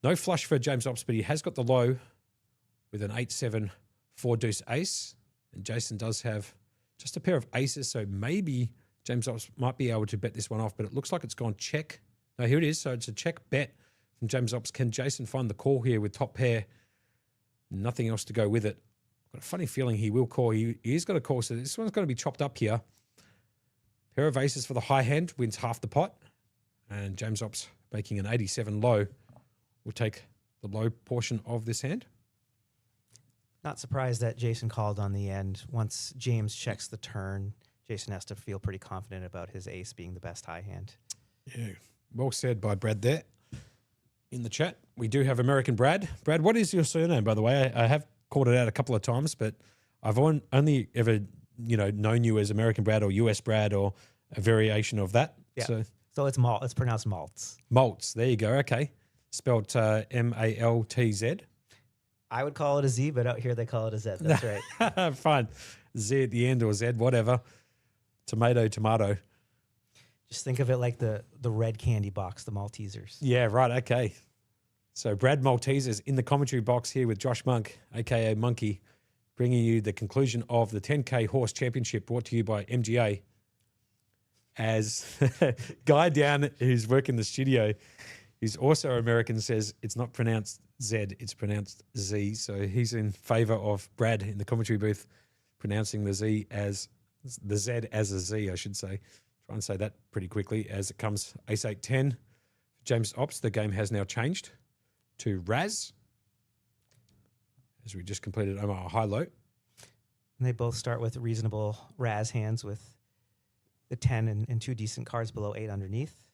[SPEAKER 7] no flush for James Obst, but he has got the low with an 8-7 4-deuce ace. And Jason does have just a pair of aces, so maybe James Obst might be able to bet this one off, but it looks like it's gone check. No, here it is. So it's a check bet from James Obst. Can Jason find the call here with top pair? Nothing else to go with it. Got a funny feeling he will call. He is going to call, so this one's going to be chopped up here. Pair of aces for the high hand wins half the pot. And James Obst making an 87 low will take the low portion of this hand.
[SPEAKER 8] Not surprised that Jason called on the end. Once James checks the turn, Jason has to feel pretty confident about his ace being the best high hand.
[SPEAKER 7] Yeah, well said by Brad there. In the chat, we do have American Brad. Brad, what is your surname, by the way? I have called it out a couple of times, but I've only ever, known you as American Brad or US Brad or a variation of that.
[SPEAKER 8] Yeah.
[SPEAKER 7] So
[SPEAKER 8] So it's malt. It's pronounced malts.
[SPEAKER 7] malts. There you go. Okay. Spelled Maltz.
[SPEAKER 8] I would call it a Z, but out here they call it a Z. That's right.
[SPEAKER 7] Fine. Z at the end or Z, whatever. Tomato.
[SPEAKER 8] Just think of it like the red candy box, the Maltesers.
[SPEAKER 7] Yeah, right. Okay. So Brad Maltesers in the commentary box here with Josh Monk, aka Monkey, bringing you the conclusion of the 10K Horse Championship brought to you by MGA. As Guy down who's working the studio, who's also American, says it's not pronounced Z, it's pronounced Z. So he's in favour of Brad in the commentary booth pronouncing the Z as a Z, I should say. Try and say that pretty quickly as it comes ace 8-10. James Ops, the game has now changed to Raz as we just completed Omar high-low.
[SPEAKER 8] And they both start with reasonable Raz hands with the 10 and two decent cards below 8 underneath.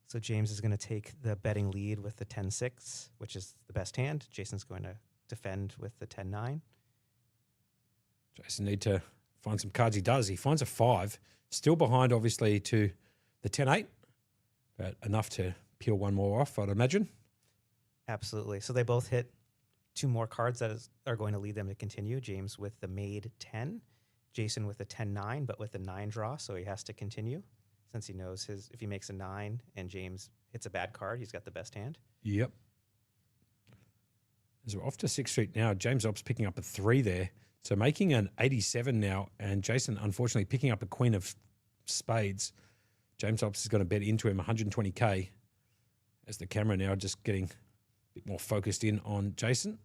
[SPEAKER 8] So James is going to take the betting lead with the 10-6, which is the best hand. Jason's going to defend with the 10-9.
[SPEAKER 7] Jason need to find some cards. He does. He finds a 5. Still behind, obviously, to the 10-8, but enough to peel one more off, I'd imagine.
[SPEAKER 8] Absolutely. So they both hit 2 more cards that are going to lead them to continue. James with the made 10, Jason with the 10-9, but with a 9 draw, so he has to continue since he knows if he makes a 9 and James hits a bad card, he's got the best hand.
[SPEAKER 7] Yep. As we're off to 6th Street now, James Ops picking up a 3 there. So making an 87 now, and Jason, unfortunately, picking up a queen of spades. James Ops is going to bet into him 120K as the camera now just getting a bit more focused in on Jason.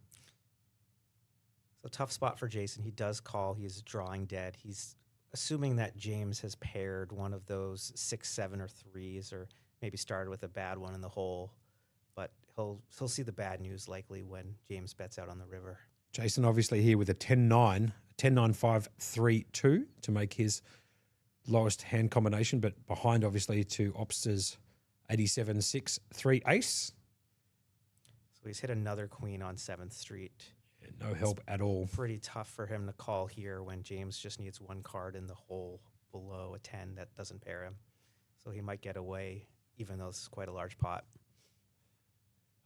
[SPEAKER 8] So tough spot for Jason. He does call. He's drawing dead. He's assuming that James has paired one of those 6, 7, or 3s, or maybe started with a bad one in the hole. But he'll see the bad news likely when James bets out on the river.
[SPEAKER 7] Jason obviously here with a 10-9, 10-9-5-3-2 to make his lowest hand combination, but behind obviously to Ops's 87-6-3 ace.
[SPEAKER 8] So he's hit another queen on 7th Street.
[SPEAKER 7] No help at all.
[SPEAKER 8] Pretty tough for him to call here when James just needs 1 card in the hole below a 10 that doesn't pair him. So he might get away, even though this is quite a large pot.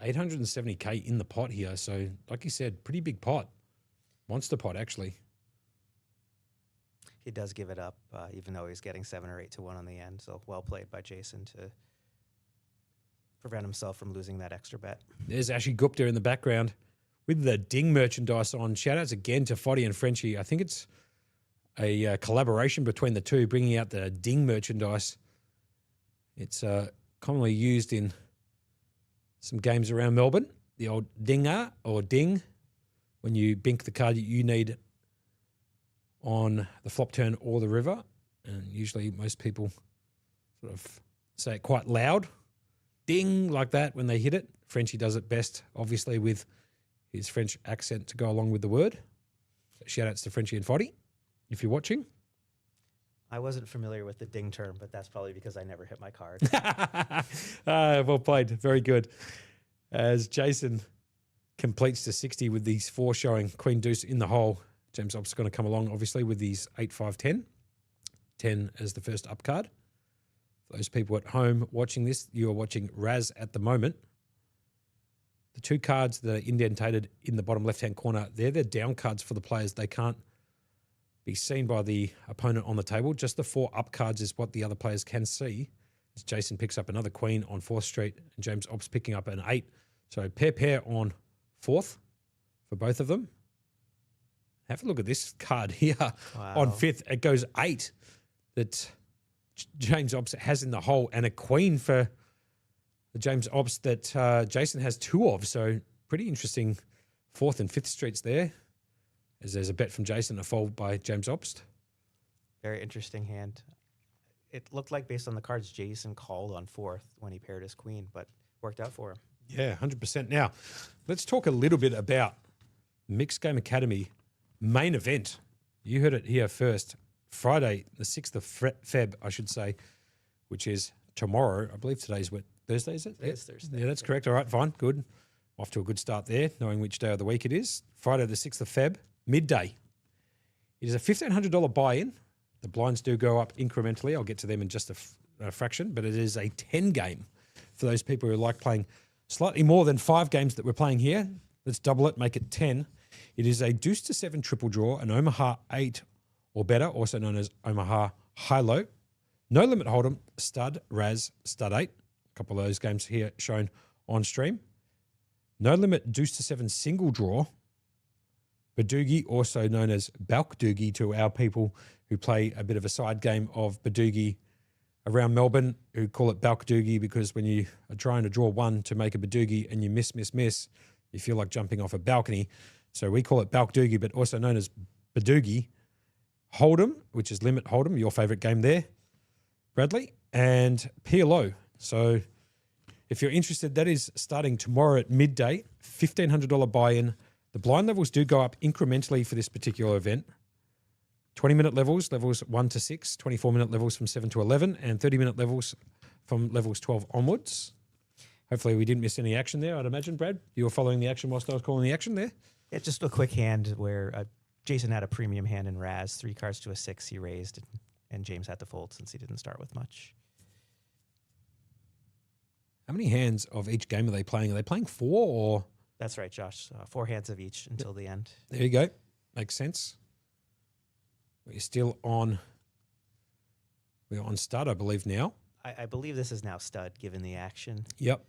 [SPEAKER 7] 870K in the pot here. So, like you said, pretty big pot. Monster pot, actually.
[SPEAKER 8] He does give it up, even though he's getting 7 or 8 to 1 on the end. So well played by Jason to prevent himself from losing that extra bet.
[SPEAKER 7] There's Ashley Gupta in the background with the Ding merchandise on. Shout-outs again to Foddy and Frenchie. I think it's a collaboration between the two, bringing out the Ding merchandise. It's commonly used in some games around Melbourne. The old dinger or ding, when you bink the card that you need on the flop turn or the river. And usually most people sort of say it quite loud. Ding, like that when they hit it. Frenchie does it best, obviously, with his French accent to go along with the word. So shout outs to Frenchie and Foddy, if you're watching.
[SPEAKER 8] I wasn't familiar with the ding term, but that's probably because I never hit my card.
[SPEAKER 7] Well played. Very good. As Jason completes to 60 with these 4 showing Queen Deuce in the hole, James Ops is going to come along, obviously, with these 8-5-10. 10 as the first up card. For those people at home watching this, you are watching Raz at the moment. The 2 cards that are indentated in the bottom left-hand corner, they're the down cards for the players. They can't be seen by the opponent on the table. Just the 4 up cards is what the other players can see. As Jason picks up another queen on 4th Street and James Ops picking up an 8. So pair on 4th for both of them. Have a look at this card here on 5th. It goes 8 that James Ops has in the hole, and a queen for James Ops that Jason has 2 of. So pretty interesting 4th and 5th Streets there. As there's a bet from Jason, a fold by James Ops.
[SPEAKER 8] Very interesting hand. It looked like, based on the cards, Jason called on 4th when he paired his queen, but worked out for him.
[SPEAKER 7] Yeah, 100%. Now, let's talk a little bit about Mixed Game Academy main event. You heard it here first. Friday, the 6th of Feb, I should say, which is tomorrow. I believe today's Thursday, is it?
[SPEAKER 8] It is Thursday.
[SPEAKER 7] Yeah, that's correct. All right, fine, good. Off to a good start there, knowing which day of the week it is. Friday the 6th of Feb, midday. It is a $1,500 buy-in. The blinds do go up incrementally. I'll get to them in just a fraction, but it is a 10 game for those people who like playing slightly more than 5 games that we're playing here. Let's double it, make it 10. It is a deuce to 7 triple draw, an Omaha 8 or better, also known as Omaha high-low. No limit hold'em, stud, raz, stud 8. A couple of those games here shown on stream. No limit deuce to 7 single draw. Badoogie, also known as Balkdoogie to our people who play a bit of a side game of Badoogie around Melbourne, who call it Balkdoogie because when you are trying to draw one to make a Badoogie and you miss, you feel like jumping off a balcony. So we call it Balkdoogie, but also known as Badoogie. Hold'em, which is limit hold'em, your favourite game there, Bradley, and PLO. So if you're interested, that is starting tomorrow at midday, $1,500 buy-in. The blind levels do go up incrementally for this particular event. 20-minute levels 1 to 6, 24-minute levels from 7 to 11, and 30-minute levels from levels 12 onwards. Hopefully we didn't miss any action there, I'd imagine, Brad. You were following the action whilst I was calling the action there.
[SPEAKER 8] Yeah, just a quick hand where Jason had a premium hand in Raz, 3 cards to a 6 he raised, and James had to fold since he didn't start with much.
[SPEAKER 7] How many hands of each game are they playing? Are they playing 4 or?
[SPEAKER 8] That's right, Josh. 4 hands of each until the end.
[SPEAKER 7] There you go. Makes sense. We're still on. We're on stud, I believe, now.
[SPEAKER 8] I believe this is now stud, given the action.
[SPEAKER 7] Yep.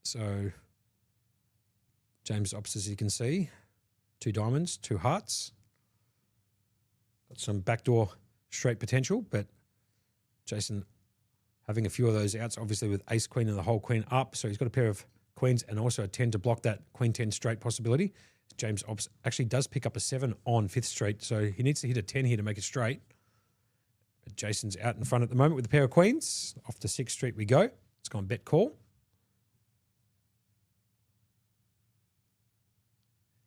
[SPEAKER 7] So, James Ops, as you can see, 2 diamonds, 2 hearts. Got some backdoor straight potential, but Jason having a few of those outs, obviously with ace, queen, and the whole queen up. So he's got a pair of queens and also a 10 to block that queen 10 straight possibility. James Ops actually does pick up a 7 on 5th straight, so he needs to hit a 10 here to make it straight. But Jason's out in front at the moment with a pair of queens. Off to 6th street we go. It's gone bet call.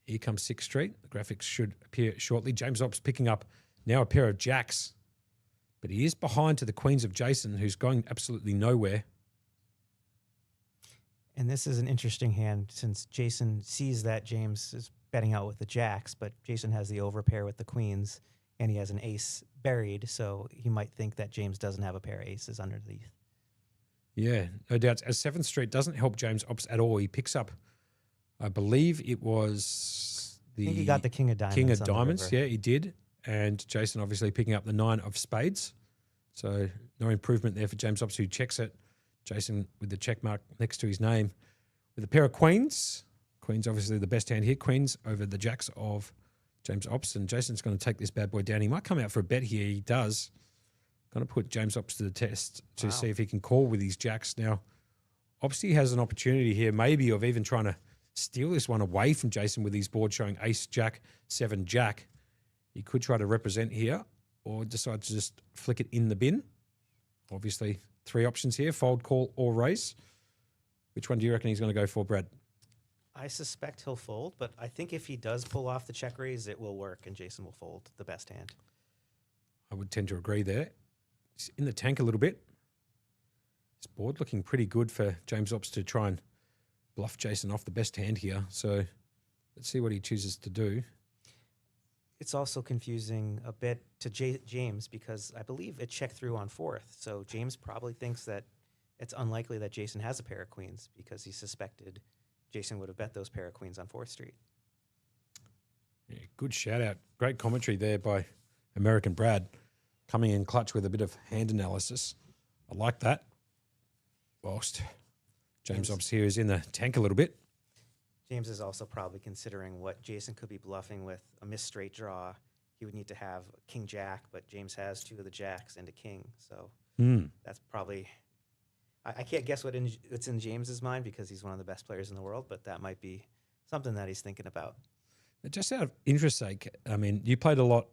[SPEAKER 7] Here comes 6th street. The graphics should appear shortly. James Ops picking up now a pair of jacks, but he is behind to the queens of Jason, who's going absolutely nowhere.
[SPEAKER 8] And this is an interesting hand since Jason sees that James is betting out with the jacks, but Jason has the overpair with the queens, and he has an ace buried, so he might think that James doesn't have a pair of aces underneath.
[SPEAKER 7] Yeah, no doubts. As 7th street doesn't help James Ops at all. He picks up, I believe it was
[SPEAKER 8] I think he got the king of diamonds.
[SPEAKER 7] King of
[SPEAKER 8] on the
[SPEAKER 7] diamonds,
[SPEAKER 8] river.
[SPEAKER 7] yeah, he did. And Jason obviously picking up the 9 of spades. So no improvement there for James Ops, who checks it. Jason with the check mark next to his name with a pair of queens. Queens obviously the best hand here. Queens over the jacks of James Ops. And Jason's going to take this bad boy down. He might come out for a bet here. He does. Going to put James Ops to the test to see if he can call with his jacks. Now, Opsy has an opportunity here maybe of even trying to steal this one away from Jason with his board showing ace, jack, 7, jack. He could try to represent here or decide to just flick it in the bin. Obviously, 3 options here, fold, call, or raise. Which one do you reckon he's going to go for, Brad?
[SPEAKER 8] I suspect he'll fold, but I think if he does pull off the check raise, it will work, and Jason will fold the best hand.
[SPEAKER 7] I would tend to agree there. He's in the tank a little bit. His board looking pretty good for James Ops to try and bluff Jason off the best hand here. So let's see what he chooses to do.
[SPEAKER 8] It's also confusing a bit to James because I believe it checked through on 4th. So James probably thinks that it's unlikely that Jason has a pair of queens because he suspected Jason would have bet those pair of queens on 4th Street.
[SPEAKER 7] Yeah, good shout out. Great commentary there by American Brad, coming in clutch with a bit of hand analysis. I like that. Whilst James Ops here is in the tank a little bit.
[SPEAKER 8] James is also probably considering what Jason could be bluffing with a missed straight draw. He would need to have king jack, but James has 2 of the jacks and a king. So that's probably, I can't guess what's in James's mind because he's one of the best players in the world, but that might be something that he's thinking about.
[SPEAKER 7] Just out of interest's sake, I mean, you played a lot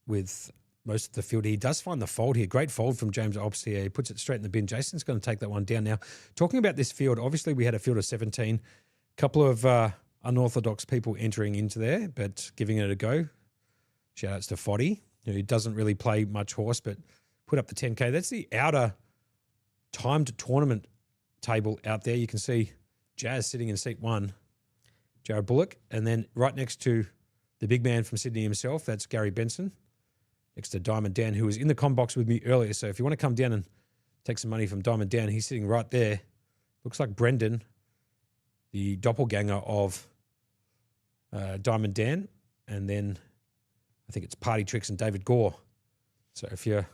[SPEAKER 7] with most of the field. He does find the fold here. Great fold from James Ops here. He puts it straight in the bin. Jason's going to take that one down now. Talking about this field, obviously we had a field of 17. Couple of unorthodox people entering into there, but giving it a go. Shout outs to Foddy, who doesn't really play much horse, but put up the 10K. That's the outer timed tournament table out there. You can see Jazz sitting in seat 1, Jared Bullock. And then right next to the big man from Sydney himself, that's Gary Benson, next to Diamond Dan, who was in the com box with me earlier. So if you want to come down and take some money from Diamond Dan, he's sitting right there. Looks like Brendan, the doppelganger of Diamond Dan. And then I think it's Party Tricks and David Gore. So if you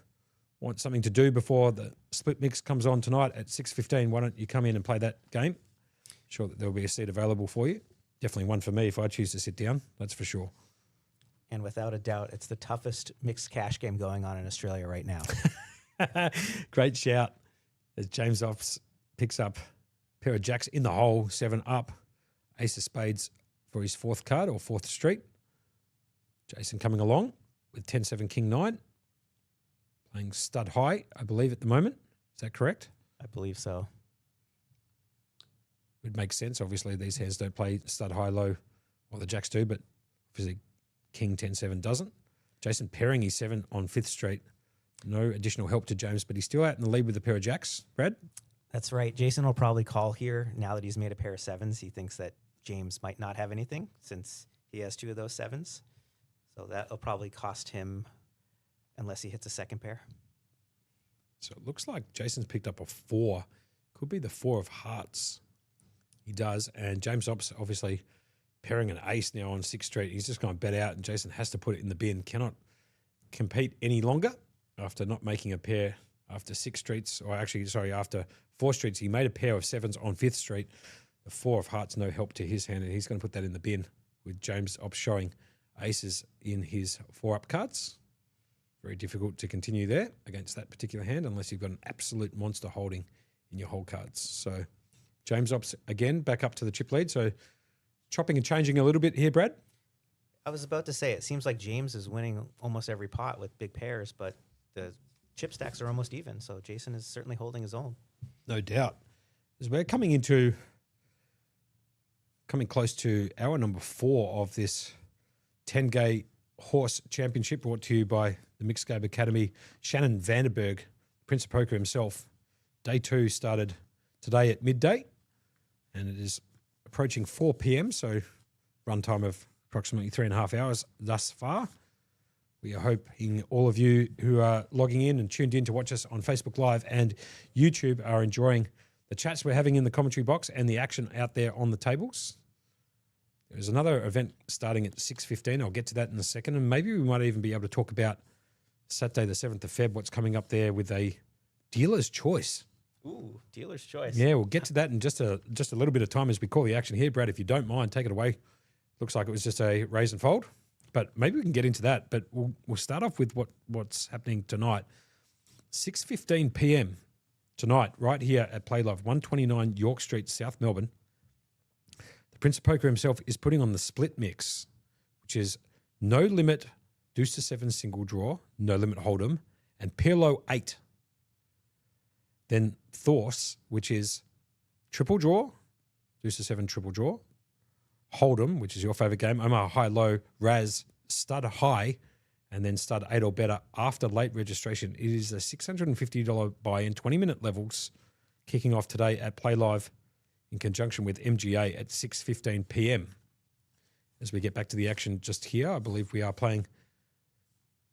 [SPEAKER 7] want something to do before the split mix comes on tonight at 6:15, why don't you come in and play that game? Sure that there'll be a seat available for you. Definitely one for me if I choose to sit down, that's for sure.
[SPEAKER 8] And without a doubt, it's the toughest mixed cash game going on in Australia right now.
[SPEAKER 7] Great shout as James Ops picks up a pair of jacks in the hole, 7 up, ace of spades for his 4th card or 4th street. Jason coming along with 10-7 king 9, playing stud high, I believe, at the moment. Is that correct?
[SPEAKER 8] I believe so.
[SPEAKER 7] It makes sense. Obviously, these hands don't play stud high low, well, the jacks do, but obviously king 10-7 doesn't. Jason pairing his 7 on 5th street. No additional help to James, but he's still out in the lead with a pair of jacks. Brad?
[SPEAKER 8] That's right. Jason will probably call here now that he's made a pair of 7s. He thinks that James might not have anything since he has 2 of those 7s. So that'll probably cost him unless he hits a second pair.
[SPEAKER 7] So it looks like Jason's picked up a 4. Could be the 4 of hearts. He does. And James Ops obviously pairing an ace now on 6th street. He's just going to bet out and Jason has to put it in the bin. Cannot compete any longer after not making a pair after 6 streets, or actually, sorry, after 4 streets. He made a pair of 7s on 5th street. The 4 of hearts, no help to his hand, and he's going to put that in the bin with James Ops showing aces in his 4-up cards. Very difficult to continue there against that particular hand unless you've got an absolute monster holding in your whole cards. So James Ops, again, back up to the chip lead. So chopping and changing a little bit here, Brad.
[SPEAKER 8] I was about to say, it seems like James is winning almost every pot with big pairs, but the chip stacks are almost even. So Jason is certainly holding his own.
[SPEAKER 7] No doubt. As we're coming close to hour number 4 of this 10K Horse Championship, brought to you by the Mixed Game Academy. Shannon Vanderberg, Prince of Poker himself. Day 2 started today at midday, and it is approaching 4 p.m., so run time of approximately 3.5 hours thus far. We are hoping all of you who are logging in and tuned in to watch us on Facebook Live and YouTube are enjoying the chats we're having in the commentary box and the action out there on the tables. There's another event starting at 6:15. I'll get to that in a second, and maybe we might even be able to talk about Saturday the 7th of Feb, what's coming up there with a dealer's choice.
[SPEAKER 8] Ooh, dealer's choice.
[SPEAKER 7] Yeah, we'll get to that in just a little bit of time as we call the action here. Brad, if you don't mind, take it away. Looks like it was just a raise and fold, but maybe we can get into that. But we'll start off with what's happening tonight. 6:15 p.m. tonight, right here at Playlive, 129 York Street, South Melbourne. The Prince of Poker himself is putting on the split mix, which is no limit, deuce to 7 single draw, no limit hold'em, and Pirlo 8. Then Thorse, which is triple draw, deuce to 7 triple draw, hold'em, which is your favorite game, Omar high low, Raz stud high, and then stud 8 or better after late registration. It is a $650 buy-in, 20-minute levels, kicking off today at Playlive in conjunction with MGA at 6:15 p.m. As we get back to the action just here, I believe we are playing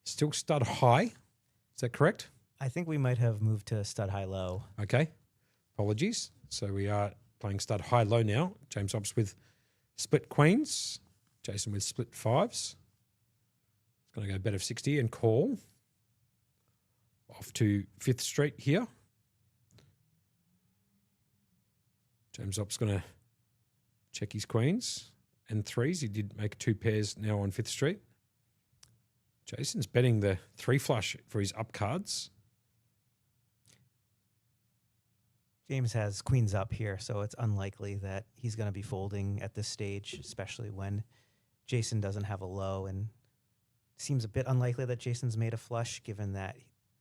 [SPEAKER 7] still stud high. Is that correct?
[SPEAKER 8] I think we might have moved to stud high low.
[SPEAKER 7] Okay. Apologies. So we are playing stud high low now. James Ops with split queens. Jason with split 5s. It's going to go bet of 60 and call. Off to 5th Street here. James Ops going to check his queens and 3s. He did make 2 pairs now on 5th Street. Jason's betting the 3 flush for his up cards.
[SPEAKER 8] James has queens up here, so it's unlikely that he's going to be folding at this stage, especially when Jason doesn't have a low, and seems a bit unlikely that Jason's made a flush given that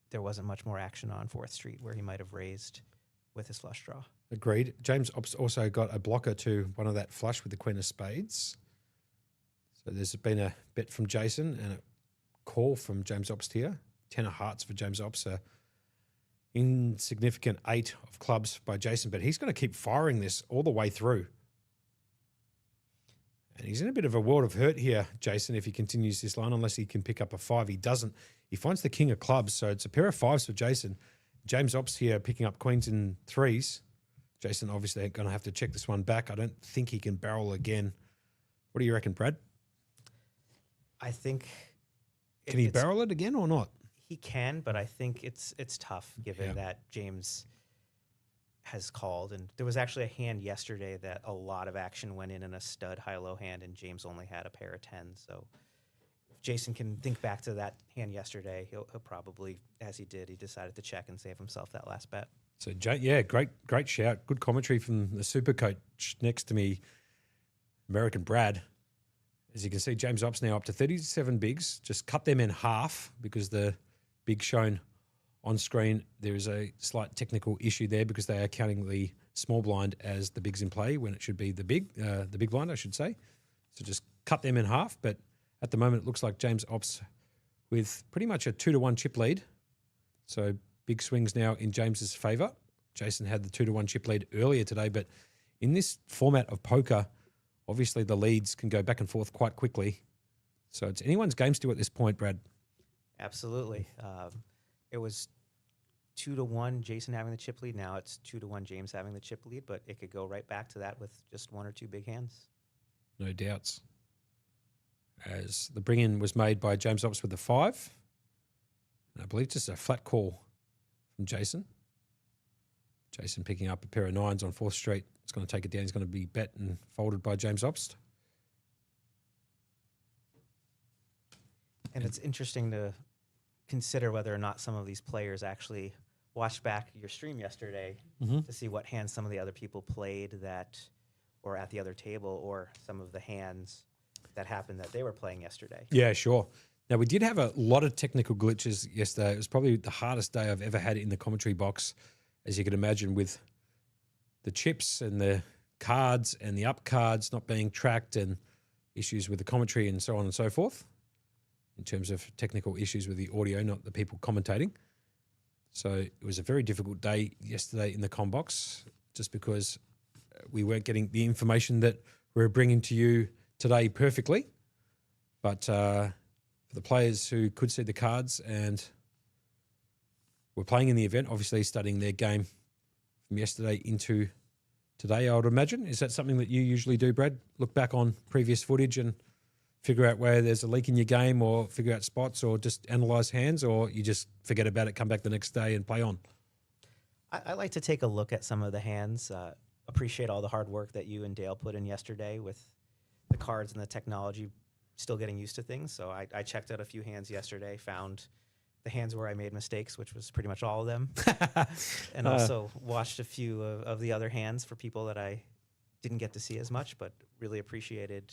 [SPEAKER 8] there wasn't much more action on 4th Street where he might have raised with his flush draw.
[SPEAKER 7] Agreed. James Ops also got a blocker to one of that flush with the Queen of Spades. So there's been a bet from Jason and a call from James Ops here. 10 of hearts for James Ops. insignificant 8 of clubs by Jason, but he's going to keep firing this all the way through. And he's in a bit of a world of hurt here, Jason, if he continues this line, unless he can pick up a 5. He doesn't. He finds the king of clubs, so it's a pair of 5s for Jason. James Ops here picking up queens and 3s. Jason obviously going to have to check this one back. I don't think he can barrel again. What do you reckon, Brad?
[SPEAKER 8] I think
[SPEAKER 7] Can he barrel it again or not?
[SPEAKER 8] he can, but I think it's tough given
[SPEAKER 7] Yeah.
[SPEAKER 8] that James has called. And there was actually a hand yesterday that a lot of action went in a stud high-low hand, and James only had a pair of 10s. So if Jason can think back to that hand yesterday, he'll probably, as he did, he decided to check and save himself that last bet.
[SPEAKER 7] So, yeah, great shout. Good commentary from the super coach next to me, American Brad. As you can see, James Ops now up to 37 bigs. Just cut them in half because the big shown on screen, there is a slight technical issue there because they are counting the small blind as the bigs in play when it should be the big blind, I should say. So just cut them in half. But at the moment, it looks like James Ops with pretty much a 2-1 chip lead. So big swings now in James's favour. Jason had the 2-1 chip lead earlier today, but in this format of poker, obviously the leads can go back and forth quite quickly. So it's anyone's game still at this point, Brad.
[SPEAKER 8] Absolutely. It was 2-1 Jason having the chip lead. Now it's 2-1 James having the chip lead, but it could go right back to that with just 1 or 2 big hands.
[SPEAKER 7] No doubts. As the bring-in was made by James Ops with the 5. And I believe just a flat call from Jason. Jason picking up a pair of 9s on 4th Street. It's going to take it down. He's going to be bet and folded by James Ops.
[SPEAKER 8] And it's interesting to consider whether or not some of these players actually watched back your stream yesterday to see what hands some of the other people played that, or at the other table, or some of the hands that happened that they were playing yesterday.
[SPEAKER 7] Yeah, sure. Now, we did have a lot of technical glitches yesterday. It was probably the hardest day I've ever had in the commentary box, as you can imagine, with the chips and the cards and the up cards not being tracked and issues with the commentary and so on and so forth, in terms of technical issues with the audio, not the people commentating. So it was a very difficult day yesterday in the com box, just because we weren't getting the information that we're bringing to you today perfectly. But for the players who could see the cards and were playing in the event, obviously studying their game from yesterday into today, I would imagine. Is that something that you usually do, Brad? Look back on previous footage and figure out where there's a leak in your game, or figure out spots, or just analyse hands, or you just forget about it, come back the next day and play on?
[SPEAKER 8] I like to take a look at some of the hands, appreciate all the hard work that you and Dale put in yesterday with the cards and the technology, still getting used to things. So I checked out a few hands yesterday, found the hands where I made mistakes, which was pretty much all of them, and also watched a few of the other hands for people that I didn't get to see as much, but really appreciated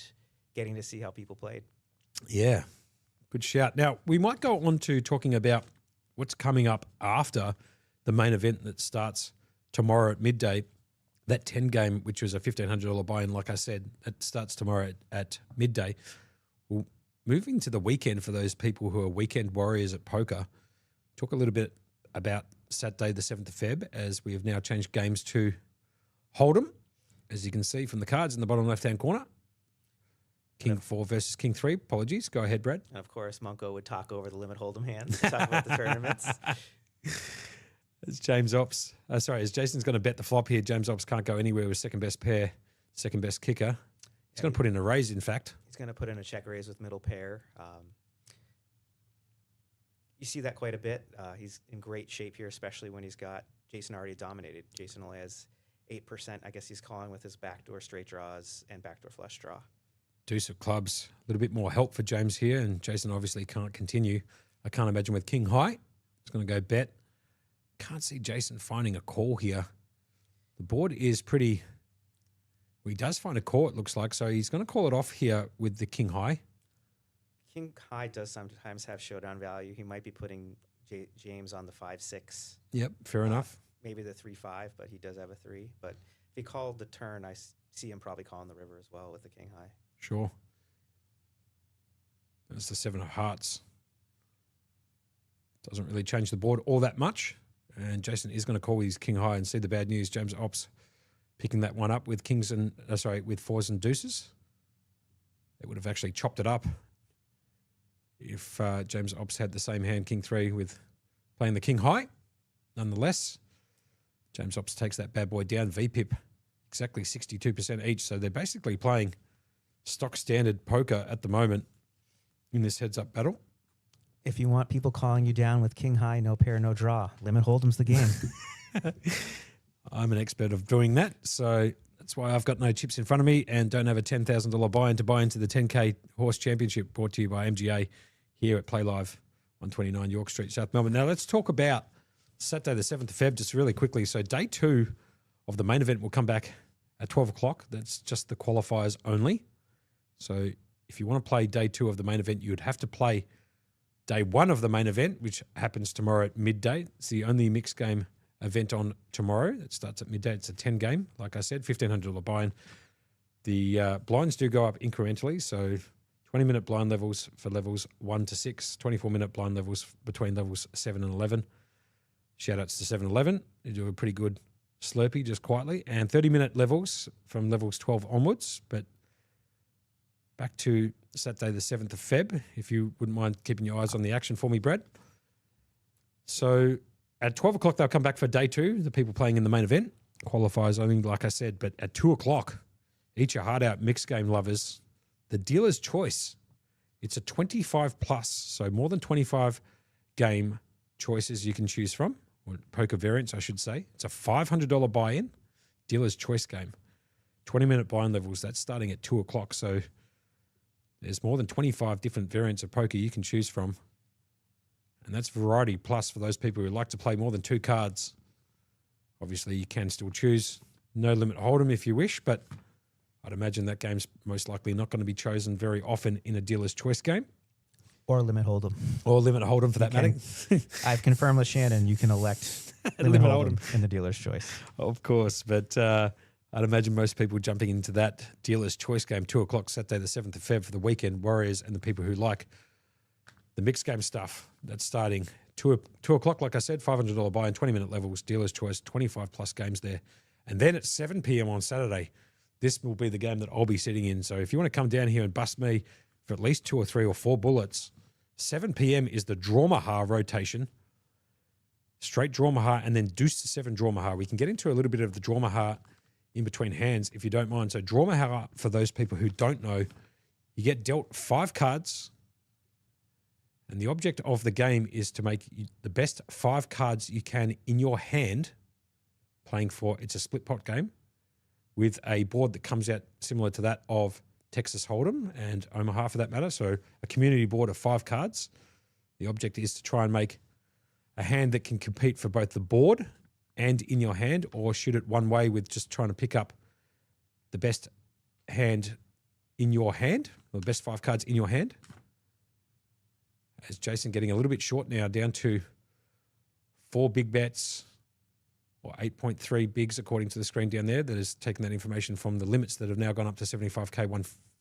[SPEAKER 8] getting to see how people played.
[SPEAKER 7] Yeah, good shout. Now, we might go on to talking about what's coming up after the main event that starts tomorrow at midday. That 10 game, which was a $1,500 buy-in, like I said, that starts tomorrow at midday. We'll move into the weekend for those people who are weekend warriors at poker. Talk a little bit about Saturday, the 7th of Feb, as we have now changed games to Hold'em, as you can see from the cards in the bottom left-hand corner. King 4 versus King 3. Apologies. Go ahead, Brad.
[SPEAKER 8] And of course, Monko would talk over the limit hold'em hands, talk about the tournaments.
[SPEAKER 7] As Jason's going to bet the flop here. James Ops can't go anywhere with second best pair, second best kicker. He's going to put in a raise, in fact.
[SPEAKER 8] He's going to put in a check raise with middle pair. You see that quite a bit. He's in great shape here, especially when he's got Jason already dominated. Jason only has 8%. I guess he's calling with his backdoor straight draws and backdoor flush draw.
[SPEAKER 7] Deuce of clubs. A little bit more help for James here, and Jason obviously can't continue. I can't imagine with King high. He's going to go bet. Can't see Jason finding a call here. The board is pretty... Well, he does find a call, it looks like, so he's going to call it off here with the King high.
[SPEAKER 8] King high does sometimes have showdown value. He might be putting James on the 5-6.
[SPEAKER 7] Yep, fair enough.
[SPEAKER 8] Maybe the 3-5, but he does have a 3. But if he called the turn, I see him probably calling the river as well with the King high.
[SPEAKER 7] Sure. That's the 7 of hearts. Doesn't really change the board all that much, And Jason is going to call his king high and see the bad news. James Ops picking that one up with kings and with fours and deuces. They would have actually chopped it up if James Ops had the same hand, king three, with playing the king high. Nonetheless, James Ops takes that bad boy down. VPIP exactly 62% each. So they're basically playing stock standard poker at the moment in this heads up battle.
[SPEAKER 8] If you want people calling you down with king high, no pair, no draw, limit hold'em's the game.
[SPEAKER 7] I'm an expert of doing that, so that's why I've got no chips in front of me and don't have a $10,000 buy-in to buy into the 10K Horse Championship brought to you by MGA here at Playlive 129 York Street, South Melbourne. Now let's talk about Saturday the 7th of Feb just really quickly. So day 2 of the main event will come back at 12 o'clock. That's just the qualifiers only. So if you want to play day 2 of the main event, you would have to play day 1 of the main event, which happens tomorrow at midday. It's the only mixed game event on tomorrow. It starts at midday. It's a 10 game, like I said, $1,500 buy-in. The blinds do go up incrementally, so 20-minute blind levels for levels 1 to 6, 24-minute blind levels between levels 7 and 11. Shout-outs to 7-Eleven. They do a pretty good Slurpee just quietly. And 30-minute levels from levels 12 onwards. But back to Saturday the 7th of Feb, if you wouldn't mind keeping your eyes on the action for me, Brad. So at 12 o'clock, they'll come back for day 2, the people playing in the main event. Qualifiers only, like I said. But at 2 o'clock, eat your heart out, mixed game lovers. The dealer's choice. It's a 25 plus, so more than 25 game choices you can choose from, or poker variants, I should say. It's a $500 buy-in, dealer's choice game. 20-minute blind levels, that's starting at 2 o'clock, so there's more than 25 different variants of poker you can choose from. And that's variety plus for those people who like to play more than 2 cards. Obviously, you can still choose no limit hold'em if you wish, but I'd imagine that game's most likely not going to be chosen very often in a dealer's choice game.
[SPEAKER 8] Or limit hold'em.
[SPEAKER 7] Or limit hold'em for that matter.
[SPEAKER 8] I've confirmed with Shannon you can elect limit hold'em in the dealer's choice.
[SPEAKER 7] Of course, but I'd imagine most people jumping into that dealer's choice game, 2 o'clock Saturday the 7th of Feb for the weekend warriors and the people who like the mixed game stuff. That's starting 2 o'clock, like I said, $500 buy-in, 20-minute levels, dealer's choice, 25 plus games there. And then at 7 p.m. on Saturday, this will be the game that I'll be sitting in. So if you want to come down here and bust me for at least 2 or 3 or 4 bullets, 7 p.m. is the draw maha rotation. Straight draw maha and then deuce to 7 draw maha. We can get into a little bit of the draw maha in between hands if you don't mind. So draw maha, for those people who don't know, you get dealt 5 cards. And the object of the game is to make the best 5 cards you can in your hand, playing for, it's a split pot game, with a board that comes out similar to that of Texas Hold'em and Omaha for that matter. So a community board of 5 cards. The object is to try and make a hand that can compete for both the board and in your hand, or shoot it one way with just trying to pick up the best hand in your hand, or the best 5 cards in your hand. As Jason getting a little bit short now, down to 4 big bets, or 8.3 bigs according to the screen down there, that has taken that information from the limits that have now gone up to 75K,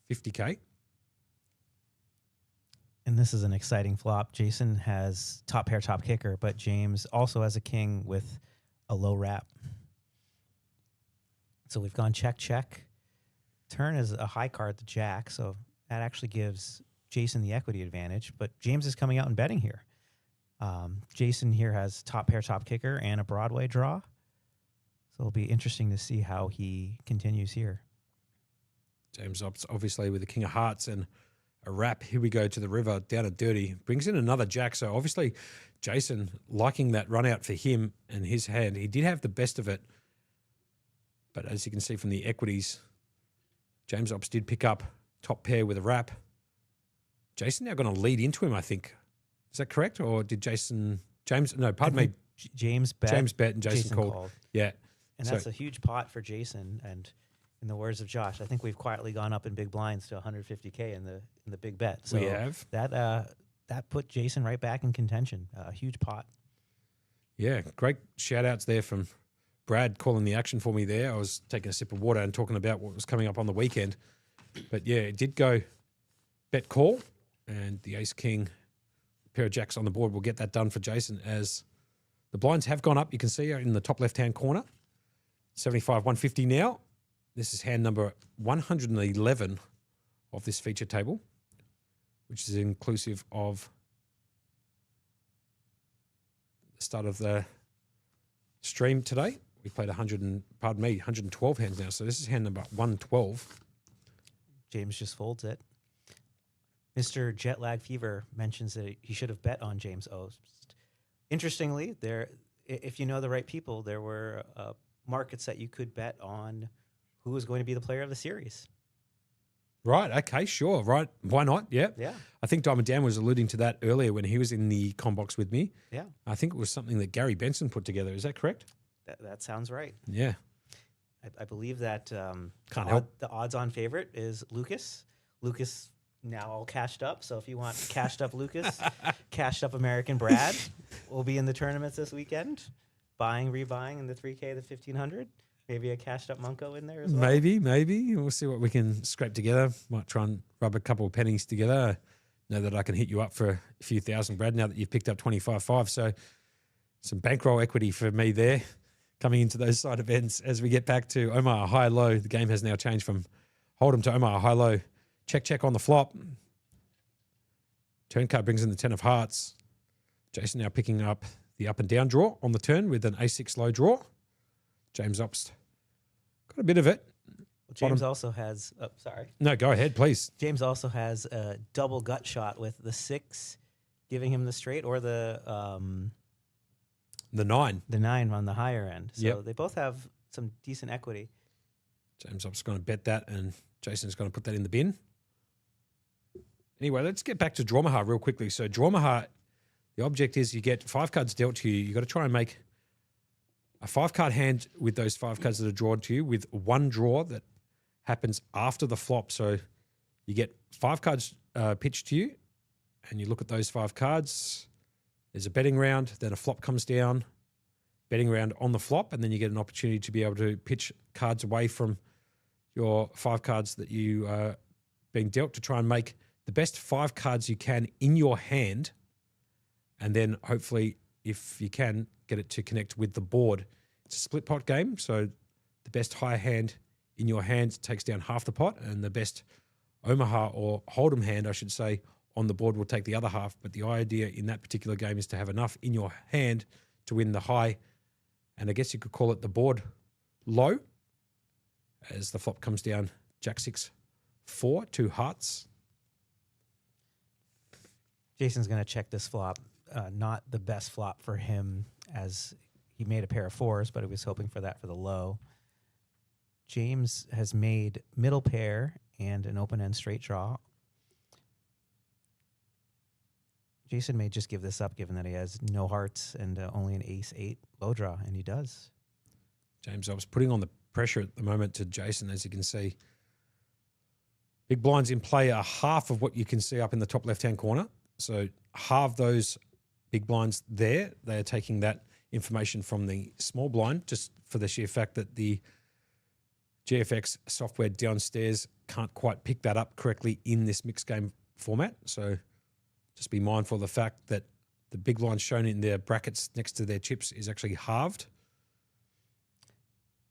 [SPEAKER 7] 150K.
[SPEAKER 8] And this is an exciting flop. Jason has top pair, top kicker, but James also has a king with a low wrap. So we've gone check, check. Turn is a high card, the jack, so that actually gives Jason the equity advantage, but James is coming out and betting here. Jason here has top pair, top kicker, and a Broadway draw. So it'll be interesting to see how he continues here.
[SPEAKER 7] James opts obviously with the king of hearts and a wrap. Here we go to the river, down at dirty. Brings in another jack. So obviously Jason liking that run out for him and his hand. He did have the best of it. But as you can see from the equities, James Ops did pick up top pair with a wrap. Jason now going to lead into him, I think. Is that correct? Or did James bet and Jason called. Yeah.
[SPEAKER 8] And that's a huge pot for Jason. And in the words of Josh, I think we've quietly gone up in big blinds to 150K in the big bet. So
[SPEAKER 7] we have.
[SPEAKER 8] That put Jason right back in contention. A huge pot.
[SPEAKER 7] Yeah, great shout outs there from Brad calling the action for me there. I was taking a sip of water and talking about what was coming up on the weekend. But yeah, it did go bet call, and the ace king, pair of jacks on the board will get that done for Jason as the The blinds have gone up. You can see in the top left-hand corner, 75, 150 now. This is hand number 111 of this feature table, which is inclusive of the start of the stream today. We played 112 hands now. So this is hand number 112.
[SPEAKER 8] James just folds it. Mr. Jetlag Fever mentions that he should have bet on James Ost. Interestingly, if you know the right people, there were markets that you could bet on who was going to be the player of the series.
[SPEAKER 7] Right. Okay. Sure. Right. Why not? Yeah.
[SPEAKER 8] Yeah.
[SPEAKER 7] I think Diamond Dan was alluding to that earlier when he was in the combox with me.
[SPEAKER 8] Yeah.
[SPEAKER 7] I think it was something that Gary Benson put together. Is that correct?
[SPEAKER 8] That sounds right.
[SPEAKER 7] Yeah.
[SPEAKER 8] I believe that
[SPEAKER 7] Can't help.
[SPEAKER 8] the odds-on favorite is Lucas. Lucas now all cashed up. So if you want cashed up Lucas, cashed up American Brad will be in the tournaments this weekend, buying, rebuying in the 3K, the 1500. Maybe a cashed up Munko in there as well.
[SPEAKER 7] Maybe. We'll see what we can scrape together. Might try and rub a couple of pennies together. Know that I can hit you up for a few thousand, Brad, now that you've picked up 25.5. So some bankroll equity for me there coming into those side events as we get back to Omaha high-low. The game has now changed from Hold'em to Omaha high-low. Check on the flop. Turn card brings in the 10 of hearts. Jason now picking up the up and down draw on the turn with an A6 low draw. James Obst got a bit of it.
[SPEAKER 8] Well, James also has, sorry.
[SPEAKER 7] No, go ahead, please.
[SPEAKER 8] James also has a double gut shot with the 6 giving him the straight or the
[SPEAKER 7] 9.
[SPEAKER 8] The 9 on the higher end. So
[SPEAKER 7] Yep.
[SPEAKER 8] they both have some decent equity.
[SPEAKER 7] James Obst's going to bet that, and Jason's going to put that in the bin. Anyway, let's get back to Drawmaha real quickly. So Drawmaha, the object is you get 5 cards dealt to you. You got to try and make a 5-card hand with those 5 cards that are drawn to you with one draw that happens after the flop. So you get 5 cards pitched to you, and you look at those 5 cards. There's a betting round, then a flop comes down, betting round on the flop, and then you get an opportunity to be able to pitch cards away from your 5 cards that you are being dealt to try and make the best 5 cards you can in your hand, and then hopefully, if you can, get it to connect with the board. It's a split pot game, so the best high hand in your hand takes down half the pot, and the best Omaha or Hold'em hand, I should say, on the board will take the other half. But the idea in that particular game is to have enough in your hand to win the high, and I guess you could call it the board low, as the flop comes down Jack 6, 4, 2 hearts.
[SPEAKER 8] Jason's going to check this flop. Not the best flop for him, as he made a pair of 4s, but he was hoping for that for the low. James has made middle pair and an open-end straight draw. Jason may just give this up, given that he has no hearts and only an ace-8 low draw, and he does.
[SPEAKER 7] James, I was putting on the pressure at the moment to Jason, as you can see. Big blinds in play are half of what you can see up in the top left-hand corner. So halve those big blinds there. They are taking that information from the small blind, just for the sheer fact that the GFX software downstairs can't quite pick that up correctly in this mixed game format. So just be mindful of the fact that the big line shown in their brackets next to their chips is actually halved.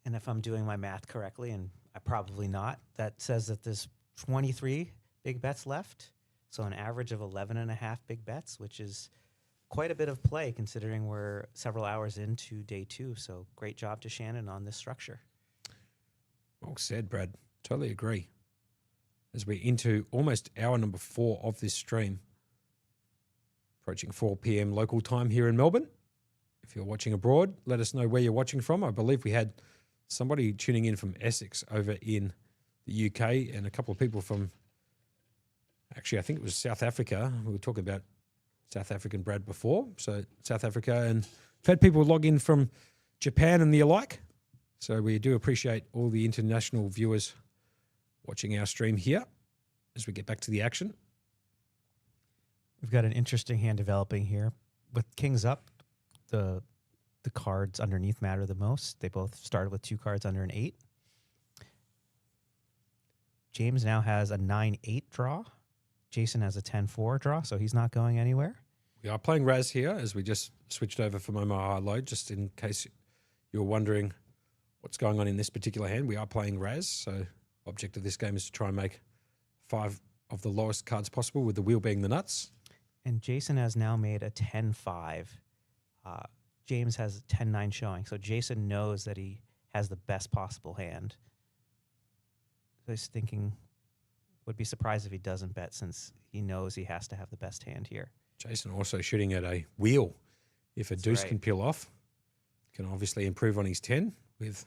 [SPEAKER 8] And if I'm doing my math correctly, and I probably not, that says that there's 23 big bets left. So an average of 11.5 big bets, which is quite a bit of play considering we're several hours into day 2. So great job to Shannon on this structure.
[SPEAKER 7] Well said, Brad. Totally agree. As we're into almost hour number 4 of this stream, approaching 4 p.m. local time here in Melbourne. If you're watching abroad, let us know where you're watching from. I believe we had somebody tuning in from Essex over in the UK, and a couple of people from, actually, I think it was South Africa. We were talking about South African Brad before. So South Africa, and we've had people log in from Japan and the alike. So we do appreciate all the international viewers watching our stream here as we get back to the action.
[SPEAKER 8] We've got an interesting hand developing here. With kings up, the cards underneath matter the most. They both started with 2 cards under an 8. James now has a 9-8 draw. Jason has a 10-4 draw, so he's not going anywhere.
[SPEAKER 7] We are playing Raz here as we just switched over from Omaha Load, just in case you're wondering what's going on in this particular hand. We are playing Raz, so object of this game is to try and make 5 of the lowest cards possible, with the wheel being the nuts.
[SPEAKER 8] And Jason has now made a 10-5. James has a 10-9 showing, so Jason knows that he has the best possible hand. So he's thinking, would be surprised if he doesn't bet, since he knows he has to have the best hand here.
[SPEAKER 7] Jason also shooting at a wheel. If a deuce can peel off, can obviously improve on his 10 with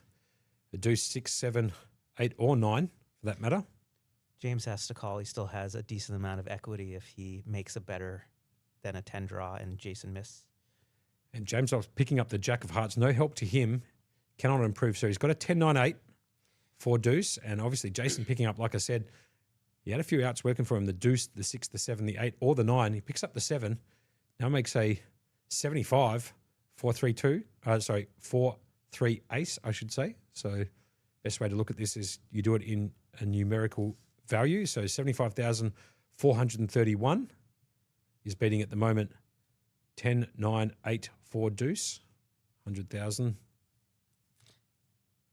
[SPEAKER 7] a deuce, 6, 7, 8, or 9 for that matter.
[SPEAKER 8] James has to call. He still has a decent amount of equity if he makes a better than a 10 draw and Jason miss.
[SPEAKER 7] And James was picking up the Jack of Hearts. No help to him. Cannot improve. So he's got a 10, 9, 8 for deuce. And obviously Jason picking up, like I said, he had a few outs working for him. The deuce, the 6, the 7, the 8, or the 9. He picks up the 7. Now makes a 75, 4, 3, 2. 4, 3 ace, I should say. So best way to look at this is you do it in a numerical value. So 75,431 is beating at the moment 10, 9, 8, 4 deuce, 100,000.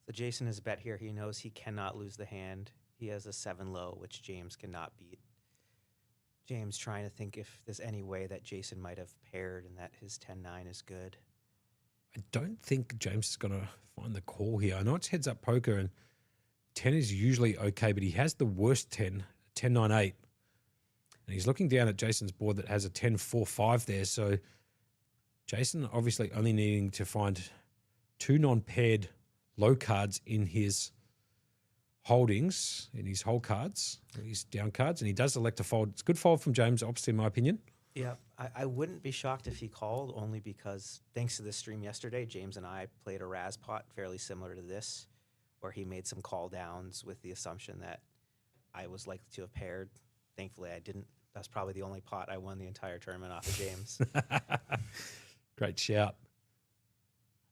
[SPEAKER 8] So Jason is bet here. He knows he cannot lose the hand. He has a 7 low, which James cannot beat. James trying to think if there's any way that Jason might have paired and that his 10-9 is good.
[SPEAKER 7] I don't think James is going to find the call here. I know it's heads up poker and 10 is usually okay, but he has the worst 10, 10, 9, 8. And he's looking down at Jason's board that has a 10, 4, 5 there. So Jason obviously only needing to find 2 non-paired low cards in his holdings, in his whole cards, his down cards, and he does elect to fold. It's a good fold from James, obviously, in my opinion.
[SPEAKER 8] Yeah, I wouldn't be shocked if he called, only because thanks to the stream yesterday, James and I played a Raz pot fairly similar to this, where he made some call downs with the assumption that I was likely to have paired. Thankfully, I didn't. That's probably the only pot I won the entire tournament off of James.
[SPEAKER 7] Great shout.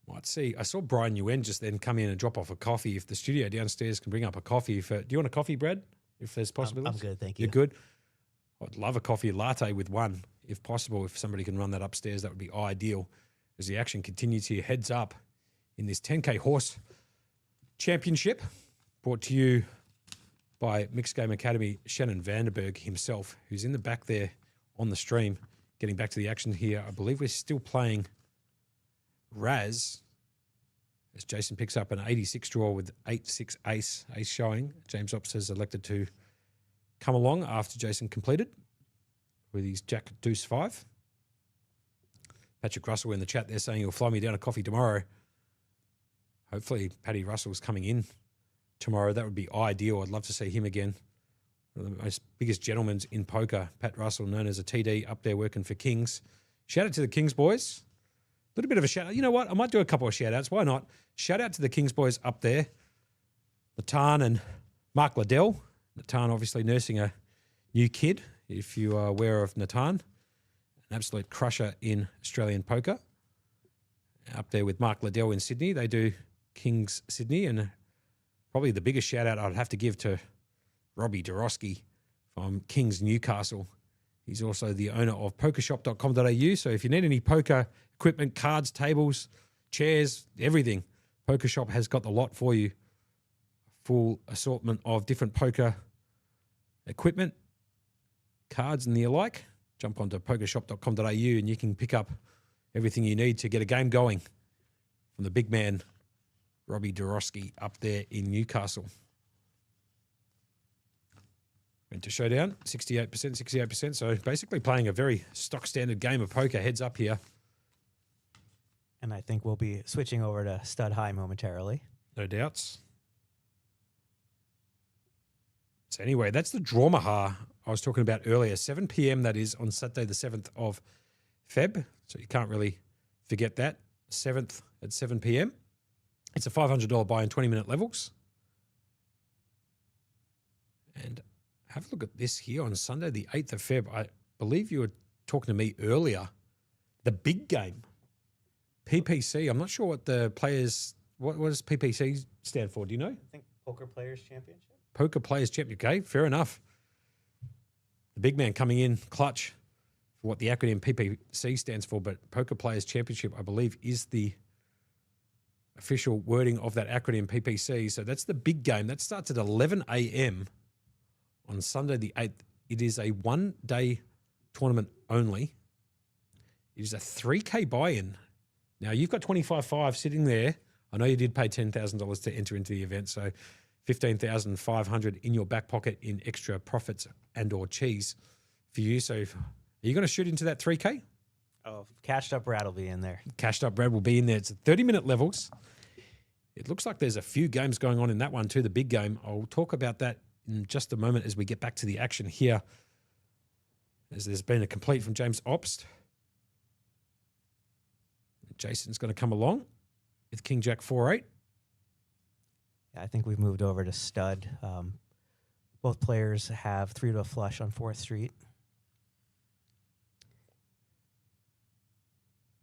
[SPEAKER 7] Might see. I saw Brian Nguyen just then come in and drop off a coffee. If the studio downstairs can bring up a coffee. Do you want a coffee, Brad? If there's possibilities?
[SPEAKER 8] I'm good, thank you.
[SPEAKER 7] You're good? I'd love a coffee latte with one, if possible. If somebody can run that upstairs, that would be ideal. As the action continues here, heads up in this 10K Horse Championship, brought to you by Mixed Game Academy, Shannon Vanderberg himself, who's in the back there on the stream. Getting back to the action here, I believe we're still playing Raz, as Jason picks up an 86 draw with 8-6 ace showing. James Ops has elected to come along after Jason completed with his Jack Deuce 5. Patrick Russell in the chat there saying he'll fly me down a coffee tomorrow. Hopefully Paddy Russell's coming in tomorrow. That would be ideal. I'd love to see him again. One of the most biggest gentlemen in poker, Pat Russell, known as a TD, up there working for Kings. Shout out to the Kings boys. A little bit of a shout out. You know what? I might do a couple of shout outs. Why not? Shout out to the Kings boys up there. Natan and Mark Liddell. Natan obviously nursing a new kid, if you are aware of Natan. An absolute crusher in Australian poker. Up there with Mark Liddell in Sydney. They do Kings Sydney. And probably the biggest shout out I'd have to give to Robbie Dorosky from Kings Newcastle. He's also the owner of pokershop.com.au. So if you need any poker equipment, cards, tables, chairs, everything, PokerShop has got the lot for you. Full assortment of different poker equipment, cards and the alike. Jump onto pokershop.com.au and you can pick up everything you need to get a game going from the big man, Robbie Dorosky, up there in Newcastle. Went to showdown, 68%. So basically playing a very stock standard game of poker, heads up here.
[SPEAKER 8] And I think we'll be switching over to stud high momentarily.
[SPEAKER 7] No doubts. So anyway, that's the Drawmaha I was talking about earlier. 7 p.m. that is on Saturday the 7th of Feb. So you can't really forget that. 7th at 7 p.m. It's a $500 buy in 20-minute levels. And have a look at this here on Sunday the 8th of Feb. I believe you were talking to me earlier. The big game. PPC. I'm not sure what the players, what does PPC stand for? Do you know?
[SPEAKER 8] I think Poker Players Championship.
[SPEAKER 7] Poker Players Championship. Okay, fair enough. The big man coming in clutch what the acronym PPC stands for, but Poker Players Championship, I believe, is the official wording of that acronym PPC. So that's the big game. That starts at 11 a.m. on Sunday the 8th. It is a one-day tournament only. It is a 3K buy-in. Now, you've got 25.5 sitting there. I know you did pay $10,000 to enter into the event, so $15,500 in your back pocket in extra profits and or cheese for you. So are you going to shoot into that 3K?
[SPEAKER 8] Oh, Cashed Up Brad will be in there.
[SPEAKER 7] Cashed Up Brad will be in there. It's 30-minute levels. It looks like there's a few games going on in that one too, the big game. I'll talk about that in just a moment as we get back to the action here, as there's been a complete from James Obst. Jason's going to come along with King Jack 4-8.
[SPEAKER 8] Yeah, I think we've moved over to stud. Both players have 3 to a flush on 4th Street.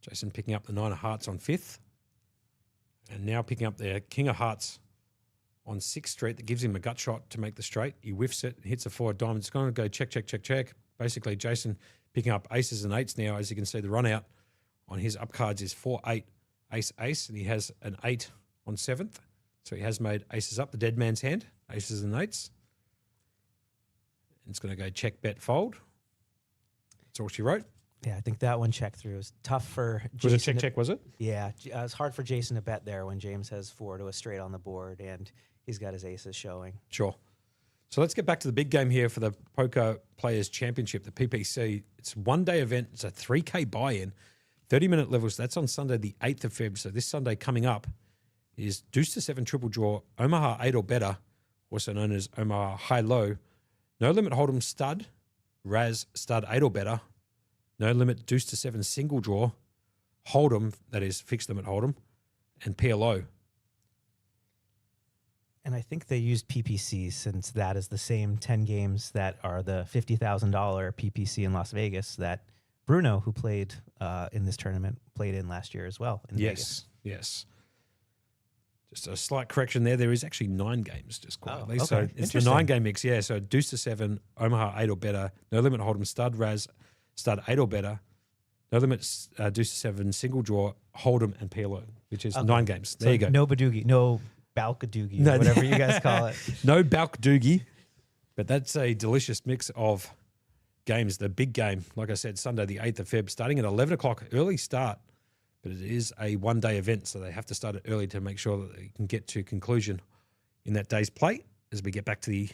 [SPEAKER 7] Jason picking up the 9 of hearts on 5th. And now picking up the King of Hearts on 6th Street. That gives him a gut shot to make the straight. He whiffs it, hits a 4 of diamonds. It's going to go check, check, check, check. Basically, Jason picking up aces and 8s now. As you can see, the run out on his up cards is 4, 8, ace, ace. And he has an 8 on 7th. So he has made aces up, the dead man's hand, aces and 8s. And it's going to go check, bet, fold. That's all she wrote.
[SPEAKER 8] Yeah, I think that one checked through. It was tough for Jason.
[SPEAKER 7] Was it check, check, was it?
[SPEAKER 8] Yeah, it was hard for Jason to bet there when James has 4 to a straight on the board and he's got his aces showing.
[SPEAKER 7] Sure. So let's get back to the big game here for the Poker Players Championship, the PPC. It's a one-day event. It's a 3K buy-in, 30-minute levels. That's on Sunday, the 8th of Feb. So this Sunday coming up is Deuce to 7 triple draw, Omaha 8 or better, also known as Omaha high-low, no limit hold'em stud, Raz stud 8 or better, no limit Deuce to 7 single draw, hold'em, that is fixed limit hold'em, and PLO.
[SPEAKER 8] And I think they used PPC since that is the same 10 games that are the $50,000 PPC in Las Vegas that Bruno, who played in this tournament, played in last year as well in Vegas.
[SPEAKER 7] Yes. Just a slight correction there. There is actually 9 games, just quietly.
[SPEAKER 8] okay.
[SPEAKER 7] So it's the 9-game mix, yeah. So Deuce to 7, Omaha 8 or better, no limit hold'em stud, Raz stud 8 or better, no limit Deuce to 7 single draw, hold'em and PLO, which is 9 games. There
[SPEAKER 8] So
[SPEAKER 7] you go.
[SPEAKER 8] No Badoogie, no Balkadoogie, or whatever you guys call it.
[SPEAKER 7] No Balk Doogie, but that's a delicious mix of games. The big game, like I said, Sunday the 8th of Feb, starting at 11 o'clock, early start, but it is a one-day event, so they have to start it early to make sure that they can get to conclusion in that day's play. As we get back to the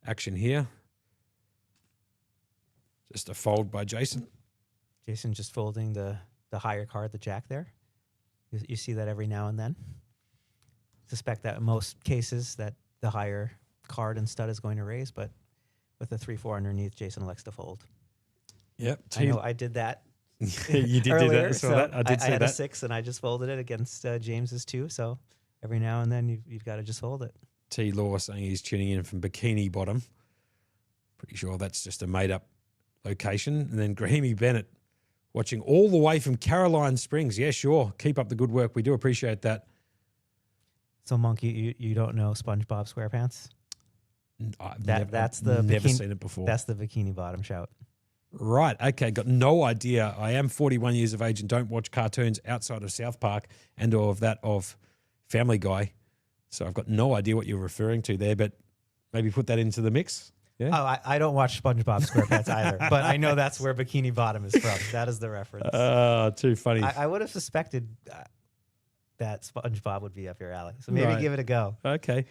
[SPEAKER 7] action here, just a fold by Jason.
[SPEAKER 8] Jason just folding the higher card, the jack there. You see that every now and then. Suspect that in most cases that the higher card and stud is going to raise, but with the 3-4 underneath, Jason elects to fold.
[SPEAKER 7] Yep.
[SPEAKER 8] I know I did that.
[SPEAKER 7] You did
[SPEAKER 8] earlier,
[SPEAKER 7] do that. I saw that. I did see
[SPEAKER 8] had
[SPEAKER 7] that.
[SPEAKER 8] a 6 and I just folded it against James's 2. So every now and then you've got to just hold it.
[SPEAKER 7] T Law saying he's tuning in from Bikini Bottom. Pretty sure that's just a made up location. And then Grahamy Bennett watching all the way from Caroline Springs. Yeah, sure. Keep up the good work. We do appreciate that.
[SPEAKER 8] So Monkey, you don't know SpongeBob SquarePants? That's the
[SPEAKER 7] never
[SPEAKER 8] bikini,
[SPEAKER 7] seen it before.
[SPEAKER 8] That's the Bikini Bottom shout.
[SPEAKER 7] Right. Okay. Got no idea. I am 41 years of age and don't watch cartoons outside of South Park and or of that of Family Guy. So I've got no idea what you're referring to there, but maybe put that into the mix. Yeah.
[SPEAKER 8] Oh, I don't watch SpongeBob SquarePants either, but I know that's where Bikini Bottom is from. That is the reference.
[SPEAKER 7] Too funny.
[SPEAKER 8] I would have suspected that SpongeBob would be up your alley. So maybe give it a go.
[SPEAKER 7] Okay.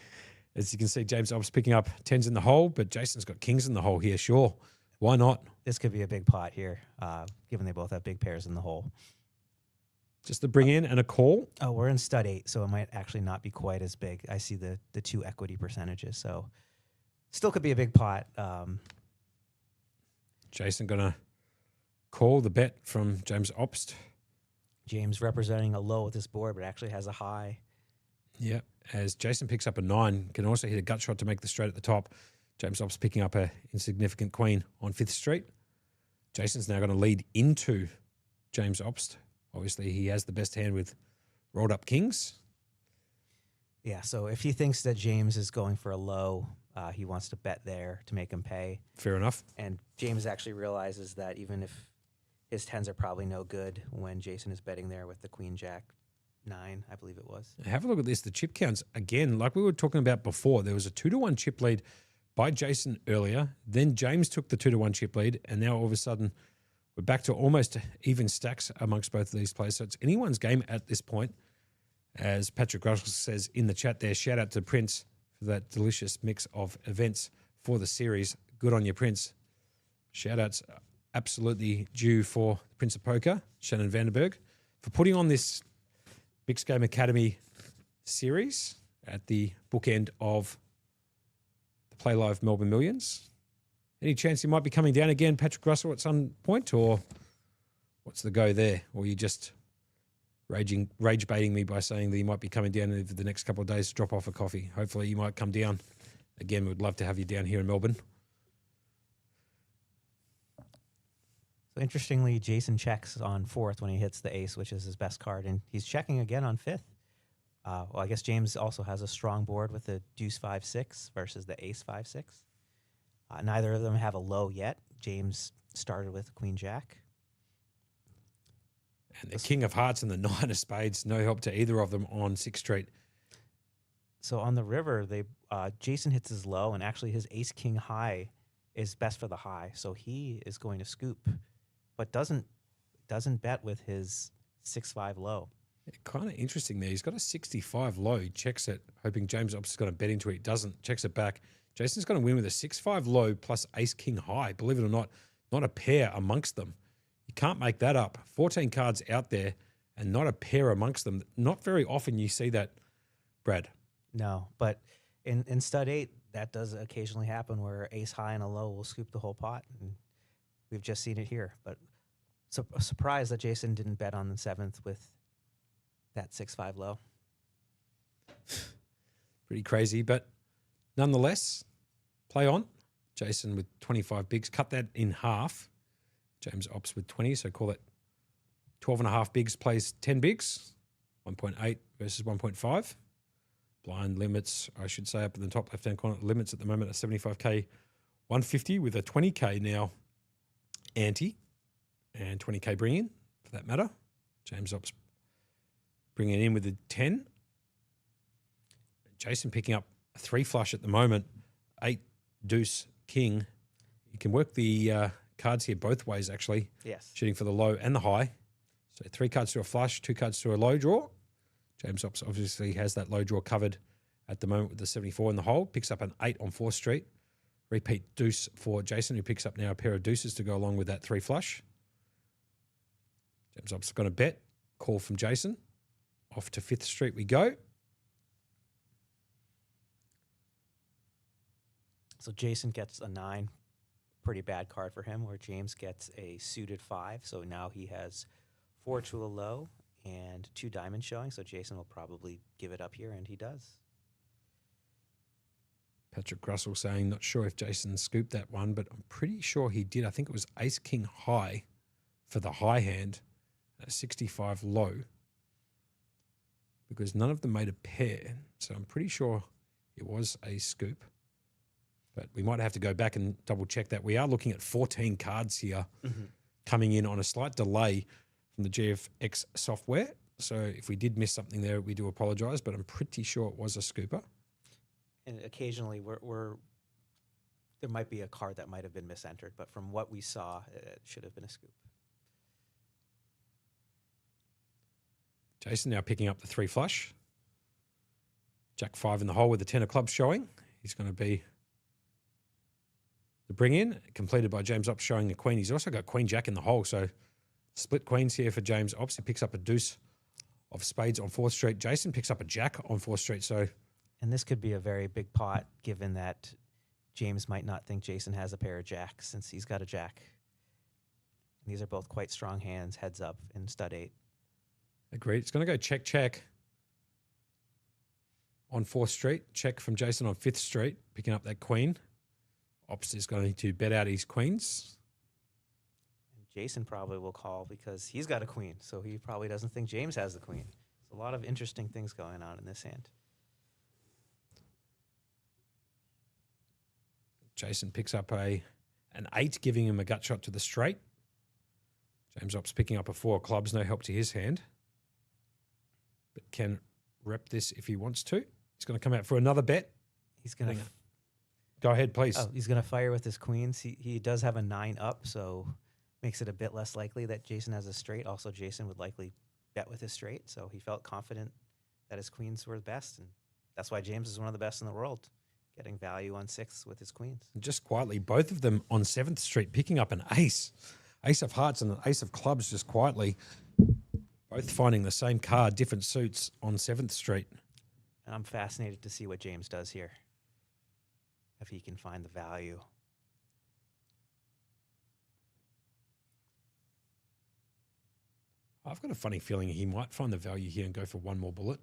[SPEAKER 7] As you can see, James Obbs picking up 10s in the hole, but Jason's got kings in the hole here. Sure. Why not?
[SPEAKER 8] This could be a big pot here, given they both have big pairs in the hole.
[SPEAKER 7] Just to bring in and a call.
[SPEAKER 8] Oh, we're in stud 8, so it might actually not be quite as big. I see the 2 equity percentages, so still could be a big pot.
[SPEAKER 7] Jason going to call the bet from James Obst.
[SPEAKER 8] James representing a low with this board, but actually has a high.
[SPEAKER 7] Yeah, as Jason picks up a 9, can also hit a gut shot to make the straight at the top. James Obst picking up a insignificant queen on 5th Street. Jason's now going to lead into James Obst. Obviously, he has the best hand with rolled up kings.
[SPEAKER 8] Yeah, so if he thinks that James is going for a low, he wants to bet there to make him pay.
[SPEAKER 7] Fair enough.
[SPEAKER 8] And James actually realizes that even if his tens are probably no good when Jason is betting there with the queen jack 9, I believe it was.
[SPEAKER 7] Have a look at this. The chip counts again, like we were talking about before. There was a 2-1 chip lead by Jason earlier. Then James took the 2-1 chip lead, and now all of a sudden we're back to almost even stacks amongst both of these players. So it's anyone's game at this point. As Patrick Russell says in the chat there, shout out to Prince for that delicious mix of events for the series. Good on you, Prince. Shout outs absolutely due for Prince of Poker, Shannon Vandenberg, for putting on this Mixed Game Academy series at the bookend of the Playlive Melbourne Millions. Any chance he might be coming down again, Patrick Russell, at some point, or what's the go there? Or are you just rage baiting me by saying that he might be coming down over the next couple of days to drop off a coffee? Hopefully you might come down. Again, we'd love to have you down here in Melbourne.
[SPEAKER 8] So interestingly, Jason checks on 4th when he hits the ace, which is his best card, and he's checking again on 5th. Well, I guess James also has a strong board with the deuce 5-6 versus the ace 5-6. Neither of them have a low yet. James started with queen jack.
[SPEAKER 7] And the king of hearts and the nine of spades, no help to either of them on 6th Street.
[SPEAKER 8] So on the river, Jason hits his low, and actually his ace king high is best for the high. So he is going to scoop, but doesn't bet with his 6-5 low.
[SPEAKER 7] Kind of interesting there. He's got a 65 low. He checks it, hoping James Ops is going to bet into it. He doesn't. Checks it back. Jason's going to win with a 6-5 low plus ace king high. Believe it or not a pair amongst them. You can't make that up. 14 cards out there and not a pair amongst them. Not very often you see that, Brad.
[SPEAKER 8] No, but in stud 8, that does occasionally happen where ace high and a low will scoop the whole pot. And we've just seen it here. But surprised that Jason didn't bet on the 7th with that 6-5 low.
[SPEAKER 7] Pretty crazy, but nonetheless, play on. Jason with 25 bigs. Cut that in half. James Ops with 20, so call it 12.5 bigs plays 10 bigs. 1.8 versus 1.5. Blind limits, I should say, up in the top left-hand corner. Limits at the moment at 75K, 150 with a 20K now ante and 20K bring in, for that matter. James Ops bringing in with a 10. Jason picking up a 3 flush at the moment. 8 deuce king. You can work the cards here both ways, actually.
[SPEAKER 8] Yes.
[SPEAKER 7] Shooting for the low and the high. So 3 cards to a flush, 2 cards to a low draw. James Ops obviously has that low draw covered at the moment with the 74 in the hole. Picks up an 8 on 4th Street. Repeat deuce for Jason, who picks up now a pair of deuces to go along with that 3 flush. James Ops is going to bet. Call from Jason. Off to 5th Street we go.
[SPEAKER 8] So Jason gets a 9. Pretty bad card for him, where James gets a suited 5. So now he has 4 to a low and 2 diamonds showing. So Jason will probably give it up here, and he does.
[SPEAKER 7] Patrick Russell saying, not sure if Jason scooped that one, but I'm pretty sure he did. I think it was ace king high for the high hand at 65 low, because none of them made a pair. So I'm pretty sure it was a scoop. But we might have to go back and double check that. We are looking at 14 cards here coming in on a slight delay from the GFX software. So if we did miss something there, we do apologize, but I'm pretty sure it was a scooper.
[SPEAKER 8] And occasionally there might be a card that might have been misentered, but from what we saw, it should have been a scoop.
[SPEAKER 7] Jason now picking up the 3 flush. Jack 5 in the hole with the 10 of clubs showing. He's going to be the bring in, completed by James Ops showing the queen. He's also got queen jack in the hole, so split queens here for James Ops. He picks up a deuce of spades on 4th Street. Jason picks up a jack on 4th Street, so...
[SPEAKER 8] And this could be a very big pot, given that James might not think Jason has a pair of jacks since he's got a jack. And these are both quite strong hands, heads up, in stud 8.
[SPEAKER 7] Agreed. It's going to go check, check on 4th Street. Check from Jason on 5th Street, picking up that queen. Ops is going to bet out his queens.
[SPEAKER 8] And Jason probably will call because he's got a queen, so he probably doesn't think James has the queen. There's a lot of interesting things going on in this hand. Jason
[SPEAKER 7] picks up an 8, giving him a gut shot to the straight. James Ops picking up a 4 of clubs, no help to his hand. But can rep this if he wants to. He's going to come out for another bet.
[SPEAKER 8] He's gonna.
[SPEAKER 7] Hang on. Go ahead, please.
[SPEAKER 8] Oh, he's gonna fire with his queens. He does have a 9 up, so makes it a bit less likely that Jason has a straight. Also, Jason would likely bet with his straight, so he felt confident that his queens were the best, and that's why James is one of the best in the world, getting value on 6 with his queens.
[SPEAKER 7] Just quietly, both of them on 7th Street picking up an ace. Ace of hearts and an ace of clubs just quietly. Both finding the same card, different suits on 7th Street.
[SPEAKER 8] And I'm fascinated to see what James does here, if he can find the value.
[SPEAKER 7] I've got a funny feeling he might find the value here and go for one more bullet.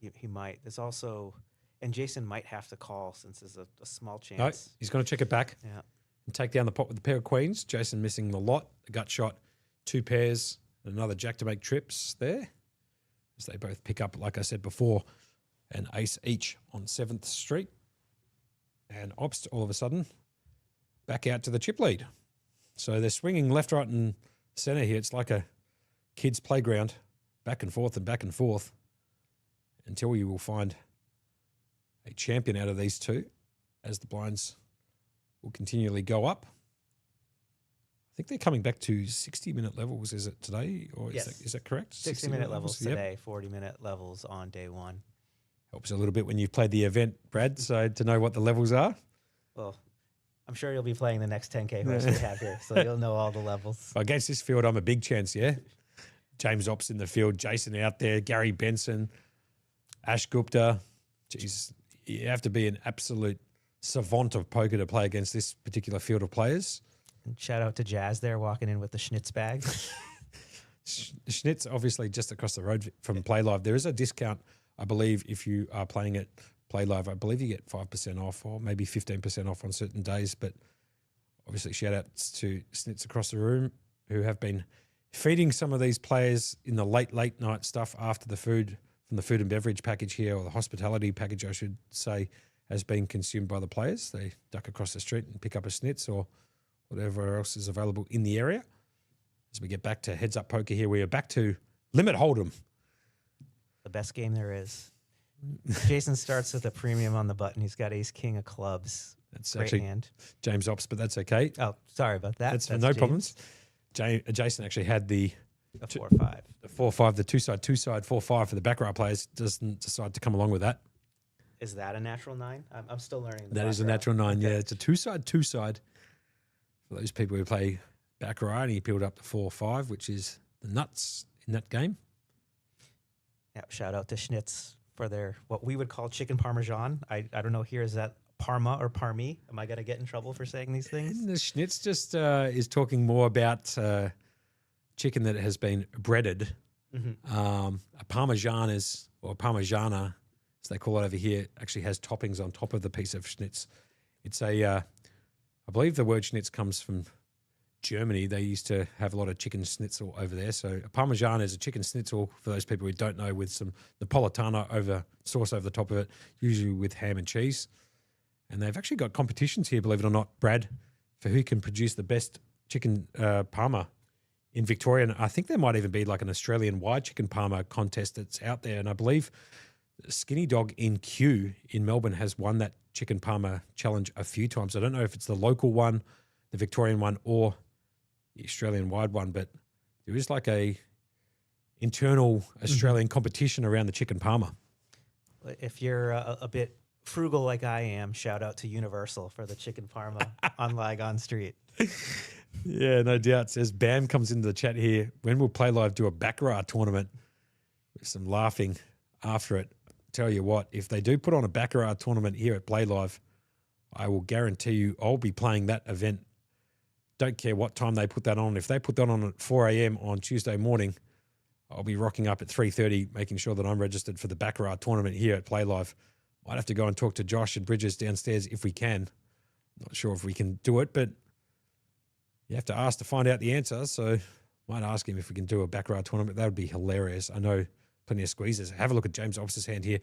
[SPEAKER 8] He might. There's also, and Jason might have to call since there's a small chance.
[SPEAKER 7] No, he's going to check it back
[SPEAKER 8] Yeah.
[SPEAKER 7] and take down the pot with the pair of queens. Jason missing the lot, a gut shot, 2 pairs, and another jack to make trips there. As they both pick up, like I said before, an ace each on 7th Street. And Ops, all of a sudden, back out to the chip lead. So they're swinging left, right, and centre here. It's like a kid's playground, back and forth until you will find a champion out of these two as the blinds will continually go up. I think they're coming back to 60-minute levels, is it today? Or
[SPEAKER 8] Yes.
[SPEAKER 7] is that correct?
[SPEAKER 8] 60-minute levels
[SPEAKER 7] Yep.
[SPEAKER 8] today, 40-minute levels on day 1.
[SPEAKER 7] Helps a little bit when you've played the event, Brad, so to know what the levels are.
[SPEAKER 8] Well, I'm sure you'll be playing the next 10K horse we have here, so you'll know all the levels.
[SPEAKER 7] Against this field, I'm a big chance, yeah? James Ops in the field, Jason out there, Gary Benson, Ash Gupta. Jeez, you have to be an absolute savant of poker to play against this particular field of players.
[SPEAKER 8] And shout out to Jazz there walking in with the Schnitz bag.
[SPEAKER 7] Schnitz, obviously, just across the road from Playlive. There is a discount, I believe, if you are playing at Playlive. I believe you get 5% off or maybe 15% off on certain days. But obviously, shout outs to Schnitz across the room who have been feeding some of these players in the late night stuff after the food, from the food and beverage package here, or the hospitality package, I should say, has been consumed by the players. They duck across the street and pick up a Schnitz or whatever else is available in the area. As we get back to Heads Up Poker here, we are back to Limit Hold'em.
[SPEAKER 8] The best game there is. Jason starts with a premium on the button. He's got ace king of clubs.
[SPEAKER 7] That's
[SPEAKER 8] Great
[SPEAKER 7] actually
[SPEAKER 8] hand.
[SPEAKER 7] James Ops, but that's okay.
[SPEAKER 8] Oh, sorry about that.
[SPEAKER 7] That's no
[SPEAKER 8] James.
[SPEAKER 7] problems. Jason actually had the
[SPEAKER 8] A 4-5.
[SPEAKER 7] the 4-5, the two side 4-5 for the back row players. Doesn't decide to come along with that.
[SPEAKER 8] Is that a natural 9? I'm still learning.
[SPEAKER 7] That is a natural 9. Yeah, it's a two side. For those people who play back row, and he peeled up the 4-5, which is the nuts in that game.
[SPEAKER 8] Yeah, shout out to Schnitz for their, what we would call chicken parmesan. I don't know here, is that Parma or Parmi? Am I going to get in trouble for saying these things?
[SPEAKER 7] And the Schnitz just is talking more about chicken that has been breaded.
[SPEAKER 8] Mm-hmm.
[SPEAKER 7] A Parmesan or Parmigiana, as they call it over here, actually has toppings on top of the piece of Schnitz. It's I believe the word Schnitz comes from Germany. They used to have a lot of chicken schnitzel over there. So a Parmesan is a chicken schnitzel, for those people who don't know, with some Napolitano sauce over the top of it, usually with ham and cheese. And they've actually got competitions here, believe it or not, Brad, for who can produce the best chicken parma in Victoria. And I think there might even be like an Australian-wide chicken parma contest that's out there. And I believe Skinny Dog in Kew in Melbourne has won that chicken parma challenge a few times. I don't know if it's the local one, the Victorian one, or the Australian-wide one, but there is like a internal Australian competition around the chicken parma.
[SPEAKER 8] If you're a bit frugal like I am, shout out to Universal for the chicken parma on Lygon Street.
[SPEAKER 7] Yeah, no doubt. Says Bam comes into the chat here. When will Playlive do a Baccarat tournament? With some laughing after it. Tell you what, if they do put on a Baccarat tournament here at Playlive, I will guarantee you I'll be playing that event. Don't care what time they put that on. If they put that on at 4 a.m. on Tuesday morning, I'll be rocking up at 3:30, making sure that I'm registered for the Baccarat tournament here at Playlive. Might have to go and talk to Josh and Bridges downstairs if we can. Not sure if we can do it, but you have to ask to find out the answer. So might ask him if we can do a Baccarat tournament. That would be hilarious. I know plenty of squeezes. Have a look at James Ops' hand here.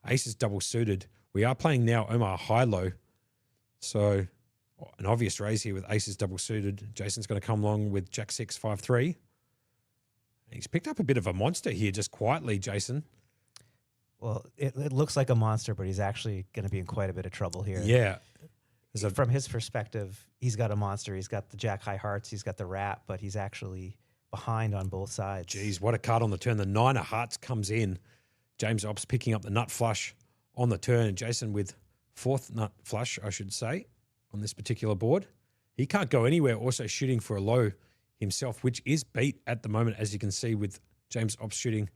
[SPEAKER 7] Ace is double suited. We are playing now Omar high-low. So an obvious raise here with aces double suited. Jason's going to come along with Jack 6, 5, 3. He's picked up a bit of a monster here just quietly, Jason.
[SPEAKER 8] Well, it looks like a monster, but he's actually going to be in quite a bit of trouble here.
[SPEAKER 7] Yeah.
[SPEAKER 8] From his perspective, he's got a monster. He's got the Jack High Hearts. He's got the Rat, but he's actually behind on both sides.
[SPEAKER 7] Geez, what a card on the turn. The 9 of Hearts comes in. James Ops picking up the nut flush on the turn. Jason with 4th nut flush, I should say, on this particular board. He can't go anywhere, also shooting for a low himself, which is beat at the moment, as you can see with James Ops shooting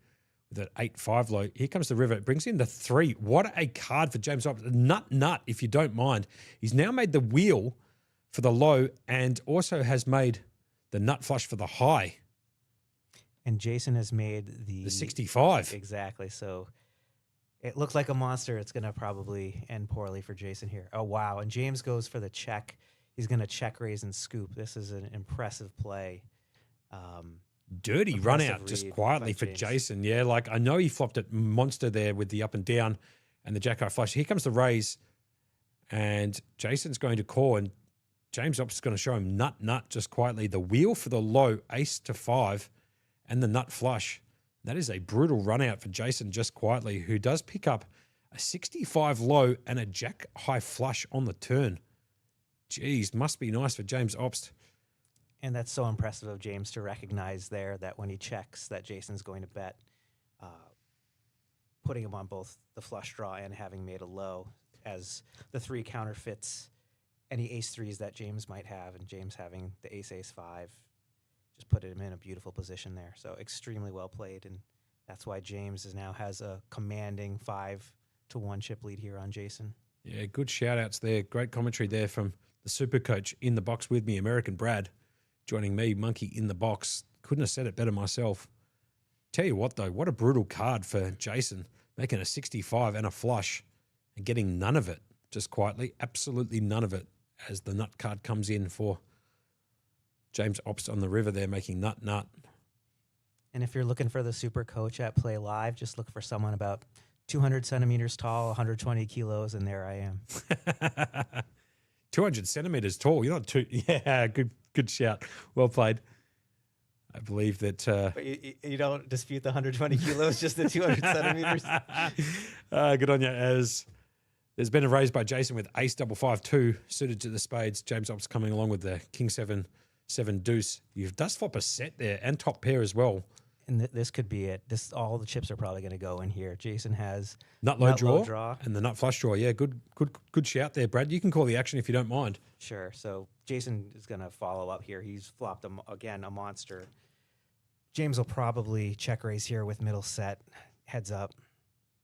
[SPEAKER 7] with an 8-5 low. Here comes the river. It brings in the 3. What a card for James Ops. Nut, if you don't mind. He's now made the wheel for the low and also has made the nut flush for the high.
[SPEAKER 8] And Jason has made
[SPEAKER 7] The 65.
[SPEAKER 8] Exactly. So it looks like a monster. It's going to probably end poorly for Jason here. Oh, wow. And James goes for the check. He's going to check, raise, and scoop. This is an impressive play.
[SPEAKER 7] Dirty run
[SPEAKER 8] Impressive
[SPEAKER 7] out just
[SPEAKER 8] read
[SPEAKER 7] quietly
[SPEAKER 8] by
[SPEAKER 7] for
[SPEAKER 8] James.
[SPEAKER 7] Jason. Yeah, like I know he flopped it monster there with the up and down and the jack high flush. Here comes the raise and Jason's going to call and James Ops is going to show him nut just quietly. The wheel for the low, ace to 5 and the nut flush. That is a brutal run out for Jason just quietly, who does pick up a 65 low and a jack high flush on the turn. Geez, must be nice for James Ops.
[SPEAKER 8] And that's so impressive of James to recognize there that when he checks that Jason's going to bet, putting him on both the flush draw and having made a low, as the 3 counterfeits any ace 3s that James might have, and James having the ace 5 just put him in a beautiful position there. So extremely well played, and that's why James now has a commanding 5-1 chip lead here on Jason.
[SPEAKER 7] Yeah, good shout outs there. Great commentary there from the super coach in the box with me, American Brad, joining me, Monkey in the box. Couldn't have said it better myself. Tell you what, though, what a brutal card for Jason, making a 65 and a flush and getting none of it, just quietly, absolutely none of it, as the nut card comes in for James Ops on the river there, making nut.
[SPEAKER 8] And if you're looking for the super coach at Play Live, just look for someone about 200 centimeters tall, 120 kilos, and there I am.
[SPEAKER 7] 200 centimeters tall. You're not too. Yeah, good shout. Well played. I believe that.
[SPEAKER 8] But you don't dispute the 120 kilos, just the 200 centimeters?
[SPEAKER 7] Good on you. As there's been a raise by Jason with ace 552 suited to the spades. James Ops coming along with the king 7 deuce. You've does flop a set there and top pair as well.
[SPEAKER 8] And this could be it. All the chips are probably going to go in here. Jason has
[SPEAKER 7] Nut low
[SPEAKER 8] low
[SPEAKER 7] draw and the nut flush draw. Yeah, good shout there, Brad. You can call the action if you don't mind.
[SPEAKER 8] Sure. So Jason is going to follow up here. He's flopped a monster. James will probably check raise here with middle set. Heads up.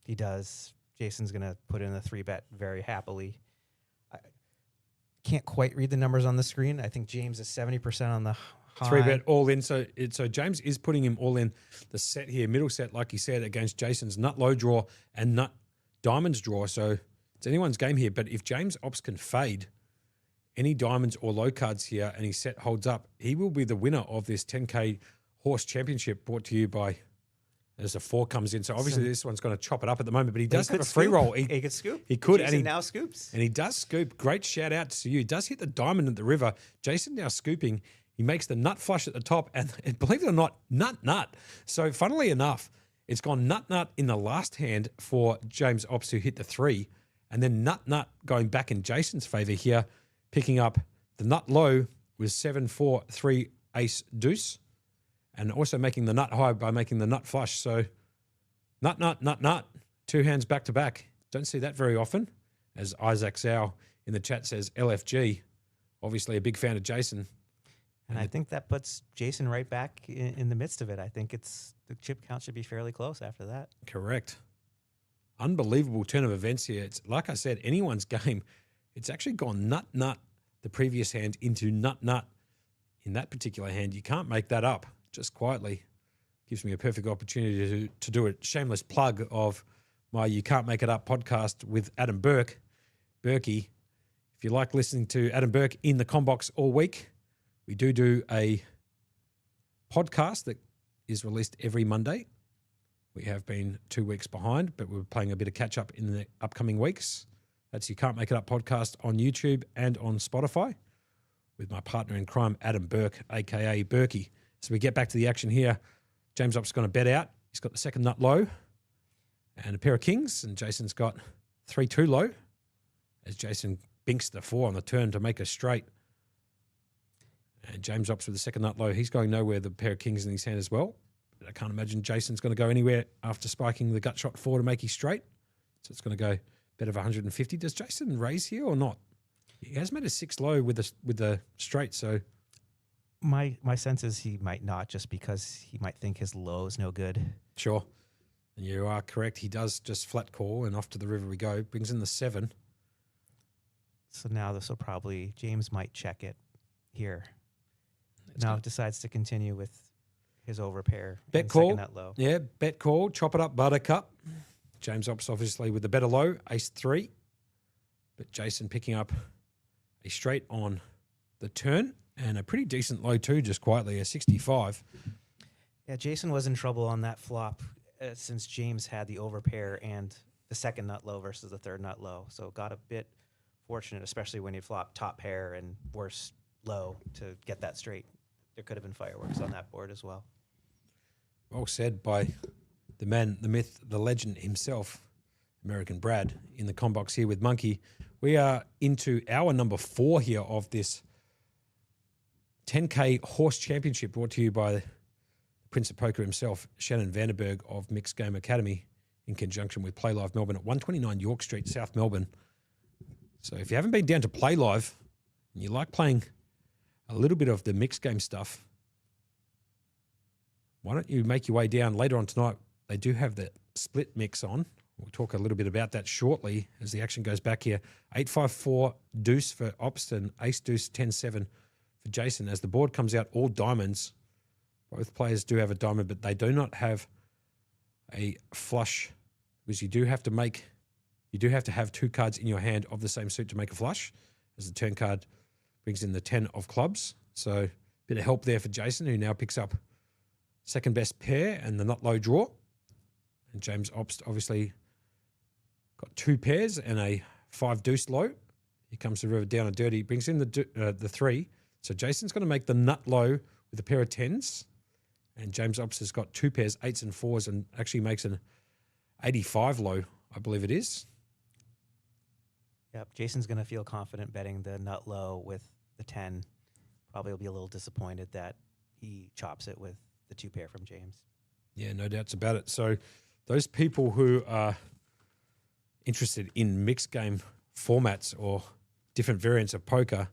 [SPEAKER 8] He does. Jason's going to put in a 3-bet very happily. I can't quite read the numbers on the screen. I think James is 70% on the high.
[SPEAKER 7] 3-bet all in. So James is putting him all in the set here, middle set, like he said, against Jason's nut low draw and nut diamonds draw. So it's anyone's game here. But if James Ops can fade any diamonds or low cards here and his set holds up, he will be the winner of this 10K horse championship, brought to you by, as a 4 comes in. So obviously this one's going to chop it up at the moment, but he does have a free roll.
[SPEAKER 8] He could scoop.
[SPEAKER 7] He could.
[SPEAKER 8] Jason
[SPEAKER 7] and he
[SPEAKER 8] now scoops.
[SPEAKER 7] And he does scoop. Great shout out to you. He does hit the diamond at the river. Jason now scooping. He makes the nut flush at the top, and believe it or not, nut. So funnily enough, it's gone nut in the last hand for James Ops, who hit the 3, and then nut going back in Jason's favour here, picking up the nut low with 7-4-3 ace deuce, and also making the nut high by making the nut flush. So nut. 2 hands back to back. Don't see that very often. As Isaac Zhao in the chat says, LFG, obviously a big fan of Jason.
[SPEAKER 8] And I think that puts Jason right back in the midst of it. I think the chip count should be fairly close after that.
[SPEAKER 7] Correct. Unbelievable turn of events here. It's like I said, anyone's game. It's actually gone nut the previous hand into nut in that particular hand. You can't make that up. Just quietly. Gives me a perfect opportunity to do a shameless plug of my You Can't Make It Up podcast with Adam Burke. Berkey. If you like listening to Adam Burke in the Combox all week, we do a podcast that is released every Monday. We have been 2 weeks behind, but we're playing a bit of catch up in the upcoming weeks. That's You Can't Make It Up podcast on YouTube and on Spotify with my partner in crime, Adam Burke, a.k.a. Berkey. So we get back to the action here. James Up's going to bet out. He's got the second nut low and a pair of kings, and Jason's got 3-2 low as Jason binks the 4 on the turn to make a straight. And James Up's with the second nut low. He's going nowhere, the pair of kings in his hand as well. But I can't imagine Jason's going to go anywhere after spiking the gut shot 4 to make his straight. So it's going to go bet of 150. Does Jason raise here or not? He has made a 6 low with the straight, so
[SPEAKER 8] My sense is he might not, just because he might think his low is no good.
[SPEAKER 7] sure. And you are correct. He does just flat call, and off to the river we go. Brings in the 7.
[SPEAKER 8] So now this will probably, James might check it here. Now decides to continue with his overpair.
[SPEAKER 7] Bet
[SPEAKER 8] and
[SPEAKER 7] call.
[SPEAKER 8] second nut low.
[SPEAKER 7] Yeah, bet call. Chop it up, buttercup. James Ops obviously with the better low, ace 3. But Jason picking up a straight on the turn and a pretty decent low too, just quietly, a 65.
[SPEAKER 8] Yeah, Jason was in trouble on that flop since James had the overpair and the second nut low versus the third nut low. So got a bit fortunate, especially when he flopped top pair and worse low to get that straight. There could have been fireworks on that board as well.
[SPEAKER 7] Well said by the man, the myth, the legend himself, American Brad, in the combox here with Monkey. We are into hour number 4 here of this 10K Horse Championship, brought to you by the Prince of Poker himself, Shannon Vanderberg of Mixed Game Academy, in conjunction with Playlive Melbourne at 129 York Street, South Melbourne. So if you haven't been down to Playlive and you like playing a little bit of the mixed game stuff, why don't you make your way down later on tonight? They do have the split mix on. We'll talk a little bit about that shortly as the action goes back here. 8-5-4 deuce for Opston, ace deuce 10-7 for Jason. As the board comes out, all diamonds. Both players do have a diamond, but they do not have a flush, because you do have to have 2 cards in your hand of the same suit to make a flush, as the turn card brings in the 10 of clubs. So a bit of help there for Jason, who now picks up second best pair and the nut low draw. And James Obst obviously got 2 pairs and a 5 deuce low. He comes to the river down a dirty, brings in the 3. So Jason's going to make the nut low with a pair of 10s. And James Obst has got 2 pairs, 8s and 4s, and actually makes an 85 low, I believe it is.
[SPEAKER 8] Yep, Jason's going to feel confident betting the nut low with the 10. Probably will be a little disappointed that he chops it with the 2 pair from James.
[SPEAKER 7] Yeah, no doubts about it. So those people who are interested in mixed game formats or different variants of poker,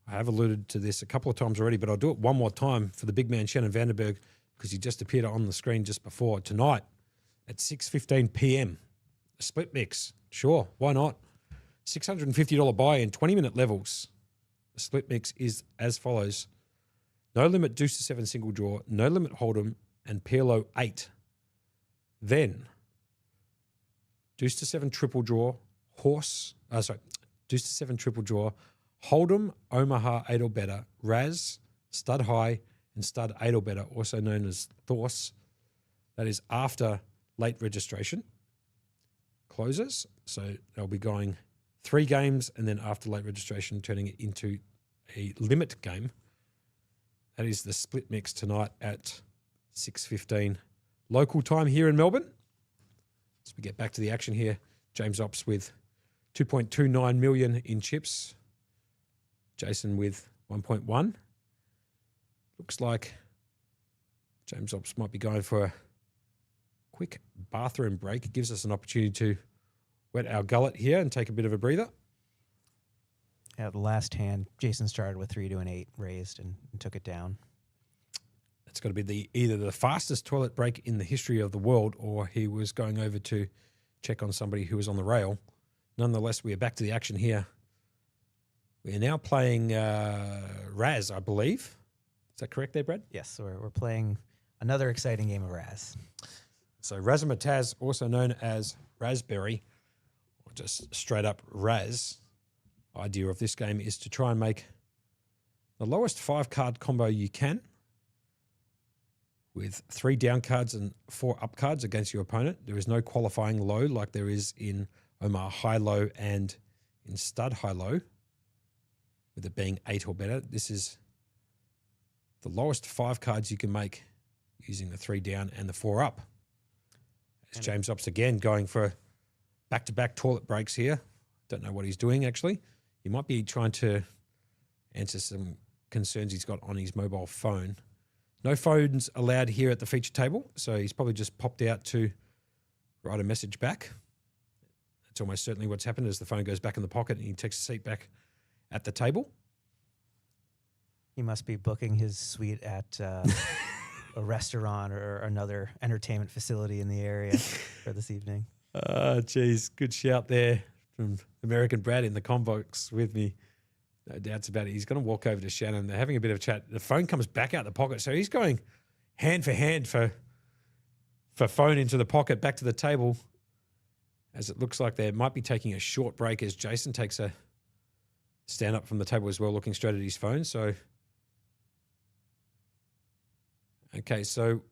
[SPEAKER 7] I have alluded to this a couple of times already, but I'll do it one more time for the big man, Shannon Vanderberg, because he just appeared on the screen just before. Tonight at 6:15 p.m, a split mix. Sure, why not? $650 buy in 20-minute levels. The split mix is as follows. No limit deuce to 7 single draw, no limit hold'em, and pair low 8. Then deuce to 7 triple draw, deuce to 7 triple draw, hold'em, Omaha 8 or better, Raz, stud high, and stud 8 or better, also known as Thorse. That is after late registration closes. So they'll be going 3 games, and then after late registration, turning it into a limit game. That is the split mix tonight at 6:15 local time here in Melbourne. As we get back to the action here, James Ops with 2.29 million in chips. Jason with 1.1. Looks like James Ops might be going for a quick bathroom break. It gives us an opportunity to wet our gullet here and take a bit of a breather.
[SPEAKER 8] Yeah, the last hand, Jason started with 3 to an 8 raised and took it down.
[SPEAKER 7] It's got to be either the fastest toilet break in the history of the world, or he was going over to check on somebody who was on the rail. Nonetheless, we are back to the action here. We are now playing Raz, I believe. Is that correct there, Brad?
[SPEAKER 8] Yes, so we're playing another exciting game of Raz.
[SPEAKER 7] So Razzmatazz, also known as Raspberry, or just straight up Raz. Idea of this game is to try and make the lowest 5-card combo you can, with 3 down cards and 4 up cards against your opponent. There is no qualifying low like there is in Omar High Low and in Stud High Low, with it being 8 or better. This is the lowest 5 cards you can make using the 3 down and the 4 up. As
[SPEAKER 8] And-
[SPEAKER 7] James Ops again going for back-to-back toilet breaks here. Don't know what he's doing actually. He might be trying to answer some concerns he's got on his mobile phone. No phones allowed here at the feature table, so he's probably just popped out to write a message back. That's almost certainly what's happened as the phone goes back in the pocket and he takes a seat back at the table.
[SPEAKER 8] He must be booking his suite at a restaurant or another entertainment facility in the area for this evening.
[SPEAKER 7] Geez, good shout there from American Brad in the combox with me. No doubts about it. He's going to walk over to Shannon. They're having a bit of a chat. The phone comes back out the pocket, so he's going hand for hand for phone into the pocket, back to the table, as it looks like they might be taking a short break as Jason takes a stand up from the table as well, looking straight at his phone. So, okay, so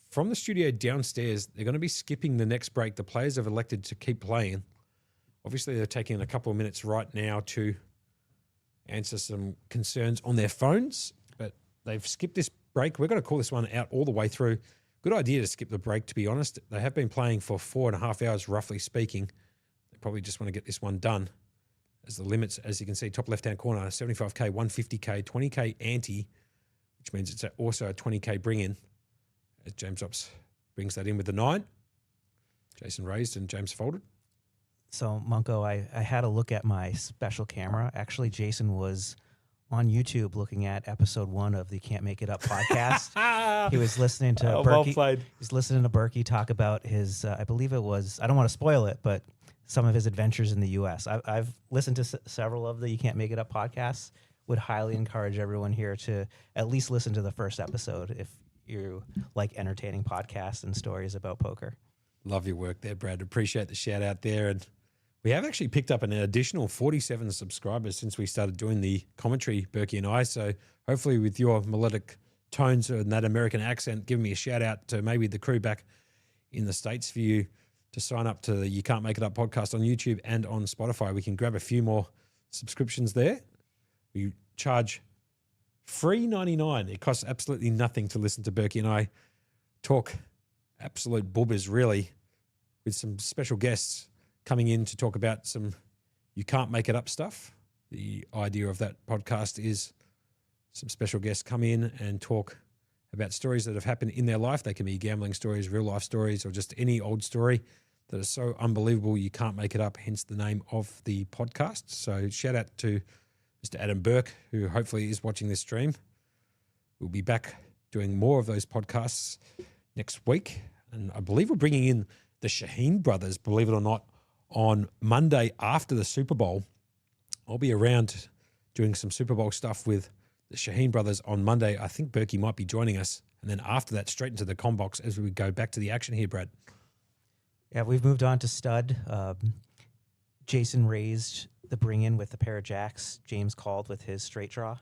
[SPEAKER 7] from the studio downstairs, they're going to be skipping the next break. The players have elected to keep playing. Obviously, they're taking a couple of minutes right now to answer some concerns on their phones, but they've skipped this break. We're going to call this one out all the way through. Good idea to skip the break, to be honest. They have been playing for 4.5 hours, roughly speaking. They probably just want to get this one done. As the limits, as you can see, top left-hand corner, 75K, 150K, 20K ante, which means it's also a 20K bring-in. As James Ops brings that in with the 9. Jason raised and James folded.
[SPEAKER 8] So, Munko, I had a look at my special camera. Actually, Jason was on YouTube looking at episode 1 of the Can't Make It Up podcast. He was listening to
[SPEAKER 7] well
[SPEAKER 8] Berkey.
[SPEAKER 7] played.
[SPEAKER 8] He's listening to Berkey talk about his, I believe it was, I don't want to spoil it, but some of his adventures in the U.S. I've listened to several of the You Can't Make It Up podcasts. Would highly encourage everyone here to at least listen to the first episode if you like entertaining podcasts and stories about poker.
[SPEAKER 7] Love your work there, Brad. Appreciate the shout out there. And we have actually picked up an additional 47 subscribers since we started doing the commentary, Berkey and I. So hopefully with your melodic tones and that American accent, give me a shout out to maybe the crew back in the States for you to sign up to the You Can't Make It Up podcast on YouTube and on Spotify. We can grab a few more subscriptions there. We charge $3.99. It costs absolutely nothing to listen to Berkey and I talk absolute bubbers, really, with some special guests coming in to talk about some You Can't Make It Up stuff. The idea of that podcast is some special guests come in and talk about stories that have happened in their life. They can be gambling stories, real life stories, or just any old story that is so unbelievable you can't make it up, hence the name of the podcast. So shout out to Mr. Adam Burke, who hopefully is watching this stream. We'll be back doing more of those podcasts next week. And I believe we're bringing in the Shaheen brothers, believe it or not, on Monday after the Super Bowl. I'll be around doing some Super Bowl stuff with the Shaheen brothers on Monday. I think Berkey might be joining us. And then after that, straight into the combox as we go back to the action here, Brad.
[SPEAKER 8] Yeah, we've moved on to stud. Jason raised the bring in with the pair of jacks. James called with his straight draw.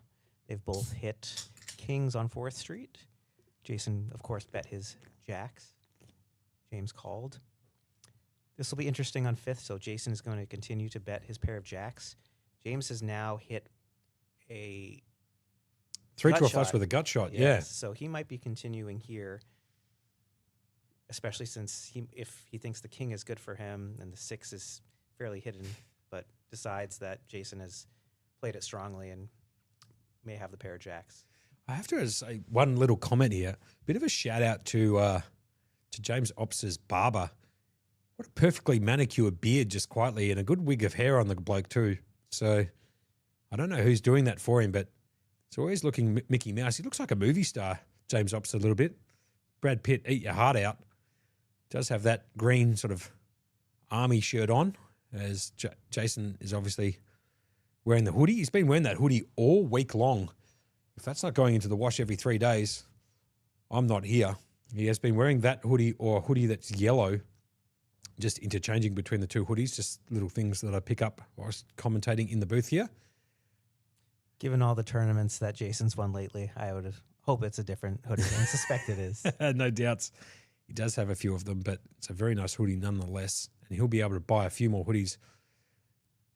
[SPEAKER 8] They've both hit kings on 4th Street. Jason, of course, bet his jacks. James called. This will be interesting on 5th, so Jason is going to continue to bet his pair of jacks. James has now hit a
[SPEAKER 7] 3
[SPEAKER 8] gut
[SPEAKER 7] to a flush
[SPEAKER 8] shot.
[SPEAKER 7] with a gut shot,
[SPEAKER 8] Yes,
[SPEAKER 7] yeah.
[SPEAKER 8] so he might be continuing here, especially since if he thinks the king is good for him and the 6 is fairly hidden, but decides that Jason has played it strongly and may have the pair of jacks.
[SPEAKER 7] I have to say one little comment here. Bit of a shout out to James Ops's barber. What a perfectly manicured beard, just quietly, and a good wig of hair on the bloke too. So I don't know who's doing that for him, but it's always looking Mickey Mouse. He looks like a movie star, James Ops, a little bit. Brad Pitt, eat your heart out. Does have that green sort of army shirt on, as Jason is obviously wearing the hoodie. He's been wearing that hoodie all week long. If that's not going into the wash every 3 days, I'm not here. He has been wearing that hoodie or a hoodie that's yellow, just interchanging between the two hoodies, just little things that I pick up whilst commentating in the booth here.
[SPEAKER 8] Given all the tournaments that Jason's won lately, I would hope it's a different hoodie and suspect it is.
[SPEAKER 7] No doubts. He does have a few of them, but it's a very nice hoodie nonetheless. And he'll be able to buy a few more hoodies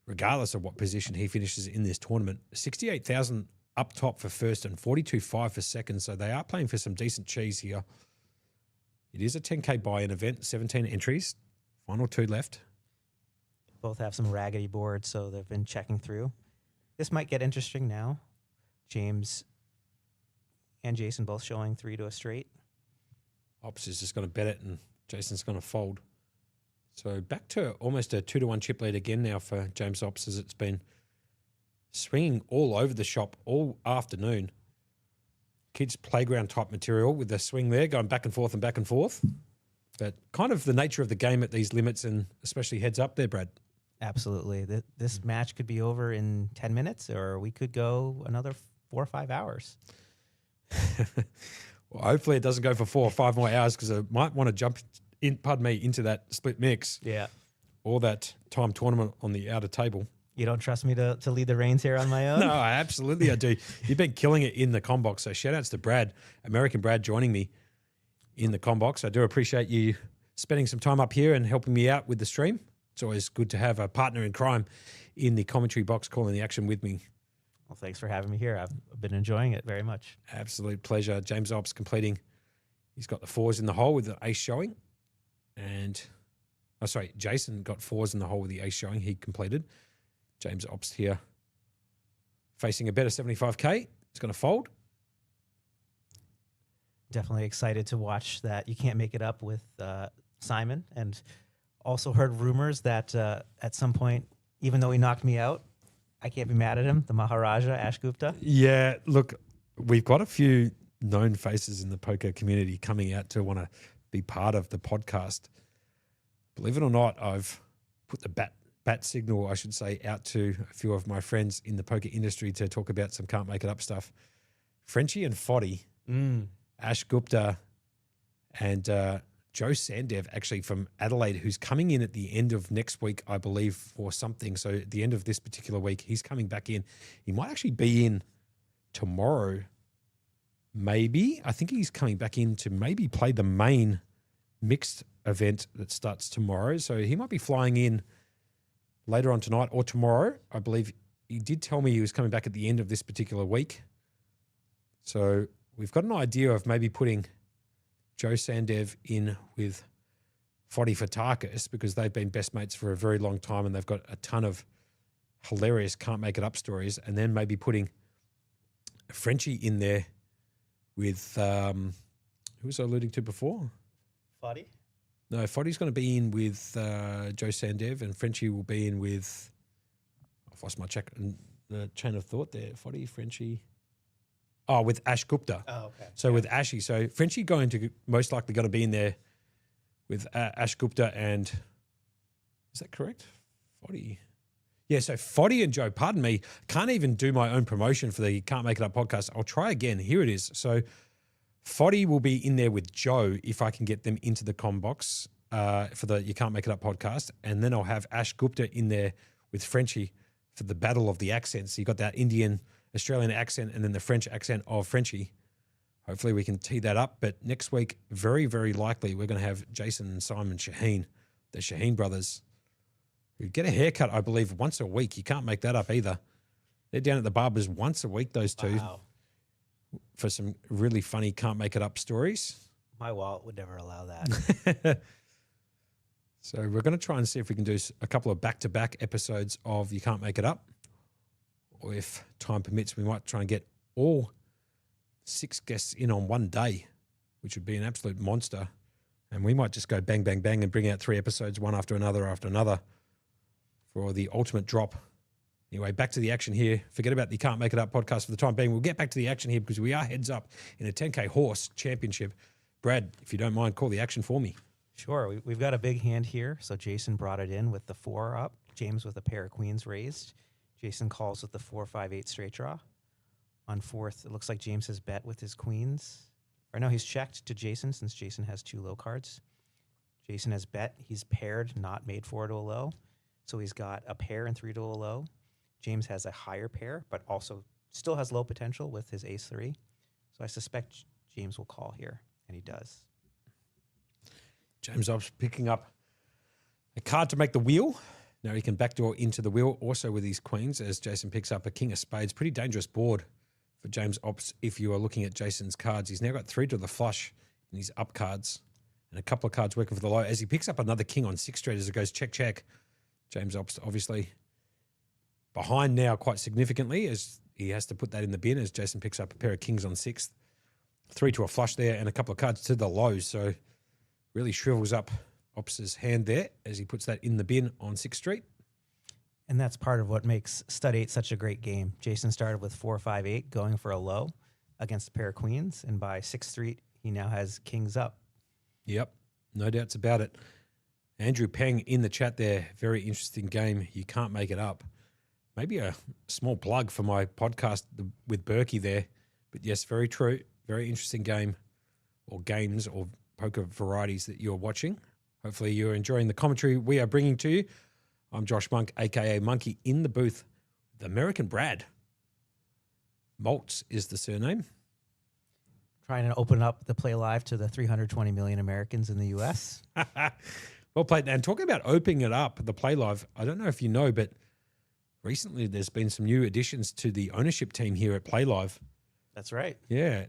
[SPEAKER 7] regardless of what position he finishes in this tournament. 68,000 up top for first and 42.5 for second. So they are playing for some decent cheese here. It is a 10K buy-in event, 17 entries, final 2 left.
[SPEAKER 8] Both have some raggedy boards, so they've been checking through. This might get interesting now. James and Jason both showing 3 to a straight.
[SPEAKER 7] Ops is just going to bet it, and Jason's going to fold. So back to almost a 2-1 chip lead again now for James Ops, as it's been swinging all over the shop all afternoon. Kids' playground type material with the swing there, going back and forth and back and forth. But kind of the nature of the game at these limits, and especially heads up there, Brad.
[SPEAKER 8] Absolutely. This match could be over in 10 minutes, or we could go another 4 or 5 hours.
[SPEAKER 7] Well, hopefully it doesn't go for 4 or 5 more hours, because I might want to jump into that split mix.
[SPEAKER 8] Yeah.
[SPEAKER 7] Or that time tournament on the outer table.
[SPEAKER 8] You don't trust me to lead the reins here on my own?
[SPEAKER 7] No, absolutely I do. You've been killing it in the combox. So shout outs to Brad, American Brad, joining me in the combox. I do appreciate you spending some time up here and helping me out with the stream. It's always good to have a partner in crime in the commentary box calling the action with me.
[SPEAKER 8] Well, thanks for having me here. I've been enjoying it very much.
[SPEAKER 7] Absolute pleasure. James Ops completing. He's got the 4s in the hole with the ace showing. And, Jason got 4s in the hole with the ace showing. He completed. James Ops here facing a better 75K. He's going to fold.
[SPEAKER 8] Definitely excited to watch that. You can't make it up with Simon. And also heard rumors that at some point, even though he knocked me out, I can't be mad at him, the Maharaja, Ash Gupta.
[SPEAKER 7] Yeah, look, we've got a few known faces in the poker community coming out to want to be part of the podcast. Believe it or not, I've put the bat signal, I should say, out to a few of my friends in the poker industry to talk about some can't make it up stuff. Frenchie and Foddy, Ash Gupta, and Joe Sandev, actually from Adelaide, who's coming in at the end of next week, I believe, for something. So at the end of this particular week, he's coming back in. He might actually be in tomorrow, maybe. I think he's coming back in to maybe play the main mixed event that starts tomorrow. So he might be flying in later on tonight or tomorrow. I believe he did tell me he was coming back at the end of this particular week. So we've got an idea of maybe putting Joe Sandev in with Foddy Fatakis, because they've been best mates for a very long time and they've got a ton of hilarious can't make it up stories, and then maybe putting Frenchie in there with who was I alluding to before?
[SPEAKER 8] Foddy?
[SPEAKER 7] No, Foddy's going to be in with Joe Sandev, and Frenchie will be in with, I've lost my the chain of thought there. Foddy, Frenchie. Oh, with Ash Gupta.
[SPEAKER 8] Oh, okay.
[SPEAKER 7] So with Ashy. So Frenchie most likely going to be in there with Ash Gupta and, is that correct? Foddy. Yeah, so Foddy and Joe, pardon me, can't even do my own promotion for the Can't Make It Up podcast. I'll try again. Here it is. So Foddy will be in there with Joe if I can get them into the combox for the You Can't Make It Up podcast. And then I'll have Ash Gupta in there with Frenchie for the battle of the accents. You got that Indian Australian accent and then the French accent of Frenchie. Hopefully we can tee that up. But next week, very, very likely, we're going to have Jason and Simon Shaheen, the Shaheen brothers, who get a haircut, I believe, once a week. You can't make that up either. They're down at the barbers once a week, those two, for some really funny can't make it up stories.
[SPEAKER 8] My wallet would never allow that.
[SPEAKER 7] So we're going to try and see if we can do a couple of back-to-back episodes of You Can't Make It Up. Or if time permits, we might try and get all 6 guests in on one day, which would be an absolute monster. And we might just go bang, bang, bang and bring out 3 episodes, one after another for the ultimate drop. Anyway, back to the action here. Forget about the Can't Make It Up podcast for the time being. We'll get back to the action here because we are heads up in a 10K horse championship. Brad, if you don't mind, call the action for me.
[SPEAKER 8] Sure. We've got a big hand here. So Jason brought it in with the 4 up. James with a pair of queens raised. Jason calls with the 4-5-8 straight draw. On 4th, it looks like James has bet with his queens. Or no, he's checked to Jason since Jason has 2 low cards. Jason has bet. He's paired, not made 4 to a low. So he's got a pair and 3 to a low. James has a higher pair, but also still has low potential with his ace-3. So I suspect James will call here, and he does.
[SPEAKER 7] James Ops picking up a card to make the wheel. Now he can backdoor into the wheel also with his queens as Jason picks up a king of spades. Pretty dangerous board for James Ops if you are looking at Jason's cards. He's now got 3 to the flush in his up cards and a couple of cards working for the low as he picks up another king on 6th Street as it goes check, check. James Ops obviously behind now quite significantly as he has to put that in the bin as Jason picks up a pair of kings on 6th. 3 to a flush there and a couple of cards to the lows. So really shrivels up Ops's hand there as he puts that in the bin on 6th Street.
[SPEAKER 8] And that's part of what makes Stud 8 such a great game. Jason started with 4-5-8 going for a low against a pair of queens. And by 6th Street, he now has kings up.
[SPEAKER 7] Yep, no doubts about it. Andrew Peng in the chat there. Very interesting game. You can't make it up. Maybe a small plug for my podcast with Berkey there. But yes, very true. Very interesting game or games or poker varieties that you're watching. Hopefully you're enjoying the commentary we are bringing to you. I'm Josh Monk, a.k.a. Monkey, in the booth with American Brad. Maltz is the surname.
[SPEAKER 8] Trying to open up the Play Live to the 320 million Americans in the U.S.
[SPEAKER 7] Well played. And talking about opening it up, the Play Live, I don't know if you know, but recently there's been some new additions to the ownership team here at Play Live.
[SPEAKER 8] That's right.
[SPEAKER 7] Yeah.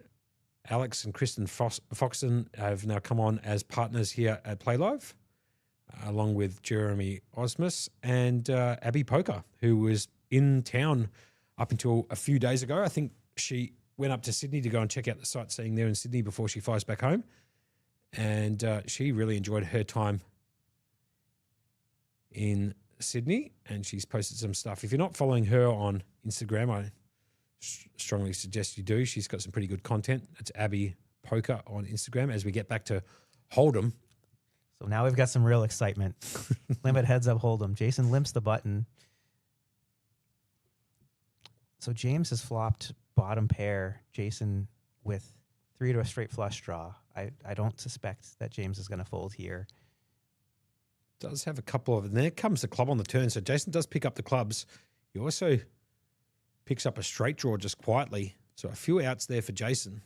[SPEAKER 7] Alex and Kristen Foxton have now come on as partners here at Play Live, along with Jeremy Osmus and Abby Poker, who was in town up until a few days ago. I think she went up to Sydney to go and check out the sightseeing there in Sydney before she flies back home. And she really enjoyed her time in Sydney, and she's posted some stuff. If you're not following her on Instagram, I strongly suggest you do. She's got some pretty good content. It's Abby Poker on Instagram as we get back to Hold'em.
[SPEAKER 8] So now we've got some real excitement. Limit heads up Hold'em. Jason limps the button. So James has flopped bottom pair. Jason with 3 to a straight flush draw. I don't suspect that James is going to fold here.
[SPEAKER 7] Does have a couple of, and there comes the club on the turn. So Jason does pick up the clubs. He also picks up a straight draw just quietly. So a few outs there for Jason.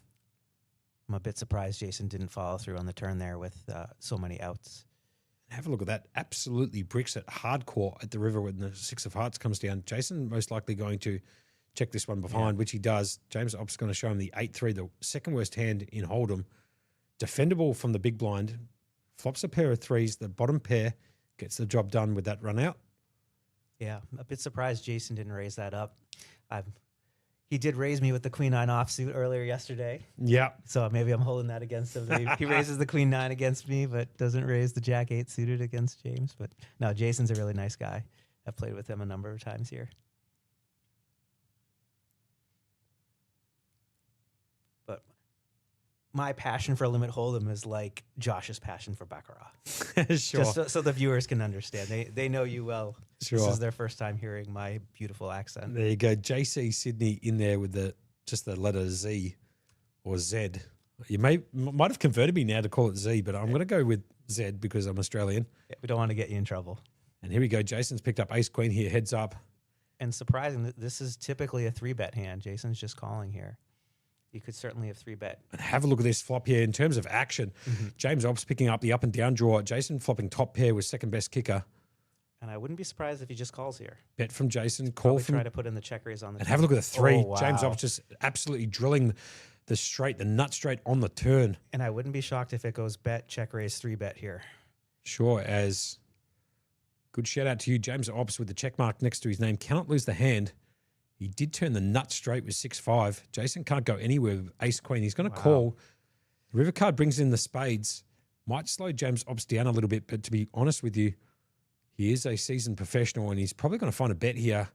[SPEAKER 8] I'm a bit surprised Jason didn't follow through on the turn there with so many outs.
[SPEAKER 7] Have a look at that. Absolutely bricks it hardcore at the river when the 6 of hearts comes down. Jason most likely going to check this one behind, which he does. James Ops going to show him the 8-3, the second worst hand in Hold'em. Defendable from the big blind. Flops a pair of threes. The bottom pair gets the job done with that run out.
[SPEAKER 8] Yeah, a bit surprised Jason didn't raise that up. He did raise me with the Queen 9 offsuit earlier yesterday.
[SPEAKER 7] Yeah.
[SPEAKER 8] So maybe I'm holding that against him. He raises the Queen 9 against me, but doesn't raise the Jack 8 suited against James. But no, Jason's a really nice guy. I've played with him a number of times here. But my passion for Limit Hold'em is like Josh's passion for Baccarat.
[SPEAKER 7] Sure.
[SPEAKER 8] Just so the viewers can understand. They know you well.
[SPEAKER 7] Sure.
[SPEAKER 8] This is their first time hearing my beautiful accent.
[SPEAKER 7] There you go. JC Sydney in there with just the letter Z or Z. You might have converted me now to call it Z, but I'm going to go with Z because I'm Australian.
[SPEAKER 8] Yeah, we don't want to get you in trouble.
[SPEAKER 7] And here we go. Jason's picked up ace queen here, heads up.
[SPEAKER 8] And surprising, this is typically a 3-bet hand. Jason's just calling here. You could certainly have 3-bet.
[SPEAKER 7] And have a look at this flop here in terms of action. James Ops picking up the up and down draw. Jason flopping top pair with second best kicker.
[SPEAKER 8] And I wouldn't be surprised if he just calls here.
[SPEAKER 7] Bet from Jason. Call
[SPEAKER 8] Probably
[SPEAKER 7] from.
[SPEAKER 8] try to put in the check raise on the
[SPEAKER 7] And have a look at the 3.
[SPEAKER 8] Oh, wow.
[SPEAKER 7] James Ops just absolutely drilling the nut straight on the turn.
[SPEAKER 8] And I wouldn't be shocked if it goes bet, check raise, 3-bet here.
[SPEAKER 7] Sure, as good shout out to you, James Ops with the check mark next to his name. Cannot lose the hand. He did turn the nut straight with 6-5. Jason can't go anywhere with ace queen. He's going to call. The river card brings in the spades. Might slow James Ops down a little bit, but to be honest with you, he is a seasoned professional and he's probably going to find a bet here.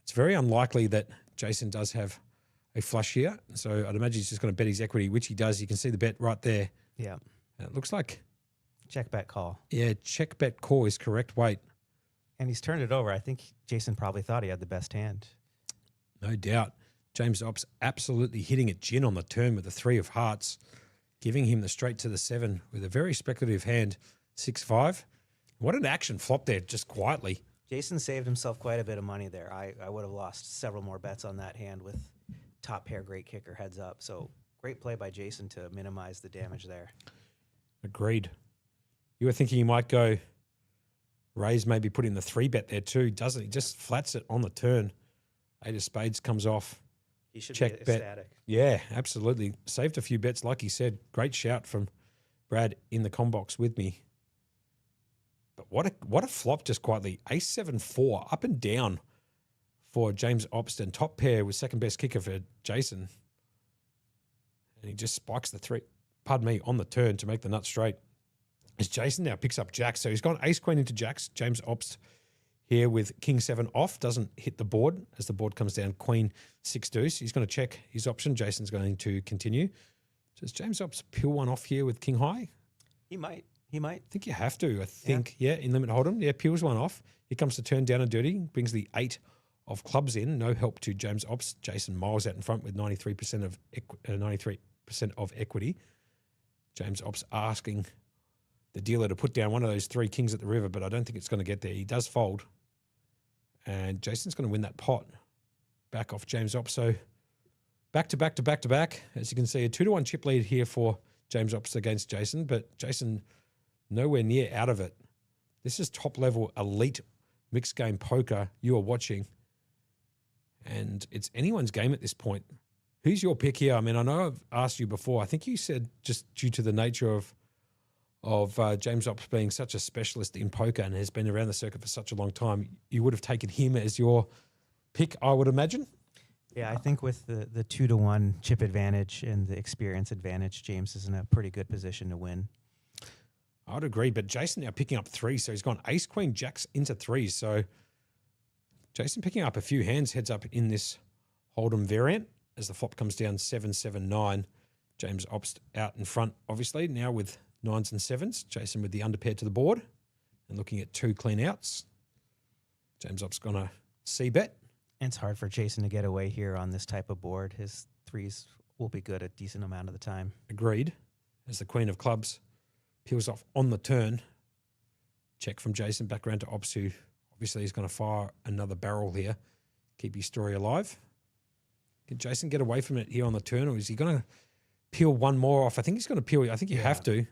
[SPEAKER 7] It's very unlikely that Jason does have a flush here. So I'd imagine he's just going to bet his equity, which he does. You can see the bet right there.
[SPEAKER 8] Yeah.
[SPEAKER 7] And it looks like,
[SPEAKER 8] Check, bet, call.
[SPEAKER 7] yeah, check, bet, call is correct. Wait.
[SPEAKER 8] And he's turned it over. I think Jason probably thought he had the best hand.
[SPEAKER 7] No doubt. James Ops absolutely hitting it gin on the turn with the 3 of hearts, giving him the straight to the 7 with a very speculative hand, 6-5. What an action flop there, just quietly.
[SPEAKER 8] Jason saved himself quite a bit of money there. I would have lost several more bets on that hand with top pair, great kicker, heads up. So great play by Jason to minimize the damage there.
[SPEAKER 7] Agreed. You were thinking he might go raise, maybe put in the 3-bet there too. Doesn't he? Just flats it on the turn. 8 of spades comes off.
[SPEAKER 8] He should
[SPEAKER 7] Check
[SPEAKER 8] be
[SPEAKER 7] bet.
[SPEAKER 8] ecstatic.
[SPEAKER 7] Yeah, absolutely. Saved a few bets, like he said. Great shout from Brad in the com box with me. But what a flop just quietly. Ace 7-4 up and down for James Opston. Top pair with second best kicker for Jason. And he just spikes the three, pardon me, on the turn to make the nut straight. As Jason now picks up jacks. So he's gone ace queen into jacks. James Opst here with king 7 off. Doesn't hit the board as the board comes down. Queen 6 deuce. He's going to check his option. Jason's going to continue. Does James Opst peel one off here with king high?
[SPEAKER 8] He might. He might.
[SPEAKER 7] I think you have to. I think, yeah, in limit hold'em. Yeah, peels one off. Here comes the turn down and dirty. Brings the 8 of clubs in. No help to James Opst. Jason miles out in front with 93% of equity. James Opst asking the dealer to put down one of those 3 kings at the river, but I don't think it's going to get there. He does fold. And Jason's going to win that pot back off James Opst. So back to back to back to back. As you can see, a 2-1 chip lead here for James Opst against Jason, but Jason nowhere near out of it. This is top level elite mixed game poker you are watching. And it's anyone's game at this point. Who's your pick here? I mean, I know I've asked you before. I think you said just due to the nature of James Opps being such a specialist in poker and has been around the circuit for such a long time, you would have taken him as your pick, I would imagine.
[SPEAKER 8] Yeah, I think with the 2-1 chip advantage and the experience advantage, James is in a pretty good position to win.
[SPEAKER 7] I would agree, but Jason now picking up 3, so he's gone ace, queen, jacks into 3. So Jason picking up a few hands, heads up in this hold'em variant as the flop comes down 7-7-9. James Opst out in front, obviously, now with 9s and 7s. Jason with the underpair to the board and looking at 2 clean outs. James Op's going to c-bet.
[SPEAKER 8] And it's hard for Jason to get away here on this type of board. His 3s will be good a decent amount of the time.
[SPEAKER 7] Agreed. As the queen of clubs peels off on the turn. Check from Jason back around to Ops, who obviously is going to fire another barrel here. Keep his story alive. Can Jason get away from it here on the turn, or is he going to peel one more off? I think he's going to peel. I think you have to.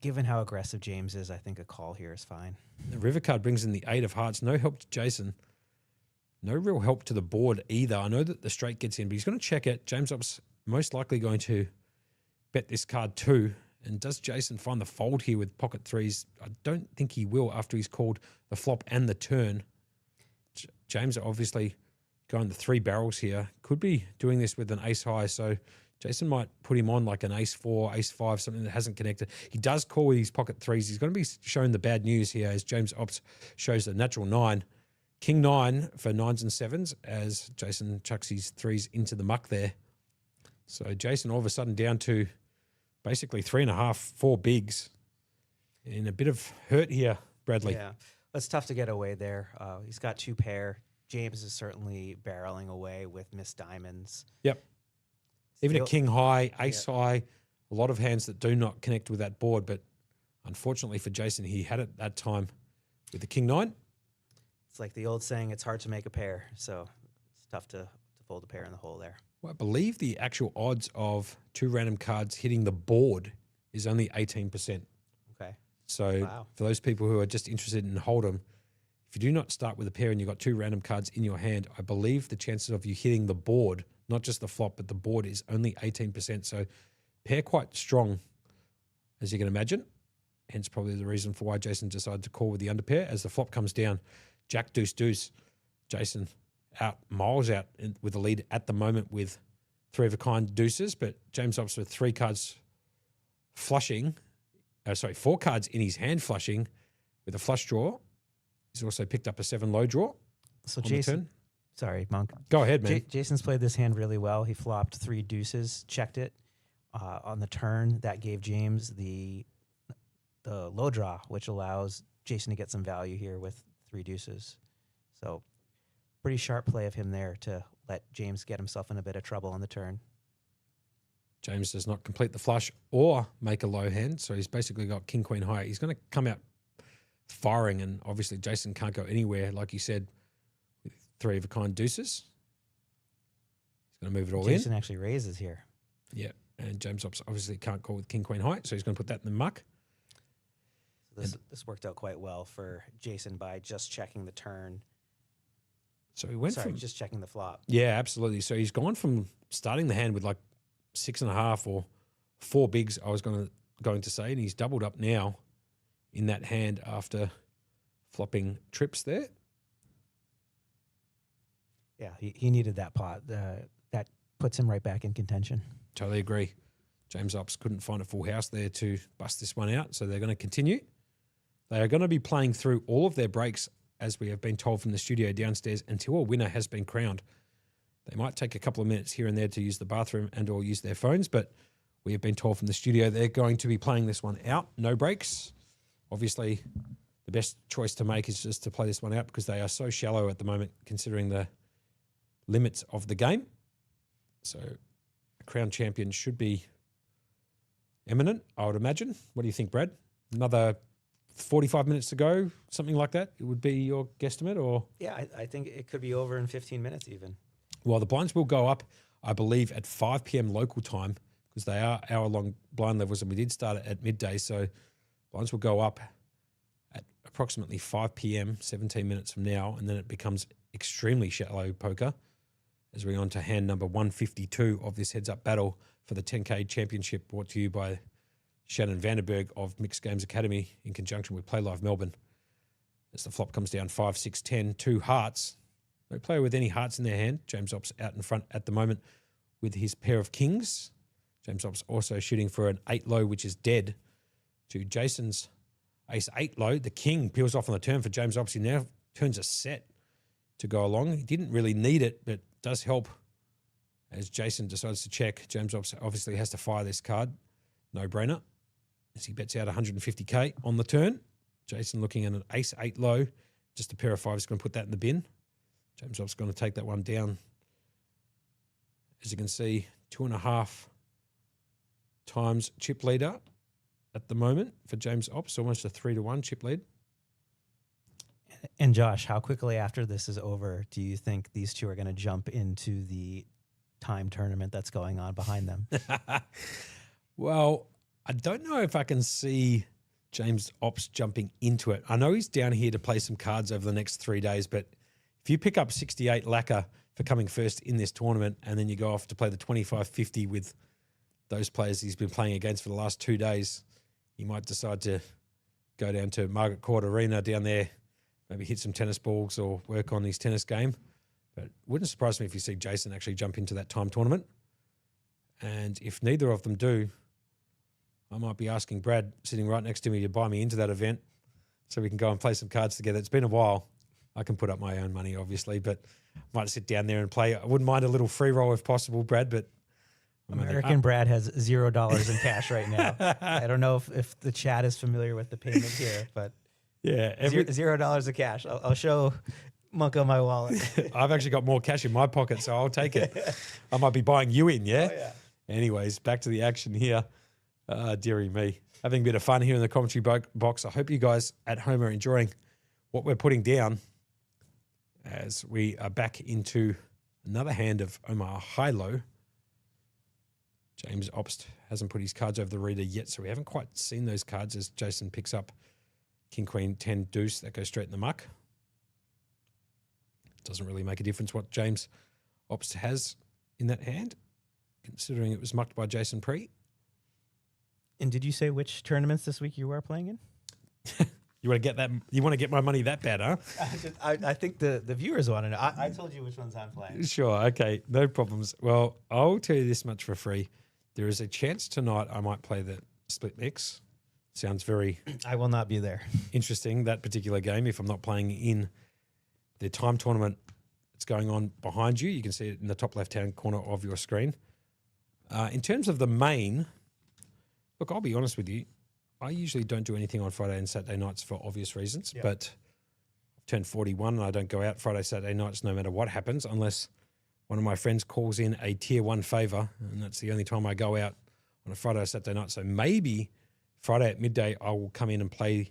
[SPEAKER 8] Given how aggressive James is, I think a call here is fine.
[SPEAKER 7] The river card brings in the 8 of hearts. No help to Jason. No real help to the board either. I know that the straight gets in, but he's going to check it. James Op's most likely going to bet this card too. And does Jason find the fold here with pocket 3s? I don't think he will after he's called the flop and the turn. James obviously going the 3 barrels here. Could be doing this with an ace high, so Jason might put him on like an ace 4, ace 5, something that hasn't connected. He does call with his pocket 3s. He's going to be shown the bad news here as James Opts shows the natural 9. King 9 for 9s and 7s as Jason chucks his 3s into the muck there. So Jason all of a sudden down to basically 3.5, 4 bigs. In a bit of hurt here, Bradley.
[SPEAKER 8] Yeah, it's tough to get away there. He's got 2 pair. James is certainly barreling away with missed diamonds.
[SPEAKER 7] Yep. Even a king high, ace
[SPEAKER 8] Yep.
[SPEAKER 7] high, a lot of hands that do not connect with that board. But unfortunately for Jason, he had it that time with the king 9.
[SPEAKER 8] It's like the old saying, it's hard to make a pair. So it's tough to fold a pair in the hole there.
[SPEAKER 7] Well, I believe the actual odds of 2 random cards hitting the board is only 18%.
[SPEAKER 8] Okay.
[SPEAKER 7] So
[SPEAKER 8] Wow.
[SPEAKER 7] for those people who are just interested in hold'em, if you do not start with a pair and you've got 2 random cards in your hand, I believe the chances of you hitting the board, not just the flop, but the board is only 18%. So pair quite strong, as you can imagine. Hence probably the reason for why Jason decided to call with the underpair. As the flop comes down, Jack, deuce, deuce. Jason out, miles out with the lead at the moment with 3 of a kind deuces, but James Opps with 3 cards flushing, 4 cards in his hand flushing with a flush draw. He's also picked up a 7 low draw.
[SPEAKER 8] So
[SPEAKER 7] on
[SPEAKER 8] Jason,
[SPEAKER 7] the turn.
[SPEAKER 8] sorry, Monk.
[SPEAKER 7] Go ahead, man.
[SPEAKER 8] Jason's played this hand really well. He flopped 3 deuces, checked it on the turn. That gave James the low draw, which allows Jason to get some value here with 3 deuces. So pretty sharp play of him there to let James get himself in a bit of trouble on the turn.
[SPEAKER 7] James does not complete the flush or make a low hand, so he's basically got king, queen high. He's going to come out firing, and obviously Jason can't go anywhere, like you said, with 3 of a kind deuces. He's going to move it all
[SPEAKER 8] Jason
[SPEAKER 7] in.
[SPEAKER 8] actually raises here.
[SPEAKER 7] Yeah, and James obviously can't call with king, queen high, so he's going to put that in the muck.
[SPEAKER 8] So this worked out quite well for Jason by just checking the turn
[SPEAKER 7] So he went
[SPEAKER 8] Sorry,
[SPEAKER 7] from
[SPEAKER 8] just checking the flop.
[SPEAKER 7] yeah, absolutely. So he's gone from starting the hand with like 6.5 or 4 bigs. I was going to say, and he's doubled up now in that hand after flopping trips there.
[SPEAKER 8] Yeah, he needed that pot. That puts him right back in contention.
[SPEAKER 7] Totally agree. James Ops couldn't find a full house there to bust this one out, so they're going to continue. They are going to be playing through all of their breaks, as we have been told from the studio downstairs, until a winner has been crowned. They might take a couple of minutes here and there to use the bathroom and or use their phones, but we have been told from the studio they're going to be playing this one out, no breaks. Obviously, the best choice to make is just to play this one out because they are so shallow at the moment, considering the limits of the game. So a crown champion should be imminent, I would imagine. What do you think, Brad? Another 45 minutes to go, something like that? It would be your guesstimate, or?
[SPEAKER 8] Yeah, I think it could be over in 15 minutes even.
[SPEAKER 7] Well, the blinds will go up, I believe, at 5 p.m. local time because they are hour-long blind levels, and we did start at midday. So blinds will go up at approximately 5 p.m., 17 minutes from now, and then it becomes extremely shallow poker as we're on to hand number 152 of this heads-up battle for the 10K Championship, brought to you by Shannon Vandenberg of Mixed Games Academy in conjunction with Playlive Melbourne. As the flop comes down 5, 6, 10, 2 hearts. No player with any hearts in their hand. James Ops out in front at the moment with his pair of kings. James Ops also shooting for an 8 low, which is dead, to Jason's ace 8 low. The king peels off on the turn for James Ops. He now turns a set to go along. He didn't really need it, but does help as Jason decides to check. James Ops obviously has to fire this card. No brainer. As he bets out 150k on the turn. Jason looking at an ace 8 low. Just a pair of fives, going to put that in the bin. James Ops going to take that one down. As you can see, 2.5 times chip leader at the moment for James Ops. Almost a 3-1 chip lead.
[SPEAKER 8] And Josh, how quickly after this is over do you think these two are going to jump into the time tournament that's going on behind them?
[SPEAKER 7] Well, I don't know if I can see James Ops jumping into it. I know he's down here to play some cards over the next 3 days, but if you pick up 68 lacquer for coming first in this tournament and then you go off to play the 25-50 with those players he's been playing against for the last 2 days, he might decide to go down to Margaret Court Arena down there, maybe hit some tennis balls or work on his tennis game. But it wouldn't surprise me if you see Jason actually jump into that time tournament. And if neither of them do, I might be asking Brad, sitting right next to me, to buy me into that event so we can go and play some cards together. It's been a while. I can put up my own money, obviously, but I might sit down there and play. I wouldn't mind a little free roll if possible, Brad, but
[SPEAKER 8] American Brad has $0 in cash right now. I don't know if the chat is familiar with the payment here, but
[SPEAKER 7] yeah,
[SPEAKER 8] $0 of cash. I'll show Monk on my wallet.
[SPEAKER 7] I've actually got more cash in my pocket, so I'll take it. I might be buying you in, yeah?
[SPEAKER 8] Oh, yeah.
[SPEAKER 7] Anyways, back to the action here. Dearie me. Having a bit of fun here in the commentary box. I hope you guys at home are enjoying what we're putting down as we are back into another hand of Omar high-low. James Obst hasn't put his cards over the reader yet, so we haven't quite seen those cards as Jason picks up King, Queen, 10, deuce. That goes straight in the muck. Doesn't really make a difference what James Obst has in that hand, considering it was mucked by Jason Pre.
[SPEAKER 8] And did you say which tournaments this week you are playing in?
[SPEAKER 7] You want to get that? You want to get my money that bad, huh?
[SPEAKER 8] I think the viewers want to know. I told you which ones I'm playing.
[SPEAKER 7] Sure. Okay. No problems. Well, I'll tell you this much for free. There is a chance tonight I might play the split mix. Sounds very
[SPEAKER 8] I will not be there.
[SPEAKER 7] interesting, that particular game, if I'm not playing in the time tournament that's going on behind you. You can see it in the top left-hand corner of your screen. In terms of the main, look, I'll be honest with you. I usually don't do anything on Friday and Saturday nights for obvious reasons, but I've turned 41 and I don't go out Friday, Saturday nights no matter what happens, unless one of my friends calls in a tier 1 favour, and that's the only time I go out on a Friday or Saturday night. So maybe Friday at midday I will come in and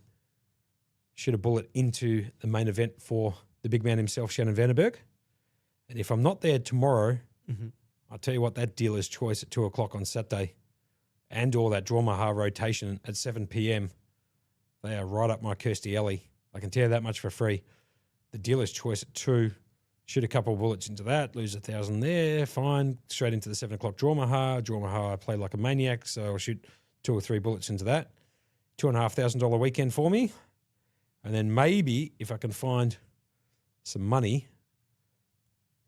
[SPEAKER 7] shoot a bullet into the main event for the big man himself, Shannon Vandenberg. And if I'm not there tomorrow, I'll tell you what, that dealer's choice at 2 o'clock on Saturday and all that Draw Maha rotation at 7 p.m, they are right up my Kirsty alley. I can tell you that much for free. The dealer's choice at 2, shoot a couple of bullets into that, lose 1,000 there, fine. Straight into the 7 o'clock draw Maha. I play like a maniac, so I'll shoot 2 or 3 bullets into that. $2,500 weekend for me. And then maybe if I can find some money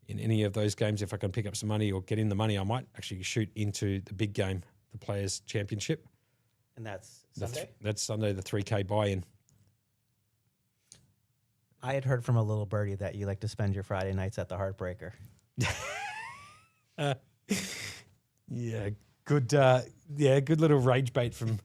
[SPEAKER 7] in any of those games, if I can pick up some money or get in the money, I might actually shoot into the big game, the Players' Championship.
[SPEAKER 8] And that's Sunday?
[SPEAKER 7] That's Sunday, the 3K buy-in.
[SPEAKER 8] I had heard from a little birdie that you like to spend your Friday nights at the Heartbreaker.
[SPEAKER 7] Yeah, good little rage bait from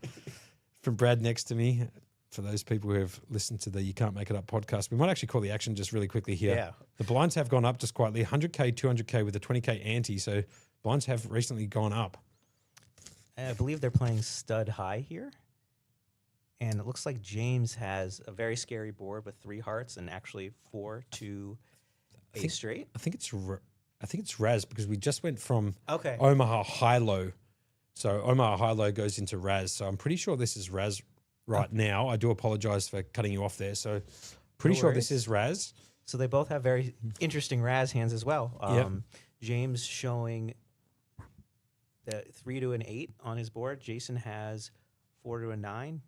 [SPEAKER 7] Brad next to me. For those people who have listened to the You Can't Make It Up podcast, we might actually call the action just really quickly here.
[SPEAKER 8] Yeah.
[SPEAKER 7] The blinds have gone up just quietly, 100K, 200K with a 20K ante, so blinds have recently gone up.
[SPEAKER 8] I believe they're playing stud high here. And it looks like James has a very scary board with 3 hearts and actually 4 to ace straight.
[SPEAKER 7] I think it's Raz because we just went from
[SPEAKER 8] Okay.
[SPEAKER 7] Omaha high-low. So Omaha high-low goes into Raz. So I'm pretty sure this is Raz right now. I do apologize for cutting you off there. So pretty
[SPEAKER 8] No
[SPEAKER 7] sure this
[SPEAKER 8] worries.
[SPEAKER 7] is Raz.
[SPEAKER 8] So they both have very interesting Raz hands as well.
[SPEAKER 7] Yep.
[SPEAKER 8] James showing the 3 to an 8 on his board. Jason has 4 to a 9.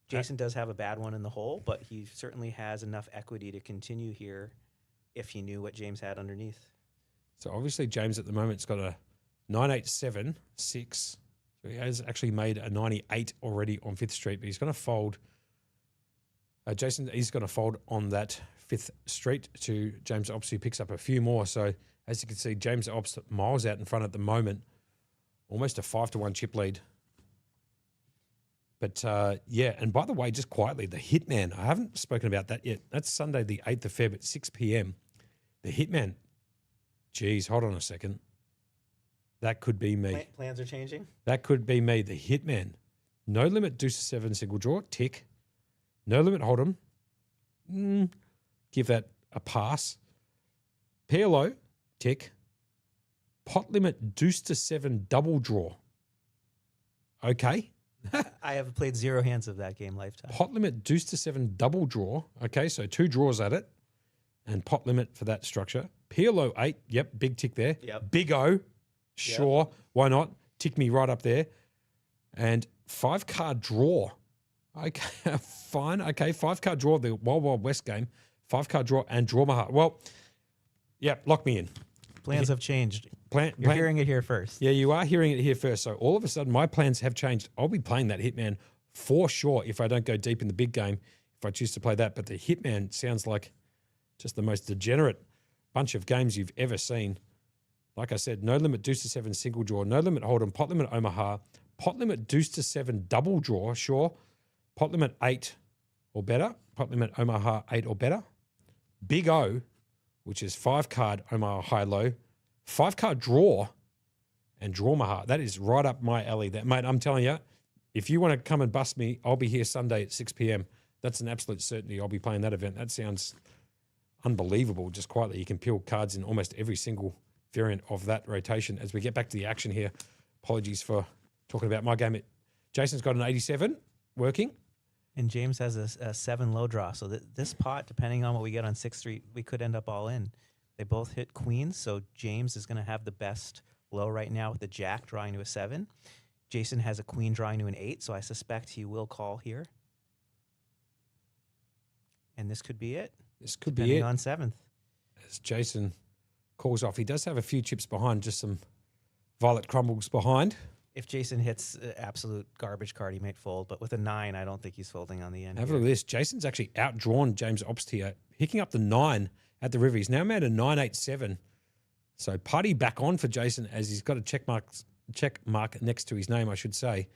[SPEAKER 8] Jason does have a bad one in the hole, but he certainly has enough equity to continue here if he knew what James had underneath.
[SPEAKER 7] So obviously James at the moment's got a 987, 6. So he has actually made a 98 already on 5th Street, but he's going to fold. Jason, he's going to fold on that 5th Street to James Ops, who picks up a few more. So as you can see, James Ops miles out in front at the moment, almost a 5-1 chip lead. But yeah, and by the way, just quietly, the Hitman, I haven't spoken about that yet. That's Sunday, the 8th of Feb at 6 p.m. The Hitman, geez, hold on a second. That could be me.
[SPEAKER 8] Plans are changing?
[SPEAKER 7] That could be me, the Hitman. No limit, deuce to 7, single draw, tick. No limit, hold'em. Give that a pass. PLO, tick. Pot limit, deuce to 7, double draw. Okay.
[SPEAKER 8] I have played 0 hands of that game lifetime.
[SPEAKER 7] Pot limit, deuce to 7, double draw. Okay, so 2 draws at it. And pot limit for that structure. PLO 8, yep, big tick there.
[SPEAKER 8] Yep.
[SPEAKER 7] Big O, sure, why not? Tick me right up there. And 5-card draw. Okay, fine. Okay, 5-card draw, the Wild Wild West game. 5-card draw and draw my heart. Well, yeah, lock me in.
[SPEAKER 8] Plans have changed.
[SPEAKER 7] You're
[SPEAKER 8] You're hearing it here first.
[SPEAKER 7] Yeah, you are hearing it here first. So all of a sudden, my plans have changed. I'll be playing that Hitman for sure if I don't go deep in the big game, if I choose to play that. But the Hitman sounds like just the most degenerate bunch of games you've ever seen. Like I said, no limit, deuce to 7, single draw. No limit, hold'em. Pot limit, Omaha. Pot limit, deuce to 7, double draw, sure. Pot limit, 8 or better. Pot limit, Omaha, 8 or better. Big O, which is 5-card Omaha high-low. 5-card draw and draw my heart. That is right up my alley. That, mate, I'm telling you, if you want to come and bust me, I'll be here Sunday at 6 p.m. That's an absolute certainty. I'll be playing that event. That sounds unbelievable. Just quietly, you can peel cards in almost every single variant of that rotation. As we get back to the action here, apologies for talking about my game. Jason's got an 87 working.
[SPEAKER 8] And James has a 7 low draw. So this pot, depending on what we get on 6th Street, we could end up all in. They both hit queens, so James is going to have the best low right now with the jack drawing to a 7. Jason has a queen drawing to an 8, so I suspect he will call here. And this could be it.
[SPEAKER 7] This could be
[SPEAKER 8] depending
[SPEAKER 7] it.
[SPEAKER 8] on 7th.
[SPEAKER 7] As Jason calls off, he does have a few chips behind, just some violet crumbles behind.
[SPEAKER 8] If Jason hits absolute garbage card, he might fold. But with a 9, I don't think he's folding on the end.
[SPEAKER 7] Have a look at this. Jason's actually outdrawn James Obst here, picking up the 9 at the river. He's now made a 987. So party back on for Jason as he's got a check mark next to his name, I should say.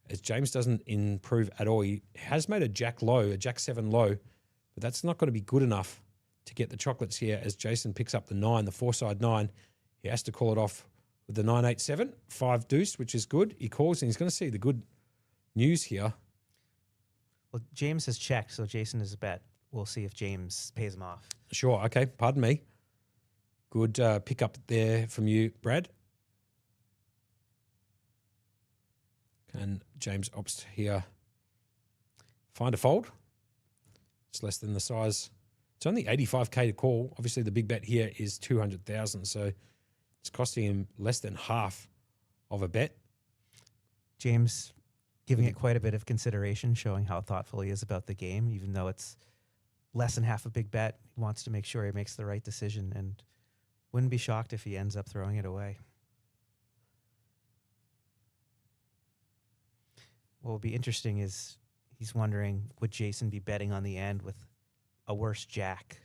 [SPEAKER 7] As James doesn't improve at all. He has made a jack low, a jack 7 low, but that's not going to be good enough to get the chocolates here as Jason picks up the 9, the 4-side 9. He has to call it off with the 987, 5 deuce, which is good. He calls and he's going to see the good news here.
[SPEAKER 8] Well, James has checked, so Jason is a bet. We'll see if James pays him off.
[SPEAKER 7] Sure. Okay. Pardon me. Good pick up there from you, Brad. Can James Obst here find a fold? It's less than the size. It's only 85K to call. Obviously, the big bet here is 200,000, so it's costing him less than half of a bet.
[SPEAKER 8] James giving it quite a bit of consideration, showing how thoughtful he is about the game, even though it's less than half a big bet. He wants to make sure he makes the right decision and wouldn't be shocked if he ends up throwing it away. What would be interesting is he's wondering, would Jason be betting on the end with a worse jack?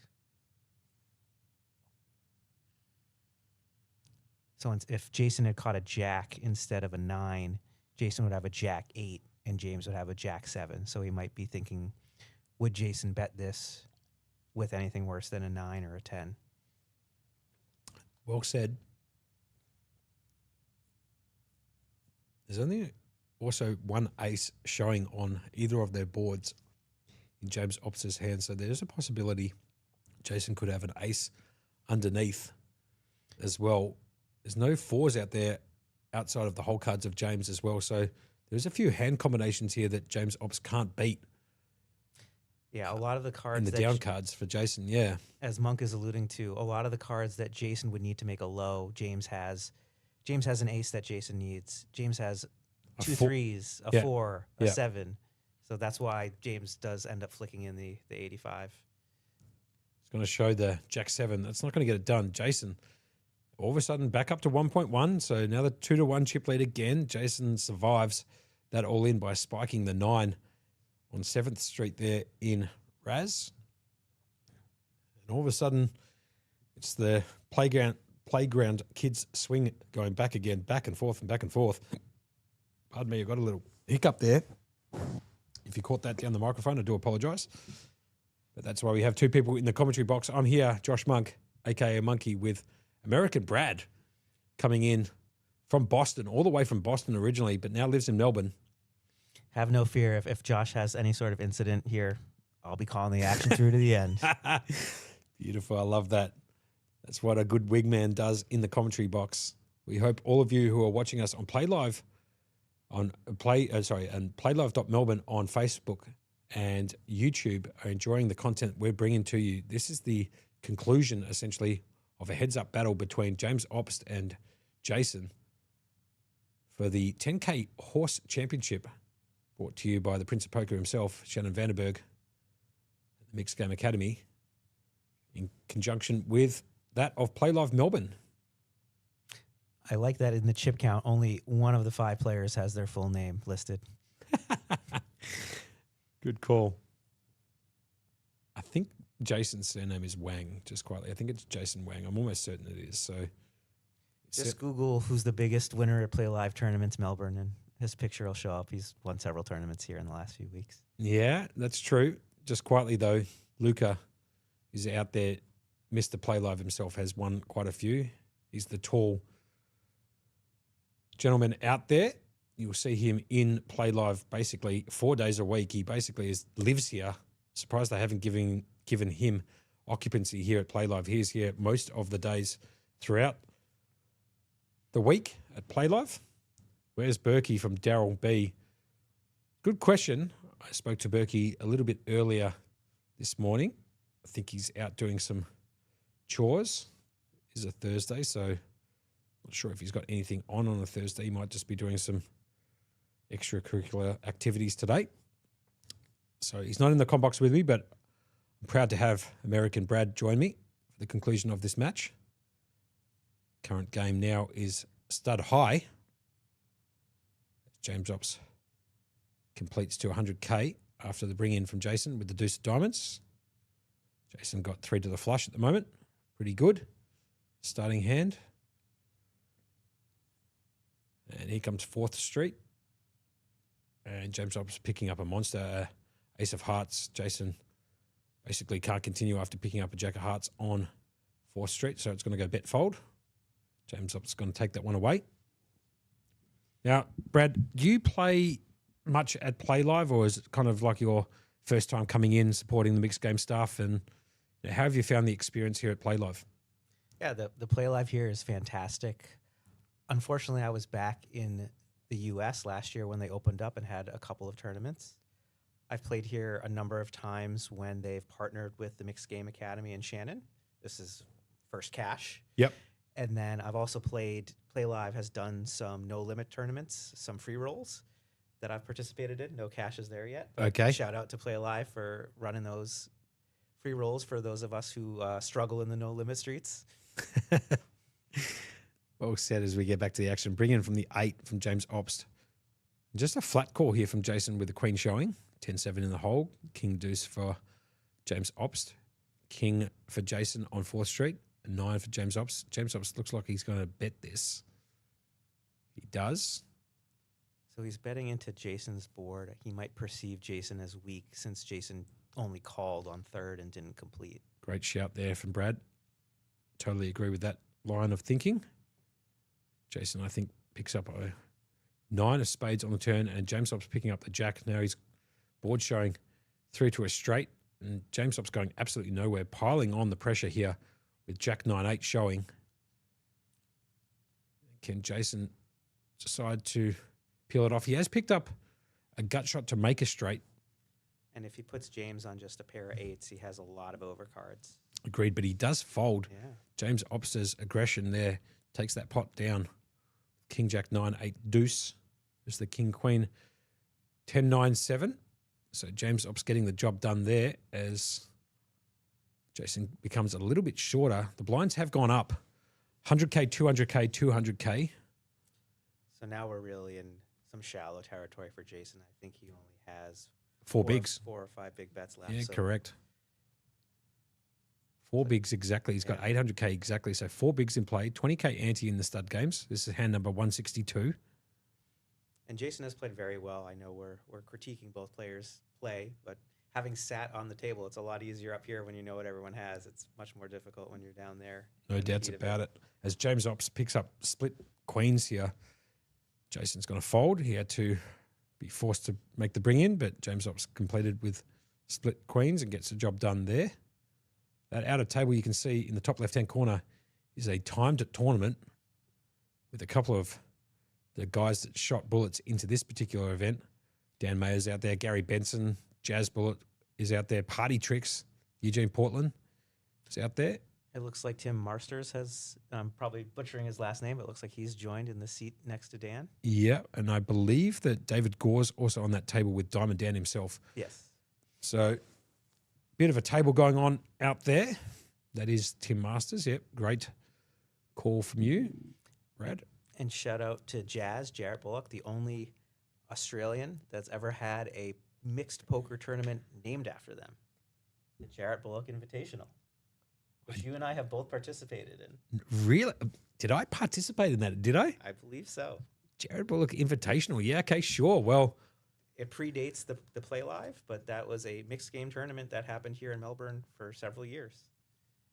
[SPEAKER 8] So if Jason had caught a jack instead of a 9, Jason would have a jack 8 and James would have a jack 7. So he might be thinking, would Jason bet this with anything worse than a 9 or a 10?
[SPEAKER 7] Well said. There's only also one ace showing on either of their boards in James Ops' hand, so there's a possibility Jason could have an ace underneath as well. There's no 4s out there outside of the whole cards of James as well, so there's a few hand combinations here that James Ops can't beat.
[SPEAKER 8] Yeah, a lot of the cards
[SPEAKER 7] And the
[SPEAKER 8] that
[SPEAKER 7] down cards for Jason, yeah.
[SPEAKER 8] as Monk is alluding to, a lot of the cards that Jason would need to make a low, James has. James has an ace that Jason needs. James has
[SPEAKER 7] A
[SPEAKER 8] 2
[SPEAKER 7] four-
[SPEAKER 8] 3s, a
[SPEAKER 7] yeah.
[SPEAKER 8] 4, a
[SPEAKER 7] Yeah.
[SPEAKER 8] 7. So that's why James does end up flicking in the 85.
[SPEAKER 7] It's going to show the Jack 7. That's not going to get it done. Jason, all of a sudden, back up to 1.1. So now the 2-1 chip lead again. Jason survives that all in by spiking the 9 on 7th Street there in Raz. And all of a sudden, it's the playground kids swing going back again, back and forth and back and forth. Pardon me, I got a little hiccup there. If you caught that down the microphone, I do apologise. But that's why we have 2 people in the commentary box. I'm here, Josh Monk, a.k.a. Monkey, with American Brad coming in from Boston, all the way from Boston originally, but now lives in Melbourne.
[SPEAKER 8] Have no fear. If Josh has any sort of incident here, I'll be calling the action through to the end.
[SPEAKER 7] Beautiful. I love that. That's what a good wingman does in the commentary box. We hope all of you who are watching us on Playlive and Playlive.Melbourne on Facebook and YouTube are enjoying the content we're bringing to you. This is the conclusion, essentially, of a heads-up battle between James Obst and Jason for the 10K Horse Championship, brought to you by the Prince of Poker himself, Shannon Vandenberg, the Mixed Game Academy, in conjunction with that of Playlive Melbourne.
[SPEAKER 8] I like that in the chip count, only one of the 5 players has their full name listed.
[SPEAKER 7] Good call. I think Jason's surname is Wang, just quietly. I think it's Jason Wang. I'm almost certain it is. So
[SPEAKER 8] Just Google who's the biggest winner at Play Live Tournaments Melbourne, and his picture will show up. He's won several tournaments here in the last few weeks.
[SPEAKER 7] yeah, that's true. Just quietly, though, Luca is out there. Mr. Playlive himself has won quite a few. He's the tall gentleman out there. You'll see him in Playlive basically 4 days a week. He basically lives here. Surprised they haven't given him occupancy here at Playlive. He's here most of the days throughout the week at Playlive. Where's Berkey from Daryl B? Good question. I spoke to Berkey a little bit earlier this morning. I think he's out doing some chores. It's a Thursday, so not sure if he's got anything on a Thursday. He might just be doing some extracurricular activities today. So he's not in the comp box with me, but I'm proud to have American Brad join me for the conclusion of this match. Current game now is stud high. James Ops completes to 100K after the bring in from Jason with the deuce of diamonds. Jason got 3 to the flush at the moment. Pretty good. Starting hand. And here comes 4th Street. And James Ops picking up a monster, ace of hearts. Jason basically can't continue after picking up a jack of hearts on 4th Street, so it's going to go bet fold. James Ops is going to take that one away. Now, Brad, do you play much at Playlive, or is it kind of like your first time coming in, supporting the mixed game stuff? And how have you found the experience here at Playlive?
[SPEAKER 8] Yeah, the Play Live here is fantastic. Unfortunately, I was back in the U.S. last year when they opened up and had a couple of tournaments. I've played here a number of times when they've partnered with the Mixed Game Academy in Shannon. This is first cash.
[SPEAKER 7] Yep.
[SPEAKER 8] And then I've also played, Playlive has done some no limit tournaments, some free rolls that I've participated in. No cash is there yet.
[SPEAKER 7] Okay.
[SPEAKER 8] Shout out to Playlive for running those free rolls for those of us who struggle in the no limit streets.
[SPEAKER 7] Well said as we get back to the action. Bring in from the 8 from James Obst. Just a flat call here from Jason with the queen showing. 10-7 in the hole. King deuce for James Obst. King for Jason on 4th Street. 9 for James Obst. James Obst looks like he's going to bet this. He does.
[SPEAKER 8] So he's betting into Jason's board. He might perceive Jason as weak since Jason only called on 3rd and didn't complete.
[SPEAKER 7] Great shout there from Brad. Totally agree with that line of thinking. Jason, I think, picks up a 9 of spades on the turn, and James Obst picking up the jack. Now he's board showing 3 to a straight, and James Obst going absolutely nowhere, piling on the pressure here with jack 9-8 showing. Can Jason decide to peel it off? He has picked up a gut shot to make a straight.
[SPEAKER 8] And if he puts James on just a pair of 8s, he has a lot of overcards.
[SPEAKER 7] Agreed, but he does fold.
[SPEAKER 8] Yeah.
[SPEAKER 7] James Obst's aggression there takes that pot down. King Jack 9-8 deuce is the King Queen 10-9-7. So James Obst getting the job done there as Jason becomes a little bit shorter. The blinds have gone up. 100K, 200K, 200K.
[SPEAKER 8] So now we're really in some shallow territory for Jason. I think he only has
[SPEAKER 7] Four bigs.
[SPEAKER 8] 4 or 5 big bets left.
[SPEAKER 7] Yeah,
[SPEAKER 8] so
[SPEAKER 7] correct. 4 bigs exactly. He's got 800K exactly. So 4 bigs in play. 20K ante in the stud games. This is hand number 162.
[SPEAKER 8] And Jason has played very well. I know we're critiquing both players' play, but having sat on the table, it's a lot easier up here when you know what everyone has. It's much more difficult when you're down there.
[SPEAKER 7] No doubts about it. As James Obst picks up split queens here, Jason's going to fold. He had to be forced to make the bring in, but James Obst completed with split queens and gets the job done there. That outer table you can see in the top left-hand corner is a timed tournament with a couple of the guys that shot bullets into this particular event. Dan Mayer's out there, Gary Benson, Jazz Bullet is out there, Party Tricks, Eugene Portland is out there.
[SPEAKER 8] It looks like Tim Marsters has, I'm probably butchering his last name, but it looks like he's joined in the seat next to Dan.
[SPEAKER 7] Yeah, and I believe that David Gore's also on that table with Diamond Dan himself.
[SPEAKER 8] Yes.
[SPEAKER 7] So, bit of a table going on out there. That is Tim Masters. Yep, great call from you, Brad.
[SPEAKER 8] And shout out to Jarrett Bullock, the only Australian that's ever had a mixed poker tournament named after them. The Jarrett Bullock Invitational, which you and I have both participated in.
[SPEAKER 7] Really? Did I participate in that? Did I?
[SPEAKER 8] I believe so.
[SPEAKER 7] Jared Bullock Invitational. Yeah, okay, sure. Well,
[SPEAKER 8] it predates the Playlive, but that was a mixed game tournament that happened here in Melbourne for several years.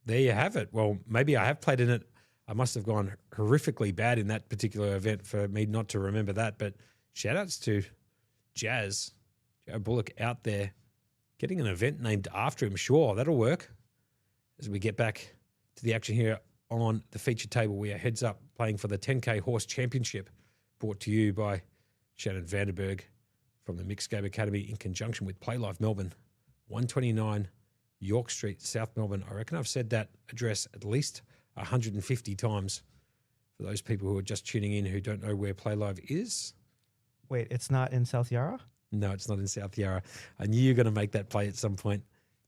[SPEAKER 7] There you have it. Well, maybe I have played in it. I must have gone horrifically bad in that particular event for me not to remember that. But shout outs to Jared Bullock out there getting an event named after him. Sure, that'll work. As we get back to the action here on the feature table, we are heads up playing for the 10K Horse Championship, brought to you by Shannon Vanderberg from the Mixed Game Academy in conjunction with Playlive Melbourne, 129 York Street, South Melbourne. I reckon I've said that address at least 150 times for those people who are just tuning in who don't know where Playlive is.
[SPEAKER 8] Wait, it's not in South Yarra?
[SPEAKER 7] No, it's not in South Yarra. I knew you were going to make that play at some point.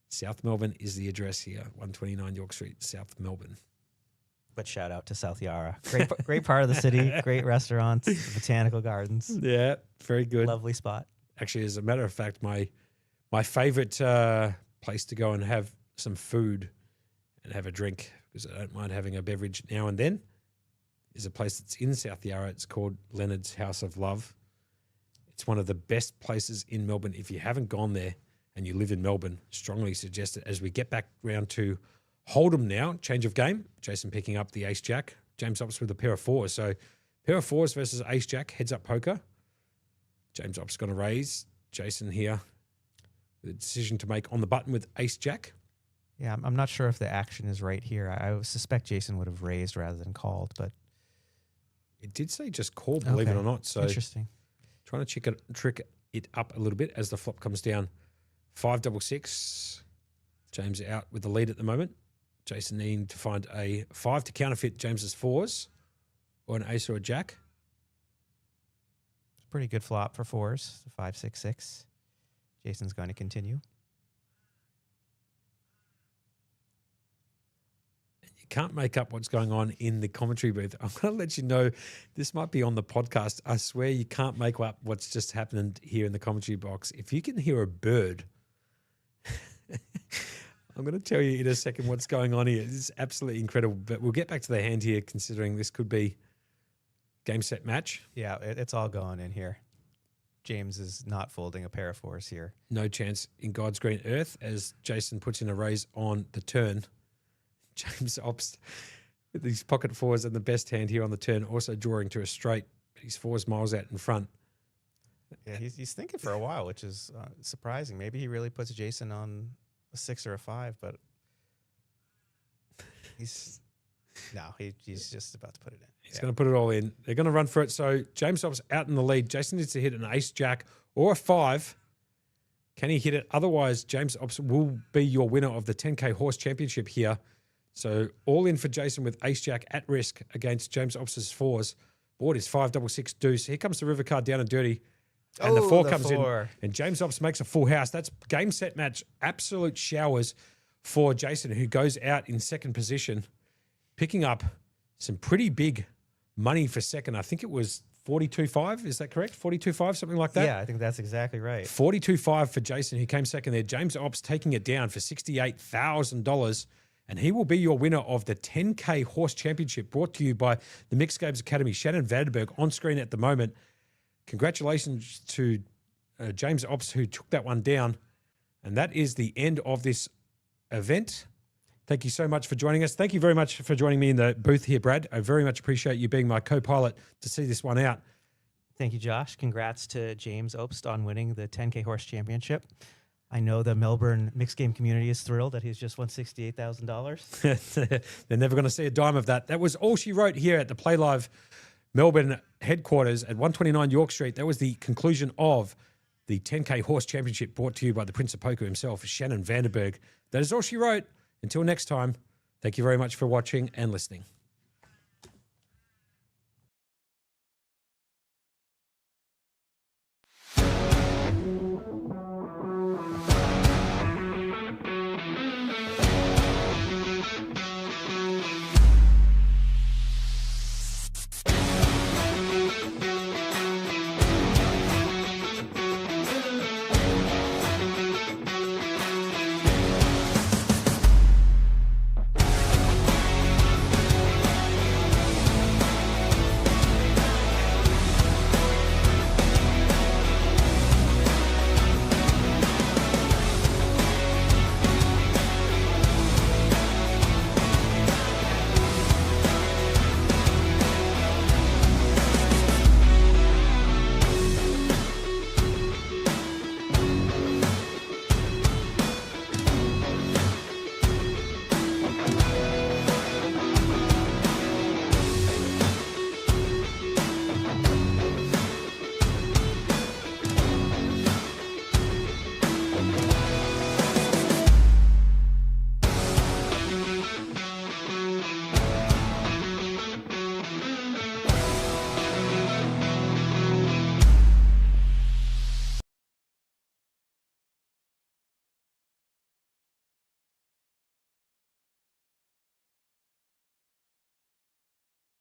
[SPEAKER 7] South Melbourne is the address here, 129 York Street, South Melbourne.
[SPEAKER 8] But shout out to South Yarra. Great part of the city, great restaurants, botanical gardens.
[SPEAKER 7] Yeah, very good.
[SPEAKER 8] Lovely spot.
[SPEAKER 7] Actually, as a matter of fact, my favorite place to go and have some food and have a drink, because I don't mind having a beverage now and then, is a place that's in South Yarra. It's called Leonard's House of Love. It's one of the best places in Melbourne. If you haven't gone there and you live in Melbourne, strongly suggest it. As we get back round to Hold'em now, change of game. Jason picking up the ace-jack. James Ops with a pair of fours. So pair of fours versus ace-jack, heads-up poker. James Ops going to raise. Jason here with a decision to make on the button with ace-jack.
[SPEAKER 8] Yeah, I'm not sure if the action is right here. I suspect Jason would have raised rather than called, but
[SPEAKER 7] it did say just call, believe it or not. So
[SPEAKER 8] interesting.
[SPEAKER 7] Trying to trick it up a little bit as the flop comes down. 5-6-6. James out with the lead at the moment. Jason needing to find a 5 to counterfeit James's 4s or an ace or a jack.
[SPEAKER 8] Pretty good flop for 4s, the 5-6-6. Jason's going to continue.
[SPEAKER 7] You can't make up what's going on in the commentary booth. I'm going to let you know, this might be on the podcast. I swear you can't make up what's just happened here in the commentary box. If you can hear a bird, I'm going to tell you in a second what's going on here. It's absolutely incredible. But we'll get back to the hand here, considering this could be game, set, match.
[SPEAKER 8] Yeah, it's all going in here. James is not folding a pair of 4s here.
[SPEAKER 7] No chance in God's green earth as Jason puts in a raise on the turn. James opts with these pocket 4s and the best hand here on the turn, also drawing to a straight. He's 4s miles out in front.
[SPEAKER 8] Yeah, he's thinking for a while, which is surprising. Maybe he really puts Jason on a 6 or a 5, but he's just about to put it in.
[SPEAKER 7] He's going to put it all in. They're going to run for it. So James Ops out in the lead. Jason needs to hit an ace, jack, or a 5. Can he hit it? Otherwise, James Ops will be your winner of the 10K Horse Championship here. So all in for Jason with ace, jack at risk against James Ops' 4s. Board is 5-6-6 deuce. Here comes the river card down and dirty. And the 4 comes in. And James Ops makes a full house. That's game, set, match. Absolute showers for Jason, who goes out in second position, picking up some pretty big money for second. I think it was 42.5. Is that correct? 42.5, something like that?
[SPEAKER 8] Yeah, I think that's exactly right.
[SPEAKER 7] 42.5 for Jason, who came second there. James Ops taking it down for $68,000. And he will be your winner of the 10K Horse Championship, brought to you by the Mixed Games Academy. Shannon Vandenberg on screen at the moment. Congratulations to James Ops, who took that one down. And that is the end of this event. Thank you so much for joining us. Thank you very much for joining me in the booth here, Brad. I very much appreciate you being my co-pilot to see this one out.
[SPEAKER 8] Thank you, Josh. Congrats to James Obst on winning the 10K Horse Championship. I know the Melbourne mixed game community is thrilled that he's just won $68,000.
[SPEAKER 7] They're never going to see a dime of that. That was all she wrote here at the Playlive Melbourne headquarters at 129 York Street. That was the conclusion of the 10K Horse Championship, brought to you by the Prince of Poker himself, Shannon Vandenberg. That is all she wrote. Until next time, thank you very much for watching and listening.